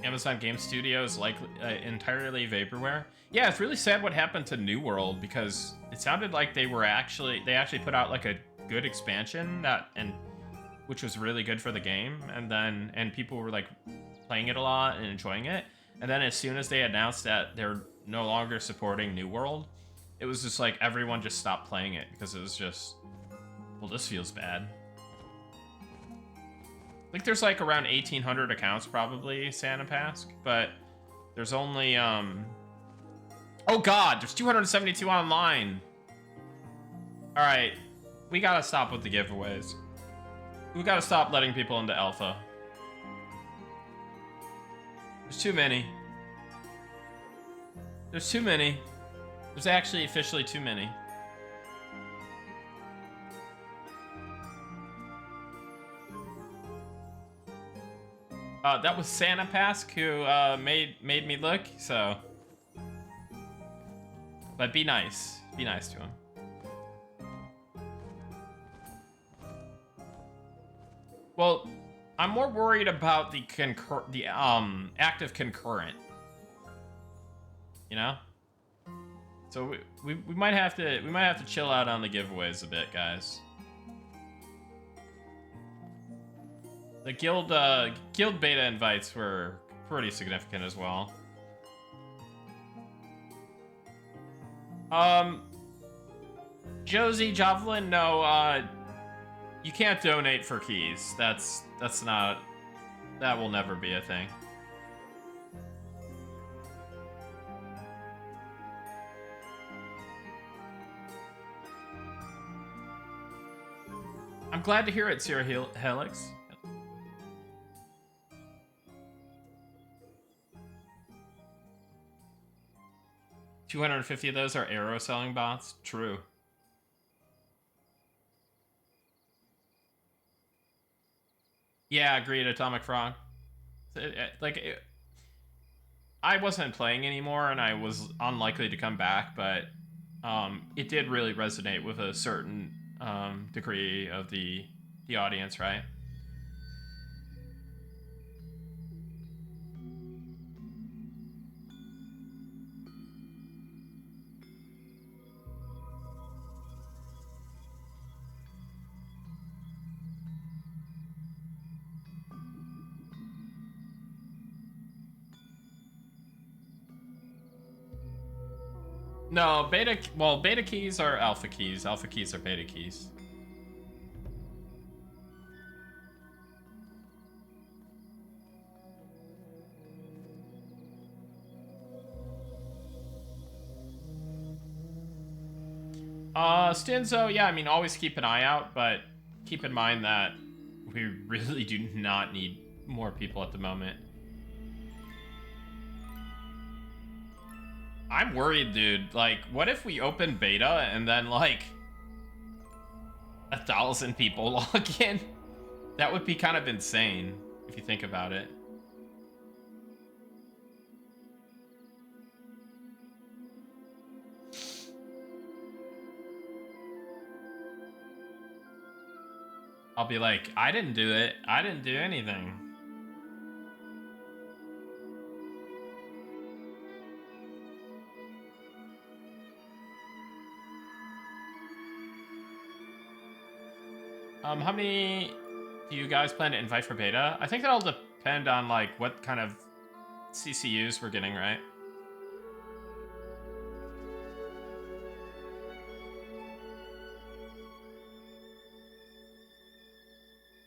Amazon Game Studios likely entirely vaporware. Yeah, it's really sad what happened to New World, because it sounded like they actually put out like a good expansion which was really good for the game, and people were like playing it a lot and enjoying it. And then as soon as they announced that they're no longer supporting New World, it was just like everyone just stopped playing it, because it was just, well, this feels bad. think there's like around 1,800 accounts probably, Santa Pask, but there's only, oh god, there's 272 online. All right, we gotta stop with the giveaways. We gotta stop letting people into alpha. There's too many. There's too many. There's actually officially too many. That was Santa Pask who made me look, so. But be nice. Be nice to him. Well, I'm more worried about the active concurrent. You know? So we might have to chill out on the giveaways a bit, guys. The guild beta invites were pretty significant as well. Josie Javelin, no, you can't donate for keys. That will never be a thing. I'm glad to hear it, Sierra Helix. 250 of those are arrow selling bots. True. Yeah, agreed. Atomic Frog. I wasn't playing anymore, and I was unlikely to come back, but it did really resonate with a certain degree of the audience, right? No, beta keys are alpha keys. Alpha keys are beta keys. Stinzo, yeah, I mean, always keep an eye out, but keep in mind that we really do not need more people at the moment. I'm worried, dude. Like, what if we open beta and then, like, 1,000 people log in? That would be kind of insane, if you think about it. I'll be like, I didn't do it. I didn't do anything. How many do you guys plan to invite for beta? I think that'll depend on, like, what kind of CCUs we're getting, right?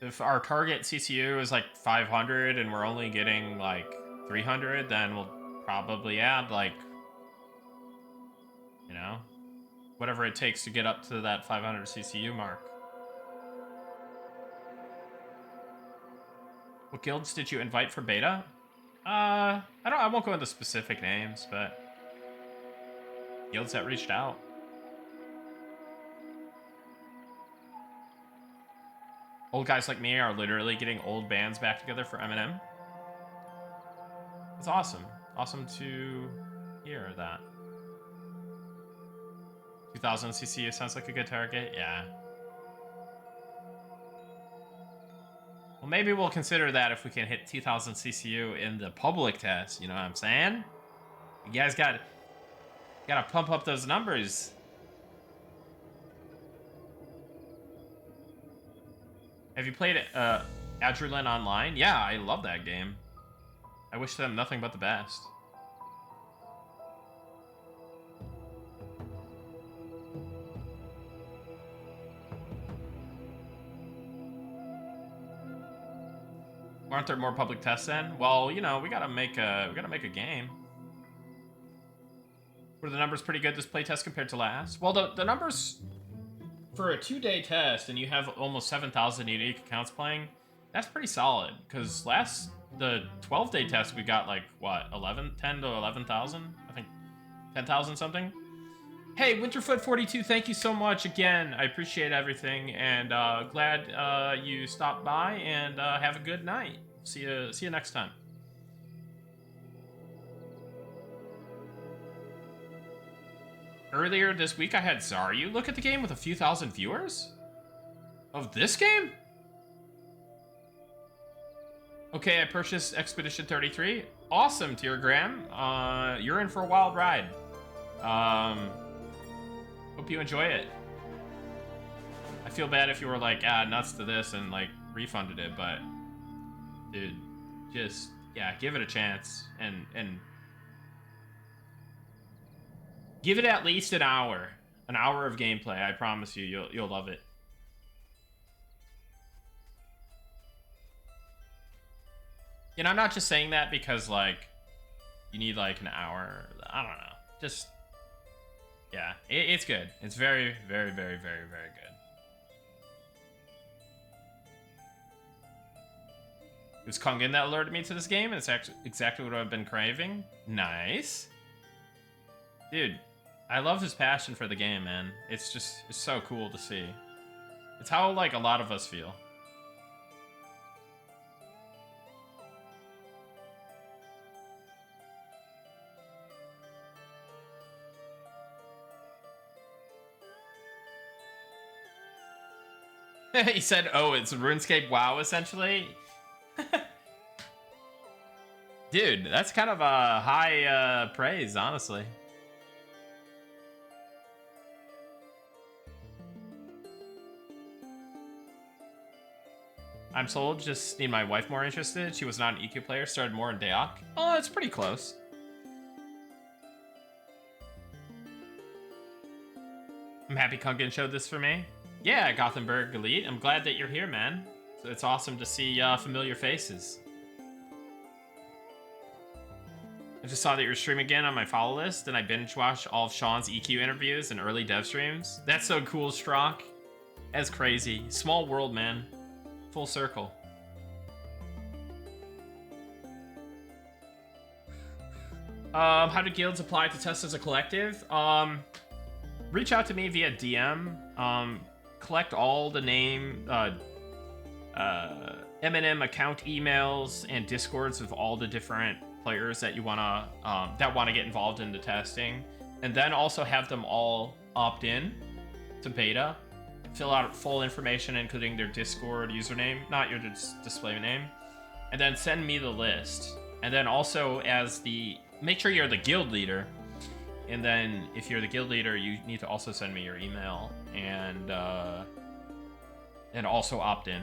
If our target CCU is, like, 500 and we're only getting, like, 300, then we'll probably add, like, you know, whatever it takes to get up to that 500 CCU mark. What guilds did you invite for beta? I won't go into specific names, but guilds that reached out. Old guys like me are literally getting old bands back together for Eminem. It's awesome. Awesome to hear that. 2,000 CCU sounds like a good target. Yeah. Well, maybe we'll consider that if we can hit 2,000 CCU in the public test. You know what I'm saying? You guys gotta pump up those numbers. Have you played Adrenaline Online? Yeah, I love that game. I wish them nothing but the best. Aren't there more public tests then? Well, you know, we gotta make a game. Were the numbers pretty good this playtest compared to last? Well, the numbers for a 2-day test and you have almost 7,000 unique accounts playing, that's pretty solid. Because the 12-day test we got like what 10 to 11,000, I think 10,000 something. Hey, Winterfoot42, thank you so much again. I appreciate everything, and glad you stopped by. And have a good night. See you next time. Earlier this week, I had Zaryu look at the game with a few thousand viewers of this game. Okay, I purchased Expedition 33. Awesome, Tiergram. You're in for a wild ride. Hope you enjoy it. I feel bad if you were like, nuts to this and like refunded it, but dude, just give it a chance and give it at least an hour of gameplay. I promise you'll love it. And I'm not just saying that because like you need like an hour. I don't know. Just it's good. It's very, very, very, very, very good. It was Kungin that alerted me to this game, and it's actually exactly what I've been craving. Nice. Dude, I love his passion for the game, man. It's so cool to see. It's how, like, a lot of us feel. He said, oh, it's RuneScape WoW, essentially. Dude, that's kind of a high praise, honestly. I'm sold, just need my wife more interested. She was not an EQ player, started more in Deok. Oh, it's pretty close. I'm happy Kungin showed this for me. Yeah, Gothenburg Elite. I'm glad that you're here, man. It's awesome to see familiar faces. I just saw that you're streaming again on my follow list, and I binge watched all of Sean's EQ interviews and early dev streams. That's so cool, Strock. That's crazy. Small world, man. Full circle. How do guilds apply to test as a collective? Reach out to me via DM. Collect all the Eminem account emails and discords of all the different players that you wanna get involved in the testing, and then also have them all opt in to beta. Fill out full information, including their Discord username, not your display name, and then send me the list. And then also make sure you're the guild leader. And then if you're the guild leader, you need to also send me your email and also opt in.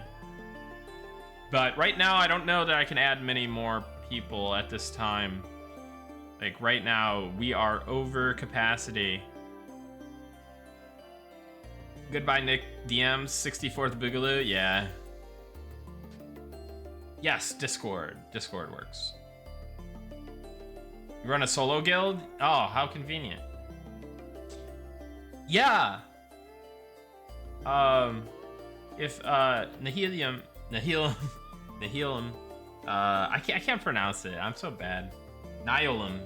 But right now, I don't know that I can add many more people at this time. Like right now, we are over capacity. Goodbye, Nick DMs, 64th Boogaloo. Yeah. Yes, Discord. Discord works. You run a solo guild? Oh, how convenient. Yeah. If Nihilium, I can't pronounce it. I'm so bad. Nihilum,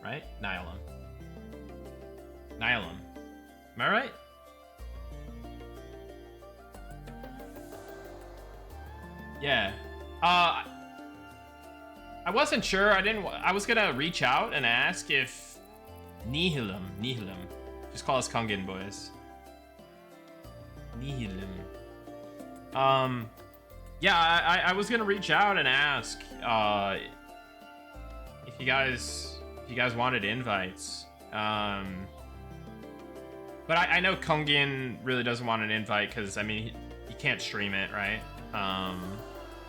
right? Nihilum. Am I right? Yeah. I wasn't sure. I was gonna reach out and ask if Nihilum. Just call us Kungin boys. Nihilum. Yeah, I was gonna reach out and ask if you guys wanted invites. But I know Kungin really doesn't want an invite because, I mean, he can't stream it, right?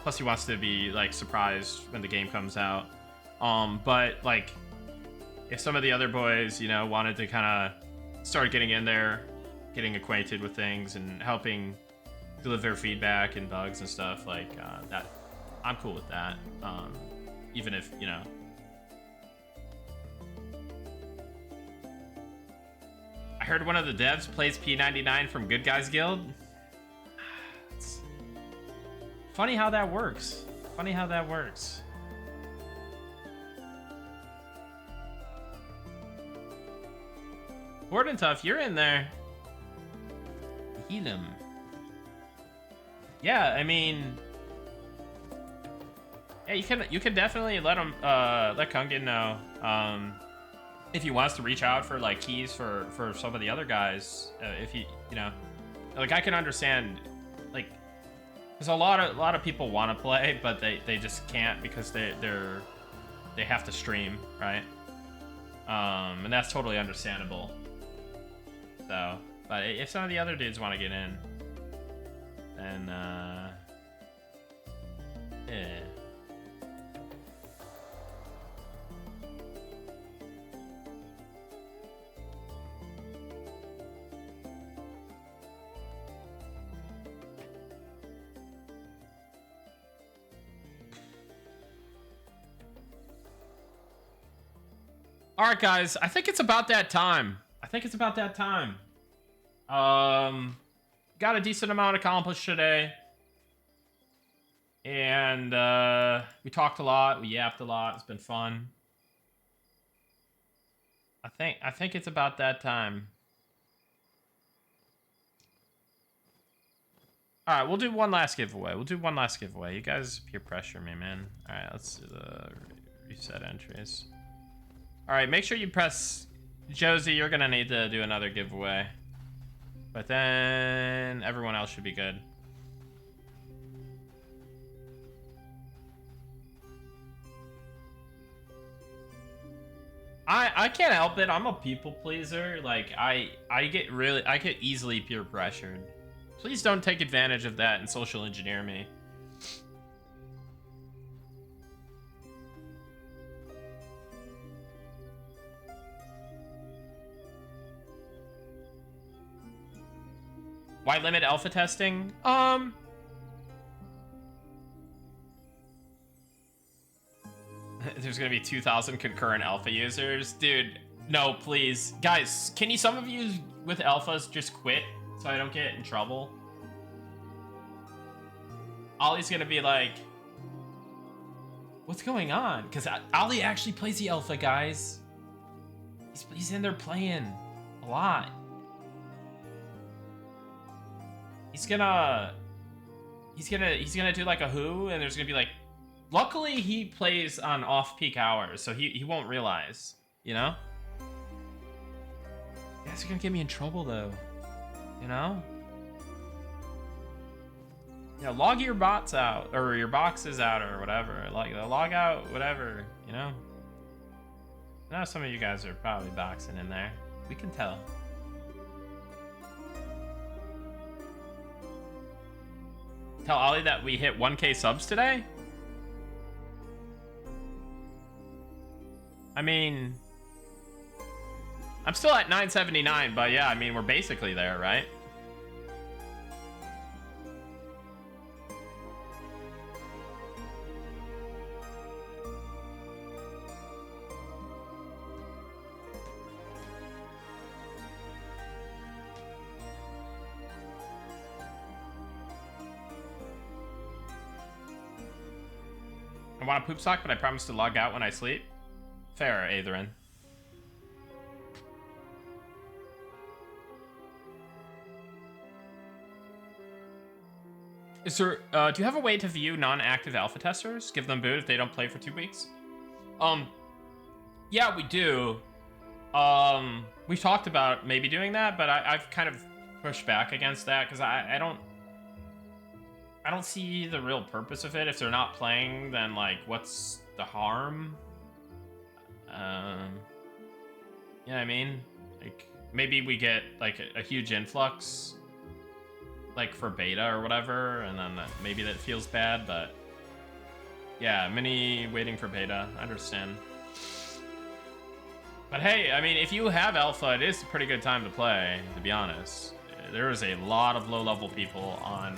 Plus he wants to be, like, surprised when the game comes out. But, like, if some of the other boys, you know, wanted to kind of start getting in there, getting acquainted with things and helping deliver feedback and bugs and stuff like that. I'm cool with that. Even if, you know. I heard one of the devs plays P99 from Good Guys Guild. It's funny how that works. Funny how that works. Gordon Tough, you're in there. Heal him. Yeah, I mean, yeah, you can definitely let him let Kungin know if he wants to reach out for like keys for some of the other guys. If you know, like I can understand, like, there's a lot of people want to play, but they just can't because they have to stream, right? And that's totally understandable. So, but if some of the other dudes want to get in, then yeah. All right, guys. I think it's about that time. Got a decent amount accomplished today. And we talked a lot, we yapped a lot, it's been fun. I think it's about that time. Alright, we'll do one last giveaway. You guys peer pressure me, man. Alright, let's do the reset entries. Alright, make sure you press Josie, you're gonna need to do another giveaway. But then everyone else should be good. I can't help it. I'm a people pleaser. Like I get easily peer pressured. Please don't take advantage of that and social engineer me. Why limit alpha testing? There's gonna be 2,000 concurrent alpha users. Dude, no, please. Guys, can some of you with alphas just quit so I don't get in trouble? Ollie's gonna be like, what's going on? Because Ollie actually plays the alpha, guys. He's in there playing a lot. He's gonna do like a who, and there's gonna be like, luckily he plays on off-peak hours, so he won't realize, you know? You guys are gonna get me in trouble though, you know? You know, log your bots out, or your boxes out, or whatever. Log out, whatever, you know? I know some of you guys are probably boxing in there. We can tell. Tell Ollie that we hit 1K subs today? I mean, I'm still at 979, but yeah, I mean, we're basically there, right? I want a poop sock, but I promise to log out when I sleep. Fair, Atherin. Is there, do you have a way to view non-active alpha testers? Give them boot if they don't play for 2 weeks? Yeah, we do. We've talked about maybe doing that, but I've kind of pushed back against that because I don't see the real purpose of it. If they're not playing, then like, what's the harm? You know what I mean? Like, maybe we get like a huge influx, like for beta or whatever, and then maybe that feels bad, but yeah, mini waiting for beta, I understand. But hey, I mean, if you have alpha, it is a pretty good time to play, to be honest. There is a lot of low-level people on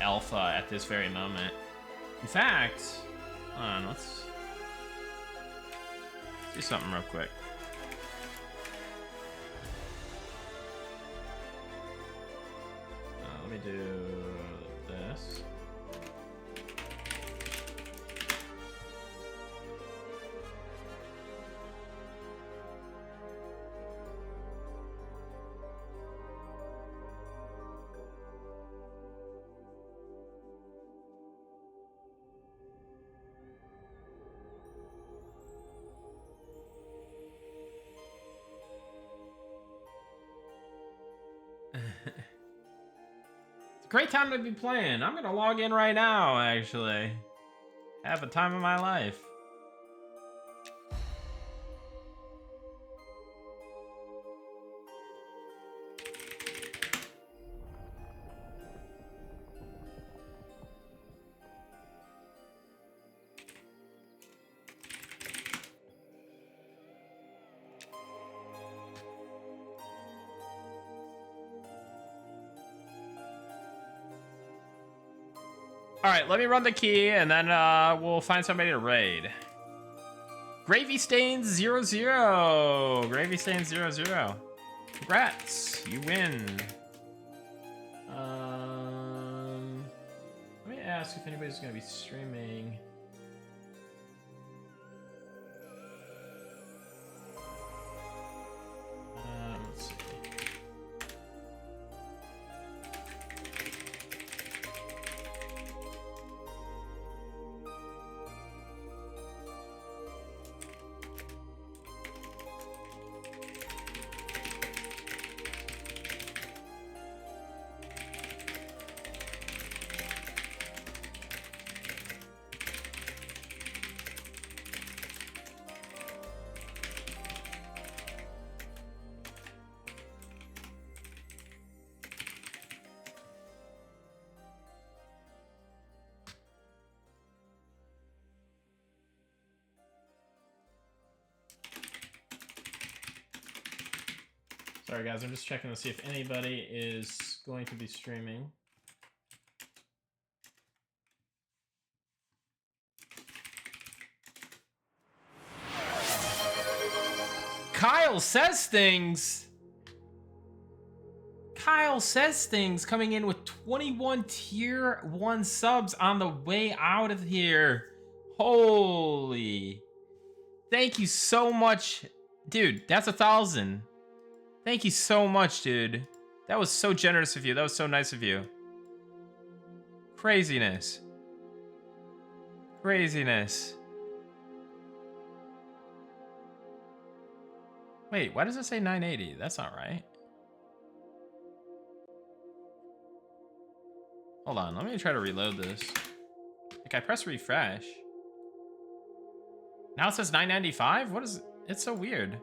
Alpha at this very moment. In fact, hold on, let's do something real quick. Let me do this. Great time to be playing. I'm gonna log in right now, actually. Have a time of my life. All right, let me run the key, and then we'll find somebody to raid. Gravy Stains 00. Gravy Stains 00. Congrats, you win. Let me ask if anybody's gonna be streaming. Let's see. Sorry guys, I'm just checking to see if anybody is going to be streaming. Kyle says things. Kyle says things coming in with 21 tier 1 subs on the way out of here. Holy. Thank you so much. Dude, that's 1,000. Thank you so much, dude. That was so generous of you. That was so nice of you. Craziness. Craziness. Wait, why does it say 980? That's not right. Hold on, let me try to reload this. Like, I press refresh. Now it says 995? What is it? It's so weird.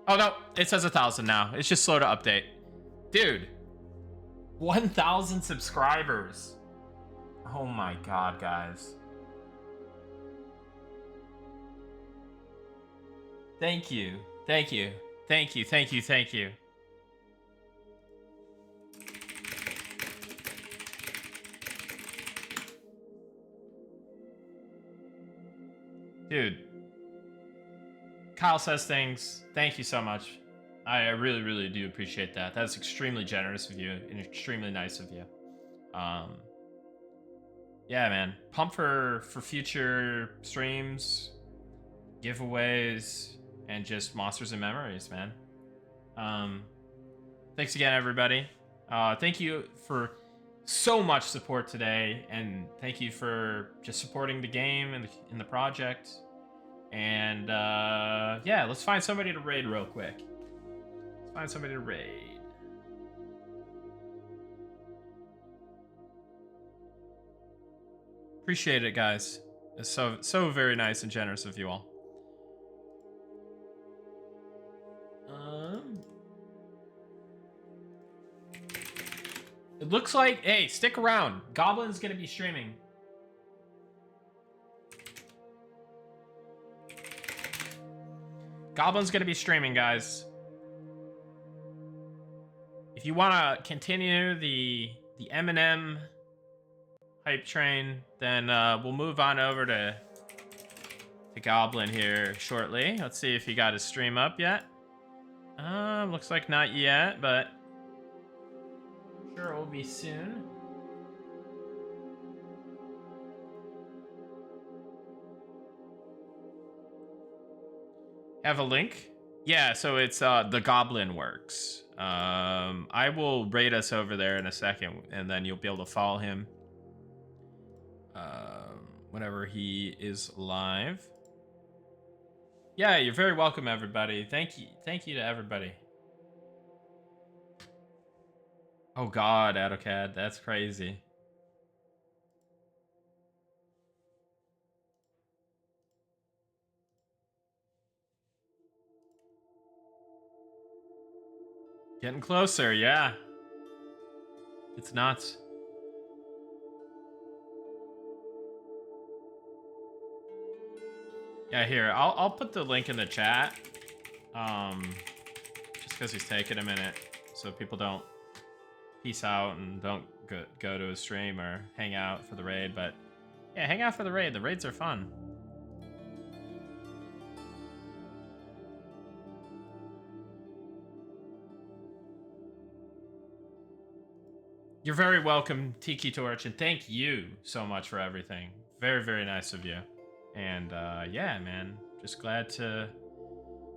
Oh no, it says 1,000 now. It's just slow to update. Dude, 1,000 subscribers. Oh my God, guys. Thank you, thank you, thank you, thank you, thank you. Dude. Kyle says things. Thank you so much. I really, really do appreciate that. That's extremely generous of you and extremely nice of you. Yeah, man. Pump for future streams, giveaways, and just monsters and memories, man. Thanks again, everybody. Thank you for so much support today, and thank you for just supporting the game and the project. And yeah, let's find somebody to raid real quick. Let's find somebody to raid. Appreciate it, guys. It's so very nice and generous of you all. It looks like, hey, stick around. Goblin's gonna be streaming. Goblin's gonna be streaming, guys. if you want to continue the Eminem hype train, then we'll move on over to Goblin here shortly. Let's see if he got his stream up yet. Looks like not yet, but I'm sure it will be soon. Have a link? Yeah, so it's the Goblin Works. I will raid us over there in a second, and then you'll be able to follow him whenever he is live. Yeah, you're very welcome, everybody. Thank you to everybody. Oh God, AutoCAD, that's crazy. Getting closer, yeah. It's nuts. Yeah, here, I'll put the link in the chat. Just because he's taking a minute, so people don't peace out and don't go to his stream or hang out for the raid. But yeah, hang out for the raid. The raids are fun. You're very welcome, Tiki Torch, and thank you so much for everything. Very, very nice of you. And yeah, man, just glad to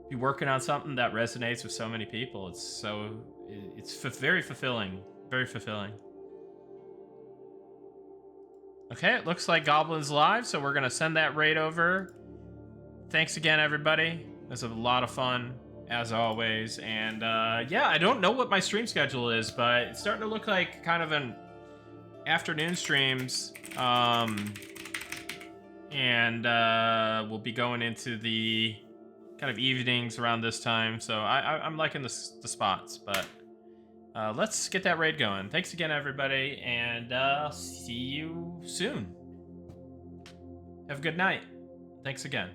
be working on something that resonates with so many people. It's very fulfilling. Very fulfilling. Okay, it looks like Goblin's live, so we're gonna send that raid over. Thanks again, everybody. It was a lot of fun, as always. And yeah, I don't know what my stream schedule is, but it's starting to look like kind of an afternoon streams. And we'll be going into the kind of evenings around this time. So I'm liking the spots, but let's get that raid going. Thanks again, everybody, and I'll see you soon. Have a good night. Thanks again.